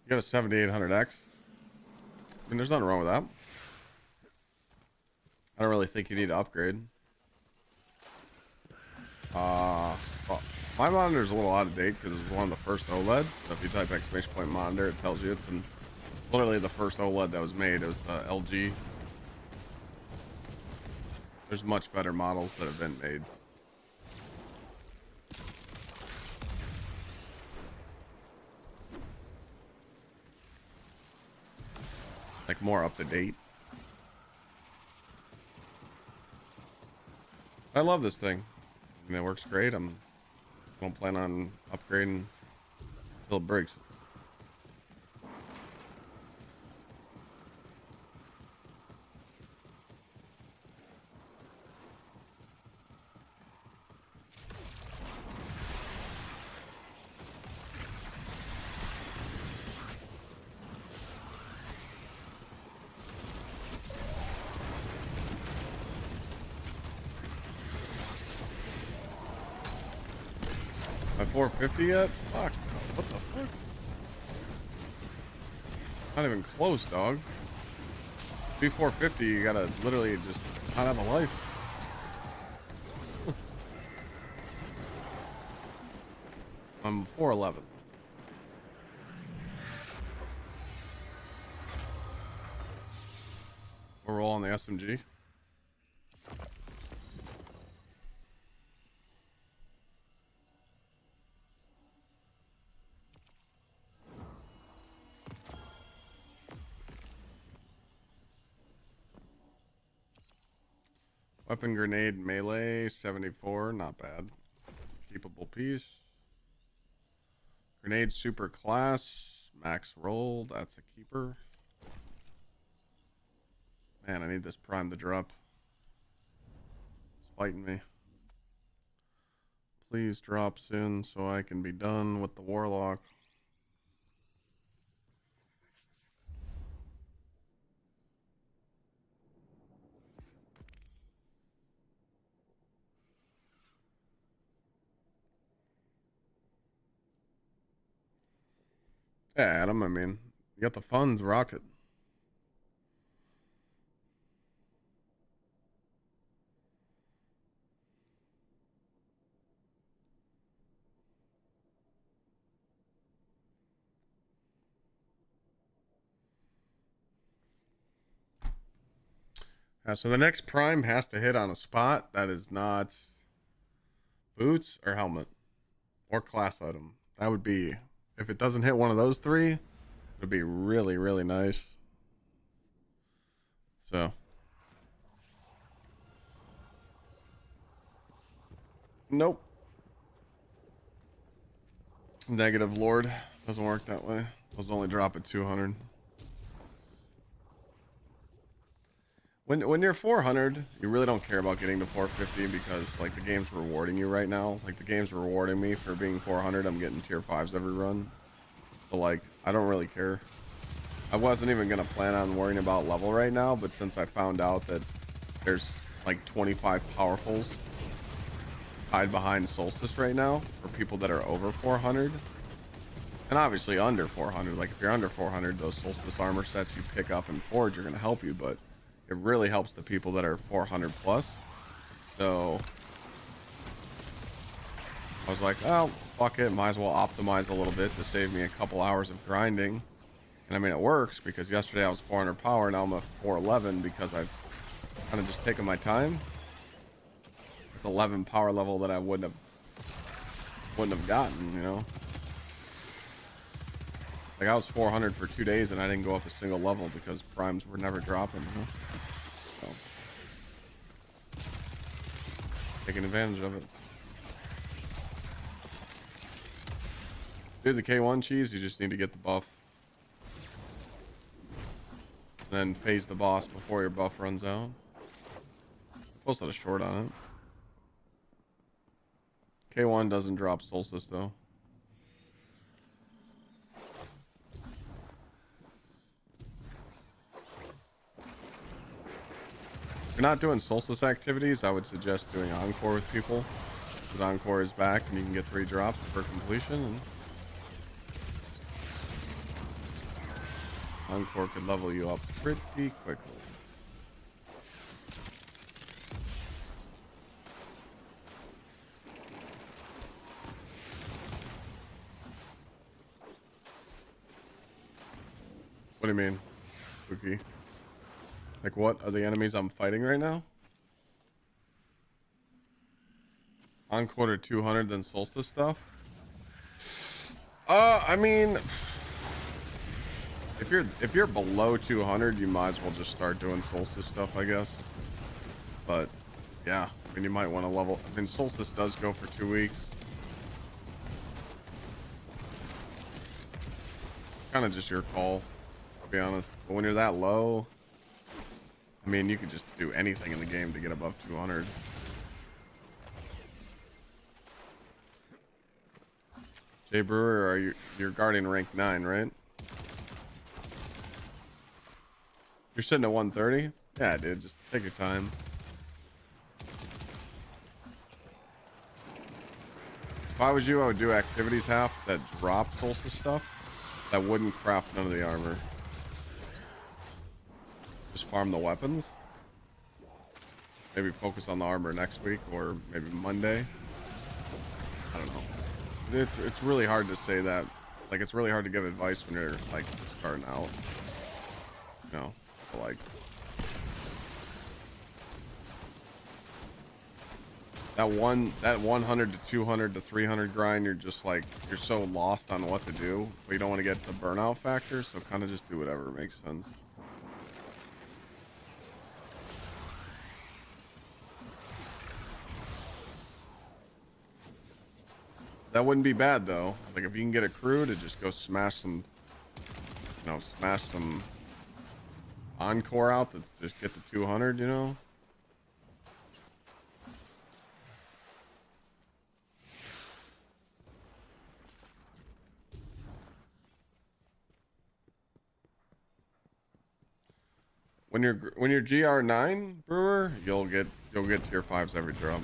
[SPEAKER 1] You got a 7800X? I mean, there's nothing wrong with that. I don't really think you need to upgrade. Well, my monitor's a little out of date because it's one of the first OLEDs. So if you type !point monitor, it tells you it's literally the first OLED that was made. It was the LG. There's much better models that have been made. Like more up to date. I love this thing. I mean, it works great. I don't plan on upgrading until it breaks. At 450 yet? Fuck. What the fuck? Not even close, dog. Be 450, you gotta literally just not have a life. I'm 411. We're all on the SMG. Weapon grenade melee 74, not bad. Keepable piece. Grenade super class max roll, that's a keeper. Man, I need this prime to drop. It's fighting me. Please drop soon so I can be done with the warlock. Yeah, Adam, I mean, you got the funds, rocket. So the next prime has to hit on a spot that is not boots or helmet or class item. That would be, if it doesn't hit one of those three, it would be really, really nice. So Nope. Negative Lord. Doesn't work that way. Those only drop at 200. When you're 400, you really don't care about getting to 450 because like the game's rewarding you right now. Like the game's rewarding me for being 400. I'm getting tier 5s every run. So like I don't really care. I wasn't even gonna plan on worrying about level right now, but since I found out that there's like 25 powerfuls hide behind Solstice right now for people that are over 400 and obviously under 400. Like if you're under 400, those Solstice armor sets you pick up and forge are going to help you, but it really helps the people that are 400 plus. So I was like, oh fuck it, might as well optimize a little bit to save me a couple hours of grinding. And I mean it works because yesterday I was 400 power, now I'm at 411 because I've kind of just taken my time. 11 power level that I wouldn't have gotten, you know. Like I was 400 for 2 days and I didn't go up a single level because primes were never dropping, you know? So taking advantage of it. Do the K1 cheese, you just need to get the buff, and then phase the boss before your buff runs out. Posted a short on it. K1 doesn't drop Solstice though. If you're not doing Solstice activities, I would suggest doing Encore with people, because Encore is back and you can get 3 drops for completion. And Encore could level you up pretty quickly. What do you mean, Spooky? Like what are the enemies I'm fighting right now? Encore to 200 than Solstice stuff? I mean, if you're below 200, you might as well just start doing Solstice stuff, I guess. But yeah, I mean, you might want to level. I mean, Solstice does go for 2 weeks. Kind of just your call, I'll be honest. But when you're that low, I mean, you could just do anything in the game to get above 200. Jay Brewer, you're guarding rank 9, right? You're sitting at 130? Yeah, dude, just take your time. If I was you, I would do activities half that drop Solstice stuff that wouldn't craft none of the armor. Just farm the weapons. Maybe focus on the armor next week or maybe Monday. I don't know. It's really hard to say that. Like, it's really hard to give advice when you're like starting out. You know, so like that 100 to 200 to 300 grind, you're just like, you're so lost on what to do, but you don't want to get the burnout factor, so kind of just do whatever makes sense. That wouldn't be bad though. Like if you can get a crew to just go smash some, you know, smash some Encore out to just get the 200, you know. When you're GR9 Brewer, you'll get tier 5s every drop.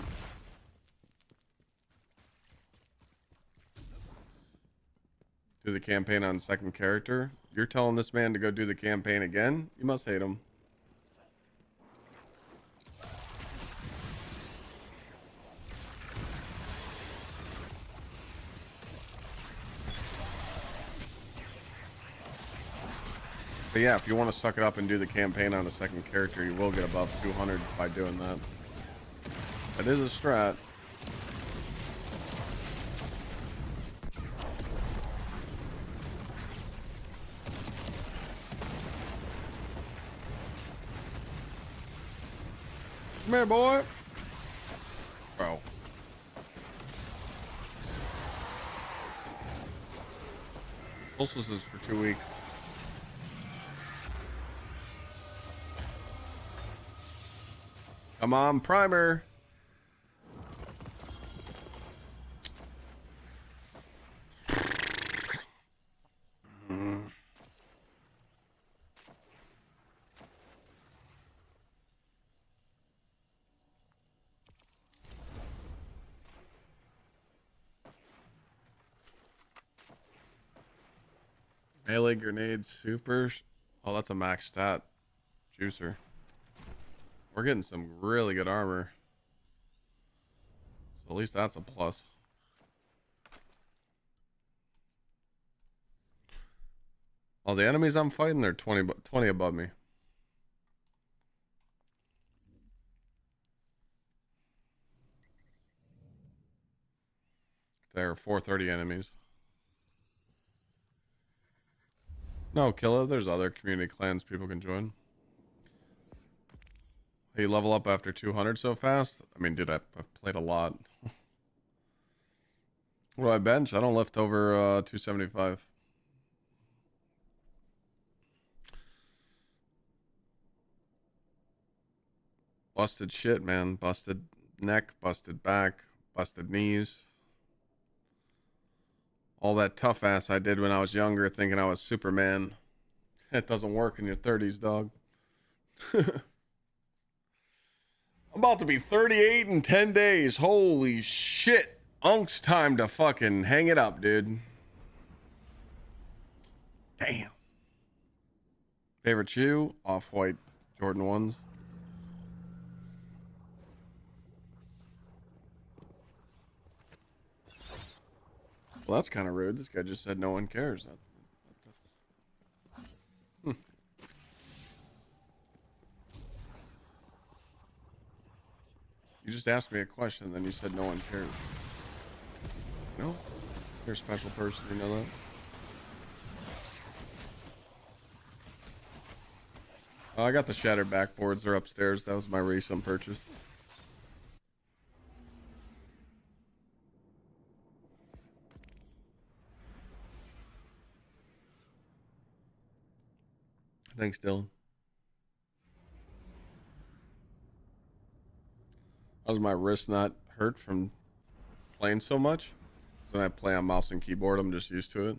[SPEAKER 1] Do the campaign on second character. You're telling this man to go do the campaign again? You must hate him. But yeah, if you want to suck it up and do the campaign on a second character, you will get above 200 by doing that. That is a strat. Come here, boy. Bro. Solstice is for 2 weeks. Come on, primer. Melee grenade super. Oh, that's a max stat juicer. We're getting some really good armor. So at least that's a plus. All the enemies I'm fighting, they're 20 above me. There are 430 enemies. No, Killa, there's other community clans people can join. Hey, you level up after 200 so fast? I mean, dude, I've played a lot. What do I bench? I don't lift over 275. Busted shit, man. Busted neck, busted back, busted knees. All that tough ass I did when I was younger thinking I was Superman. It doesn't work in your 30s, dog. I'm about to be 38 in 10 days. Holy shit. Unk's time to fucking hang it up, dude. Damn. Favorite shoe? Off-white Jordan 1s. Well, that's kind of rude. This guy just said no one cares. You just asked me a question, then you said no one cares. No? You're a special person, you know that? I got the shattered backboards. They're upstairs. That was my recent purchase. Thanks, Dylan. How's my wrist not hurt from playing so much? So when I play on mouse and keyboard, I'm just used to it.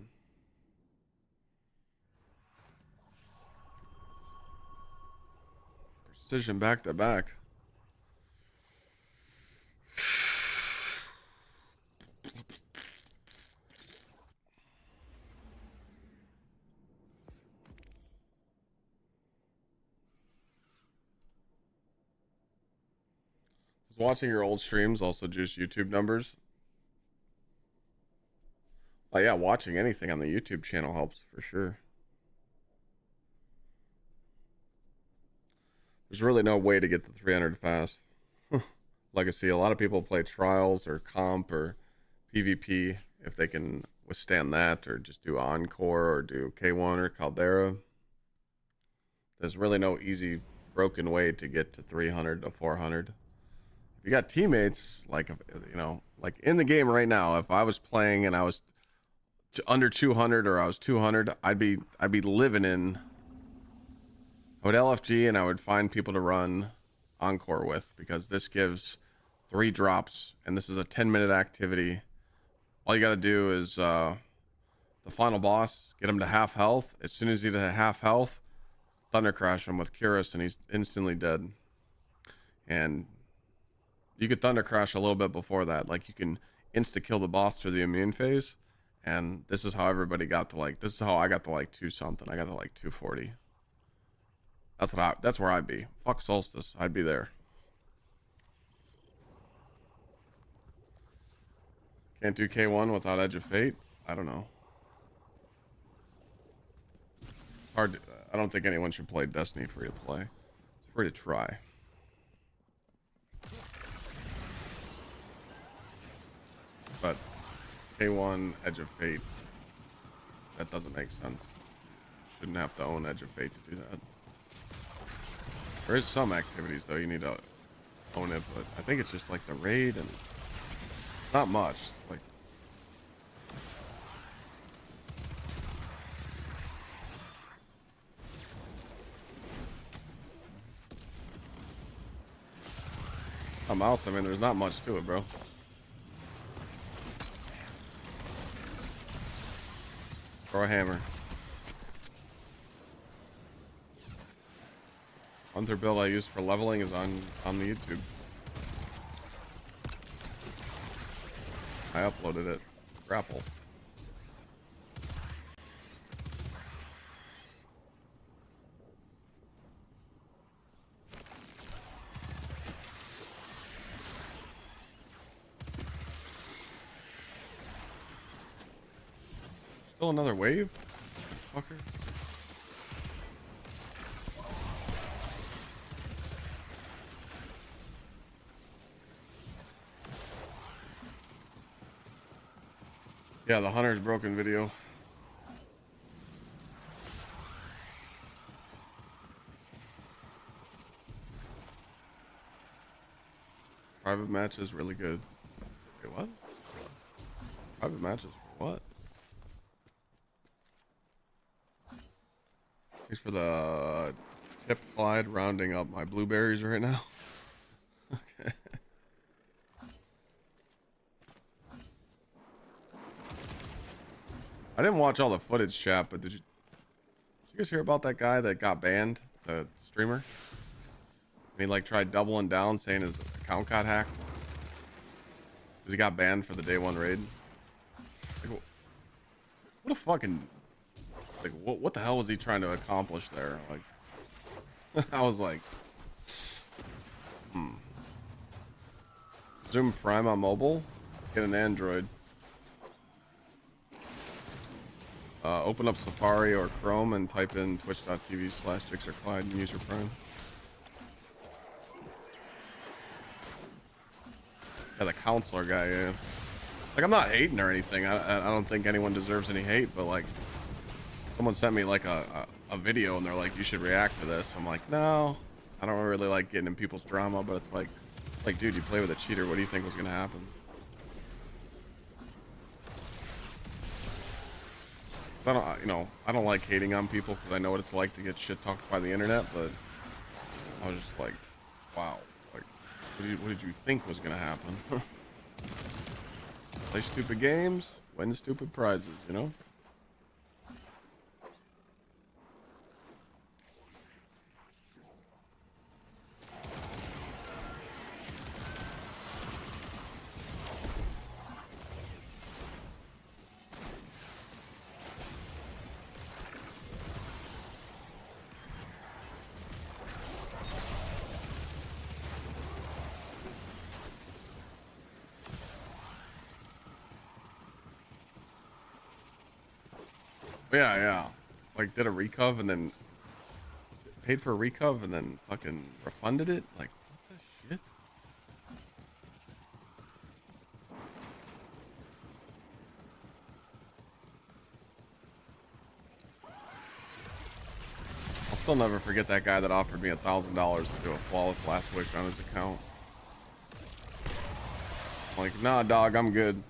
[SPEAKER 1] Precision back to back. Watching your old streams also juice YouTube numbers. Oh yeah, watching anything on the YouTube channel helps for sure. There's really no way to get to 300 fast. Legacy, a lot of people play trials or comp or PvP if they can withstand that, or just do Encore or do K1 or Caldera. There's really no easy broken way to get to 300 to 400. If you got teammates, like, you know, like in the game right now, if I was playing and I was under 200 or I was 200, I'd be living in. I would LFG and I would find people to run Encore with, because this gives 3 drops and this is a 10-minute activity. All you got to do is the final boss, get him to half health. As soon as he's at half health, Thunder Crash him with Curus and he's instantly dead. And you could Thunder Crash a little bit before that. Like, you can insta kill the boss through the immune phase. And this is how everybody got to, like, this is how I got to like 2 something. I got to like 240. That's where I'd be. Fuck Solstice. I'd be there. Can't do K1 without Edge of Fate? I don't know. Hard to, I don't think anyone should play Destiny free to play. It's free to try. But K1 Edge of Fate, that doesn't make sense. Shouldn't have to own Edge of Fate to do that. There is some activities though you need to own it, but I think it's just like the raid and not much. Like, A mouse, I mean, there's not much to it, bro. Or a hammer. Hunter build I use for leveling is on the YouTube. I uploaded it. Grapple. Still another wave? Fucker. Yeah, the Hunter's broken video. Private matches really good. Wait, what? Private matches for what? Thanks for the tip, Clyde, rounding up my blueberries right now. Okay. I didn't watch all the footage, chat, but did you guys hear about that guy that got banned, the streamer? And he like tried doubling down, saying his account got hacked because he got banned for the day one raid. Like, what a fucking like what the hell was he trying to accomplish there? Like, I was like, Zoom Prime on mobile, get an Android. Open up Safari or Chrome and type in twitch.tv/GsxrClyde and use your Prime. Yeah, the counselor guy, yeah. Like, I'm not hating or anything. I don't think anyone deserves any hate, but like, someone sent me like a video and they're like, you should react to this. I'm like, no, I don't really like getting in people's drama, but it's like, dude, you play with a cheater. What do you think was gonna happen? I don't, you know, I don't like hating on people because I know what it's like to get shit talked by the internet, but I was just like, wow, like, what did you think was gonna happen? Play stupid games, win stupid prizes, you know? Yeah. Like, did a recov and then paid for a recov and then fucking refunded it? Like, what the shit? I'll still never forget that guy that offered me $1,000 to do a flawless last wish on his account. I'm like, nah, dog, I'm good.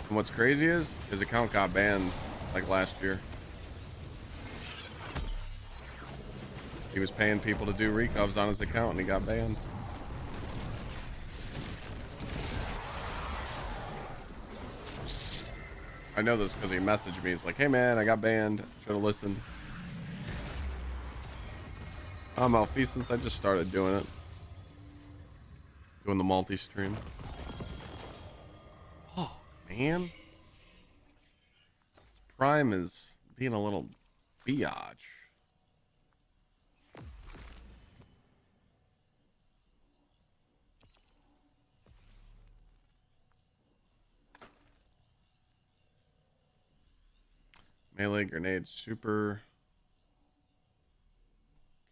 [SPEAKER 1] And what's crazy is his account got banned like last year. He was paying people to do recovs on his account and he got banned. I know this because he messaged me. He's like, hey man, I got banned. Should have listened. I'm malfeasance. I just started doing it. Doing the multi-stream. Oh, man. Prime is being a little biatch. Melee grenade super.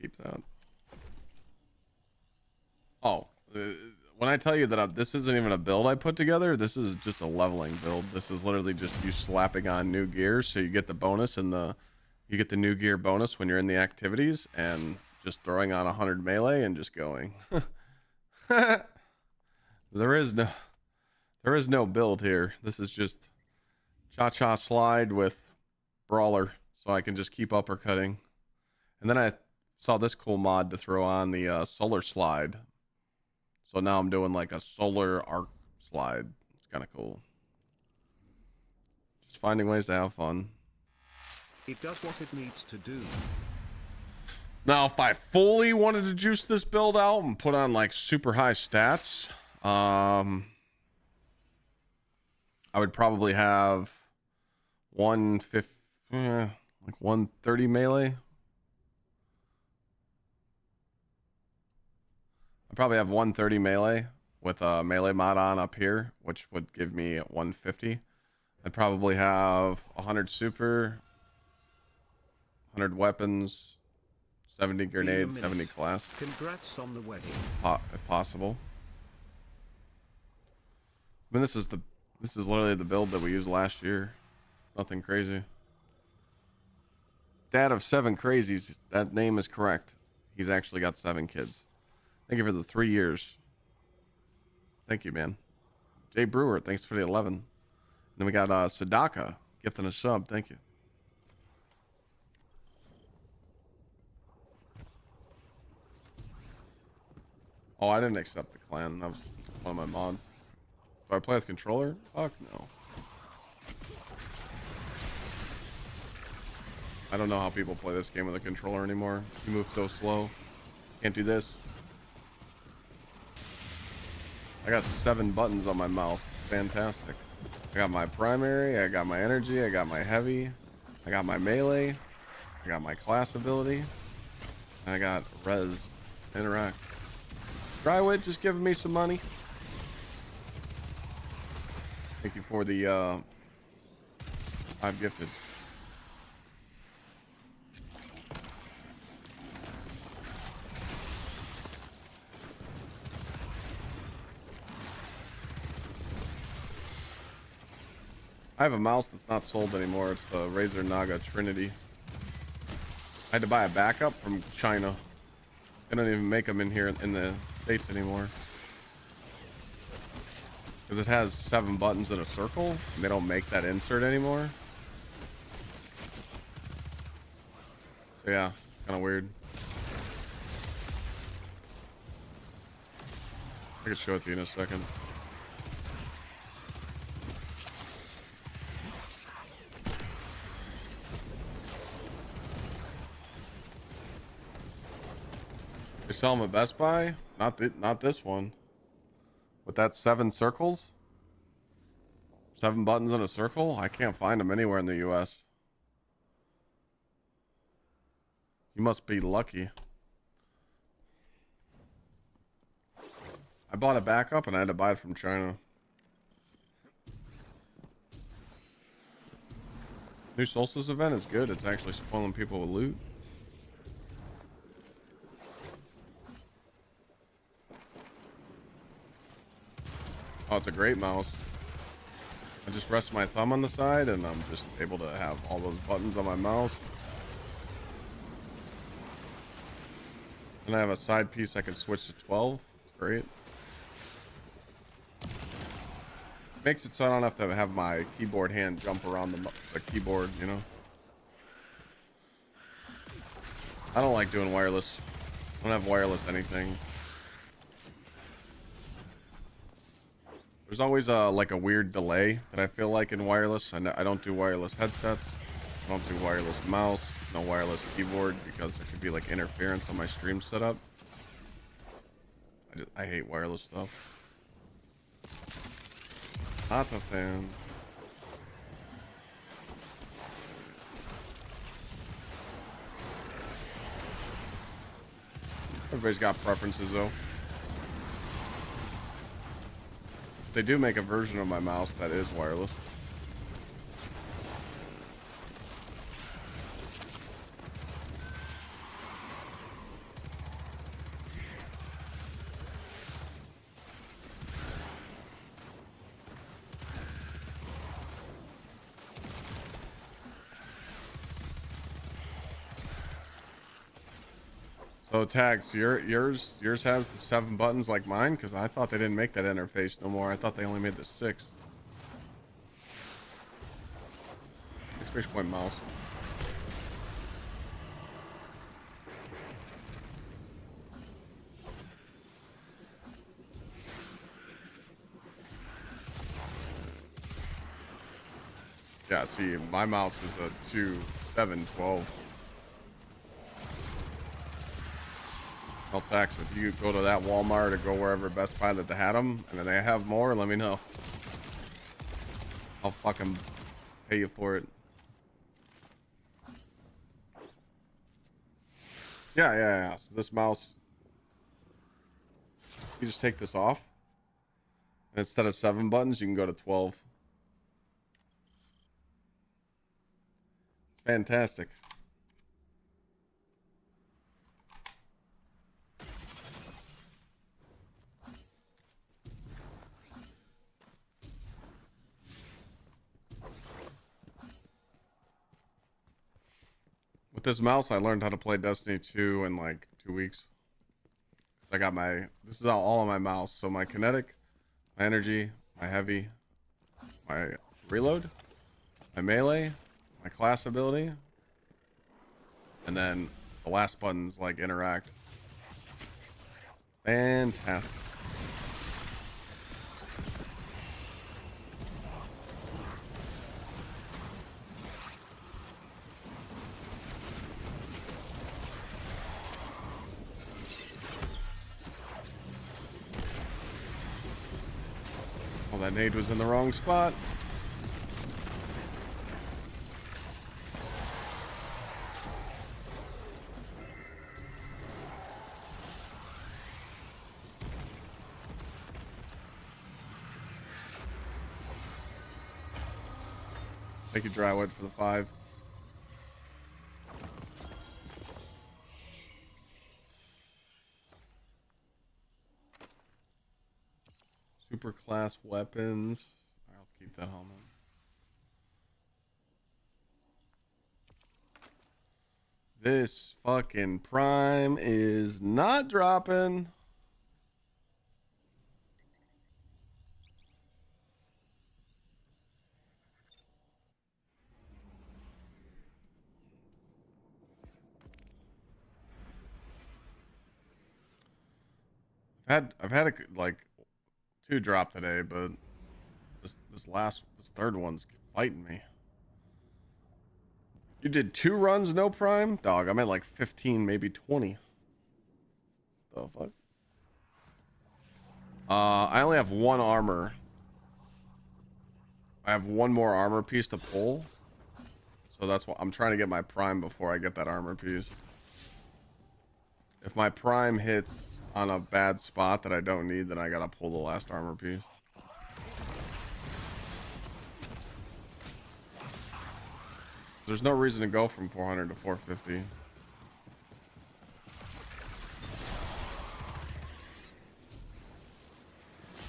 [SPEAKER 1] Keep that. Oh, when I tell you that this isn't even a build I put together, this is just a leveling build. This is literally just you slapping on new gear, so you get the bonus and you get the new gear bonus when you're in the activities, and just throwing on 100 melee and just going. There is no build here. This is just GsxrClyde with brawler, so I can just keep uppercutting. And then I saw this cool mod to throw on the solar slide. So now I'm doing like a solar arc slide. It's kind of cool. Just finding ways to have fun.
[SPEAKER 2] It does what it needs to do.
[SPEAKER 1] Now, if I fully wanted to juice this build out and put on like super high stats, I would probably have 150, like 130 melee. I probably have 130 melee with a melee mod on up here, which would give me 150. I'd probably have 100 super, 100 weapons, 70 grenades, 70 class.
[SPEAKER 2] Congrats on the wedding.
[SPEAKER 1] If possible. I mean, this is literally the build that we used last year. Nothing crazy. Dad of 7 crazies. That name is correct. He's actually got 7 kids. Thank you for the 3 years. Thank you, man. Jay Brewer, thanks for the 11. Then we got Sadaka gifting a sub. Thank you. Oh, I didn't accept the clan. That was one of my mods. Do I play with controller? Fuck no. I don't know how people play this game with a controller anymore. You move so slow. Can't do this. I got 7 buttons on my mouse. Fantastic. I got my primary, I got my energy, I got my heavy, I got my melee, I got my class ability, and I got res, interact. Drywit just giving me some money. Thank you for the 5 gifted. I have a mouse that's not sold anymore. It's the Razer Naga Trinity. I had to buy a backup from China. They don't even make them in here in the States anymore. Because it has 7 buttons in a circle. And they don't make that insert anymore. So yeah, kind of weird. I can show it to you in a second. They sell them at Best Buy? Not this one. With that 7 circles? 7 buttons in a circle? I can't find them anywhere in the US. You must be lucky. I bought a backup and I had to buy it from China. New Solstice event is good. It's actually spoiling people with loot. Oh, it's a great mouse. I just rest my thumb on the side and I'm just able to have all those buttons on my mouse. And I have a side piece I can switch to 12. It's great. Makes it so I don't have to have my keyboard hand jump around the keyboard, you know? I don't like doing wireless. I don't have wireless anything. There's always like a weird delay that I feel like in wireless. I don't do wireless headsets. I don't do wireless mouse. No wireless keyboard because there could be like interference on my stream setup. I hate wireless stuff. Not a fan. Everybody's got preferences though. They do make a version of my mouse that is wireless. So tags, yours has the 7 buttons like mine, because I thought they didn't make that interface no more. I thought they only made the 6. Exclamation point mouse. Yeah, see, my mouse is a 2712. I'll tax if you go to that Walmart or go wherever Best Buy that they had them, and then they have more, let me know. I'll fucking pay you for it. Yeah. So this mouse, you just take this off, and instead of 7 buttons, you can go to 12. It's fantastic. With this mouse, I learned how to play Destiny 2 in like 2 weeks. I got this is all on my mouse. So my kinetic, my energy, my heavy, my reload, my melee, my class ability, and then the last buttons like interact. Fantastic. Oh, that nade was in the wrong spot. Thank you, Drywood, for the 5. Super class weapons. I'll keep that helmet. This fucking prime is not dropping. I've had a, like 2 drop today, but this third one's fighting me. You did 2 runs, no prime? Dog, I'm at like 15, maybe 20. The fuck? I only have 1 armor. I have 1 more armor piece to pull. So that's what I'm trying to get my prime before I get that armor piece. If my prime hits on a bad spot that I don't need, then I gotta pull the last armor piece. There's no reason to go from 400 to 450.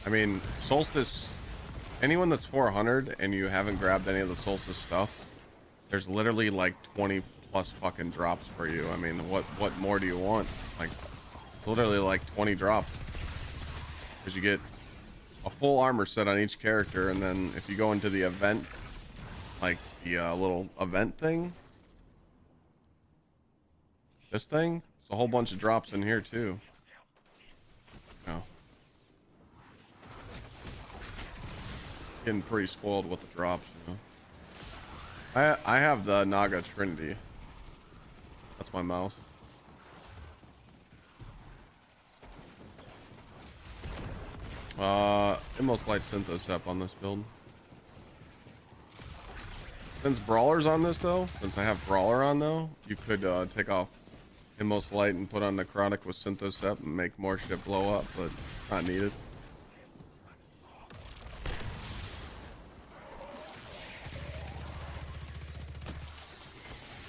[SPEAKER 1] I mean, Solstice, anyone that's 400 and you haven't grabbed any of the Solstice stuff, there's literally like 20 plus fucking drops for you. I mean, what more do you want? Like, it's literally like 20 drops. Because you get a full armor set on each character, and then if you go into the event, like the little event thing, this thing, it's a whole bunch of drops in here too. No. Getting pretty spoiled with the drops, you know. I have the Naga Trinity. That's my mouse. Most light Synthosep on this build. Since Brawler's on this though, since I have Brawler on though, you could take off Inmost Light and put on Necrotic with Synthosep and make more shit blow up, but not needed.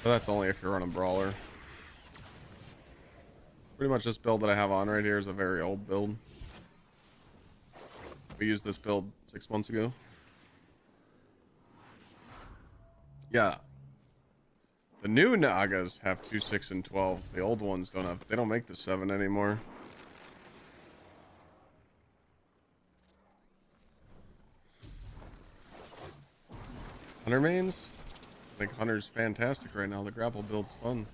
[SPEAKER 1] But that's only if you're running Brawler. Pretty much this build that I have on right here is a very old build. We used this build 6 months ago. Yeah. The new Nagas have 2, 6, and 12. The old ones don't have. They don't make the 7 anymore. Hunter mains? I think Hunter's fantastic right now. The grapple build's fun.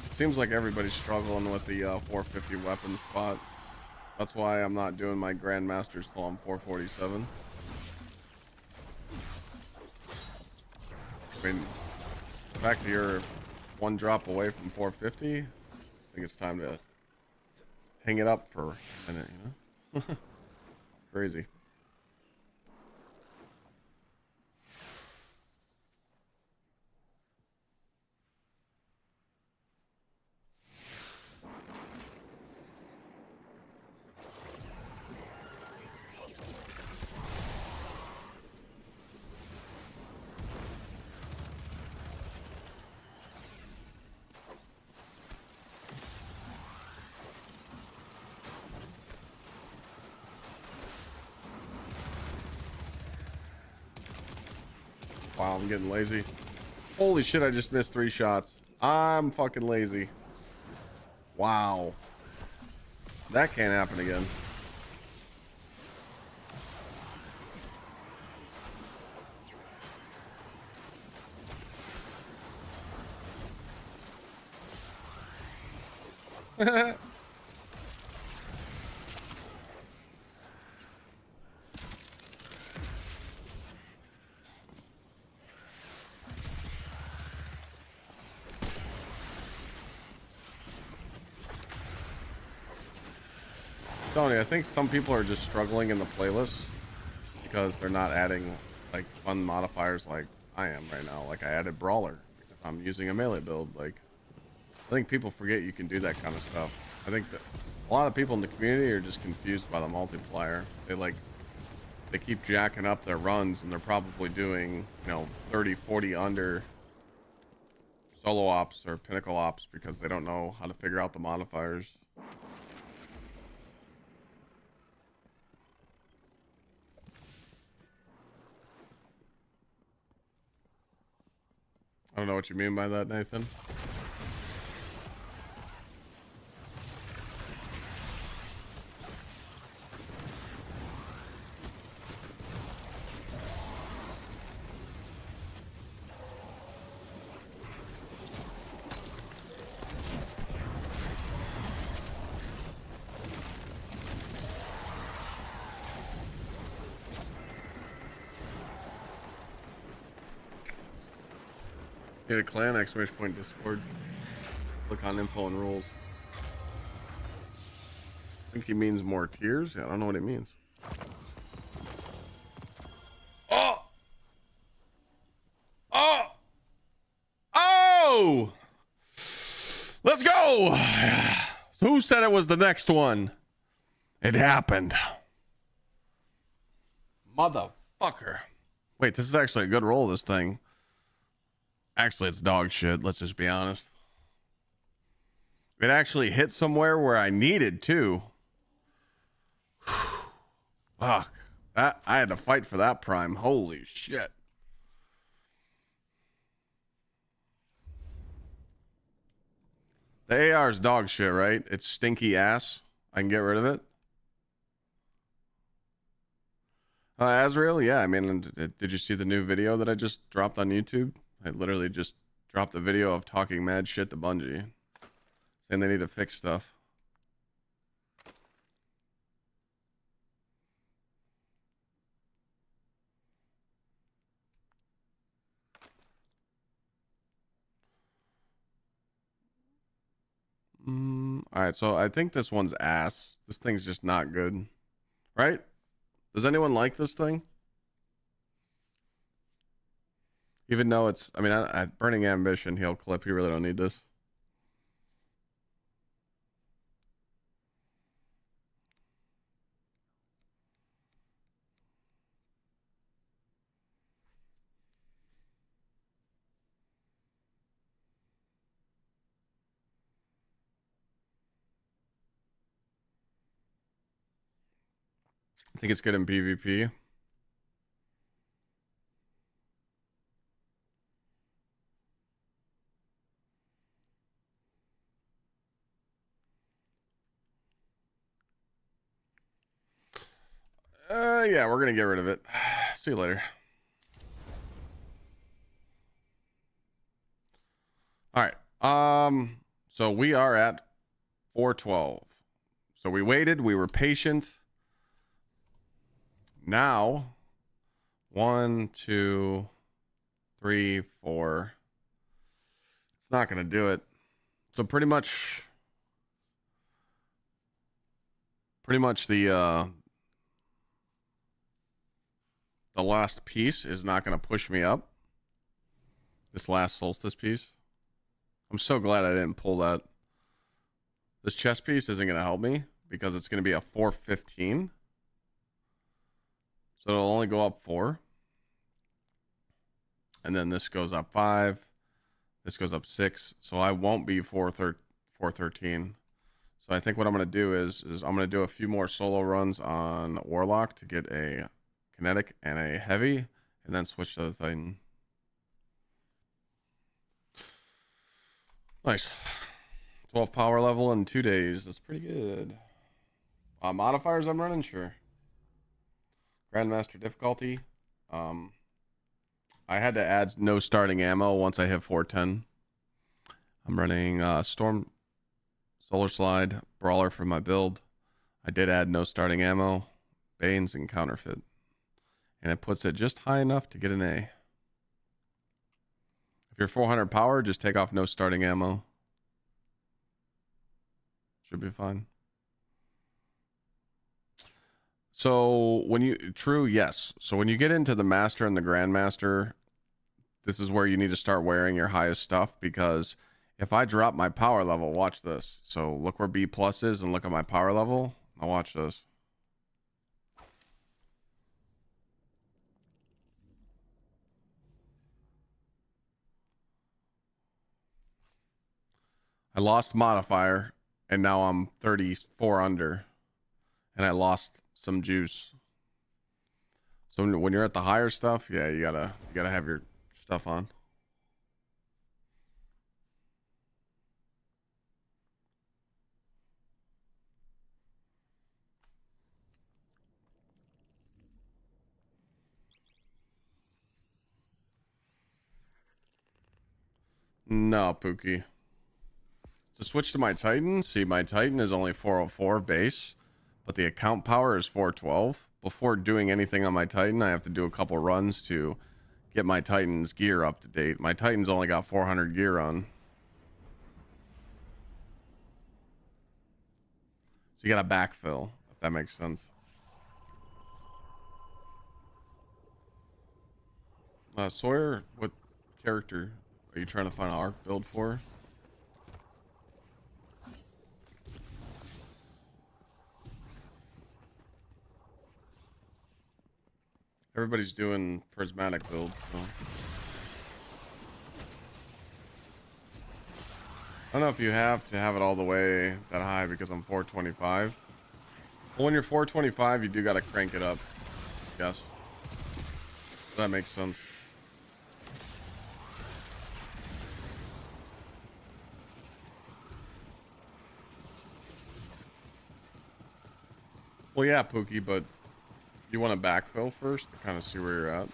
[SPEAKER 1] It seems like everybody's struggling with the 450 weapon spot. That's why I'm not doing my Grandmasters till I'm 447. I mean, back to your one drop away from 450. I think it's time to hang it up for a minute, you know? Crazy. Wow, I'm getting lazy. Holy shit, I just missed 3 shots. I'm fucking lazy. Wow. That can't happen again. Tony, I think some people are just struggling in the playlist because they're not adding like fun modifiers like I am right now. Like I added Brawler because I'm using a melee build. Like I think people forget you can do that kind of stuff. I think that a lot of people in the community are just confused by the multiplier. They keep jacking up their runs and they're probably doing, you know, 30, 40 under solo ops or pinnacle ops because they don't know how to figure out the modifiers. I don't know what you mean by that, Nathan. Need a clan, exclamation point Discord. Click on info and rules. I think he means more tiers. Yeah, I don't know what it means. Oh! Oh! Oh! Let's go! Who said it was the next one? It happened. Motherfucker. Wait, this is actually a good roll, this thing. Actually, it's dog shit. Let's just be honest. It actually hit somewhere where I needed to. Fuck. I had to fight for that prime. Holy shit. The AR is dog shit, right? It's stinky ass. I can get rid of it. Azrael, yeah. I mean, did you see the new video that I just dropped on YouTube? I literally just dropped the video of talking mad shit to Bungie, saying they need to fix stuff. All right, so I think this one's ass. This thing's just not good, right? Does anyone like this thing? Even though it's, I mean, Burning Ambition, he'll clip. You really don't need this. I think it's good in PvP. Yeah, we're gonna get rid of it. See you later. All right. So we are at 412. So we waited, we were patient. Now, 1, 2, 3, 4. It's not going to do it. So pretty much the last piece is not going to push me up. This last Solstice piece. I'm so glad I didn't pull that. This chest piece isn't going to help me because it's going to be a 415. So it'll only go up 4. And then this goes up 5. This goes up 6. So I won't be 413. So I think what I'm going to do is I'm going to do a few more solo runs on Warlock to get a kinetic and a heavy, and then switch to the Titan. Nice. 12 power level in 2 days. That's pretty good. Modifiers I'm running, sure. Grandmaster difficulty. I had to add no starting ammo once I hit 410. I'm running Storm, GsxrClyde, Brawler for my build. I did add no starting ammo, Banes, and Counterfeit. And it puts it just high enough to get an A. If you're 400 power, just take off no starting ammo. Should be fine. So when you, true, yes. So when you get into the Master and the Grandmaster, this is where you need to start wearing your highest stuff, because if I drop my power level, watch this. So look where B plus is and look at my power level. Now watch this. I lost modifier and now I'm 34 under, and I lost some juice. So when you're at the higher stuff, yeah, you gotta have your stuff on. No, Pookie. To switch to my Titan, see, my Titan is only 404 base, but the account power is 412. Before doing anything on my Titan, I have to do a couple runs to get my Titan's gear up to date. My Titan's only got 400 gear on. So you gotta backfill, if that makes sense. Sawyer, what character are you trying to find an arc build for? Everybody's doing prismatic builds, so. I don't know if you have to have it all the way that high because I'm 425. Well, when you're 425, you do gotta crank it up. Yes. That makes sense. Well, yeah, Pookie, but you want to backfill first to kind of see where you're at.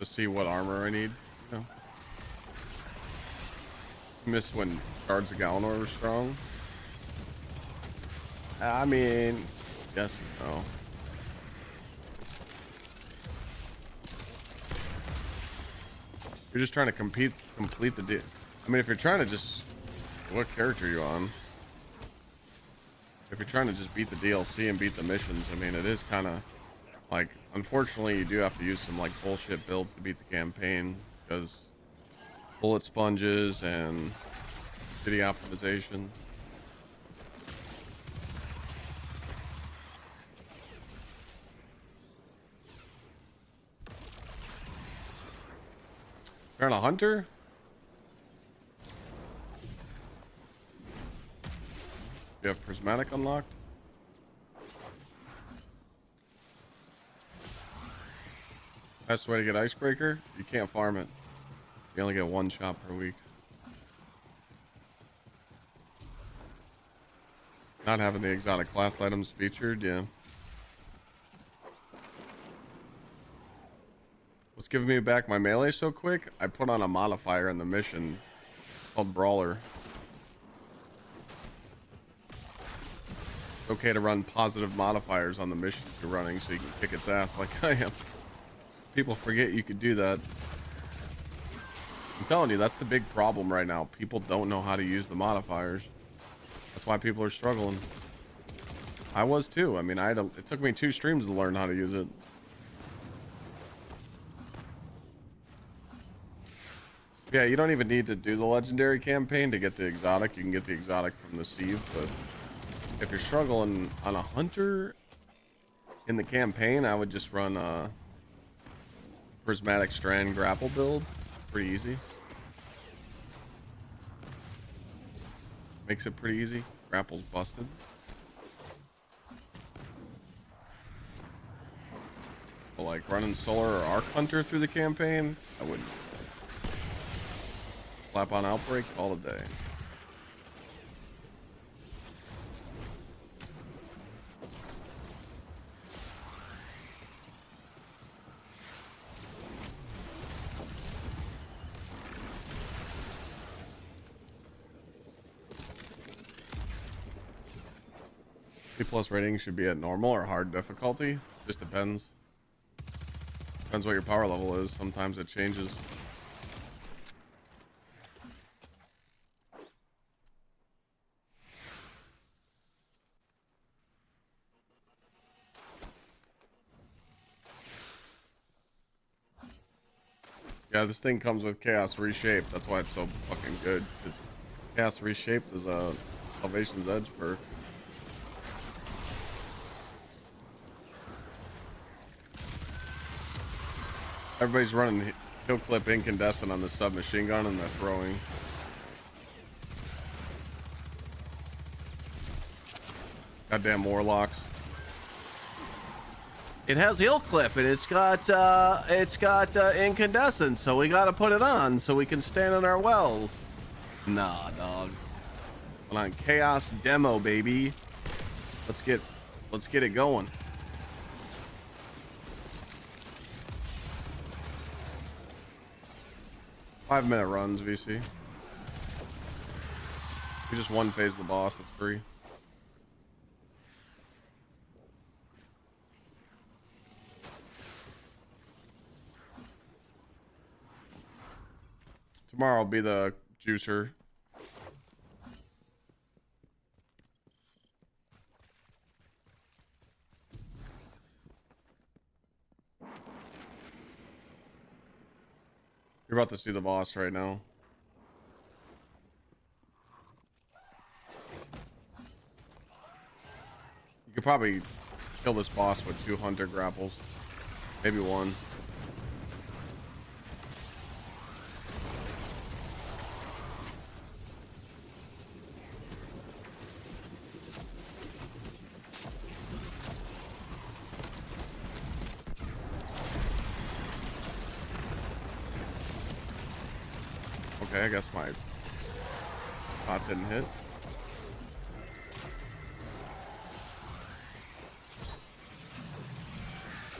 [SPEAKER 1] To see what armor I need. You know? Missed when Guards of Galanor were strong. I mean, yes and no. You're just trying to complete the deal. I mean, if you're trying to just, what character are you on? If you're trying to just beat the DLC and beat the missions, I mean, it is kind of like, unfortunately, you do have to use some like bullshit builds to beat the campaign, because bullet sponges and city optimization. You're on a hunter? You have prismatic unlocked? Best way to get icebreaker? You can't farm it. You only get one shot per week. Not having the exotic class items featured, yeah. What's giving me back my melee so quick? I put on a modifier in the mission called Brawler. okay to run positive modifiers on the missions you're running so you can kick its ass like I am. People forget you could do that. I'm telling you, that's the big problem right now. People don't know how to use the modifiers. That's why people are struggling. I was too. I mean, it took me 2 streams to learn how to use it. Yeah, you don't even need to do the legendary campaign to get the exotic. You can get the exotic from the sieve, but if you're struggling on a hunter in the campaign, I would just run a prismatic strand grapple build. Pretty easy. Makes it pretty easy. Grapple's busted. But like running solar or arc hunter through the campaign, I wouldn't. Slap on outbreak all day. C+ rating should be at normal or hard difficulty. Just depends. Depends what your power level is. Sometimes it changes. Yeah, this thing comes with Chaos Reshaped. That's why it's so fucking good. Because Chaos Reshaped is a Salvation's Edge perk. Everybody's running Kill Clip Incandescent on the submachine gun and they're throwing. Goddamn Warlocks. It has heal clip and it's got incandescent, so we gotta put it on so we can stand in our wells. Nah, dog. Hold on, Chaos Demo, baby. Let's get it going. Five-minute runs, VC. We just one phase the boss. It's free. Tomorrow will be the juicer. You're about to see the boss right now. You could probably kill this boss with 2 hunter grapples. Maybe 1. Okay, I guess my shot didn't hit.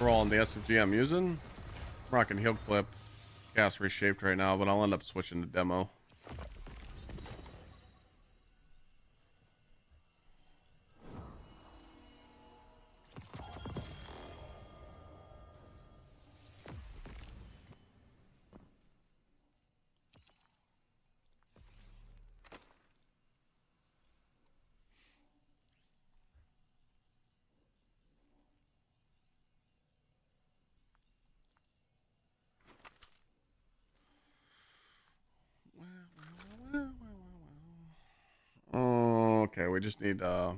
[SPEAKER 1] We're all in the SFG I'm using. I'm rocking heal clip. Gas reshaped right now, but I'll end up switching to demo. Okay, we just need I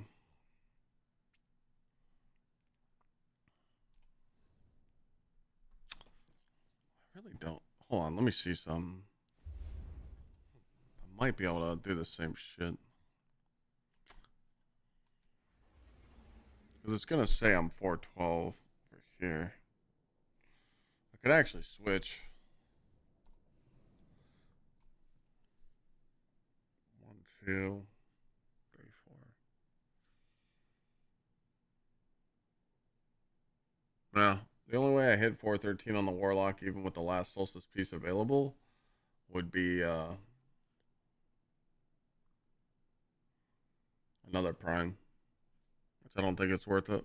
[SPEAKER 1] really don't. Hold on, let me see some. I might be able to do the same shit. Because it's gonna say I'm 412 for here. I could actually switch. 1, 2, 3, 4. No, the only way I hit 413 on the Warlock, even with the last Solstice piece available, would be another Prime. which I don't think it's worth it.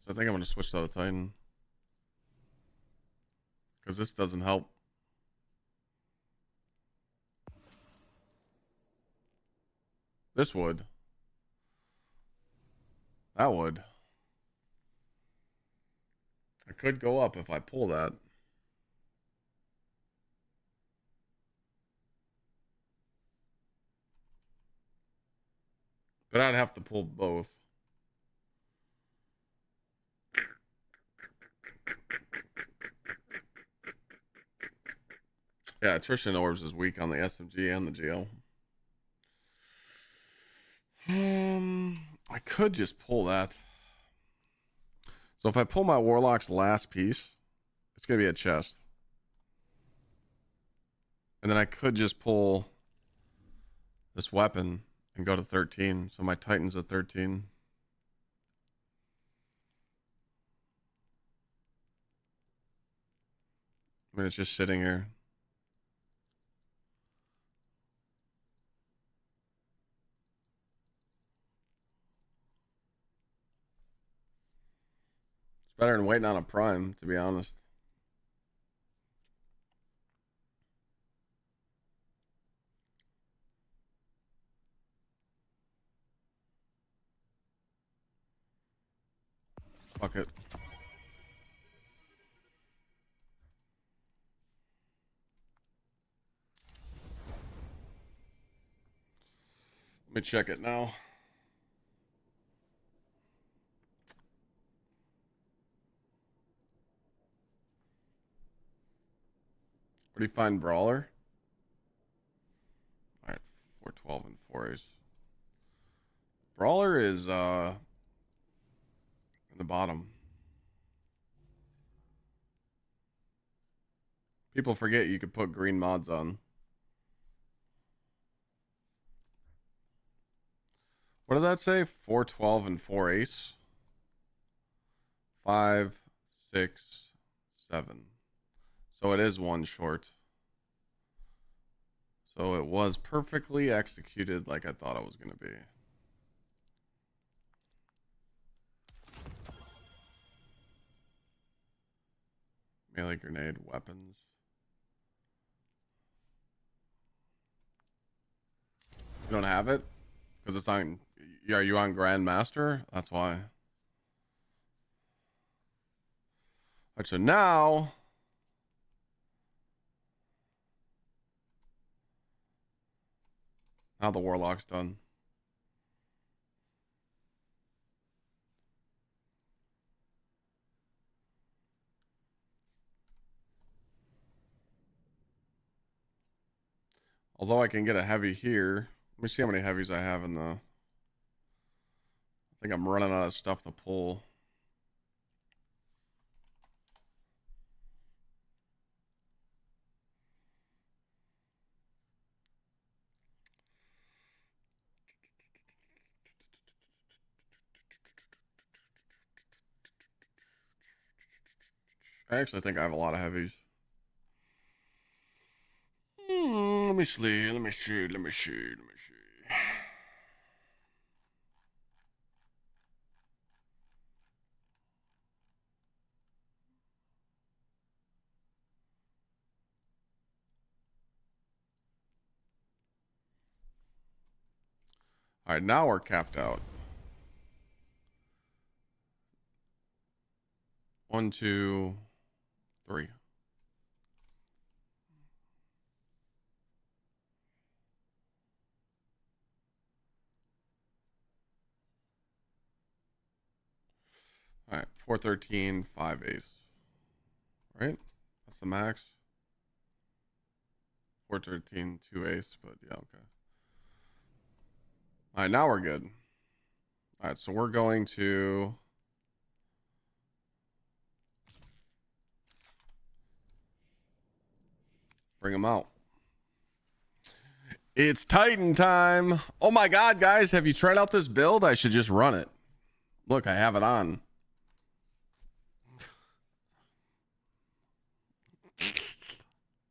[SPEAKER 1] So I think I'm going to switch to the Titan. Because this doesn't help. This would. That would. I could go up if I pull that. But I'd have to pull both. Yeah, attrition orbs is weak on the SMG and the GL. I could just pull that. So if I pull my Warlock's last piece, it's going to be a chest. And then I could just pull this weapon and go to 13. So my Titan's at 13. I mean, it's just sitting here. It's better than waiting on a prime, to be honest. Fuck it. Let me check it now. Where do you find Brawler? Alright, 412 and 4 ace. Brawler is in the bottom. People forget you could put green mods on. What did that say? 412 and 4 ace. 5, 6, 7. So it is one short. So it was perfectly executed like I thought it was going to be. Melee grenade weapons. You don't have it? Because it's on... Are you on Grandmaster? That's why. Alright, so now... Now the Warlock's done. Although I can get a heavy here. Let me see how many heavies I have in the... I think I'm running out of stuff to pull. I actually think I have a lot of heavies. Let me see. All right, now we're capped out. 1, 2, 3. All right, 413, 5 ace. Right? That's the max. 413, 2 ace, but yeah, okay. All right, now we're good. All right, so we're going to... bring them out. It's Titan time. Oh my God, guys, have you tried out this build? I should just run it. Look, I have it on.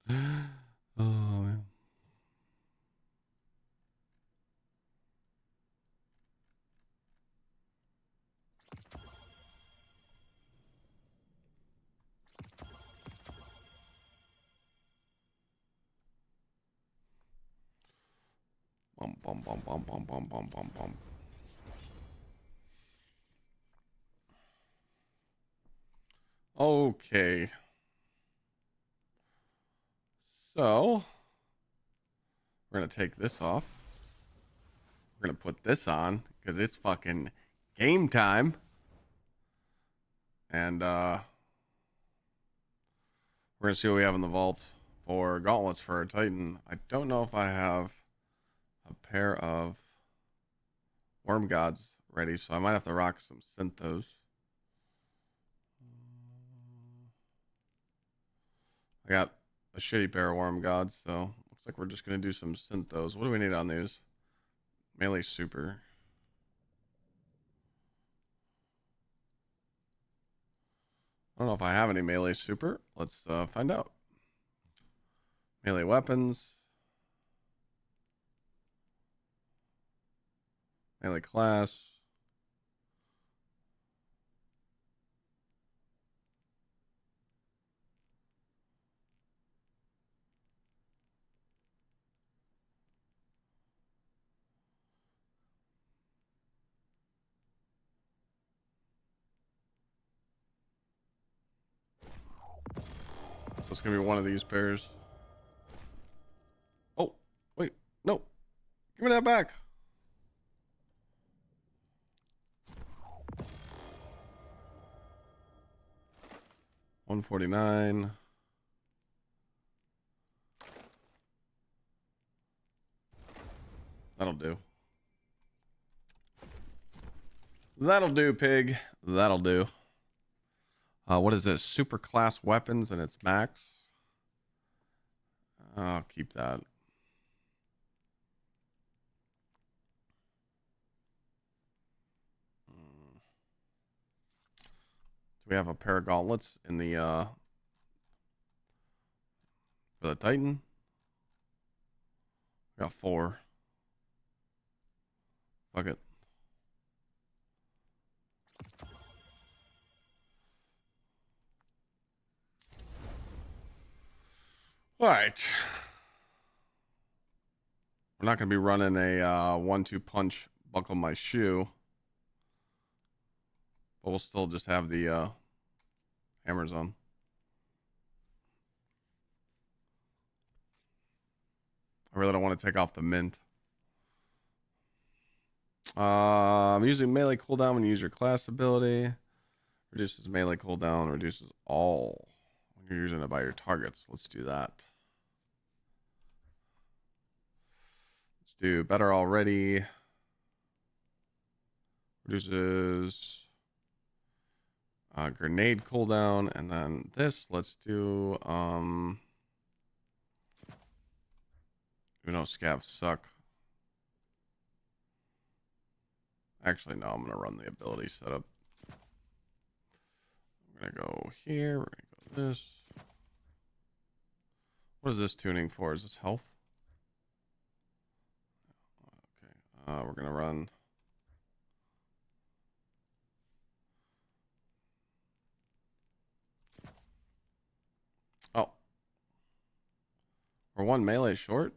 [SPEAKER 1] Oh, man. Bum, bum, bum, bum, bum, bum, bum, bum. Okay. So we're gonna take this off. We're gonna put this on because it's fucking game time. And we're gonna see what we have in the vault for gauntlets for our Titan. I don't know if I have a pair of worm gods ready, so I might have to rock some synthos. I got a shitty pair of worm gods, so looks like we're just gonna do some synthos. What do we need on these? Melee super. I don't know if I have any melee super. Let's find out. Melee weapons. Melee class. So it's gonna be one of these pairs. Oh, wait, no. Give me that back. $149. That'll do. That'll do, pig. That'll do. What is this? Super class weapons and it's max. I'll keep that. Do we have a pair of gauntlets in the for the Titan? Got 4. Fuck it. All right. We're not going to be running a 1-2 punch buckle my shoe. But we'll still just have the hammers on. I really don't want to take off the mint. I'm using melee cooldown when you use your class ability. Reduces melee cooldown, reduces all when you're using it by your targets. Let's do that. Let's do better already. Reduces grenade cooldown, and then this. Let's do even though scavs suck. Actually, no, I'm gonna run the ability setup. We're gonna go here. We're gonna go this. What is this tuning for? Is this health? Okay. We're gonna run. Oh, we're 1 melee short.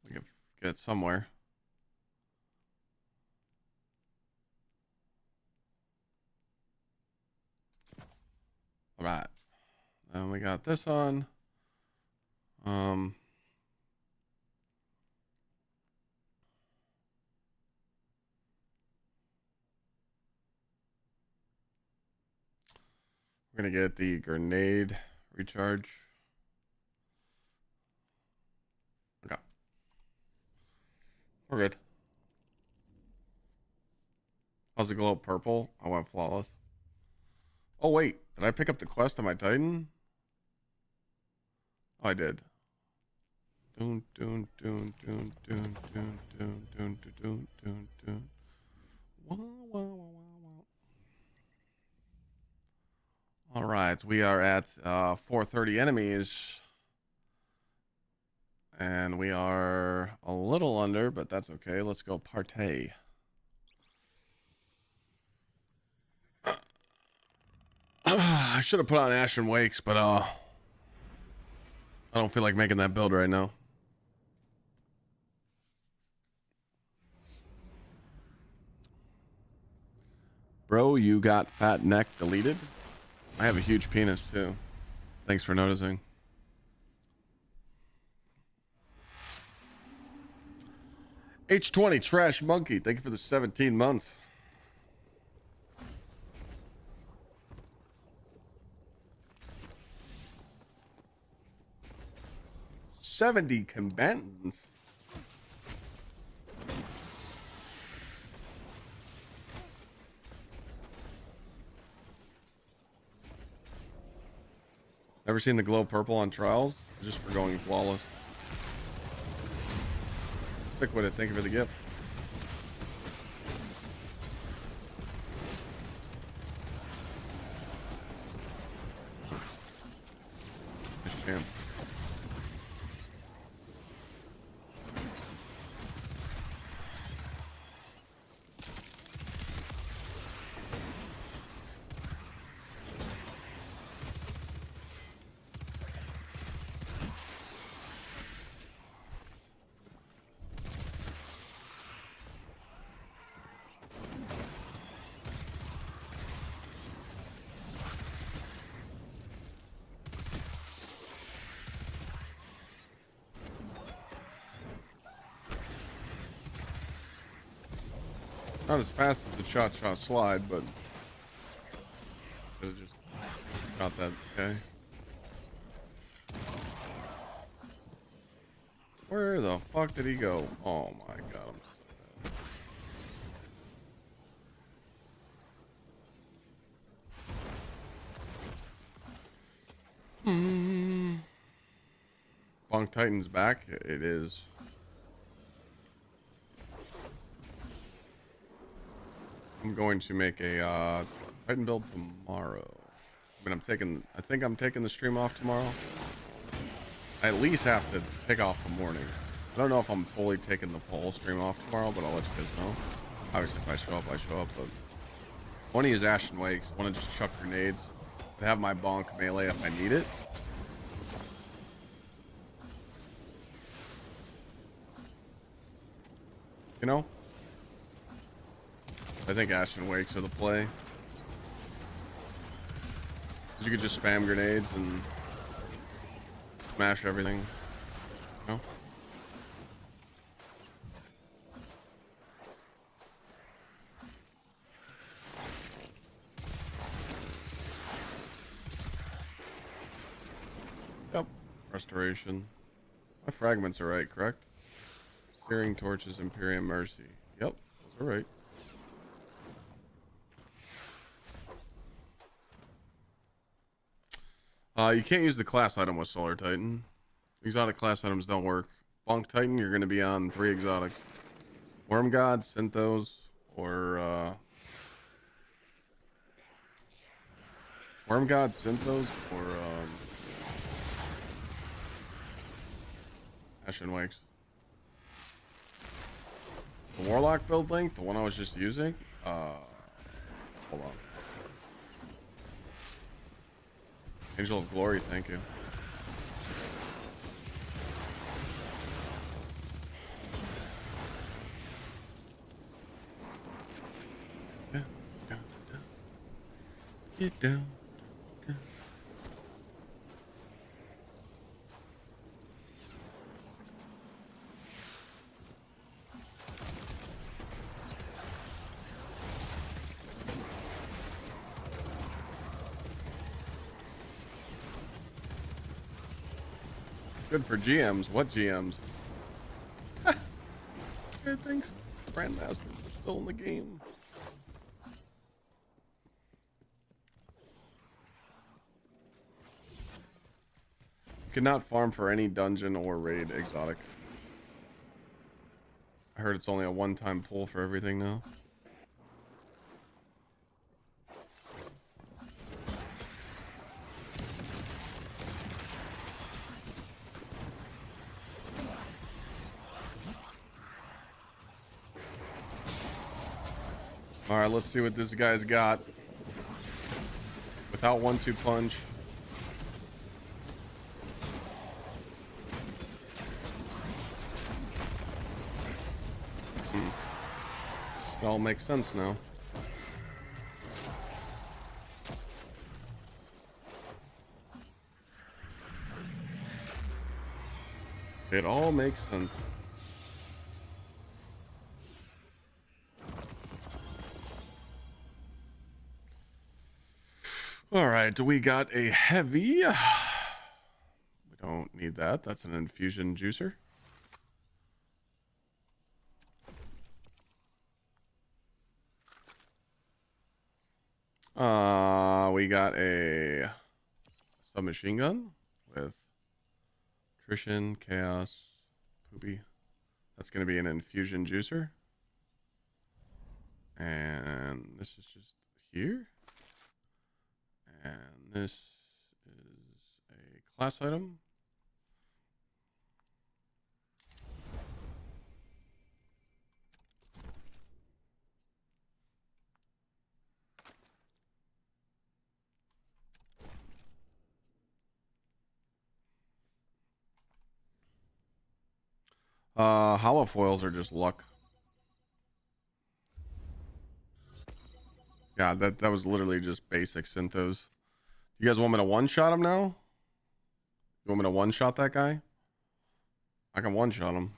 [SPEAKER 1] We can get it somewhere. All right. Then we got this on. We're gonna get the grenade recharge. Okay. We're good. How's it glow purple? I went flawless. Oh wait, did I pick up the quest on my Titan? Oh, I did. Doon doon doon doon doon doon doon doon doon doon doon. Wow, wow, wow, wow. All right, we are at 430 enemies. And we are a little under, but that's okay. Let's go partay. I should have put on Ashen Wakes, but I don't feel like making that build right now. Bro, you got fat neck deleted? I have a huge penis too. Thanks for noticing. H20 Trash Monkey, thank you for the 17 months. $70 combatants. Ever seen the glow purple on trials? Just for going flawless. Stick with it. Thank you for the gift. Nice champ. Not as fast as the shot slide, but could've just got that. Okay. Where the fuck did he go? Oh my god, I'm so bad. Bonk Titan's back. It is. I'm going to make a Titan build tomorrow. I mean, I think I'm taking the stream off tomorrow. I at least have to take off the morning. I don't know if I'm fully taking the whole stream off tomorrow, but I'll let you guys know. Obviously, if I show up, I show up. But I want to use Ashen Wakes. I want to just chuck grenades to have my bonk melee if I need it. You know? I think Ashen Wakes are the play. You could just spam grenades and smash everything. You know? Yep. Restoration. My fragments are right, correct? Searing Torches, Imperium Mercy. Yep, those are right. You can't use the class item with Solar Titan. Exotic class items don't work. Bonk Titan, you're going to be on 3 exotics. Worm God, Synthos, or Worm God, Synthos, or Ashen Wakes. The Warlock build link, the one I was just using. Hold on. Angel of Glory, thank you. Down, down, down. Get down, down. Good for GMs. What GMs? Good, thanks. Grandmasters are still in the game. You cannot farm for any dungeon or raid exotic. I heard it's only a one-time pull for everything now. All right, let's see what this guy's got. Without 1-2 punch. It all makes sense now. It all makes sense. All right, we got a heavy. We don't need that. That's an infusion juicer. We got a submachine gun with attrition, chaos, poopy. That's going to be an infusion juicer. And this is just here. And this is a class item. Hollow foils are just luck. Yeah, that was literally just basic synthos. You guys want me to one-shot him now? You want me to one-shot that guy? I can one-shot him.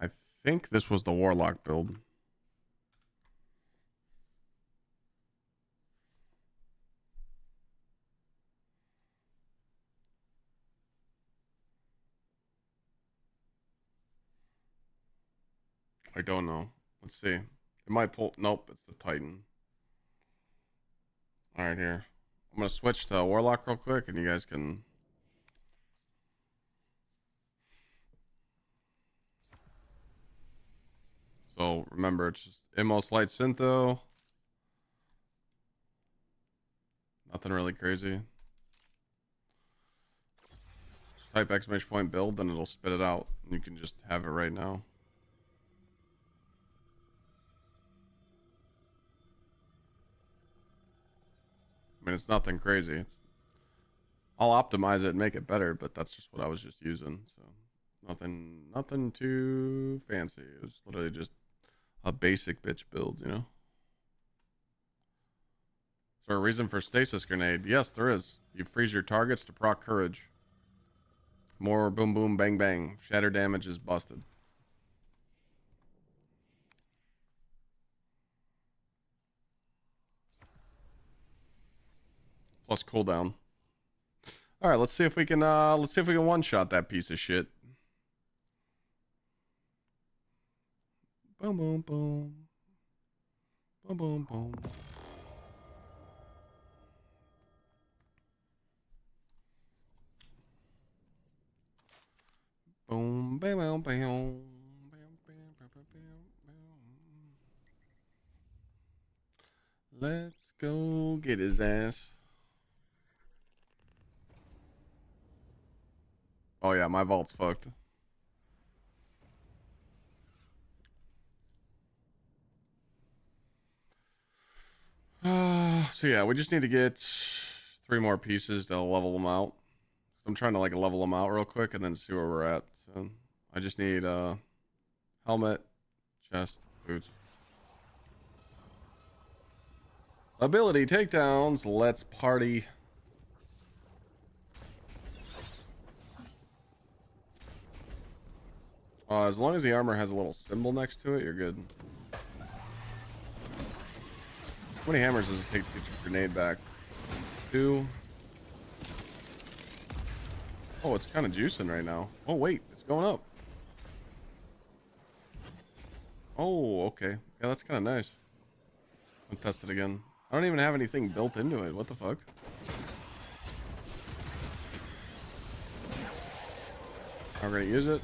[SPEAKER 1] I think this was the Warlock build. I don't know. Let's see. It might pull. Nope, it's the Titan. All right, here. I'm going to switch to Warlock real quick, and you guys can... So, remember, it's just Immo Slight Syntho. Nothing really crazy. Just type exclamation point build, and it'll spit it out. And you can just have it right now. I mean, it's nothing crazy. I'll optimize it and make it better, but that's just what I was just using. So nothing too fancy. It was literally just a basic bitch build, you know? Is there a reason for stasis grenade? Yes, there is. You freeze your targets to proc courage. More boom boom bang bang. Shatter damage is busted. Plus cooldown. All right, let's see if we can one-shot that piece of shit. Boom boom boom. Boom boom boom. Boom bam bam bam. Let's go get his ass. Oh yeah, my vault's fucked. So yeah, we just need to get 3 more pieces to level them out. I'm trying to like level them out real quick and then see where we're at. So I just need helmet, chest, boots. Ability takedowns. Let's party. As long as the armor has a little symbol next to it, you're good. How many hammers does it take to get your grenade back? 2. Oh, it's kind of juicing right now. Oh, wait. It's going up. Oh, okay. Yeah, that's kind of nice. I'll test it again. I don't even have anything built into it. What the fuck? I'm going to use it.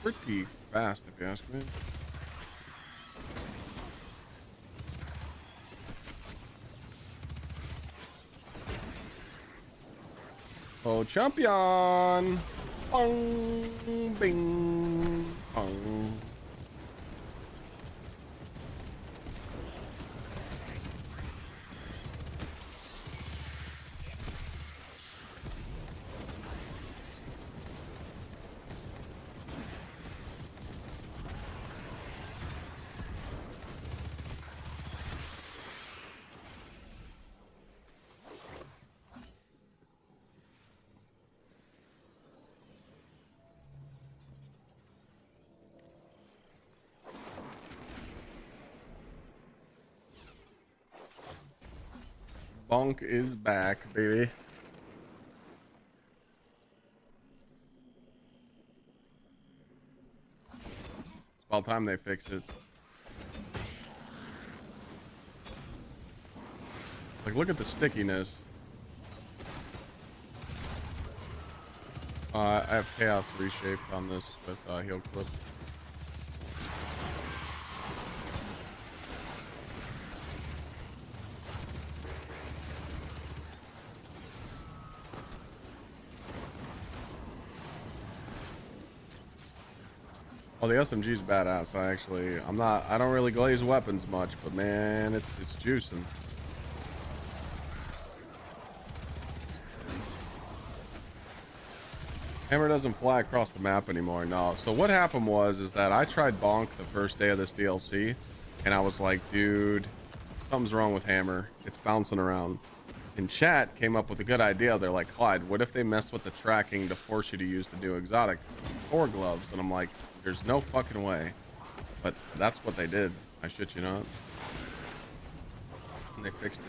[SPEAKER 1] Pretty fast, if you ask me. Oh, champion! Bong, bing, bong. Bonk is back, baby. It's about time they fix it. Like, look at the stickiness. I have chaos reshaped on this with heal clip. Oh, the SMG's badass. I don't really glaze weapons much, but man, it's juicing. Hammer doesn't fly across the map anymore, no. So what happened is that I tried Bonk the first day of this DLC, and I was like, dude, something's wrong with Hammer. It's bouncing around. And chat came up with a good idea. They're like, Clyde, what if they messed with the tracking to force you to use the new exotic or gloves? And I'm like, there's no fucking way. But that's what they did. I shit you not. And they fixed it.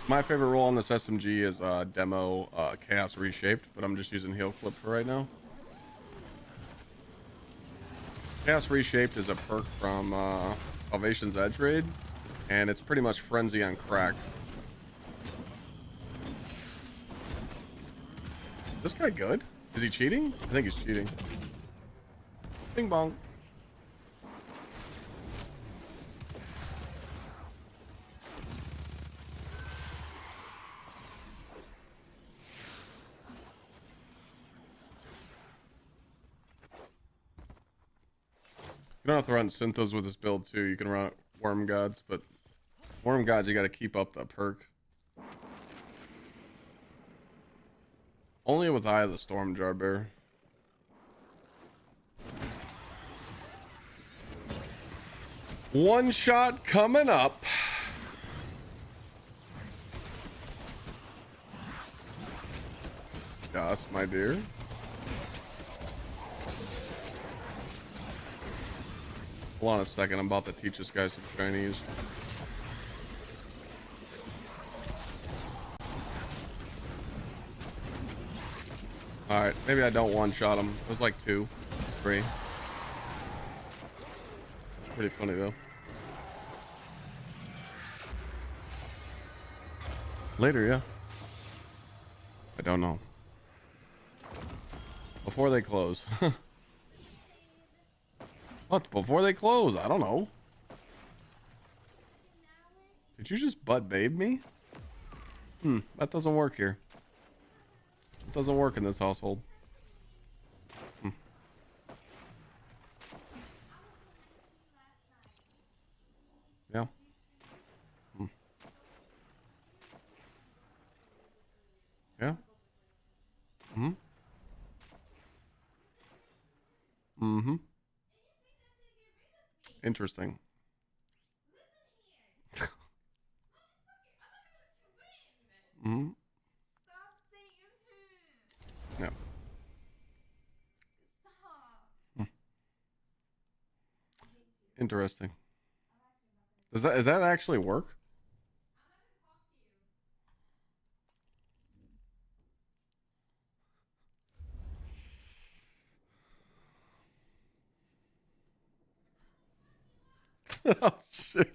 [SPEAKER 1] My favorite role on this SMG is demo chaos reshaped, but I'm just using heal flip for right now. Chaos reshaped is a perk from Salvation's Edge raid, and it's pretty much frenzy on crack. This guy good? Is he cheating? I think he's cheating. Bing bong. You don't have to run Synthos with this build too. You can run Worm Gods, but Worm Gods you got to keep up that perk. Only with Eye of the Storm Jar Bear. One shot coming up. Yes, my dear. Hold on a second, I'm about to teach this guy some Chinese. Alright, maybe I don't one-shot him. It was like 2, 3. It's pretty funny though. Later, yeah. I don't know. Before they close. What? Before they close? I don't know. Did you just butt babe me? That doesn't work here. It doesn't work in this household. Yeah. Yeah. Interesting. Yeah. Interesting. Does that actually work? Oh shit.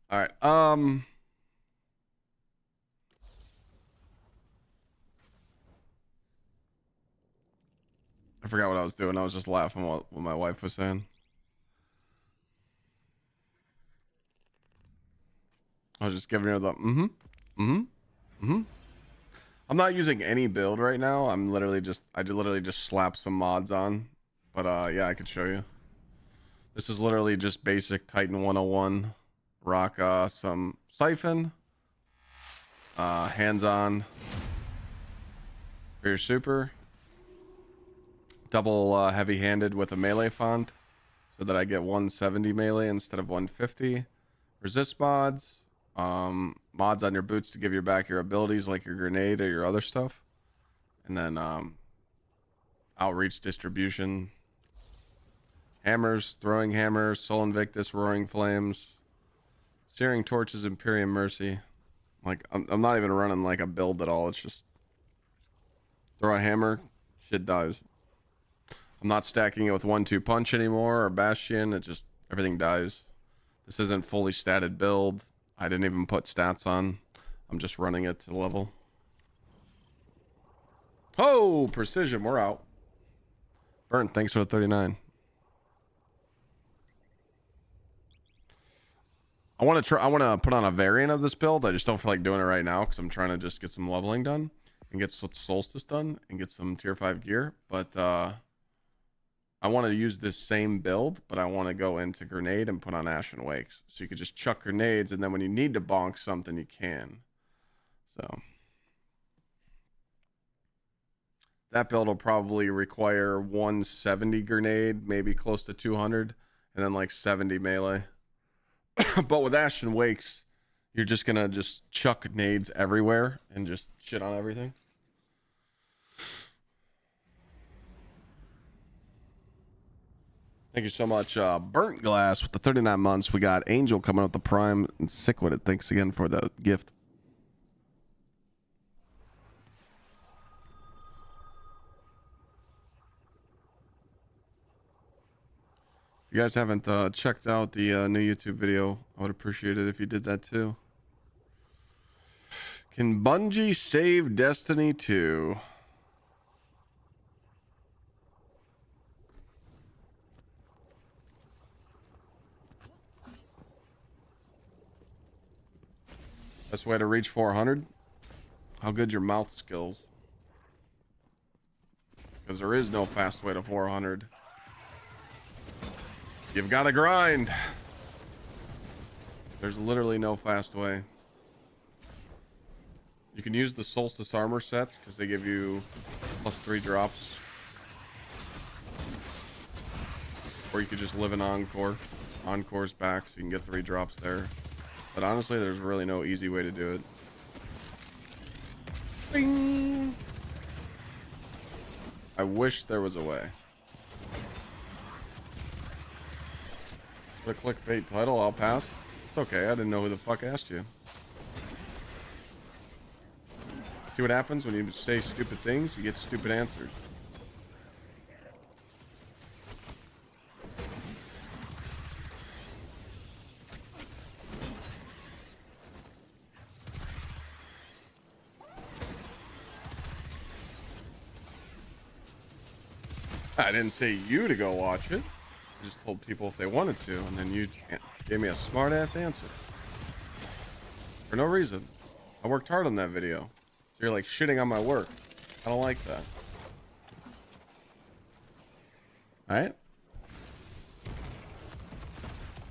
[SPEAKER 1] All right. I forgot what I was doing. I was just laughing what my wife was saying. I was just giving her the I'm not using any build right now. I literally just slapped some mods on. But yeah, I could show you. This is literally just basic Titan 101. Rock some Siphon. Hands-on. For your super, double heavy-handed with a melee font, so that I get 170 melee instead of 150. Resist mods, mods on your boots to give you back your abilities like your grenade or your other stuff, and then outreach distribution. Hammers, throwing hammers, Sol Invictus, roaring flames, searing torches, Imperium mercy. Like I'm not even running like a build at all. It's just throw a hammer, shit dies. I'm not stacking it with 1-2 punch anymore or bastion. It just everything dies. This isn't fully statted build. I didn't even put stats on. I'm just running it to level. Oh, precision, we're out. Burnt, thanks for the 39. I want to put on a variant of this build. I just don't feel like doing it right now because I'm trying to just get some leveling done and get Solstice done and get some tier 5 gear. But I want to use this same build, but I want to go into grenade and put on Ashen Wakes. So you could just chuck grenades, and then when you need to bonk something, you can. So that build will probably require 170 grenade, maybe close to 200, and then like 70 melee. But with Ashen Wakes, you're just gonna just chuck nades everywhere and just shit on everything. Thank you so much, Burnt Glass with the 39 months. We got Angel coming up the Prime and Sick with it. Thanks again for the gift. If you guys haven't checked out the new YouTube video, I would appreciate it if you did that too. Can Bungie save Destiny 2? Best way to reach 400? How good your mouth skills? Because there is no fast way to 400. You've got to grind. There's literally no fast way. You can use the Solstice armor sets because they give you +3 drops. Or you could just live in Encore. Encore's back, so you can get 3 drops there. But honestly, there's really no easy way to do it. Bing! I wish there was a way. The clickbait title, I'll pass. It's okay, I didn't know who the fuck asked you. See what happens when you say stupid things? You get stupid answers. I didn't say you to go watch it. I just told people if they wanted to, and then you gave me a smart-ass answer. For no reason. I worked hard on that video. So you're like shitting on my work. I don't like that. Alright?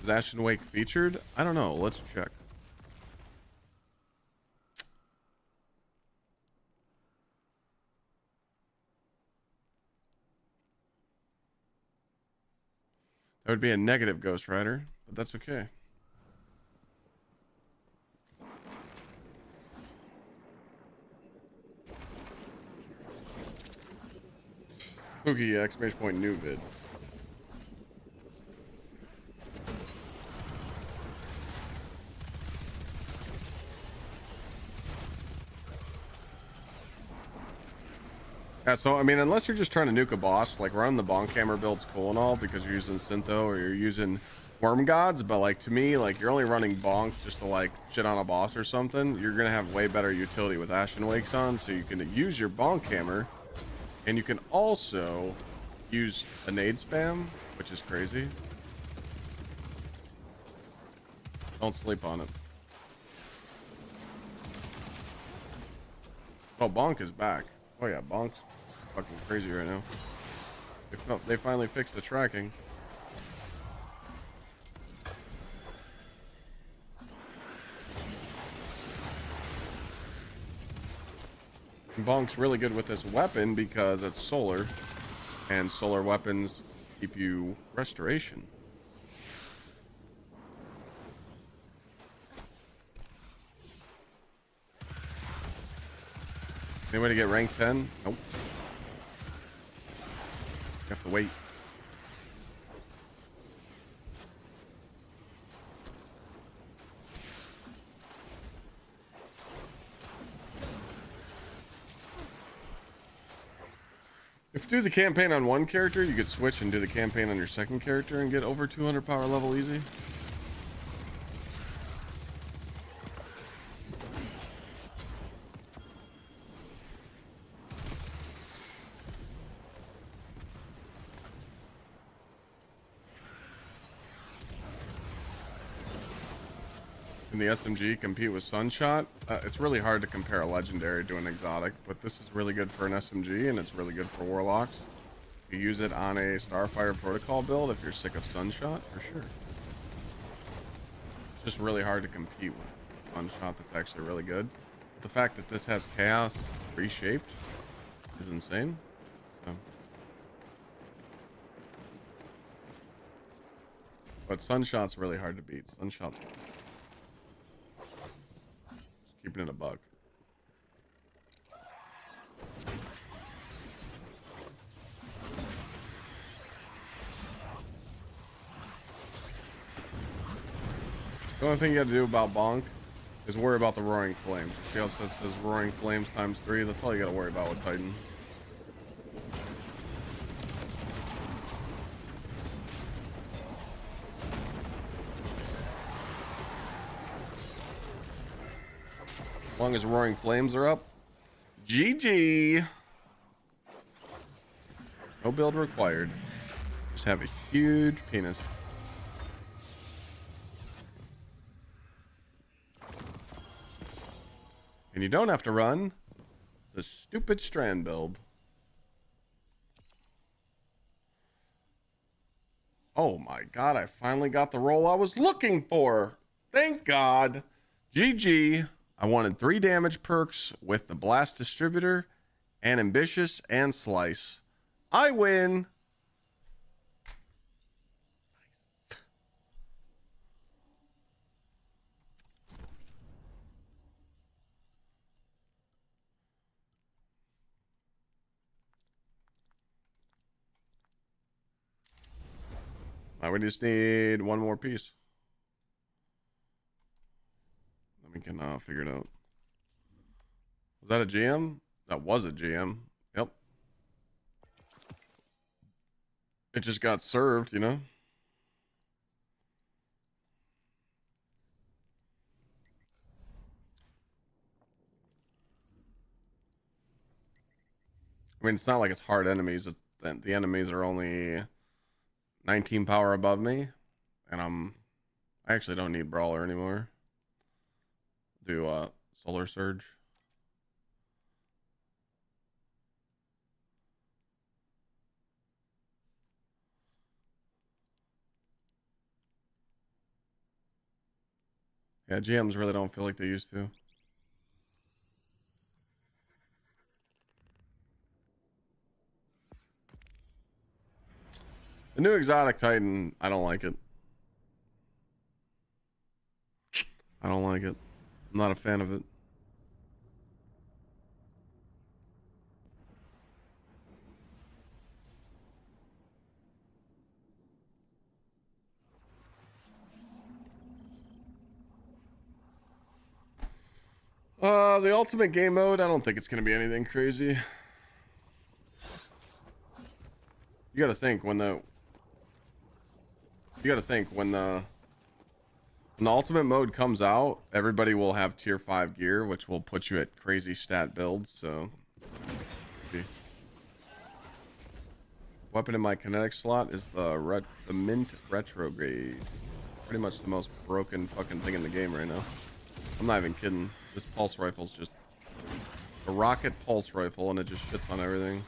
[SPEAKER 1] Is Ashen Wake featured? I don't know. Let's check. That would be a negative Ghost Rider, but that's okay. Pookie exclamation point new vid. Yeah, so I mean, unless you're just trying to nuke a boss, like running the bonk hammer build's cool and all because you're using Syntho or you're using Worm Gods, but like to me, like you're only running bonk just to like shit on a boss or something. You're gonna have way better utility with Ashen Wakes on, so you can use your bonk hammer, and you can also use a nade spam, which is crazy. Don't sleep on it. Oh, bonk is back. Oh yeah, bonk's fucking crazy right now. They finally fixed the tracking. And Bonk's really good with this weapon because it's solar, and solar weapons keep you restoration. Anybody get rank 10? Nope. You have to wait. If you do the campaign on one character, you could switch and do the campaign on your second character and get over 200 power level easy. Can the SMG compete with Sunshot? It's really hard to compare a legendary to an exotic, but this is really good for an SMG and it's really good for warlocks. You use it on a Starfire Protocol build if you're sick of Sunshot, for sure. It's just really hard to compete with Sunshot that's actually really good. But the fact that this has Chaos reshaped is insane. So. But Sunshot's really hard to beat. Sunshot's keeping it a bug. The only thing you have to do about Bonk is worry about the Roaring Flames. See how it says Roaring Flames times 3? That's all you got to worry about with Titan. As long as Roaring Flames are up, GG. No build required. Just have a huge penis. And you don't have to run the stupid strand build. Oh my god, I finally got the roll I was looking for. Thank God. GG. I wanted 3 damage perks with the Blast Distributor and Ambitious and Slice. I win. Nice. Now we just need one more piece. Then we can figure it out. Was that a GM? That was a GM. Yep. It just got served, you know? I mean, it's not like it's hard enemies. It's, the enemies are only 19 power above me. And I actually don't need Brawler anymore. Do Solar Surge. Yeah, GMs really don't feel like they used to. The new Exotic Titan, I don't like it. I don't like it. I'm not a fan of it. The ultimate game mode, I don't think it's going to be anything crazy. You got to think when the ultimate mode comes out, everybody will have tier 5 gear, which will put you at crazy stat builds, so weapon in my kinetic slot is the Mint Retrograde. Pretty much the most broken fucking thing in the game right now. I'm not even kidding. This pulse rifle's just a rocket pulse rifle, and it just shits on everything.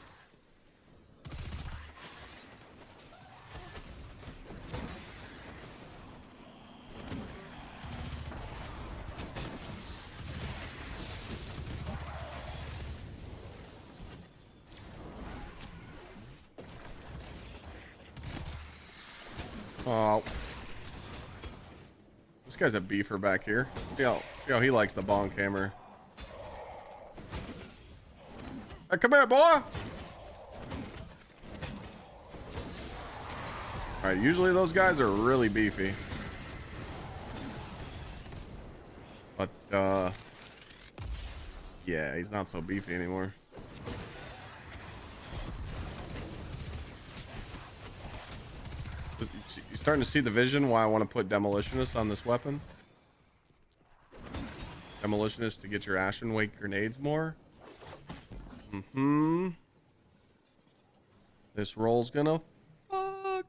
[SPEAKER 1] Oh. This guy's a beefer back here. See how he likes the bonk hammer. Hey, come here, boy! Alright, usually those guys are really beefy. But, yeah, he's not so beefy anymore. You starting to see the vision why I want to put Demolitionist on this weapon? Demolitionist to get your Ashen Wake grenades more. This roll's gonna fuck.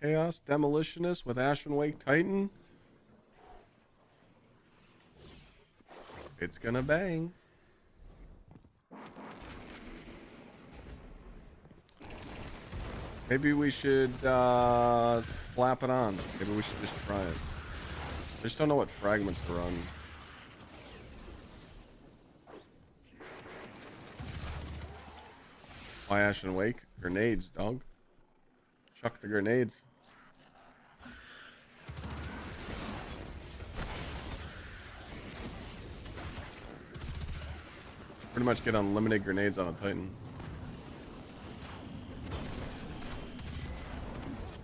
[SPEAKER 1] Chaos Demolitionist with Ashen Wake Titan. It's gonna bang. Maybe we should slap it on. Maybe we should just try it. I just don't know what fragments to run. Why Ashen Wake? Grenades, dog. Chuck the grenades. Pretty much get unlimited grenades on a Titan.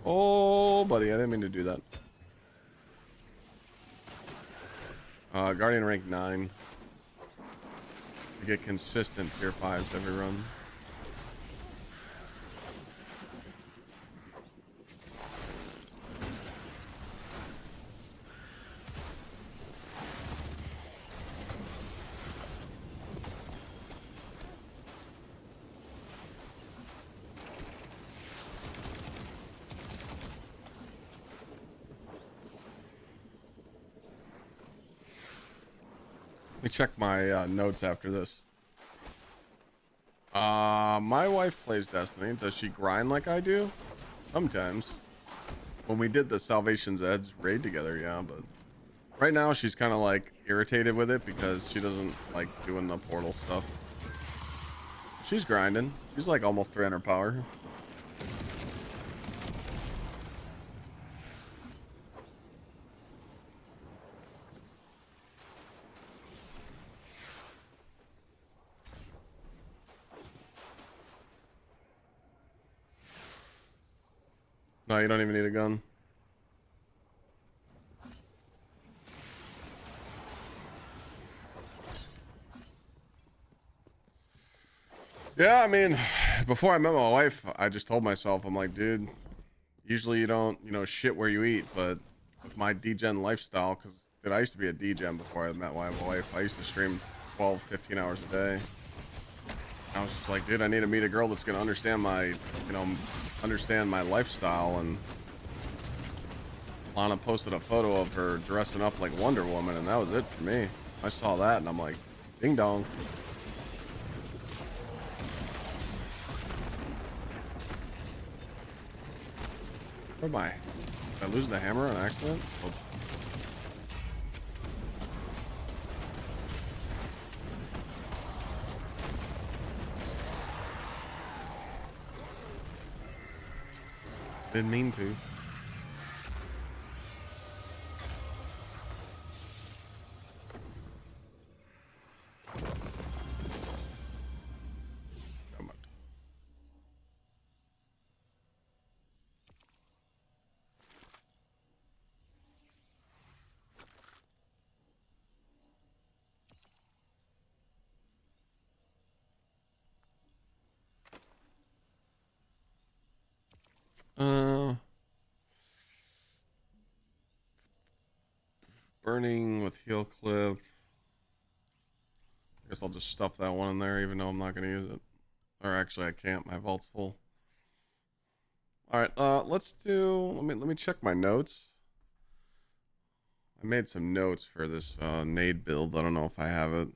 [SPEAKER 1] Oh, buddy, I didn't mean to do that. Guardian rank 9. You get consistent tier 5s every run. Let me check my notes after this. My wife plays Destiny. Does she grind like I do? Sometimes. When we did the Salvation's Edge raid together, yeah, but right now she's kind of like irritated with it because she doesn't like doing the portal stuff. She's grinding. She's like almost 300 power. No, you don't even need a gun. Yeah, I mean, before I met my wife, I just told myself, I'm like, dude, usually you don't, shit where you eat, but with my degen lifestyle, because I used to be a degen before I met my wife. I used to stream 12, 15 hours a day. I was just like, dude, I need to meet a girl that's going to understand my lifestyle. And Lana posted a photo of her dressing up like Wonder Woman, and that was it for me. I saw that, and I'm like, ding dong. Where am I? Did I lose the hammer on accident? Oops. Didn't mean to. Come on. Burning with heal clip. I guess I'll just stuff that one in there even though I'm not going to use it. Or actually I can't, my vault's full. Alright, let's do, let me check my notes. I made some notes for this nade build. I don't know if I have it.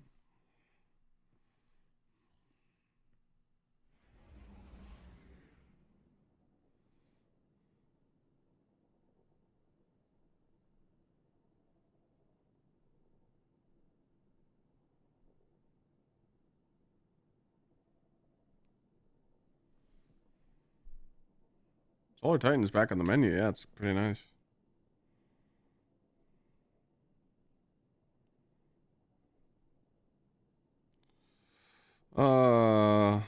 [SPEAKER 1] Solar Titan's back on the menu. Yeah, it's pretty nice. I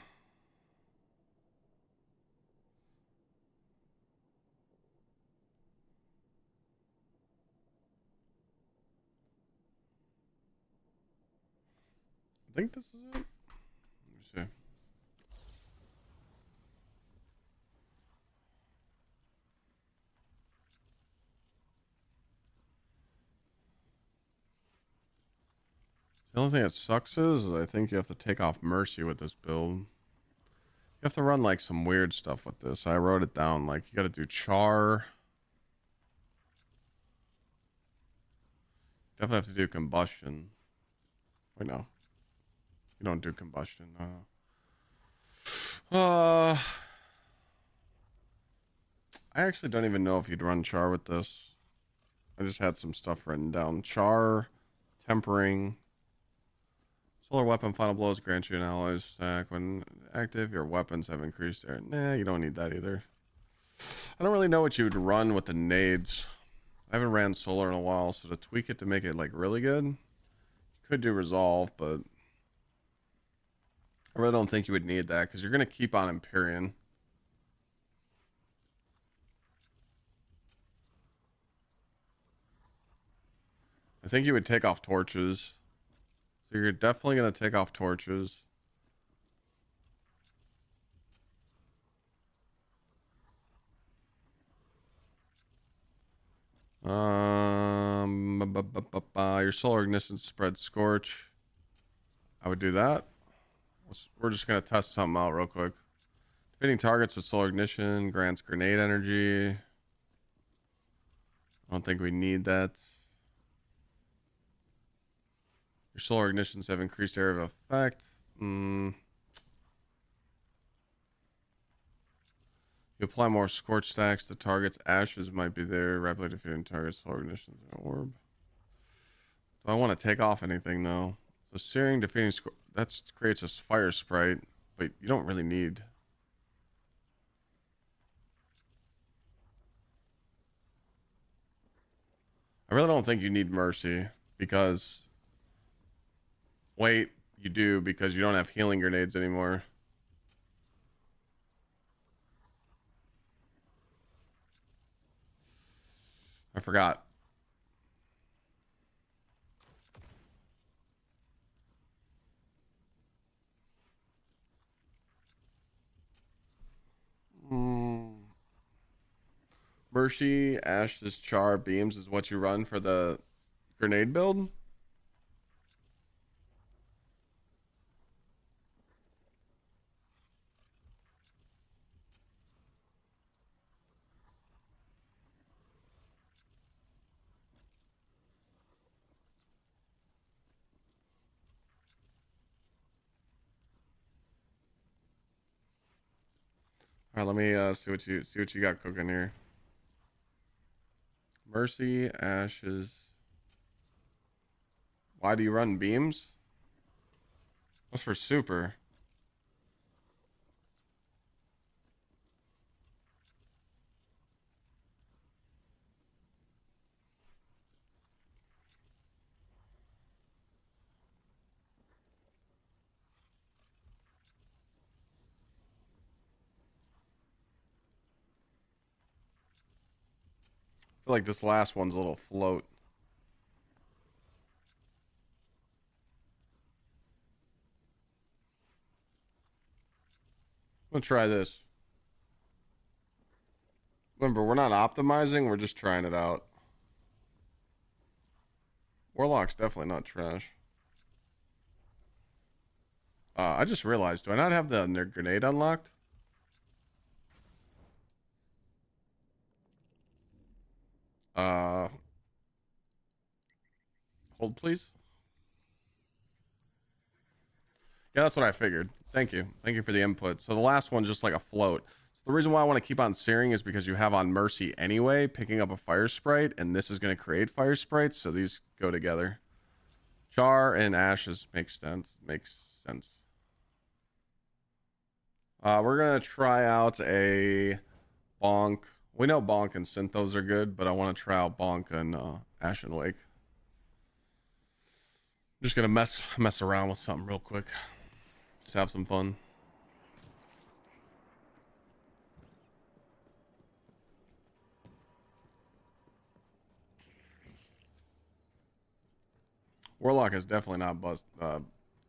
[SPEAKER 1] think this is it. Let me see. The only thing that sucks is I think you have to take off Mercy with this build. You have to run like some weird stuff with this. I wrote it down. Like you got to do char. Definitely have to do combustion. Wait, no. You don't do combustion. I actually don't even know if you'd run char with this. I just had some stuff written down. Char, tempering. Solar weapon final blows grant you an alloy stack. When active, your weapons have increased there. Nah, you don't need that either. I don't really know what you would run with the nades. I haven't ran solar in a while, so to tweak it to make it like really good, you could do resolve, but I really don't think you would need that because you're going to keep on Empyrean. I think you would take off torches. So you're definitely going to take off torches. Your solar ignition spread scorch. I would do that. We're just going to test something out real quick. Defeating targets with solar ignition grants grenade energy. I don't think we need that. Your solar ignitions have increased area of effect. You apply more scorch stacks to targets. Ashes might be there. Rapidly defeating targets. Solar ignitions. Orb. Do I want to take off anything though? So searing, defeating, that creates a fire sprite, but you don't really need. I really don't think you need mercy because. Wait, you do because you don't have healing grenades anymore. I forgot. Mercy, Ash's Char, Beams is what you run for the grenade build. All right, let me see what you got cooking here. Mercy, Ashes. Why do you run beams? What's for super? I feel like this last one's a little float. I'm gonna try this. Remember, we're not optimizing, we're just trying it out. Warlock's definitely not trash. I just realized, do I not have the grenade unlocked? Hold please. Yeah, that's what I figured. Thank you. Thank you for the input. So the last one's just like a float. So the reason why I want to keep on searing is because you have on Mercy anyway, picking up a fire sprite, and this is going to create fire sprites, so these go together. Char and Ashes makes sense. We're going to try out a Bonk. We know Bonk and Synthos are good, but I want to try out Bonk and Ashen Wake. I'm just gonna mess around with something real quick. Just have some fun. Warlock is definitely not bust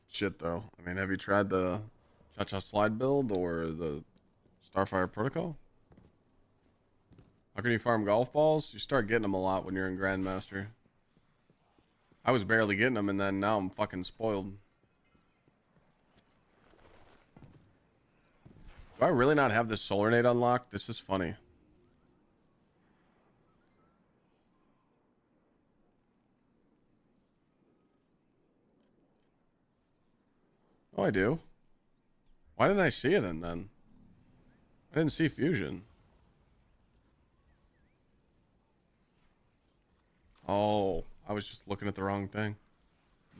[SPEAKER 1] shit though. I mean, have you tried the GsxrClyde build or the Starfire Protocol? How can you farm golf balls? You start getting them a lot when you're in Grandmaster. I was barely getting them, and then now I'm fucking spoiled. Do I really not have this Solar Nade unlocked? This is funny. Oh, I do. Why didn't I see it in then? I didn't see fusion. Oh, I was just looking at the wrong thing.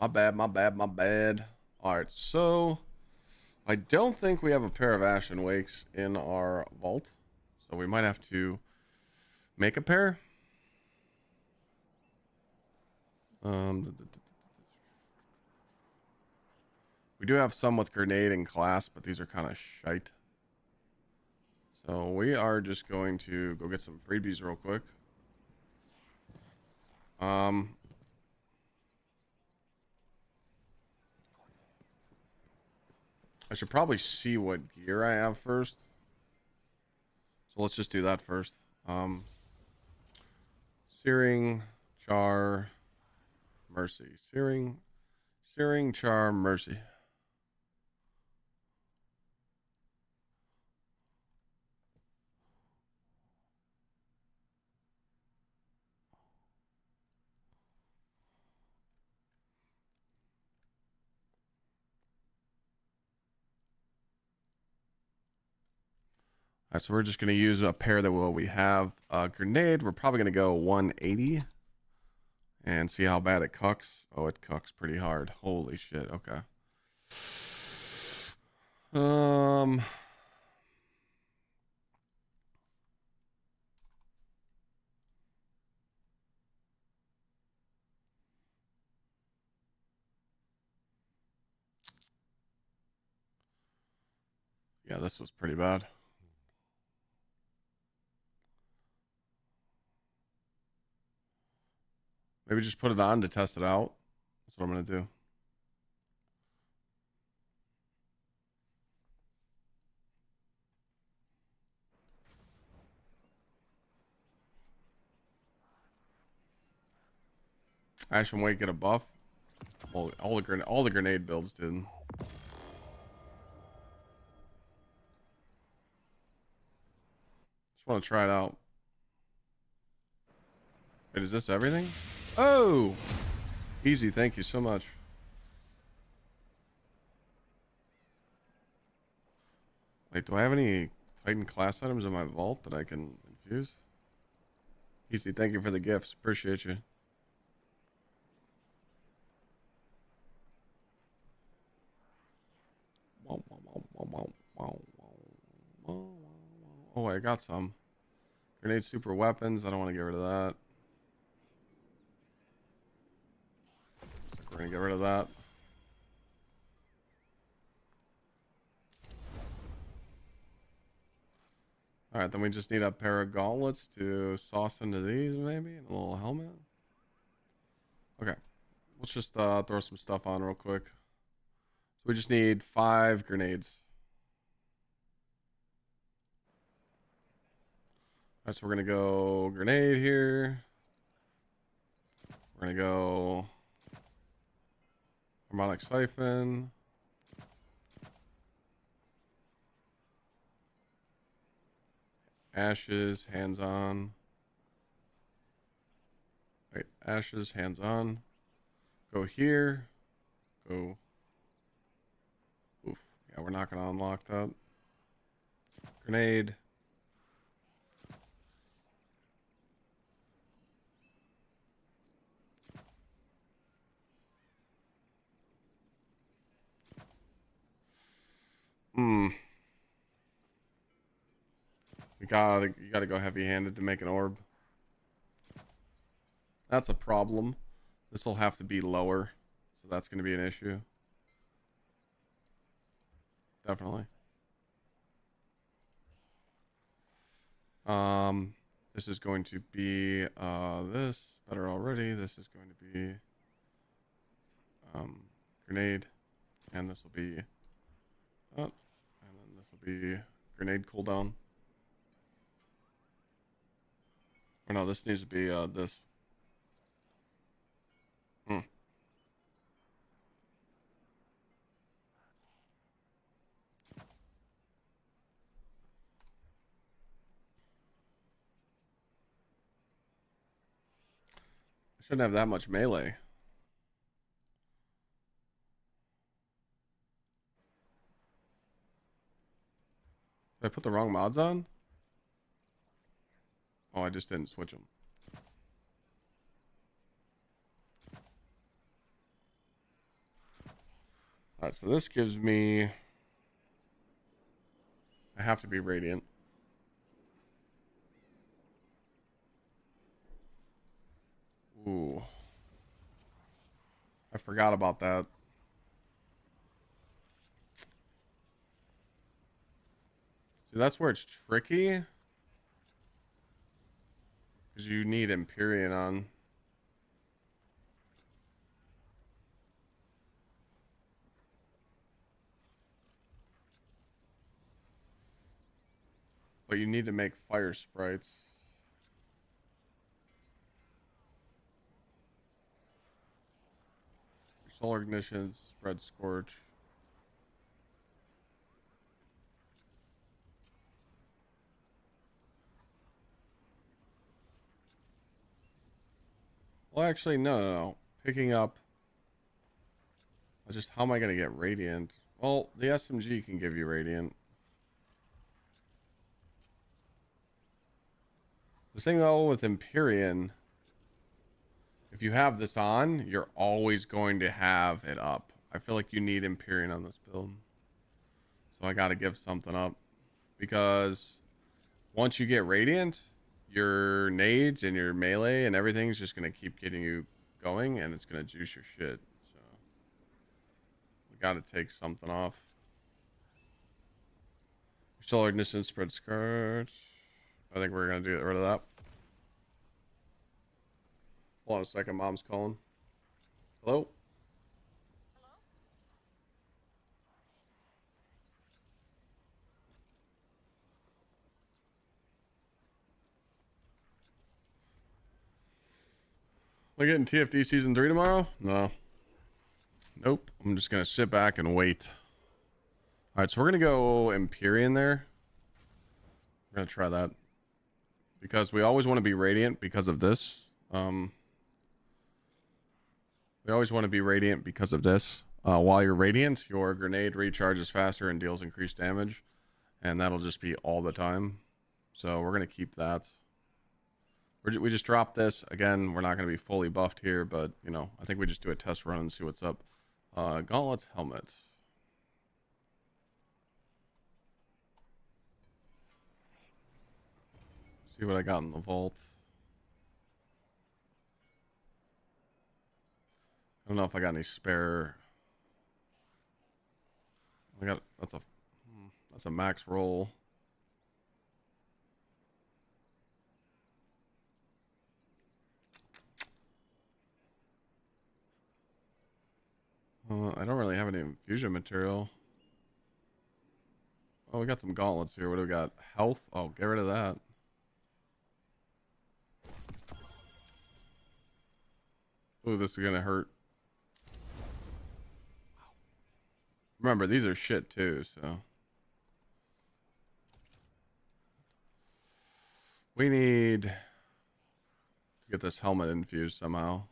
[SPEAKER 1] My bad, my bad, my bad. Alright, so I don't think we have a pair of Ashen Wakes in our vault. So we might have to make a pair. We do have some with grenade and class, but these are kind of shite. So we are just going to go get some freebies real quick. I should probably see what gear I have first. So let's just do that first. Searing, Char, Mercy. Searing, Char, Mercy. All right, so we're just going to use a pair that we have. Grenade, we're probably going to go 180 and see how bad it cucks. Oh, it cucks pretty hard. Holy shit. Okay. Yeah, this was pretty bad. Maybe just put it on to test it out. That's what I'm going to do. Ashen Wake get a buff. All the grenade builds did. Just want to try it out. Wait, is this everything? Oh! Easy, thank you so much. Wait, do I have any Titan class items in my vault that I can infuse? Easy, thank you for the gifts. Appreciate you. Oh, I got some. Grenade super weapons. I don't want to get rid of that. We're going to get rid of that. Alright, then we just need a pair of gauntlets to sauce into these, maybe, and a little helmet. Okay, let's just throw some stuff on real quick. So we just need 5 grenades. Alright, so we're gonna go grenade here. We're gonna go harmonic siphon. Ashes, hands on. Wait, ashes, hands on. Go here. Go. Oof. Yeah, we're not gonna unlock that. Grenade. We gotta go heavy-handed to make an orb. That's a problem. This will have to be lower, so that's going to be an issue. Definitely. This is going to be this better already. This is going to be grenade, and this will be and then this will be grenade cooldown. Or no, this needs to be this. I shouldn't have that much melee. Did I put the wrong mods on? Oh, I just didn't switch them. Alright, so this gives me... I have to be radiant. Ooh. I forgot about that. See, that's where it's tricky. Because you need Empyrean on. But you need to make fire sprites. Solar ignition, spread scorch. Well, actually, no. Picking up. Just how am I going to get radiant? Well, the SMG can give you radiant. The thing though with Empyrean, if you have this on, you're always going to have it up. I feel like you need Empyrean on this build. So I got to give something up. Because once you get radiant, your nades and your melee and everything's just going to keep getting you going, and it's going to juice your shit. So we got to take something off. Solar ignition, spread scorch. I think we're going to get rid of that. Hold on a second, Mom's calling. Hello? Am I getting TFD Season 3 tomorrow? No. Nope. I'm just going to sit back and wait. Alright, so we're going to go Empyrean there. We're going to try that. Because we always want to be Radiant because of this. We always want to be Radiant because of this. While you're Radiant, your grenade recharges faster and deals increased damage. And that'll just be all the time. So we're going to keep that. We just dropped this. Again, we're not going to be fully buffed here, but, you know, I think we just do a test run and see what's up. Gauntlets, helmet. See what I got in the vault. I don't know if I got any spare. That's a max roll. I don't really have any infusion material. Oh, we got some gauntlets here. What do we got? Health? Oh, get rid of that. Ooh, this is gonna hurt. Remember, these are shit too, so. We need to get this helmet infused somehow.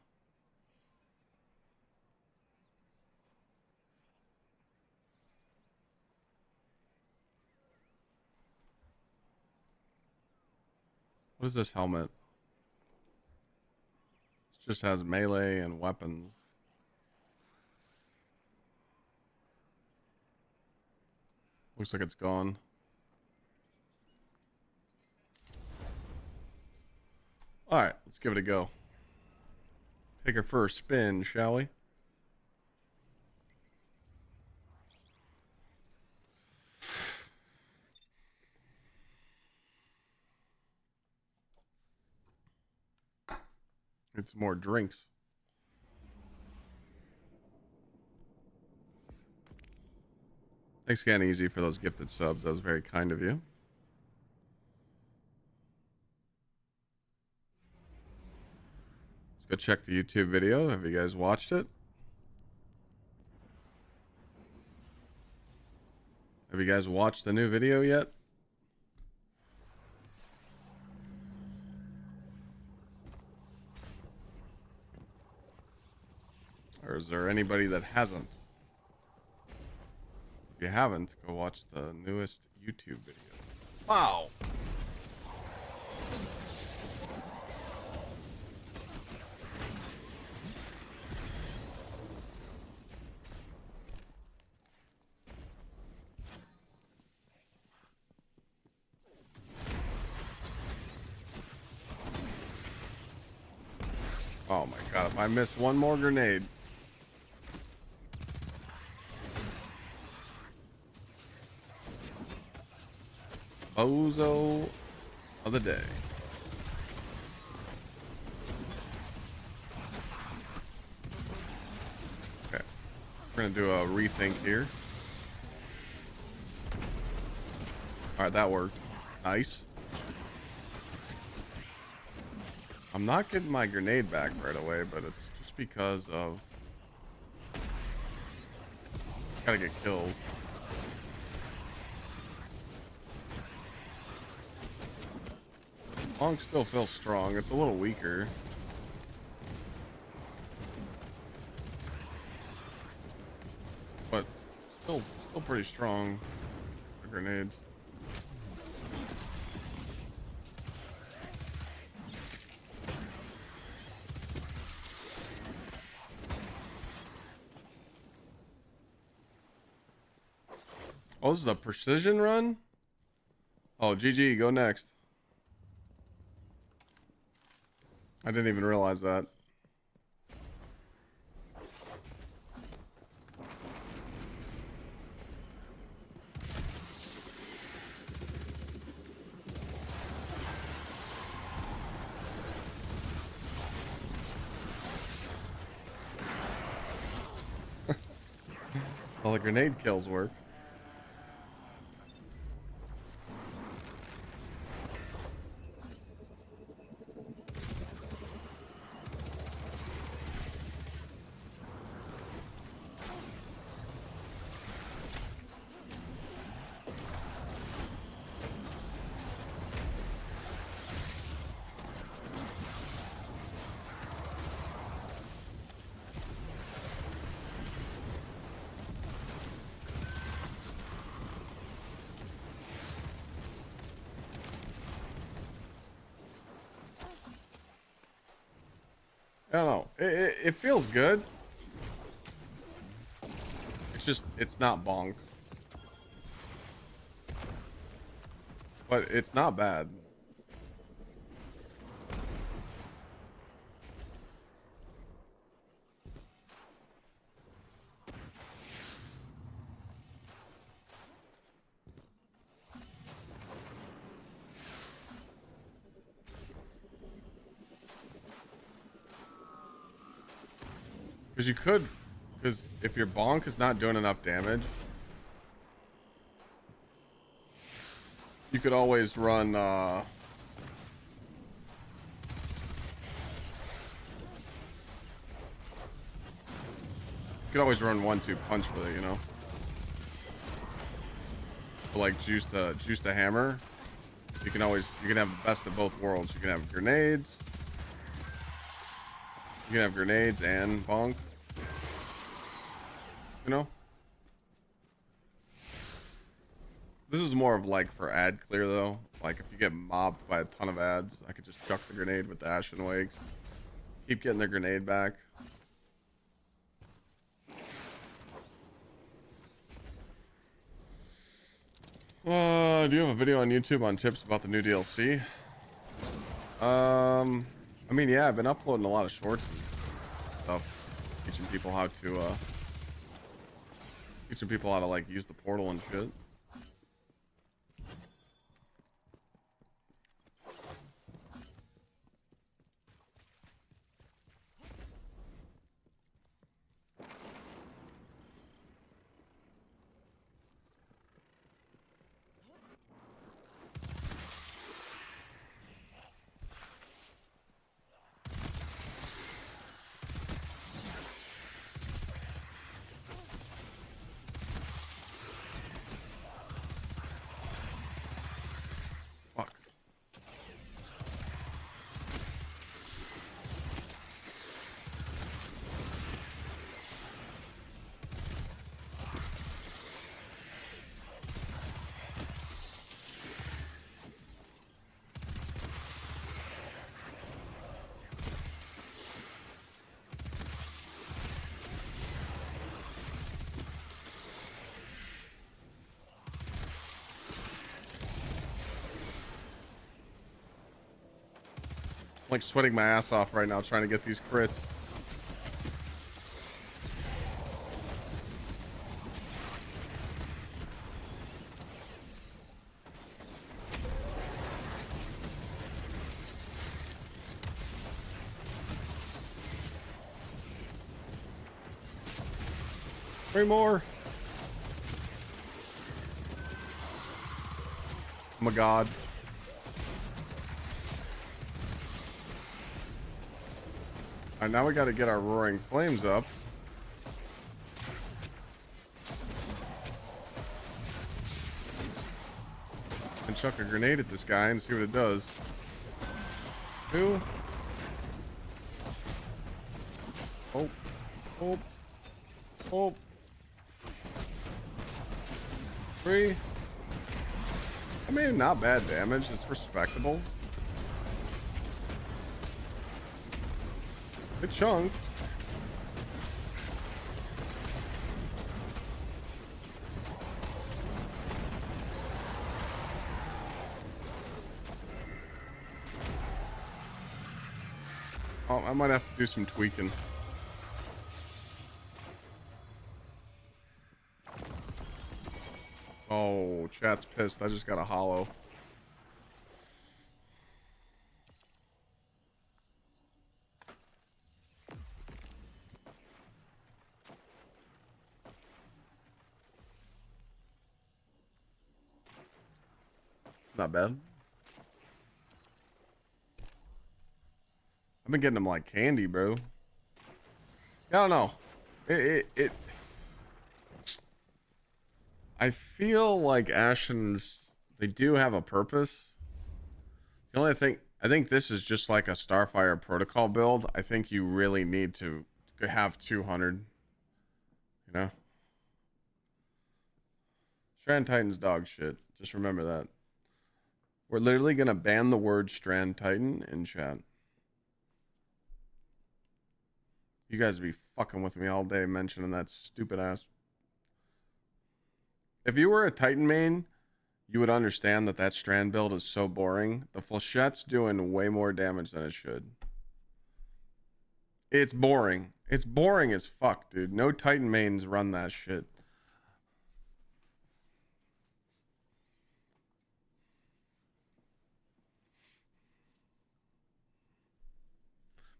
[SPEAKER 1] What is this helmet? It just has melee and weapons. Looks like it's gone. All right, let's give it a go. Take her for a spin, shall we? Get some more drinks. Thanks again, Easy, for those gifted subs. That was very kind of you. Let's go check the YouTube video. Have you guys watched it? Have you guys watched the new video yet? Or is there anybody that hasn't? If you haven't, go watch the newest YouTube video. Wow! Oh my god, if I miss one more grenade. Bozo of the day. Okay, we're gonna do a rethink here. Alright, that worked. Nice. I'm not getting my grenade back right away, but it's just because of... Gotta get kills. Bonk still feels strong. It's a little weaker. But still pretty strong. The grenades. Oh, this is a precision run? Oh, GG, go next. I didn't even realize that. Well, the grenade kills work. I don't know. It feels good. It's just, it's not bonk. But it's not bad. Because you could, because if your bonk is not doing enough damage, you could always run, you could always run 1-2 punch with it, you know? But like juice the hammer, you can have the best of both worlds. You can have grenades. You can have grenades and bonk. You know? This is more of like for ad clear though. Like if you get mobbed by a ton of ads, I could just chuck the grenade with the Ashen Wakes. Keep getting their grenade back. Do you have a video on YouTube on tips about the new DLC? I mean, yeah, I've been uploading a lot of shorts and stuff, teaching people how to like use the portal and shit. Fuck. I'm like sweating my ass off right now trying to get these crits. Three more. Oh my god. Alright, now we gotta get our roaring flames up. And chuck a grenade at this guy and see what it does. 2. Oh. Oh. Oh. 3. I mean, not bad damage. It's respectable. Good chunk. Oh, I might have to do some tweaking. Oh, chat's pissed. I just got a hollow. Not bad. I've been getting them like candy, bro. I don't know. I feel like Ashen's, they do have a purpose. The only thing, I think this is just like a Starfire protocol build. I think you really need to have 200. You know? Strand Titan's dog shit. Just remember that. We're literally going to ban the word Strand Titan in chat. You guys be fucking with me all day mentioning that stupid ass. If you were a Titan main, you would understand that that Strand build is so boring. The Flechette's doing way more damage than it should. It's boring. It's boring as fuck, dude. No Titan mains run that shit.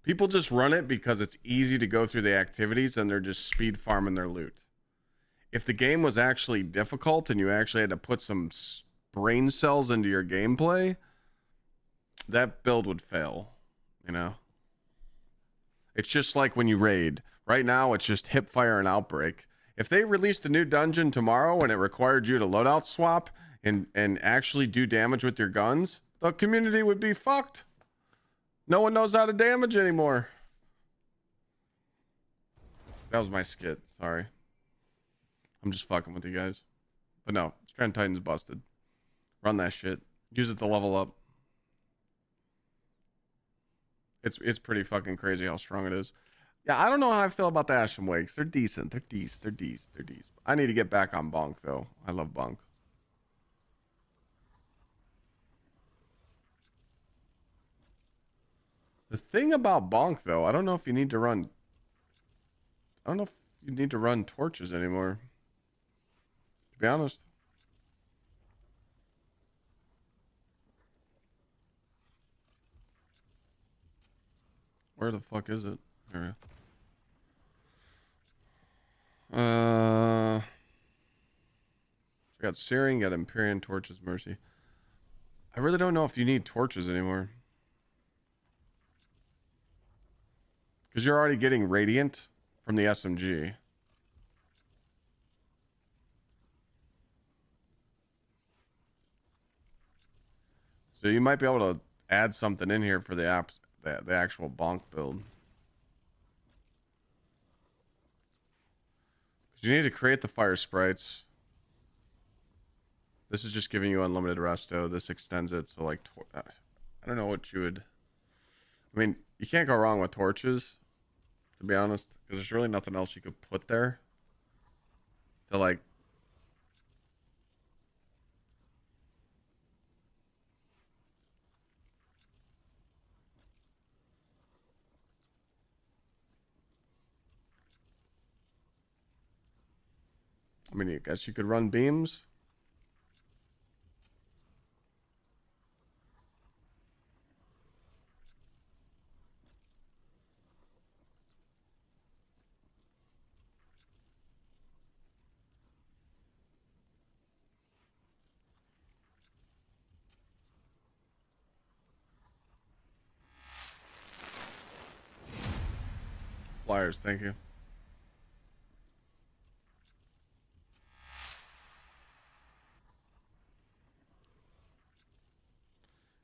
[SPEAKER 1] People just run it because it's easy to go through the activities and they're just speed farming their loot. If the game was actually difficult and you actually had to put some brain cells into your gameplay, that build would fail, you know? It's just like when you raid. Right now, it's just hipfire and outbreak. If they released a new dungeon tomorrow and it required you to loadout swap and actually do damage with your guns, the community would be fucked. No one knows how to damage anymore. That was my skit. Sorry. I'm just fucking with you guys. But no, Strand Titan's busted. Run that shit. Use it to level up. It's pretty fucking crazy how strong it is. Yeah, I don't know how I feel about the Ashen Wakes. They're decent. They're decent. They're decent. They're decent. I need to get back on Bonk, though. I love Bonk. The thing about bonk though, I don't know if you need to run. I don't know if you need to run torches anymore. To be honest. Where the fuck is it? Here. We got Searing, got Empyrean, Torches, Mercy. I really don't know if you need torches anymore. Because you're already getting Radiant from the SMG. So you might be able to add something in here for the apps, the actual bonk build. Because you need to create the fire sprites. This is just giving you unlimited resto. This extends it so like I don't know what you would. I mean, you can't go wrong with torches, to be honest, because there's really nothing else you could put there to like. I mean, I guess you could run beams. Flyers, thank you.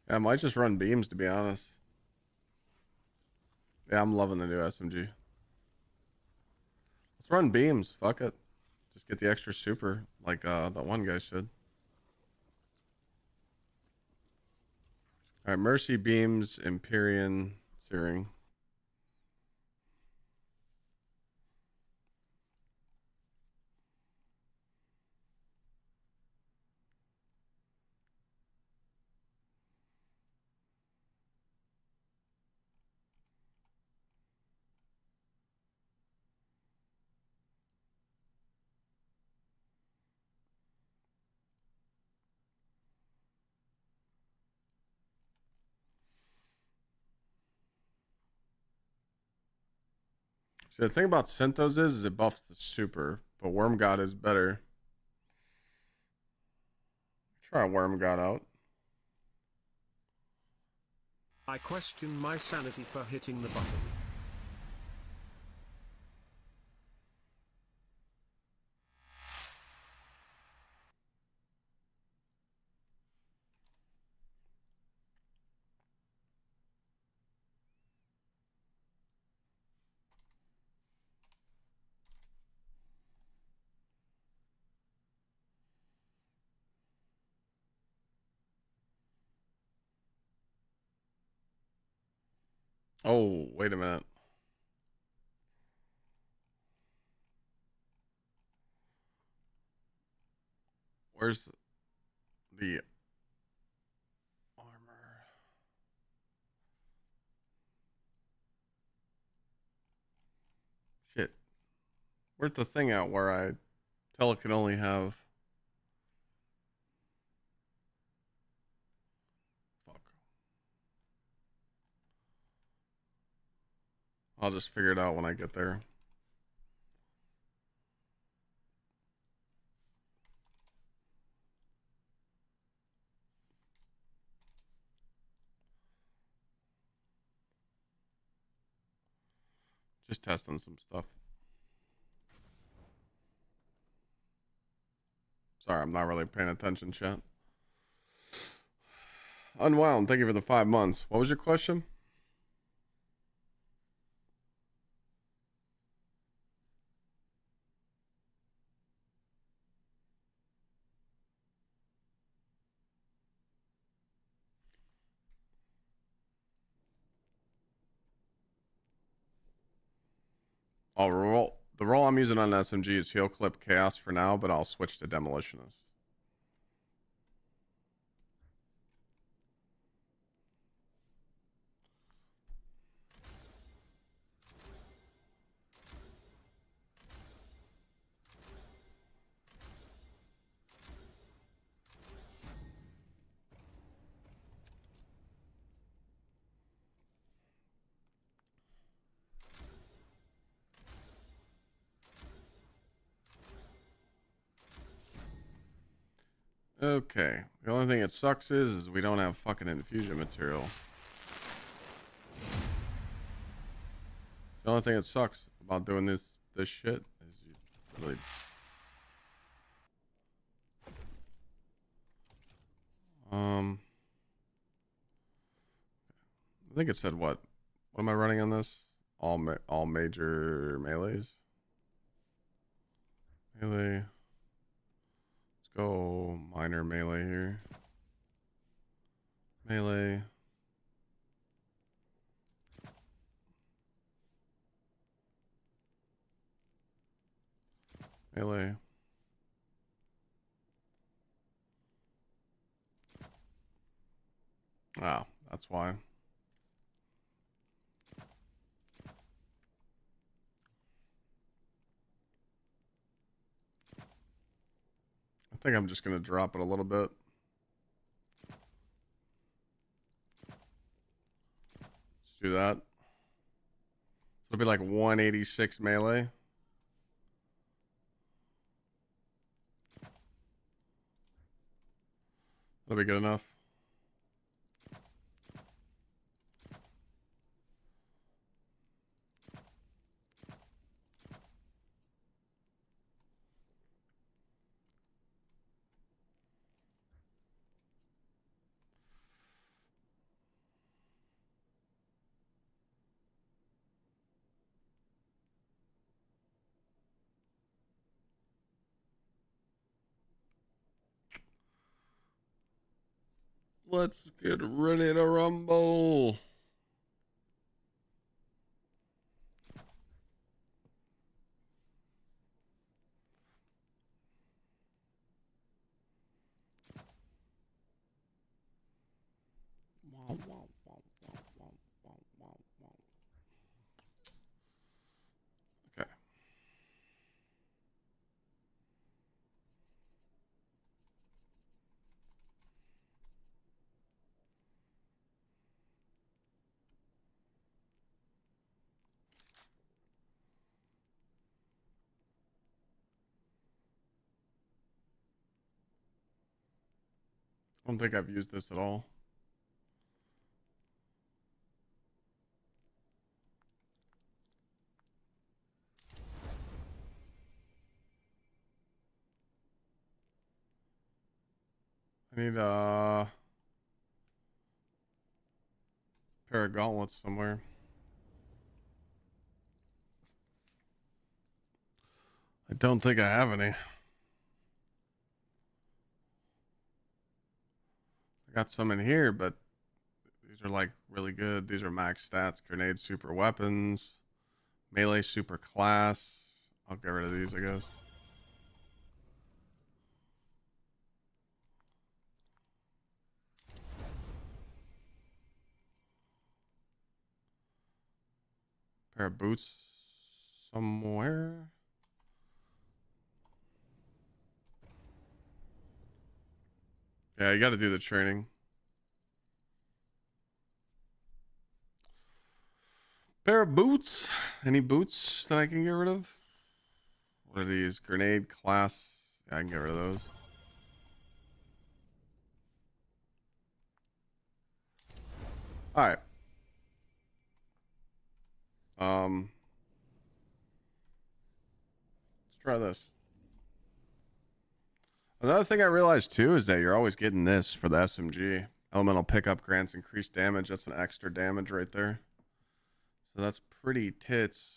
[SPEAKER 1] Yeah, I might just run beams, to be honest. Yeah, I'm loving the new SMG. Let's run beams. Fuck it. Just get the extra super like that one guy should. Alright, Mercy, Beams, Empyrean, Searing. See, the thing about Synthos is it buffs the super, but Worm God is better. Try Worm God out.
[SPEAKER 2] I question my sanity for hitting the button.
[SPEAKER 1] Oh, wait a minute. Where's the armor? Shit. Where's the thing out where I tell it can only have... Fuck. I'll just figure it out when I get there. Just testing some stuff. Sorry, I'm not really paying attention, chat. Unwound, thank you for the 5 months. What was your question? I'll roll. The roll I'm using on SMG is Heel Clip Chaos for now, but I'll switch to Demolitionist. Okay. The only thing that sucks is we don't have fucking infusion material. The only thing that sucks about doing this shit is you really. I think it said what? What am I running on this? All major melees. Melee. Let's go minor melee here. Melee. Melee. Oh, that's why. I think I'm just going to drop it a little bit. Let's do that. It'll be like 186 melee. That'll be good enough. Let's get ready to rumble. Okay. I don't think I've used this at all. I need a pair of gauntlets somewhere. I don't think I have any. I got some in here, but these are like really good. These are max stats, grenade super weapons, melee super class. I'll get rid of these, I guess. Pair of boots somewhere. Yeah, you got to do the training. Pair of boots. Any boots that I can get rid of? What are these? Grenade class. Yeah, I can get rid of those. All right. Let's try this. Another thing I realized too is that you're always getting this for the SMG. Elemental pickup grants increased damage. That's an extra damage right there. So that's pretty tits.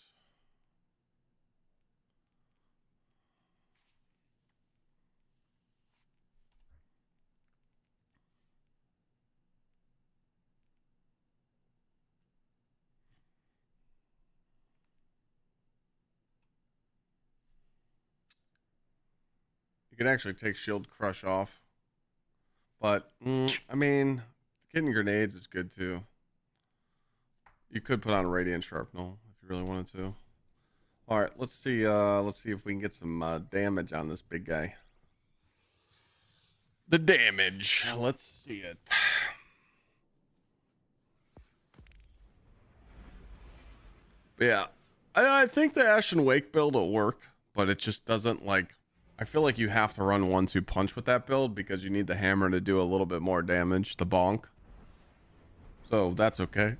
[SPEAKER 1] You can actually take shield crush off. But, I mean, getting grenades is good too. You could put on a radiant sharpnel if you really wanted to. All right, let's see if we can get some damage on this big guy. The damage. Let's see it. Yeah. I think the Ashen Wake build will work, but it just doesn't like I feel like you have to run 1-2 punch with that build because you need the hammer to do a little bit more damage, the bonk. So that's okay.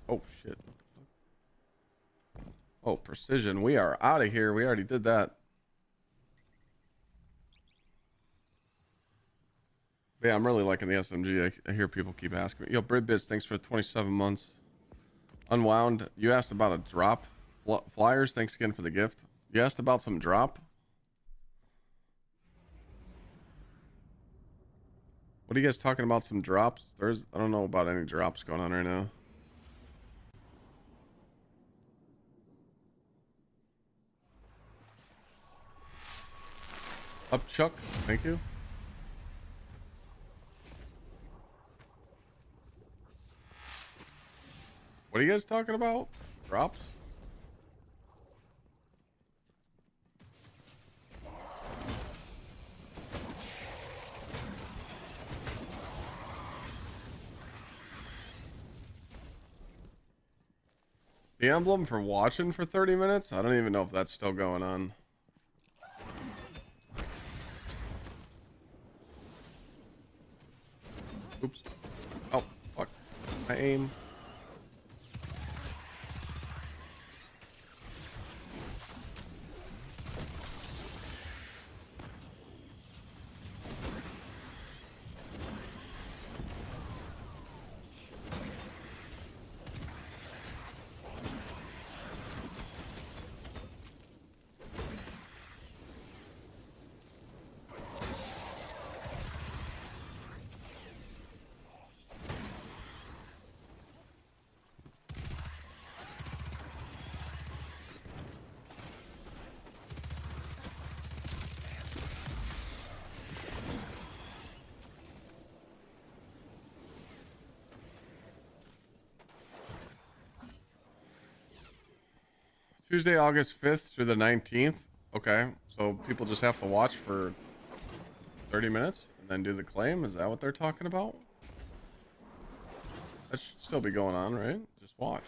[SPEAKER 1] Oh shit. What the fuck? Oh, precision. We are out of here. We already did that. Yeah, I'm really liking the SMG. I hear people keep asking me. Yo, Bridbiz, thanks for 27 months. Unwound, you asked about a drop. Flyers, thanks again for the gift. You asked about some drop? What are you guys talking about? Some drops? I don't know about any drops going on right now. Up, Chuck. Thank you. What are you guys talking about? Drops? The emblem for watching for 30 minutes? I don't even know if that's still going on. Oops. Oh, fuck. My aim. Tuesday, August 5th through the 19th. Okay, so people just have to watch for 30 minutes and then do the claim. Is that what they're talking about? That should still be going on, right? Just watch.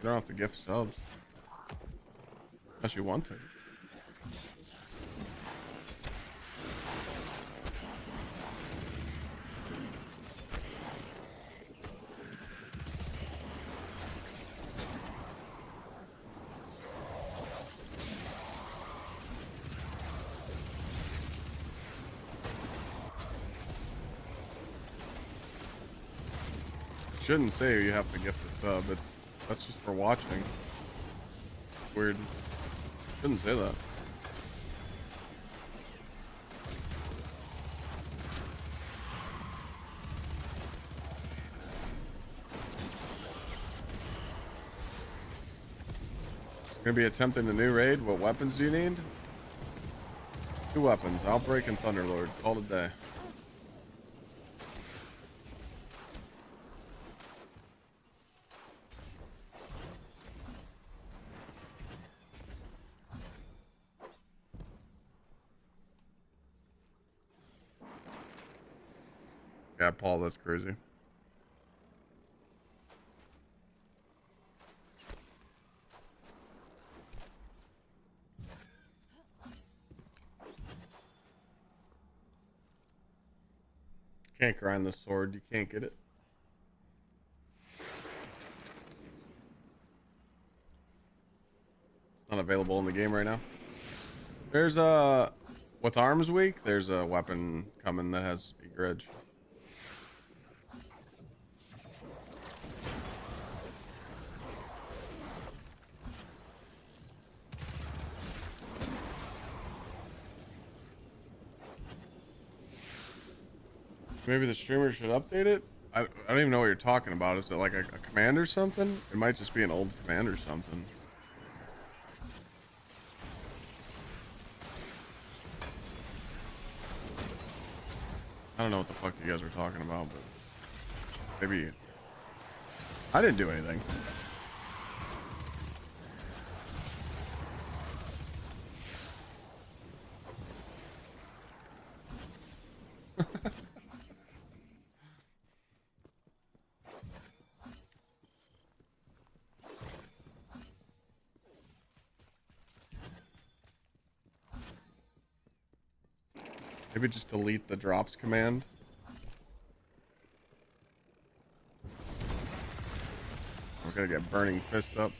[SPEAKER 1] You don't have to gift subs. Unless you want to. Shouldn't say you have to gift a sub. That's just for watching. Weird. Shouldn't say that. Gonna be attempting the new raid. What weapons do you need? 2 weapons. Outbreak and Thunderlord. Call it a day. Yeah, Paul, that's crazy. Can't grind the sword. You can't get it. It's not available in the game right now. There's a... With Arms Week, there's a weapon coming that has Egredge. Maybe the streamer should update it? I don't even know what you're talking about. Is it like a command or something? It might just be an old command or something. I don't know what the fuck you guys were talking about, but maybe I didn't do anything. Maybe just delete the drops command. We're gonna get burning fists up.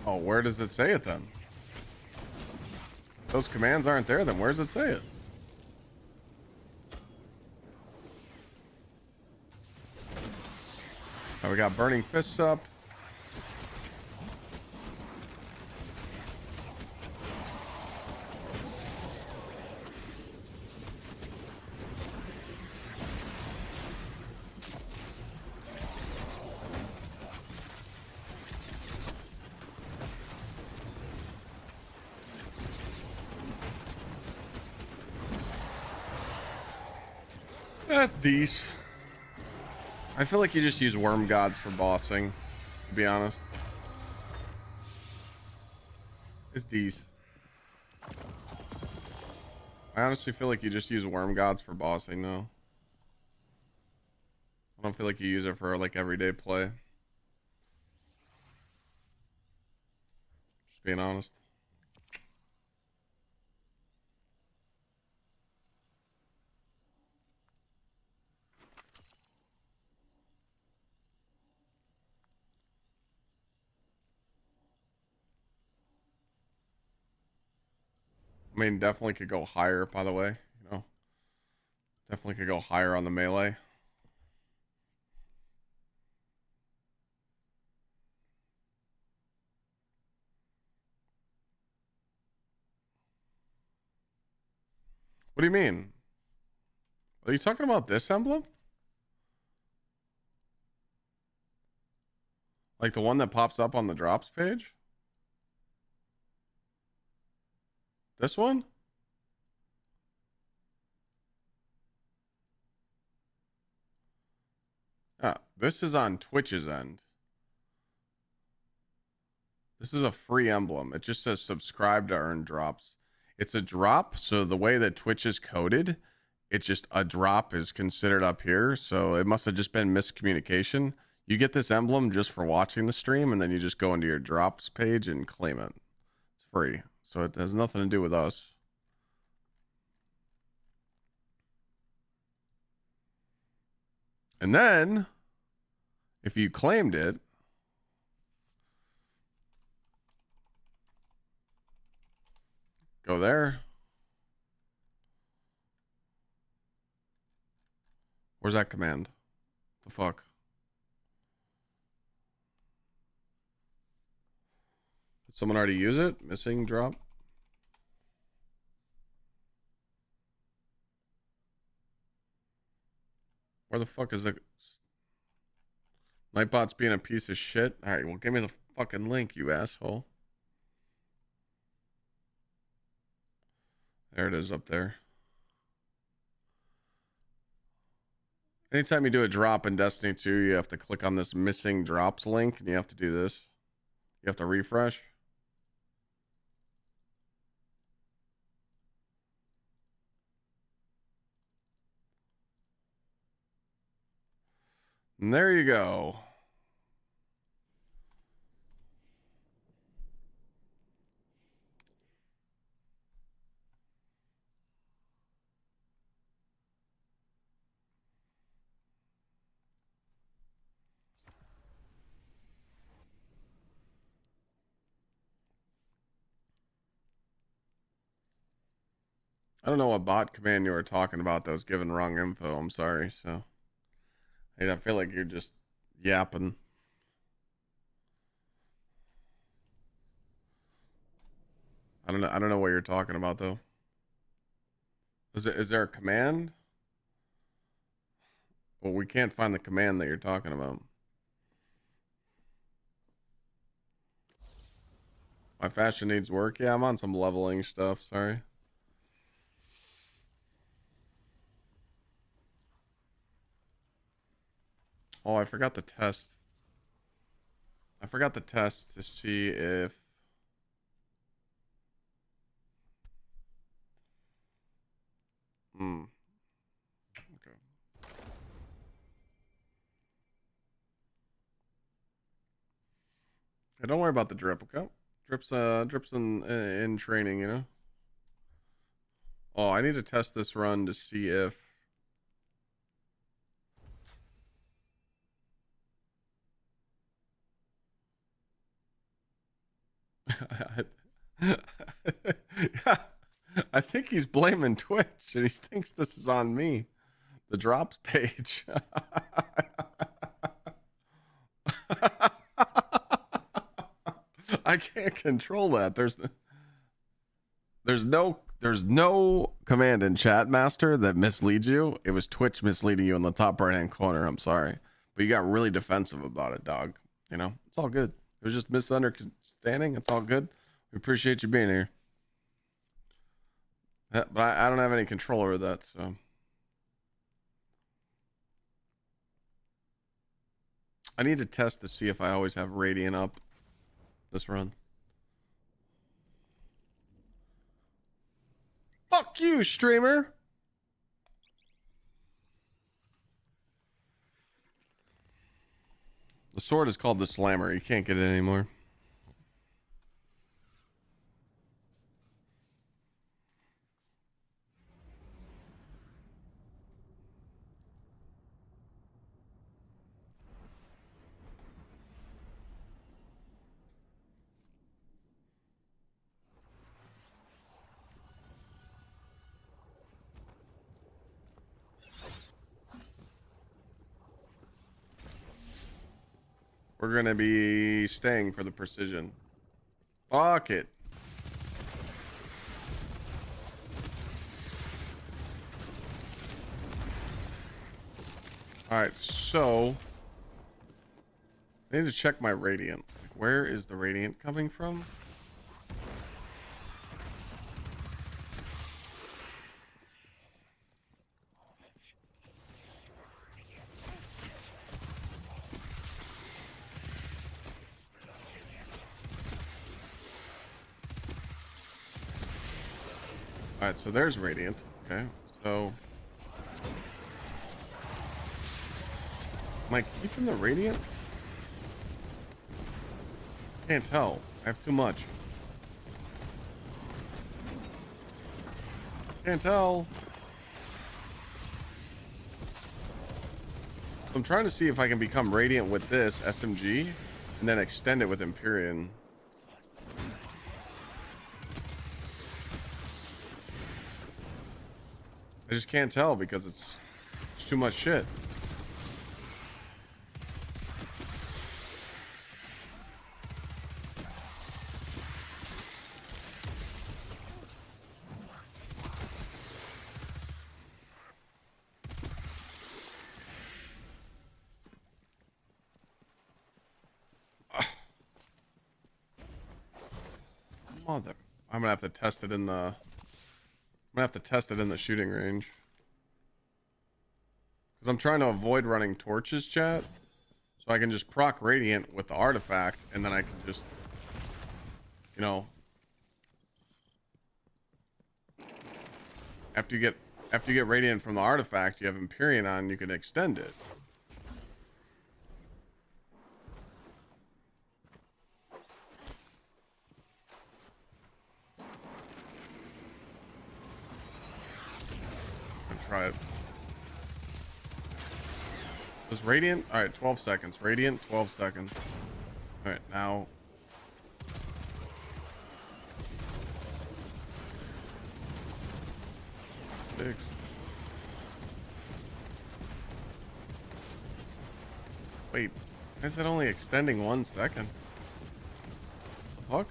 [SPEAKER 1] Oh, where does it say it then? If those commands aren't there, then where does it say it? Oh, we got burning fists up. That's decent. I feel like you just use worm gods for bossing, to be honest. It's decent. I honestly feel like you just use worm gods for bossing though. I don't feel like you use it for like everyday play. Just being honest. I mean, definitely could go higher, by the way. You know, definitely could go higher on the melee. What do you mean? Are you talking about this emblem? Like the one that pops up on the drops page? This one? Ah, this is on Twitch's end. This is a free emblem. It just says subscribe to earn drops. It's a drop, so the way that Twitch is coded, it's just a drop is considered up here. So it must have just been miscommunication. You get this emblem just for watching the stream, and then you just go into your drops page and claim it. It's free. So it has nothing to do with us. And then, if you claimed it, go there. Where's that command? The fuck? Did someone already use it? Missing drop? Where the fuck is it? Nightbot's being a piece of shit. All right, well, give me the fucking link, you asshole. There it is up there. Anytime you do a drop in Destiny 2, you have to click on this missing drops link, and you have to do this. You have to refresh. And there you go. I don't know what bot command you were talking about that was giving wrong info. I'm sorry. So I feel like you're just yapping. I don't know. I don't know what you're talking about though. Is there a command? Well, we can't find the command that you're talking about. My fashion needs work. Yeah, I'm on some leveling stuff. Sorry. Oh, I forgot the test. I forgot the test to see if... Okay. Hey, don't worry about the drip, okay? drips in training, you know. Oh, I need to test this run to see if yeah, I think he's blaming Twitch and he thinks this is on me. The drops page. I can't control that. There's no command in chat master that misleads you. It was Twitch misleading you in the top right hand corner. I'm sorry, but you got really defensive about it, dog. You know, it's all good. It was just misunderstanding. It's all good. We appreciate you being here. But I don't have any control over that, so. I need to test to see if I always have Radiant up this run. Fuck you, streamer. The sword is called the Slammer. You can't get it anymore. We're going to be staying for the precision. Fuck it. Alright, so I need to check my Radiant. Like, where is the Radiant coming from? Alright, so there's Radiant. Okay, so am I keeping the Radiant? Can't tell. I have too much. Can't tell. I'm trying to see if I can become Radiant with this SMG and then extend it with Empyrean. I just can't tell because it's too much shit. Mother. I'm gonna have to test it in the shooting range. Because I'm trying to avoid running torches, chat. So I can just proc Radiant with the artifact, and then I can just, you know, after you get Radiant from the artifact, you have Empyrean on, you can extend it. Try it. Does Radiant? Alright, 12 seconds. Radiant, 12 seconds. Alright, now. Six. Wait, why is that only extending 1 second? The fuck?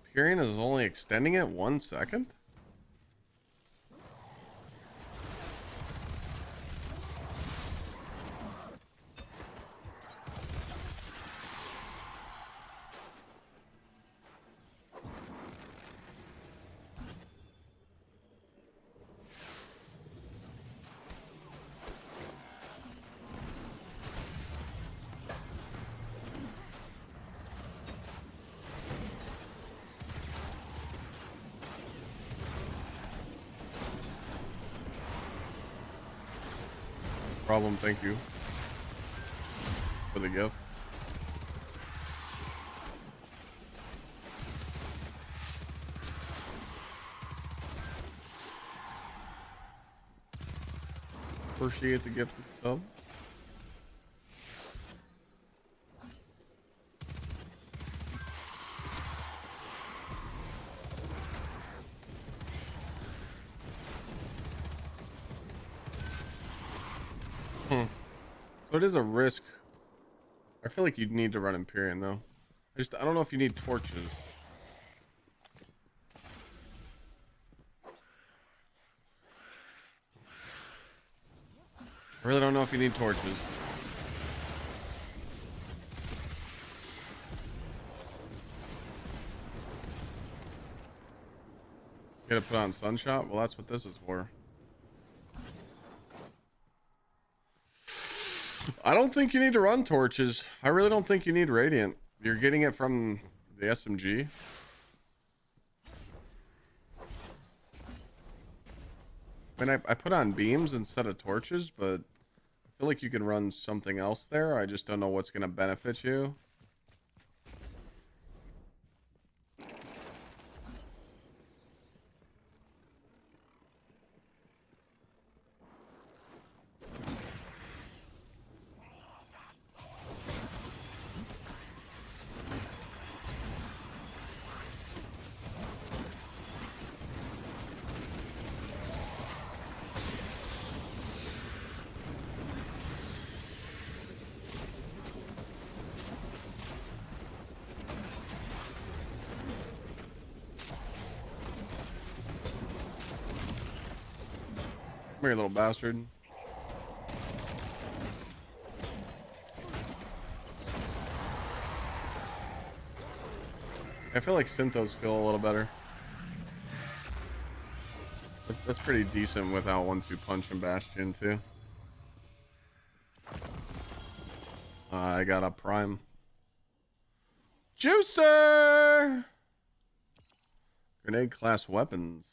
[SPEAKER 1] Empyrean is only extending it 1 second? Problem, thank you for the gift. Appreciate the gifted sub. So it is a risk. I feel like you'd need to run Empyrean though. I don't know if you need torches. I really don't know if you need torches. Gotta put on Sunshot? Well, that's what this is for. I don't think you need to run torches. I really don't think you need Radiant. You're getting it from the SMG. I mean, I put on beams instead of torches, but I feel like you can run something else there. I just don't know what's going to benefit you. Come here, little bastard. I feel like Synthos feel a little better. That's pretty decent without 1-2 punch and Bastion too. I got a Prime. Juicer! Grenade class weapons.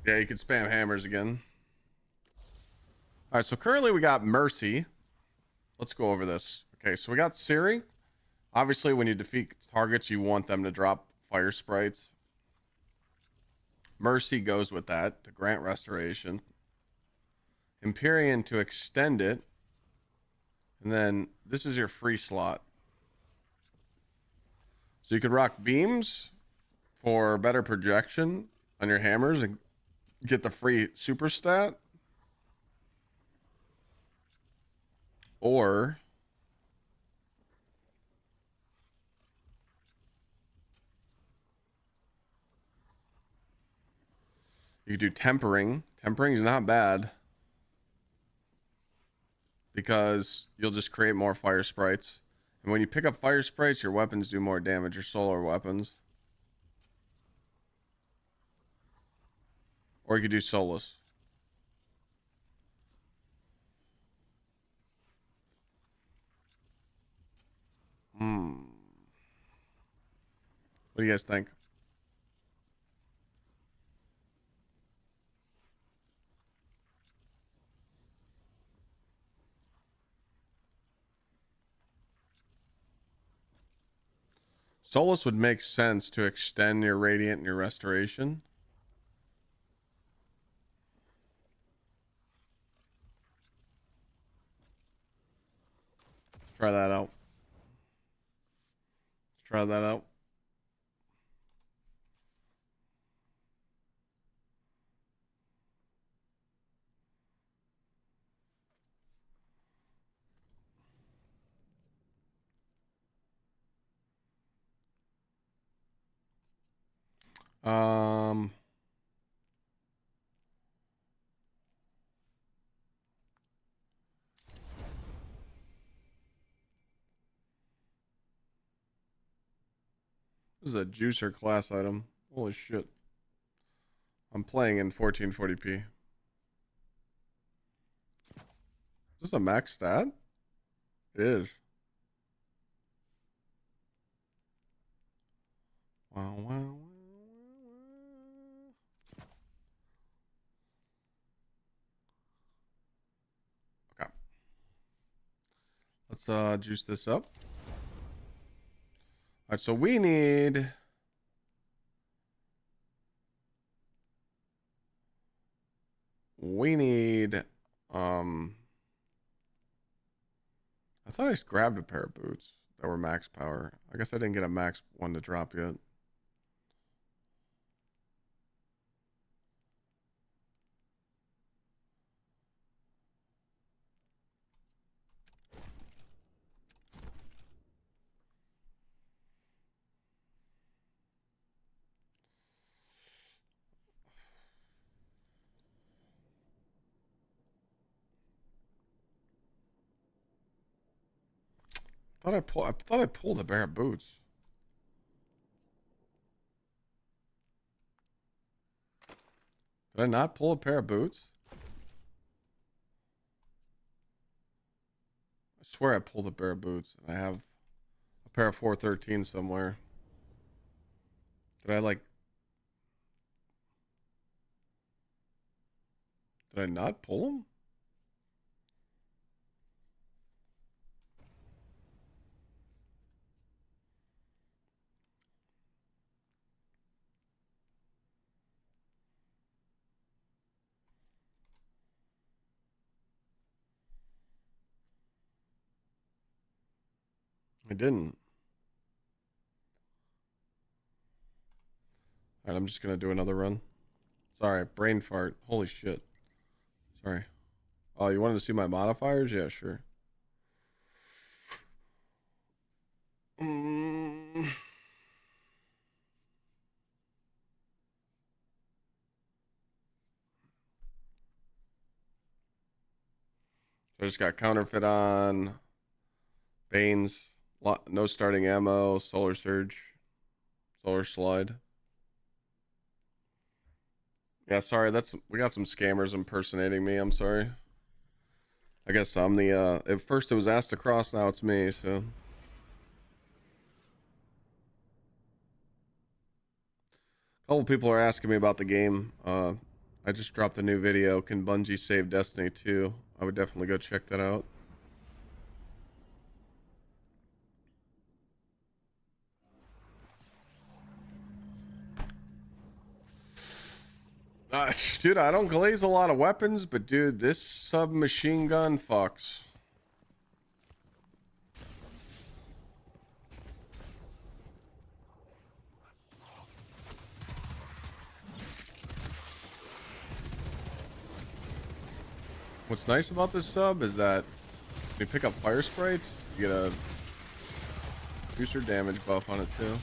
[SPEAKER 1] Yeah, you can spam hammers again. All right, so currently we got Mercy. Let's go over this. Okay, so we got Siri. Obviously, when you defeat targets, you want them to drop fire sprites. Mercy goes with that to grant restoration. Empyrean to extend it. And then this is your free slot. So you could rock beams for better projection on your hammers and get the free super stat. Or you could do tempering. Tempering is not bad because you'll just create more fire sprites. And when you pick up fire sprites, your weapons do more damage, your solar weapons. Or you could do Solstice. What do you guys think? Solstice would make sense to extend your Radiant and your Restoration. Try that out. Try that out. This is a juicer class item. Holy shit. I'm playing in 1440p. Is this a max stat? It is. Wow, wow, wow. Let's juice this up. All right, so we need I thought I just grabbed a pair of boots that were max power. I guess I didn't get a max one to drop yet. I thought I pulled a pair of boots. Did I not pull a pair of boots? I swear I pulled a pair of boots. I have a pair of 413 somewhere. Did I like... Did I not pull them? I didn't. Alright, I'm just gonna do another run. Sorry, brain fart. Holy shit. Sorry. Oh, you wanted to see my modifiers? Yeah, sure. I just got counterfeit on. Banes. No starting ammo. Solar Surge. Solar Slide. Yeah, sorry. We got some scammers impersonating me. I'm sorry. I guess I'm the, at first it was Asked Across, now it's me, so. A couple people are asking me about the game. I just dropped a new video. Can Bungie save Destiny 2? I would definitely go check that out. Dude, I don't glaze a lot of weapons, but dude, this submachine gun fucks. What's nice about this sub is that when you pick up fire sprites, you get a booster damage buff on it too.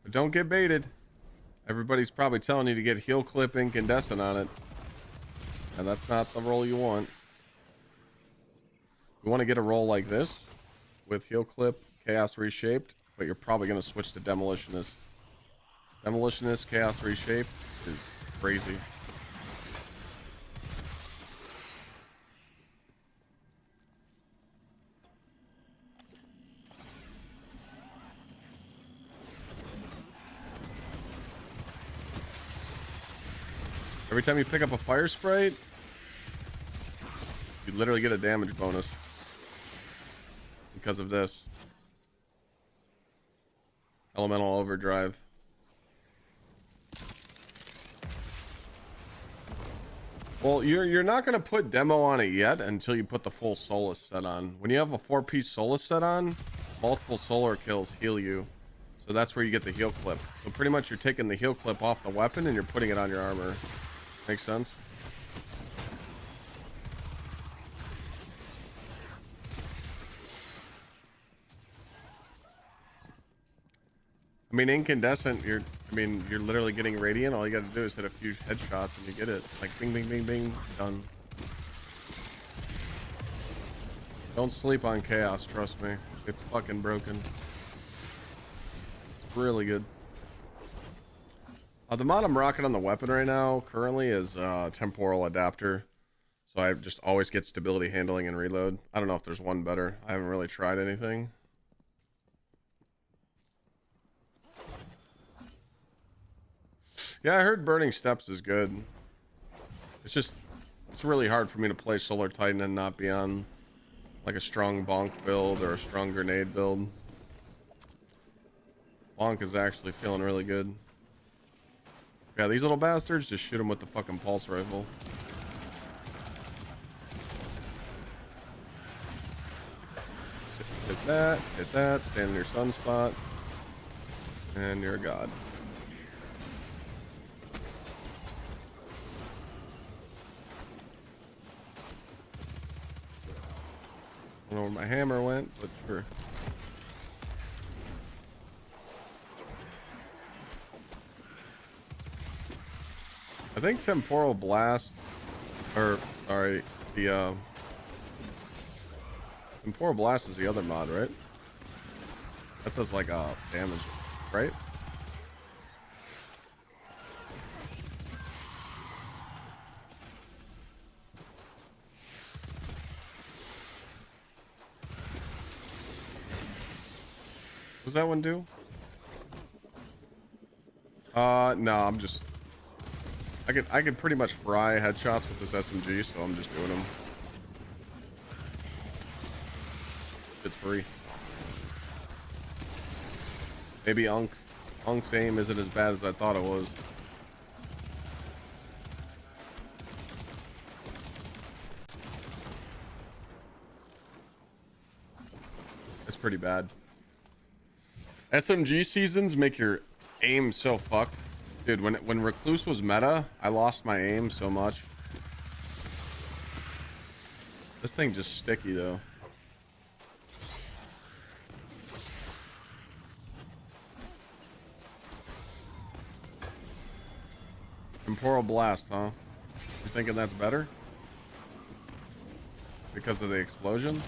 [SPEAKER 1] But don't get baited. Everybody's probably telling you to get heal clip incandescent on it. And that's not the roll you want. You want to get a roll like this with heal clip, chaos reshaped, but you're probably going to switch to demolitionist. Demolitionist, chaos reshaped is crazy. Every time you pick up a fire sprite, you literally get a damage bonus because of this. Elemental overdrive. Well, you're not gonna put demo on it yet until you put the full Solus set on. When you have a 4-piece Solus set on, multiple solar kills heal you. So that's where you get the heal clip. So pretty much you're taking the heal clip off the weapon and you're putting it on your armor. Makes sense? I mean, incandescent, you're literally getting radiant. All you gotta do is hit a few headshots and you get it. Like bing, bing, bing, bing, done. Don't sleep on chaos, trust me. It's fucking broken. Really good. The mod I'm rocking on the weapon right now currently is temporal adapter. So I just always get stability handling and reload. I don't know if there's one better. I haven't really tried anything. Yeah, I heard Burning Steps is good. It's just It's really hard for me to play Solar Titan and not be on like a strong bonk build or a strong grenade build. Bonk is actually feeling really good. Yeah, these little bastards, just shoot them with the fucking pulse rifle. Hit that, stand in your sunspot, and you're a god. I don't know where my hammer went, but sure. I think Temporal Blast, or sorry, the Temporal Blast is the other mod, right? That does like damage, right? What does that one do? No, I'm just I could pretty much fry headshots with this SMG, so I'm just doing them. It's free. Maybe Unk's aim isn't as bad as I thought it was. It's pretty bad. SMG seasons make your aim so fucked. Dude, when Recluse was meta, I lost my aim so much. This thing just sticky though. Temporal Blast, huh? You thinking that's better? Because of the explosion?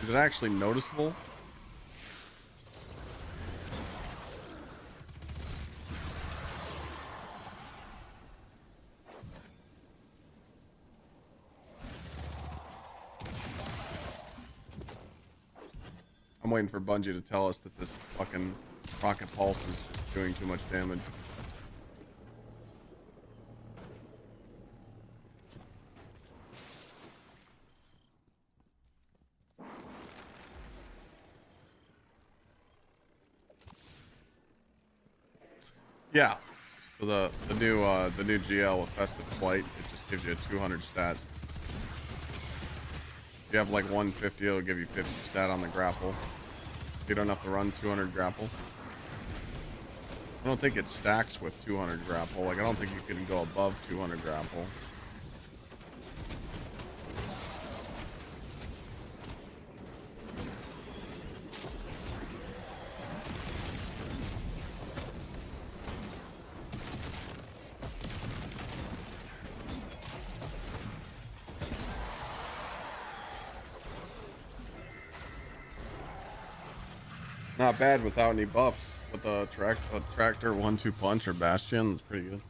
[SPEAKER 1] Is it actually noticeable? I'm waiting for Bungie to tell us that this fucking rocket pulse is doing too much damage. Yeah. So the new GL with Festive Flight, it just gives you a 200 stat. If you have like 150, it'll give you 50 stat on the grapple. You don't have to run 200 grapple. I don't think it stacks with 200 grapple. Like I don't think you can go above 200 grapple. Not bad without any buffs. With the tractor 1-2 punch or bastion, it's pretty good.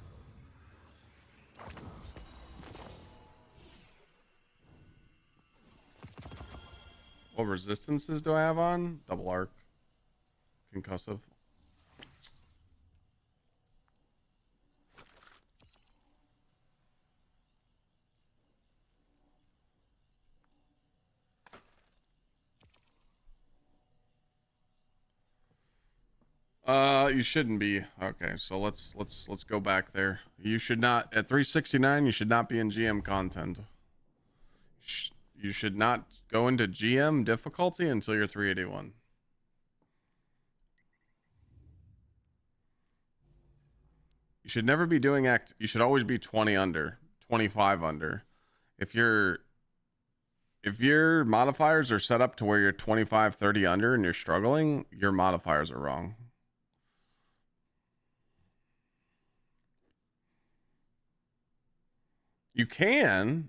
[SPEAKER 1] What resistances do I have on? Double arc, concussive. You shouldn't be. Okay, so let's go back there. You should not at 369. You should not be in GM content. You should not go into GM difficulty until you're 381. You should never be doing you should always be 20 under, 25 under. If your modifiers are set up to where you're 25, 30 under and you're struggling, your modifiers are wrong. You can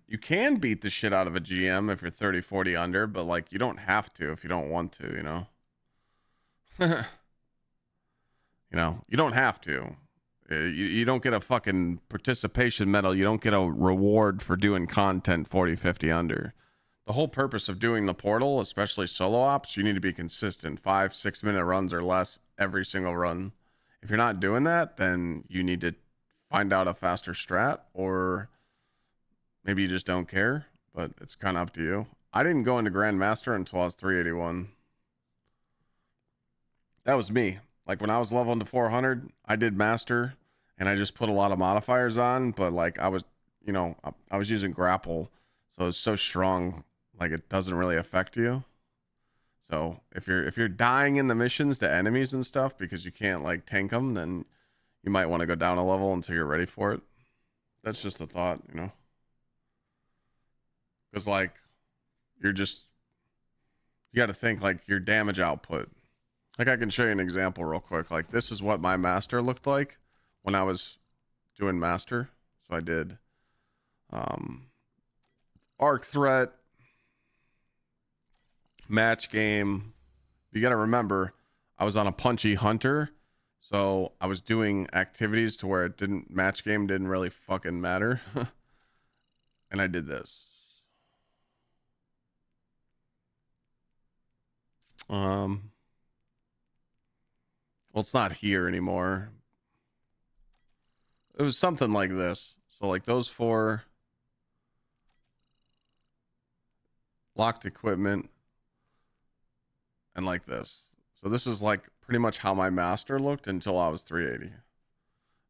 [SPEAKER 1] beat the shit out of a GM if you're 30, 40 under, but like you don't have to if you don't want to, you know. You You know, you don't have to. You don't get a fucking participation medal. You don't get a reward for doing content 40, 50 under. The whole purpose of doing the portal, especially solo ops, you need to be consistent. 5-6 minute runs or less every single run. If you're not doing that, then you need to find out a faster strat, or maybe you just don't care, but it's kind of up to you. I didn't go into Grandmaster until I was 381. That was me. Like when I was leveling to 400, I did Master and I just put a lot of modifiers on, but like I was, you know, I was using grapple. So it's so strong, like it doesn't really affect you. So if you're dying in the missions to enemies and stuff because you can't like tank them, then you might want to go down a level until you're ready for it. That's just a thought, you know. Because like you got to think like your damage output. Like I can show you an example real quick. Like this is what my master looked like when I was doing master. So I did arc threat, match game. You got to remember I was on a punchy hunter. So I was doing activities to where match game didn't really fucking matter. And I did this. Well, it's not here anymore. It was something like this. So like those 4 locked equipment and like this. So this is like pretty much how my master looked until I was 380.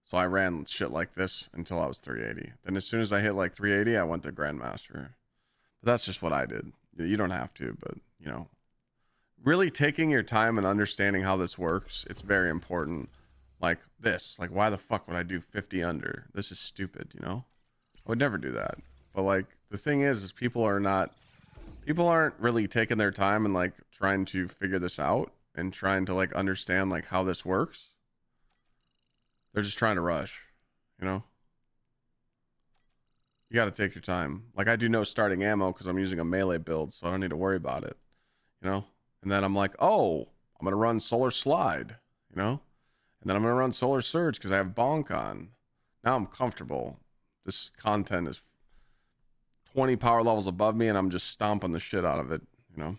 [SPEAKER 1] So I ran shit like this until I was 380. Then as soon as I hit like 380, I went to Grandmaster. But that's just what I did. You don't have to, but you know, really taking your time and understanding how this works, it's very important. Like this, like why the fuck would I do 50 under? This is stupid, you know? I would never do that. But like the thing is people aren't really taking their time and like trying to figure this out and trying to like understand like how this works. They're just trying to rush, you know? You got to take your time. Like I do no starting ammo because I'm using a melee build, so I don't need to worry about it, you know? And then I'm like, oh, I'm going to run Solar Slide, you know? And then I'm going to run Solar Surge because I have Bonk on. Now I'm comfortable. This content is 20 power levels above me and I'm just stomping the shit out of it, you know?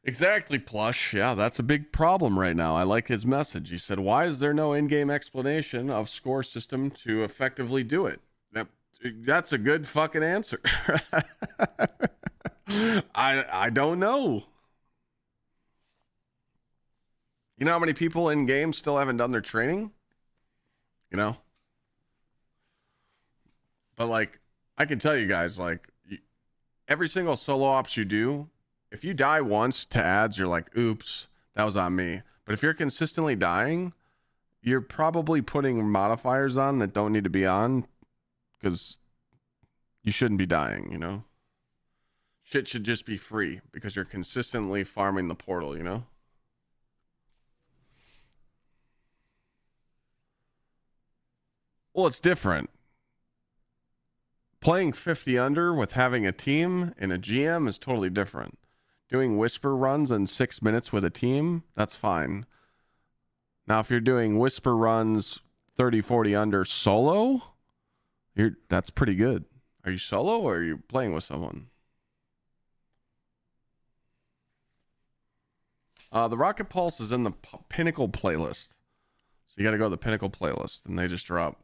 [SPEAKER 1] Exactly, Plush. Yeah, that's a big problem right now. I like his message. He said, why is there no in-game explanation of score system to effectively do it? That's a good fucking answer. I don't know. You know how many people in game still haven't done their training? You know? But like, I can tell you guys, like, every single solo ops you do, if you die once to ads, you're like, oops, that was on me. But if you're consistently dying, you're probably putting modifiers on that don't need to be on because you shouldn't be dying, you know? Shit should just be free because you're consistently farming the portal, you know? Well, it's different. Playing 50 under with having a team and a GM is totally different. Doing whisper runs in 6 minutes with a team, that's fine. Now, if you're doing whisper runs 30, 40 under solo, that's pretty good. Are you solo or are you playing with someone? The Rocket Pulse is in the Pinnacle playlist. So you got to go to the Pinnacle playlist and they just drop.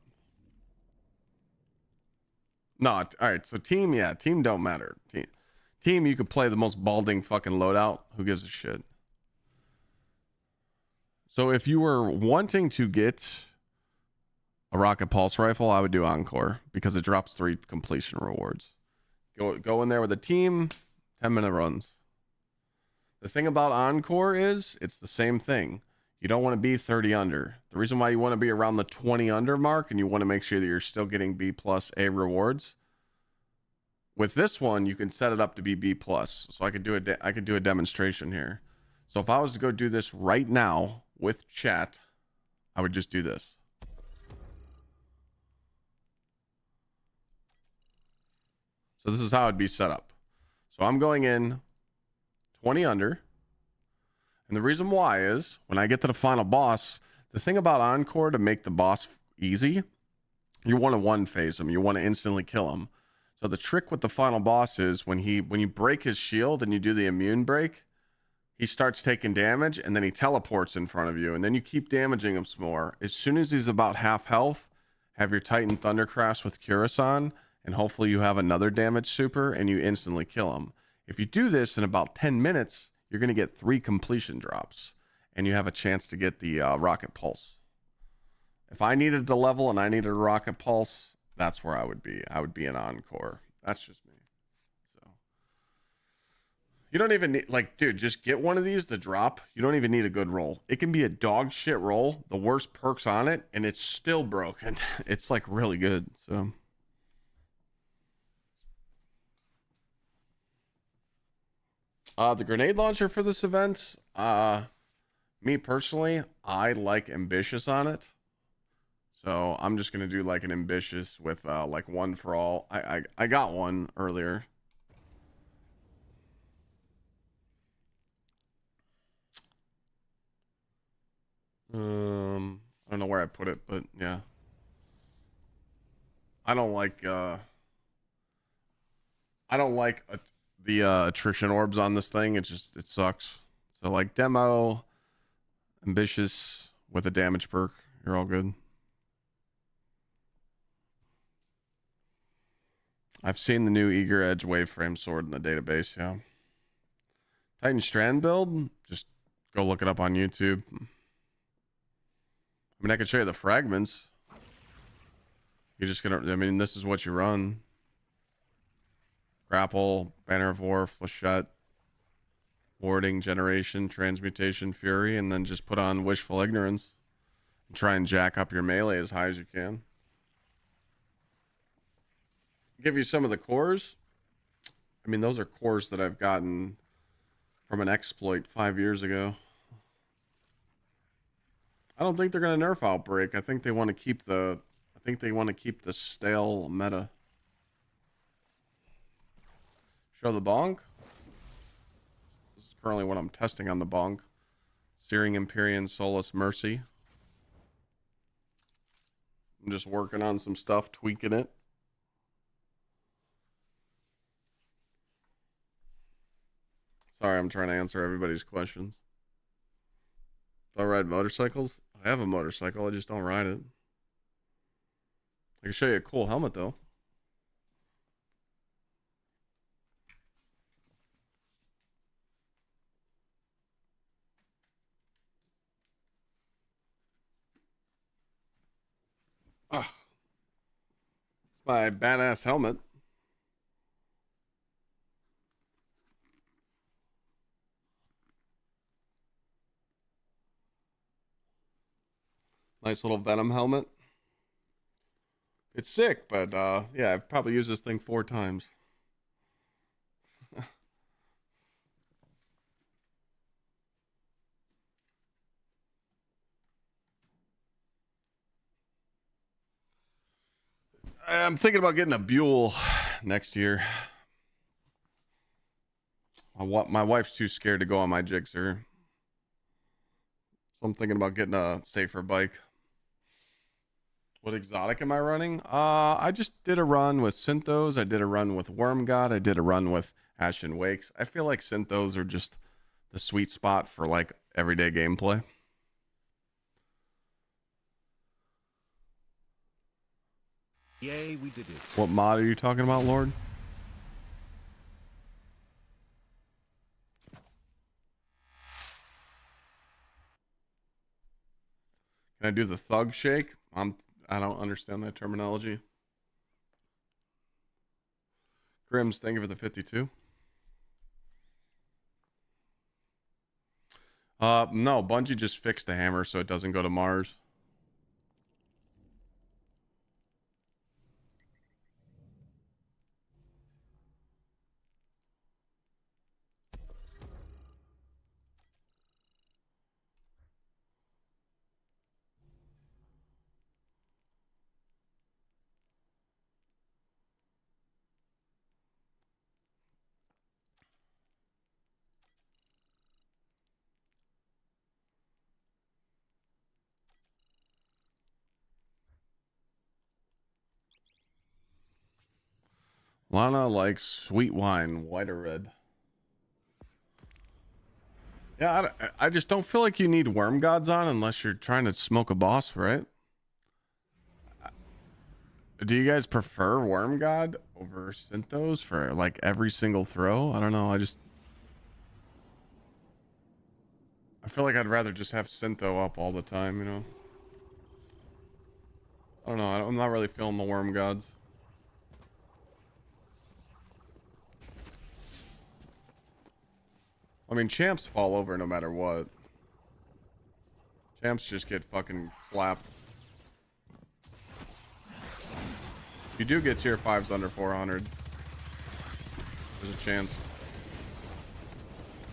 [SPEAKER 1] No, all right. So team, yeah, team don't matter. Team, you could play the most balding fucking loadout. Who gives a shit? So if you were wanting to get a Rocket Pulse rifle, I would do Encore because it drops 3 completion rewards. Go in there with a team, 10-minute runs. The thing about Encore is it's the same thing. You don't want to be 30 under. The reason why you want to be around the 20 under mark and you want to make sure that you're still getting B plus A rewards. With this one, you can set it up to be B plus. So I could do a demonstration here. So if I was to go do this right now with chat, I would just do this. So this is how it'd be set up. So I'm going in 20 under. And the reason why is when I get to the final boss, the thing about Encore to make the boss easy, you want to one phase him. You want to instantly kill him. So the trick with the final boss is when you break his shield and you do the immune break, he starts taking damage and then he teleports in front of you and then you keep damaging him some more. As soon as he's about half health, have your Titan Thundercrash with Curacon and hopefully you have another damage super and you instantly kill him. If you do this in about 10 minutes, you're going to get 3 completion drops and you have a chance to get the Rocket Pulse. If I needed to level and I needed a Rocket Pulse, that's where I would be. I would be in Encore. That's just me. So you don't even need, like, dude, just get one of these to drop. You don't even need a good roll. It can be a dog shit roll, the worst perks on it, and it's still broken. It's like really good. So the grenade launcher for this event, me personally, I like ambitious on it. So I'm just gonna do like an ambitious with like one for all. I got one earlier. I don't know where I put it, but yeah. I don't like the attrition orbs on this thing. It sucks. So like demo, ambitious with a damage perk, you're all good. I've seen the new Eager Edge Waveframe sword in the database, yeah. Titan Strand build, just go look it up on YouTube. I mean, I could show you the fragments. You're just gonna, I mean, this is what you run. Grapple, Banner of War, Flechette, Warding, Generation, Transmutation, Fury, and then just put on Wishful Ignorance. And try and jack up your melee as high as you can. Give you some of the cores. I mean, those are cores that I've gotten from an exploit 5 years ago. I don't think they're going to nerf Outbreak. I think they want to keep the stale meta. Show the bonk. This is currently what I'm testing on the bonk. Searing Empyrean Solace Mercy. I'm just working on some stuff, tweaking it. Sorry, I'm trying to answer everybody's questions. Do I ride motorcycles? I have a motorcycle, I just don't ride it. I can show you a cool helmet though. Ah, it's my badass helmet. Nice little Venom helmet. It's sick, but yeah, I've probably used this thing 4 times. I'm thinking about getting a Buell next year. My wife's too scared to go on my Gixxer. So I'm thinking about getting a safer bike. What exotic am I running? I just did a run with Synthos. I did a run with Worm God. I did a run with Ashen Wakes. I feel like Synthos are just the sweet spot for like everyday gameplay.
[SPEAKER 2] Yay, we did it.
[SPEAKER 1] What mod are you talking about, Lord? Can I do the thug shake? I don't understand that terminology. Grims, thank you for the 52. No, Bungie just fixed the hammer so it doesn't go to Mars. Lana likes sweet wine, white or red. Yeah, I just don't feel like you need worm gods on unless you're trying to smoke a boss, right? Do you guys prefer worm god over synthos for like every single throw? I don't know. I feel like I'd rather just have syntho up all the time, you know? I don't know. I'm not really feeling the worm gods. I mean, champs fall over no matter what. Champs just get fucking flapped. You do get tier 5s under 400. There's a chance.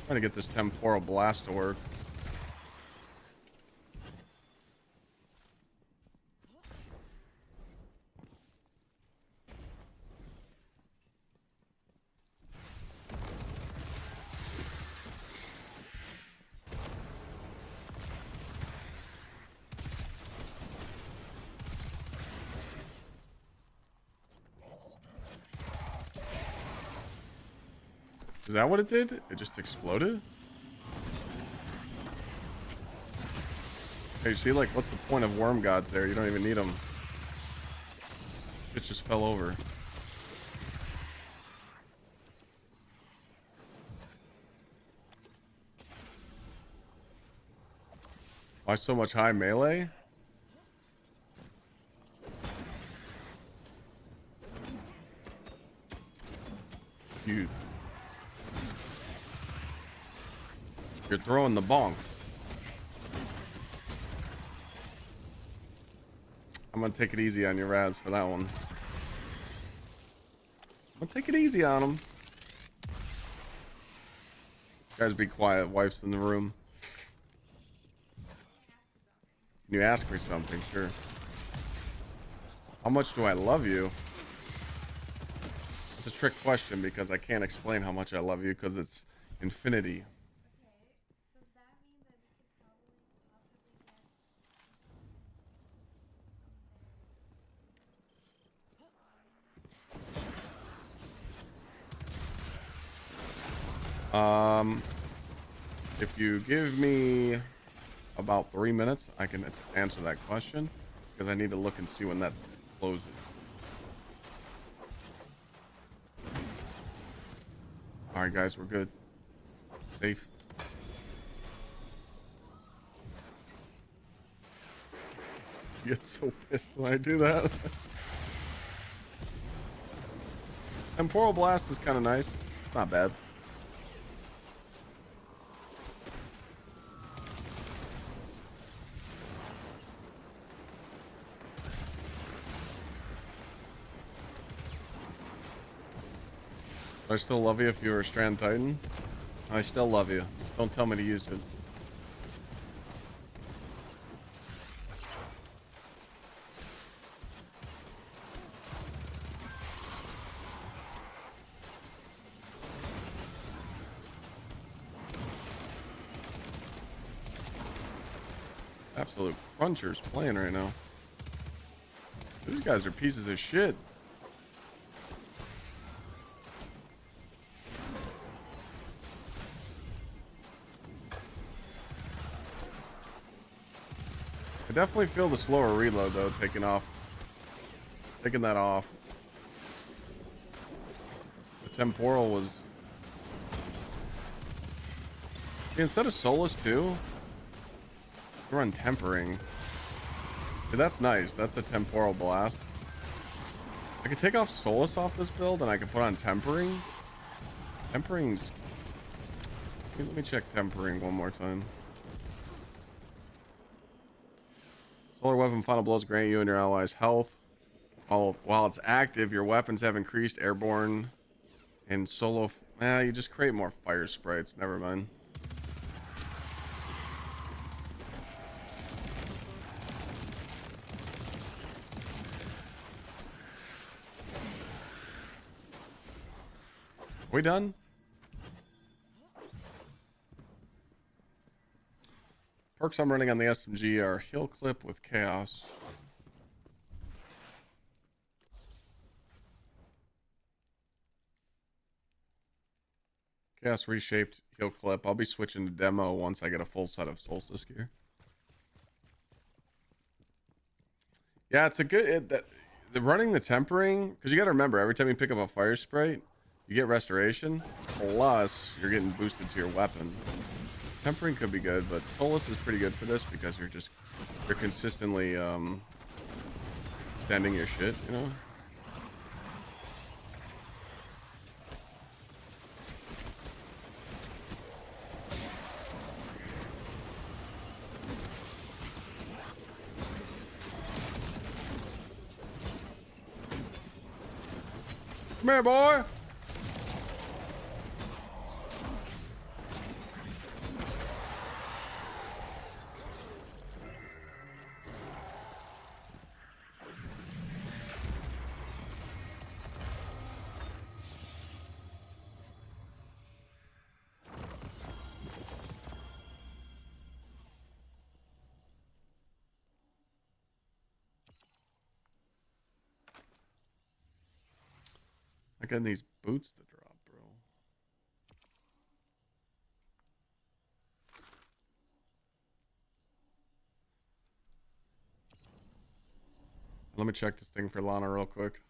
[SPEAKER 1] Trying to get this temporal blast to work. Is that what it did? It just exploded? Hey, you see, like, what's the point of worm gods there? You don't even need them. It just fell over. Why so much high melee? You're throwing the bonk. I'm gonna take it easy on your Raz for that one. I'm gonna take it easy on him. Guys, be quiet. Wife's in the room. Can you ask me something? Sure. How much do I love you? It's a trick question because I can't explain how much I love you because it's infinity. If you give me about 3 minutes, I can answer that question because I need to look and see when that closes. All right, guys, we're good. Safe. You get so pissed when I do that. Temporal Blast is kind of nice. It's not bad. I still love you if you were a Strand Titan. I still love you. Don't tell me to use it. Absolute crunchers playing right now. These guys are pieces of shit. I definitely feel the slower reload though, taking that off. The temporal was instead of Solstice too, you run tempering. Dude, that's nice. That's a temporal blast. I could take off Solstice off this build and I can put on tempering. Tempering's let me check tempering one more time. Solar weapon final blows grant you and your allies health. While it's active, your weapons have increased airborne and solo. You just create more fire sprites. Never mind. We done? Perks I'm running on the SMG are heal clip with chaos. Chaos reshaped heal clip. I'll be switching to demo once I get a full set of Solstice gear. Yeah, it's a good the running the tempering, because you got to remember every time you pick up a fire sprite, you get restoration, plus you're getting boosted to your weapon. Tempering could be good, but Solus is pretty good for this because you're consistently extending your shit, you know. Come here, boy. I got these boots to drop, bro. Let me check this thing for Lana real quick.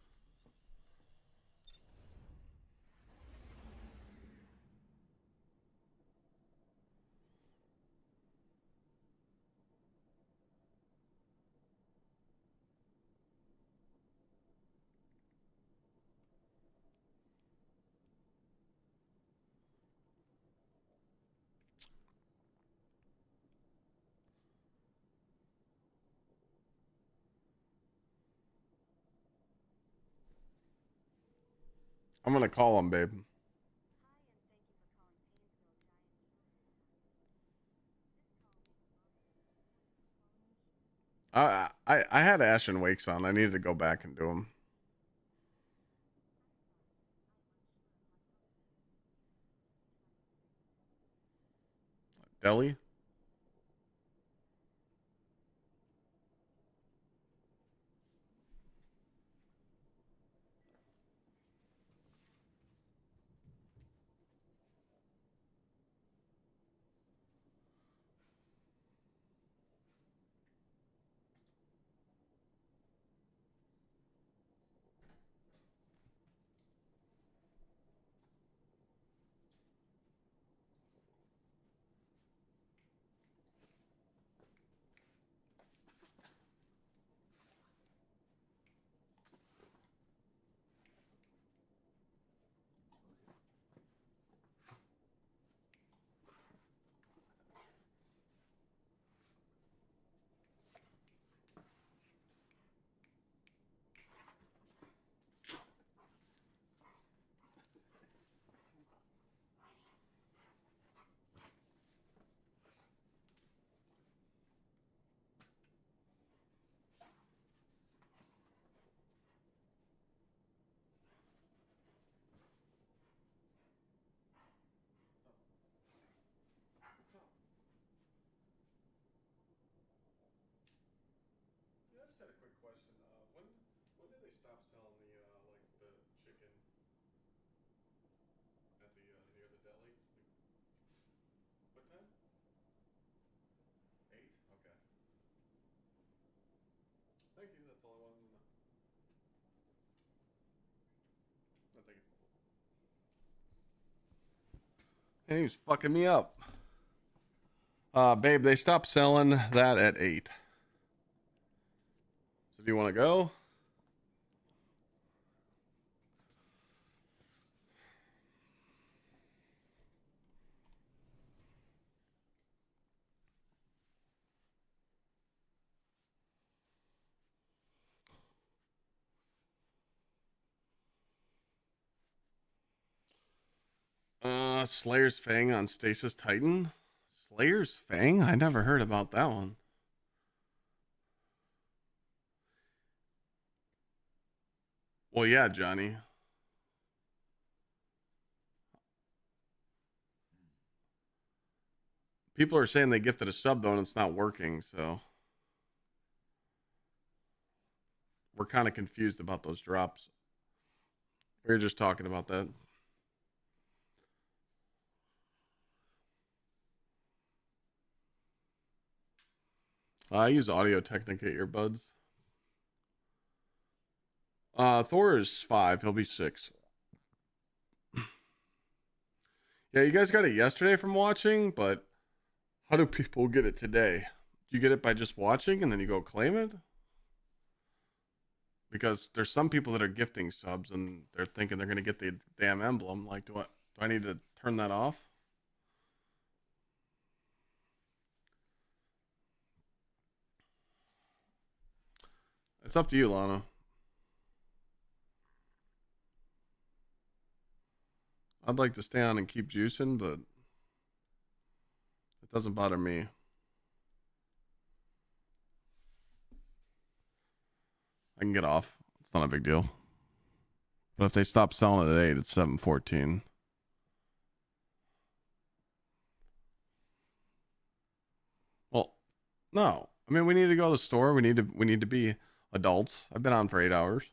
[SPEAKER 1] I'm gonna call him, babe. I had Ashen Wakes on. I needed to go back and do them. Deli? Yeah, I just had a quick question. When did they stop selling the like the chicken at the near the deli? Like, what time? 8? Okay. Thank you. That's all I wanted to know. No, thank you. And he was fucking me up. Babe, they stopped selling that at 8. So do you want to go? Slayer's Fang on Stasis Titan. Slayer's Fang? I never heard about that one. Well, yeah, Johnny. People are saying they gifted a sub though and it's not working, so we're kind of confused about those drops. We were just talking about that. I use Audio Technica earbuds. Thor is 5. He'll be 6. Yeah, you guys got it yesterday from watching, but how do people get it today? Do you get it by just watching and then you go claim it? Because there's some people that are gifting subs and they're thinking they're going to get the damn emblem. Like, do I need to turn that off? It's up to you, Lana. I'd like to stay on and keep juicing, but it doesn't bother me. I can get off. It's not a big deal. But if they stop selling it at 8, it's 7:14. Well, no. I mean, we need to go to the store. We need to be adults. I've been on for 8 hours.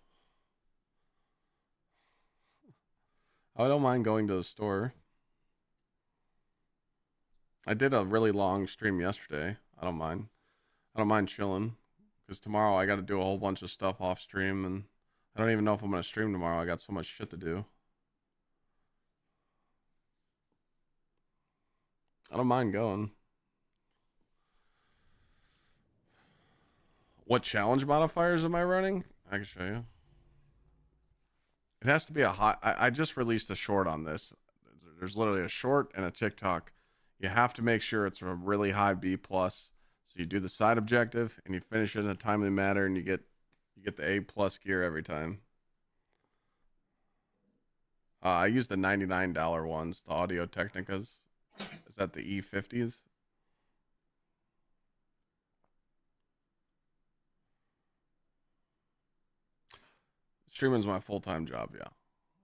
[SPEAKER 1] I don't mind going to the store. I did a really long stream yesterday. I don't mind. I don't mind chilling. Because tomorrow I got to do a whole bunch of stuff off stream. And I don't even know if I'm going to stream tomorrow. I got so much shit to do. I don't mind going. What challenge modifiers am I running? I can show you. It has to be a hot. I just released a short on this. There's literally a short and a TikTok. You have to make sure it's a really high B plus. So you do the side objective and you finish it in a timely manner, and you get the A plus gear every time. I use the $99 ones, the Audio Technicas. Is that the E50s? Streaming's my full-time job, yeah.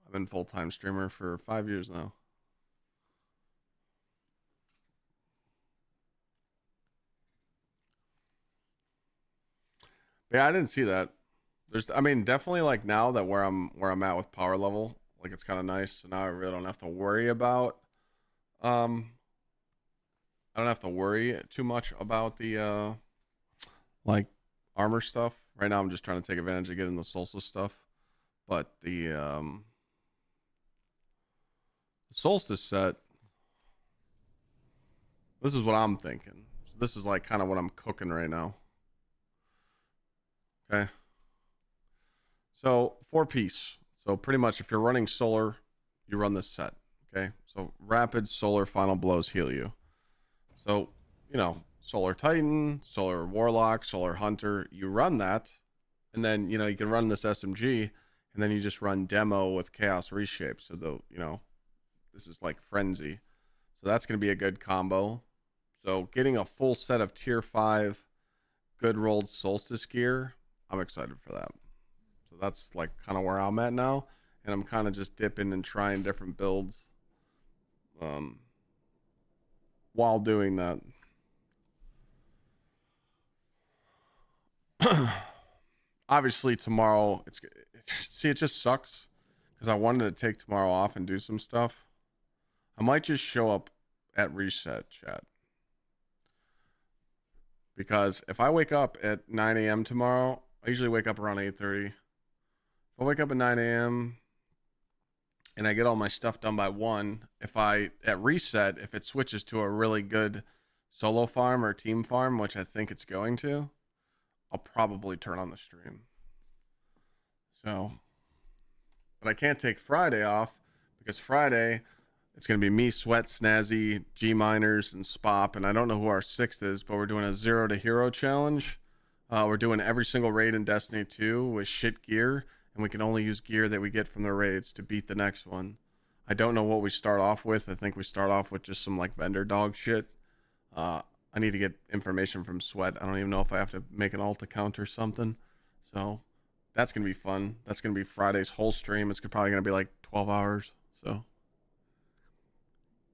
[SPEAKER 1] I've been full-time streamer for 5 years now. Yeah, I didn't see that. I mean, definitely like now that where I'm at with power level, like it's kind of nice. So now I really don't have to worry about, I don't have to worry too much about the like armor stuff. Right now I'm just trying to take advantage of getting the Solstice stuff. But the Solstice set, this is what I'm thinking. So this is like kind of what I'm cooking right now. Okay. So 4-piece. So pretty much if you're running solar, you run this set. Okay. So rapid solar final blows heal you. So, solar Titan, solar Warlock, solar Hunter, you run that. And then, you can run this SMG, and then you just run demo with Chaos Reshape. So this is like Frenzy. So that's going to be a good combo. So getting a full set of tier 5 good rolled Solstice gear, I'm excited for that. So that's like kind of where I'm at now. And I'm kind of just dipping and trying different builds while doing that. Obviously tomorrow, it just sucks because I wanted to take tomorrow off and do some stuff. I might just show up at reset, chat. Because if I wake up at 9 a.m. tomorrow, I usually wake up around 8:30. If I wake up at 9 a.m. and I get all my stuff done by 1, at reset, if it switches to a really good solo farm or team farm, which I think it's going to, I'll probably turn on the stream. So, but I can't take Friday off because Friday it's going to be me, Sweat, Snazzy, G Miners, and Spop. And I don't know who our 6th is, but we're doing a 0 to hero challenge. We're doing every single raid in Destiny 2 with shit gear, and we can only use gear that we get from the raids to beat the next one. I don't know what we start off with. I think we start off with just some like vendor dog shit. I need to get information from Sweat. I don't even know if I have to make an alt account or something. So that's going to be fun. That's going to be Friday's whole stream. It's probably going to be like 12 hours. So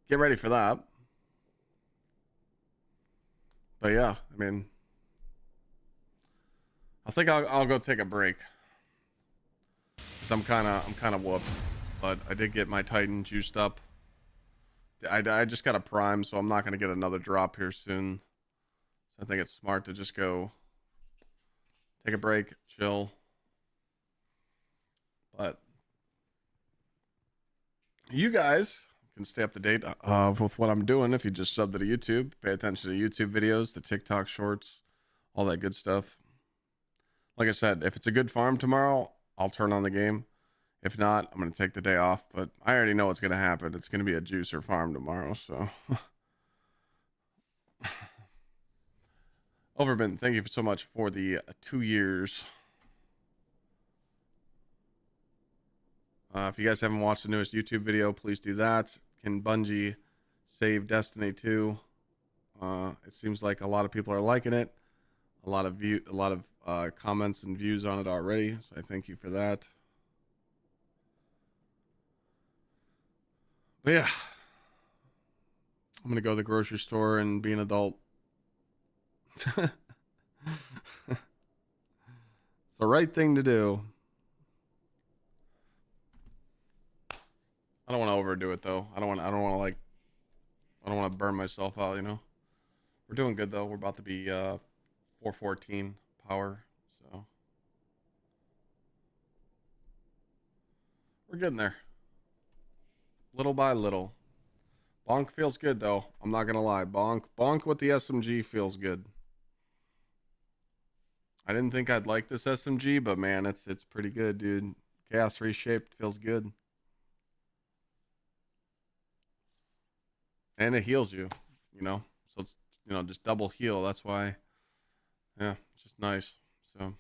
[SPEAKER 1] get ready for that. But yeah, I mean, I think I'll go take a break. Cause I'm kind of whooped, but I did get my Titan juiced up. I just got a prime, so I'm not going to get another drop here soon. I think it's smart to just go take a break, chill. But you guys can stay up to date with what I'm doing if you just sub to the YouTube. Pay attention to YouTube videos, the TikTok shorts, all that good stuff. Like I said, if it's a good farm tomorrow, I'll turn on the game. If not, I'm going to take the day off. But I already know what's going to happen. It's going to be a juicer farm tomorrow. So, Overbin, thank you so much for the 2 years. If you guys haven't watched the newest YouTube video, please do that. Can Bungie save Destiny 2? It seems like a lot of people are liking it. A lot of comments and views on it already. So I thank you for that. But yeah, I'm gonna go to the grocery store and be an adult. It's the right thing to do. I don't want to overdo it though. I don't want to burn myself out, you know. We're doing good though. We're about to be 414 power, so we're getting there. Little by little. Bonk feels good though. I'm not gonna lie. Bonk with the SMG feels good. I didn't think I'd like this SMG, but man, it's pretty good, dude. Chaos reshaped feels good. And it heals you, you know. So it's, you know, just double heal. That's why, yeah, it's just nice. So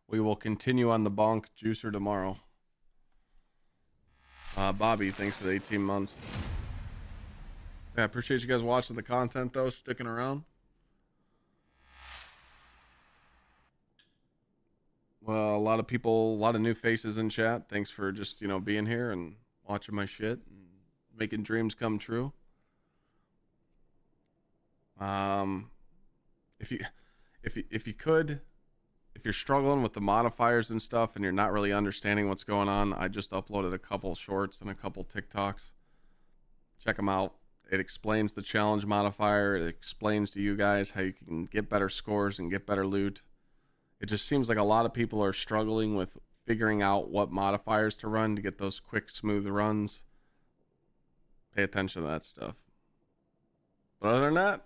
[SPEAKER 1] we will continue on the bonk juicer tomorrow. Bobby, thanks for the 18 months. Yeah, appreciate you guys watching the content though, sticking around. Well, a lot of people, a lot of new faces in chat. Thanks for just, you know, being here and watching my shit and making dreams come true. If you're struggling with the modifiers and stuff and you're not really understanding what's going on, I just uploaded a couple shorts and a couple TikToks. Check them out. It explains the challenge modifier. It explains to you guys how you can get better scores and get better loot. It just seems like a lot of people are struggling with figuring out what modifiers to run to get those quick, smooth runs. Pay attention to that stuff. But other than that,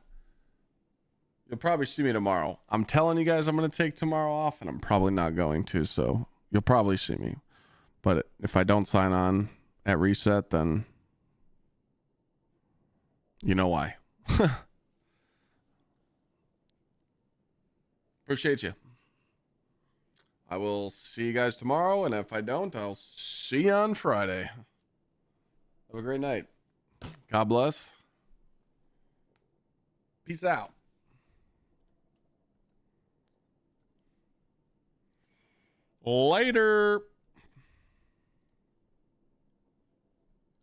[SPEAKER 1] you'll probably see me tomorrow. I'm telling you guys I'm going to take tomorrow off, and I'm probably not going to, so you'll probably see me. But if I don't sign on at reset, then you know why. Appreciate you. I will see you guys tomorrow, and if I don't, I'll see you on Friday. Have a great night. God bless. Peace out. Later.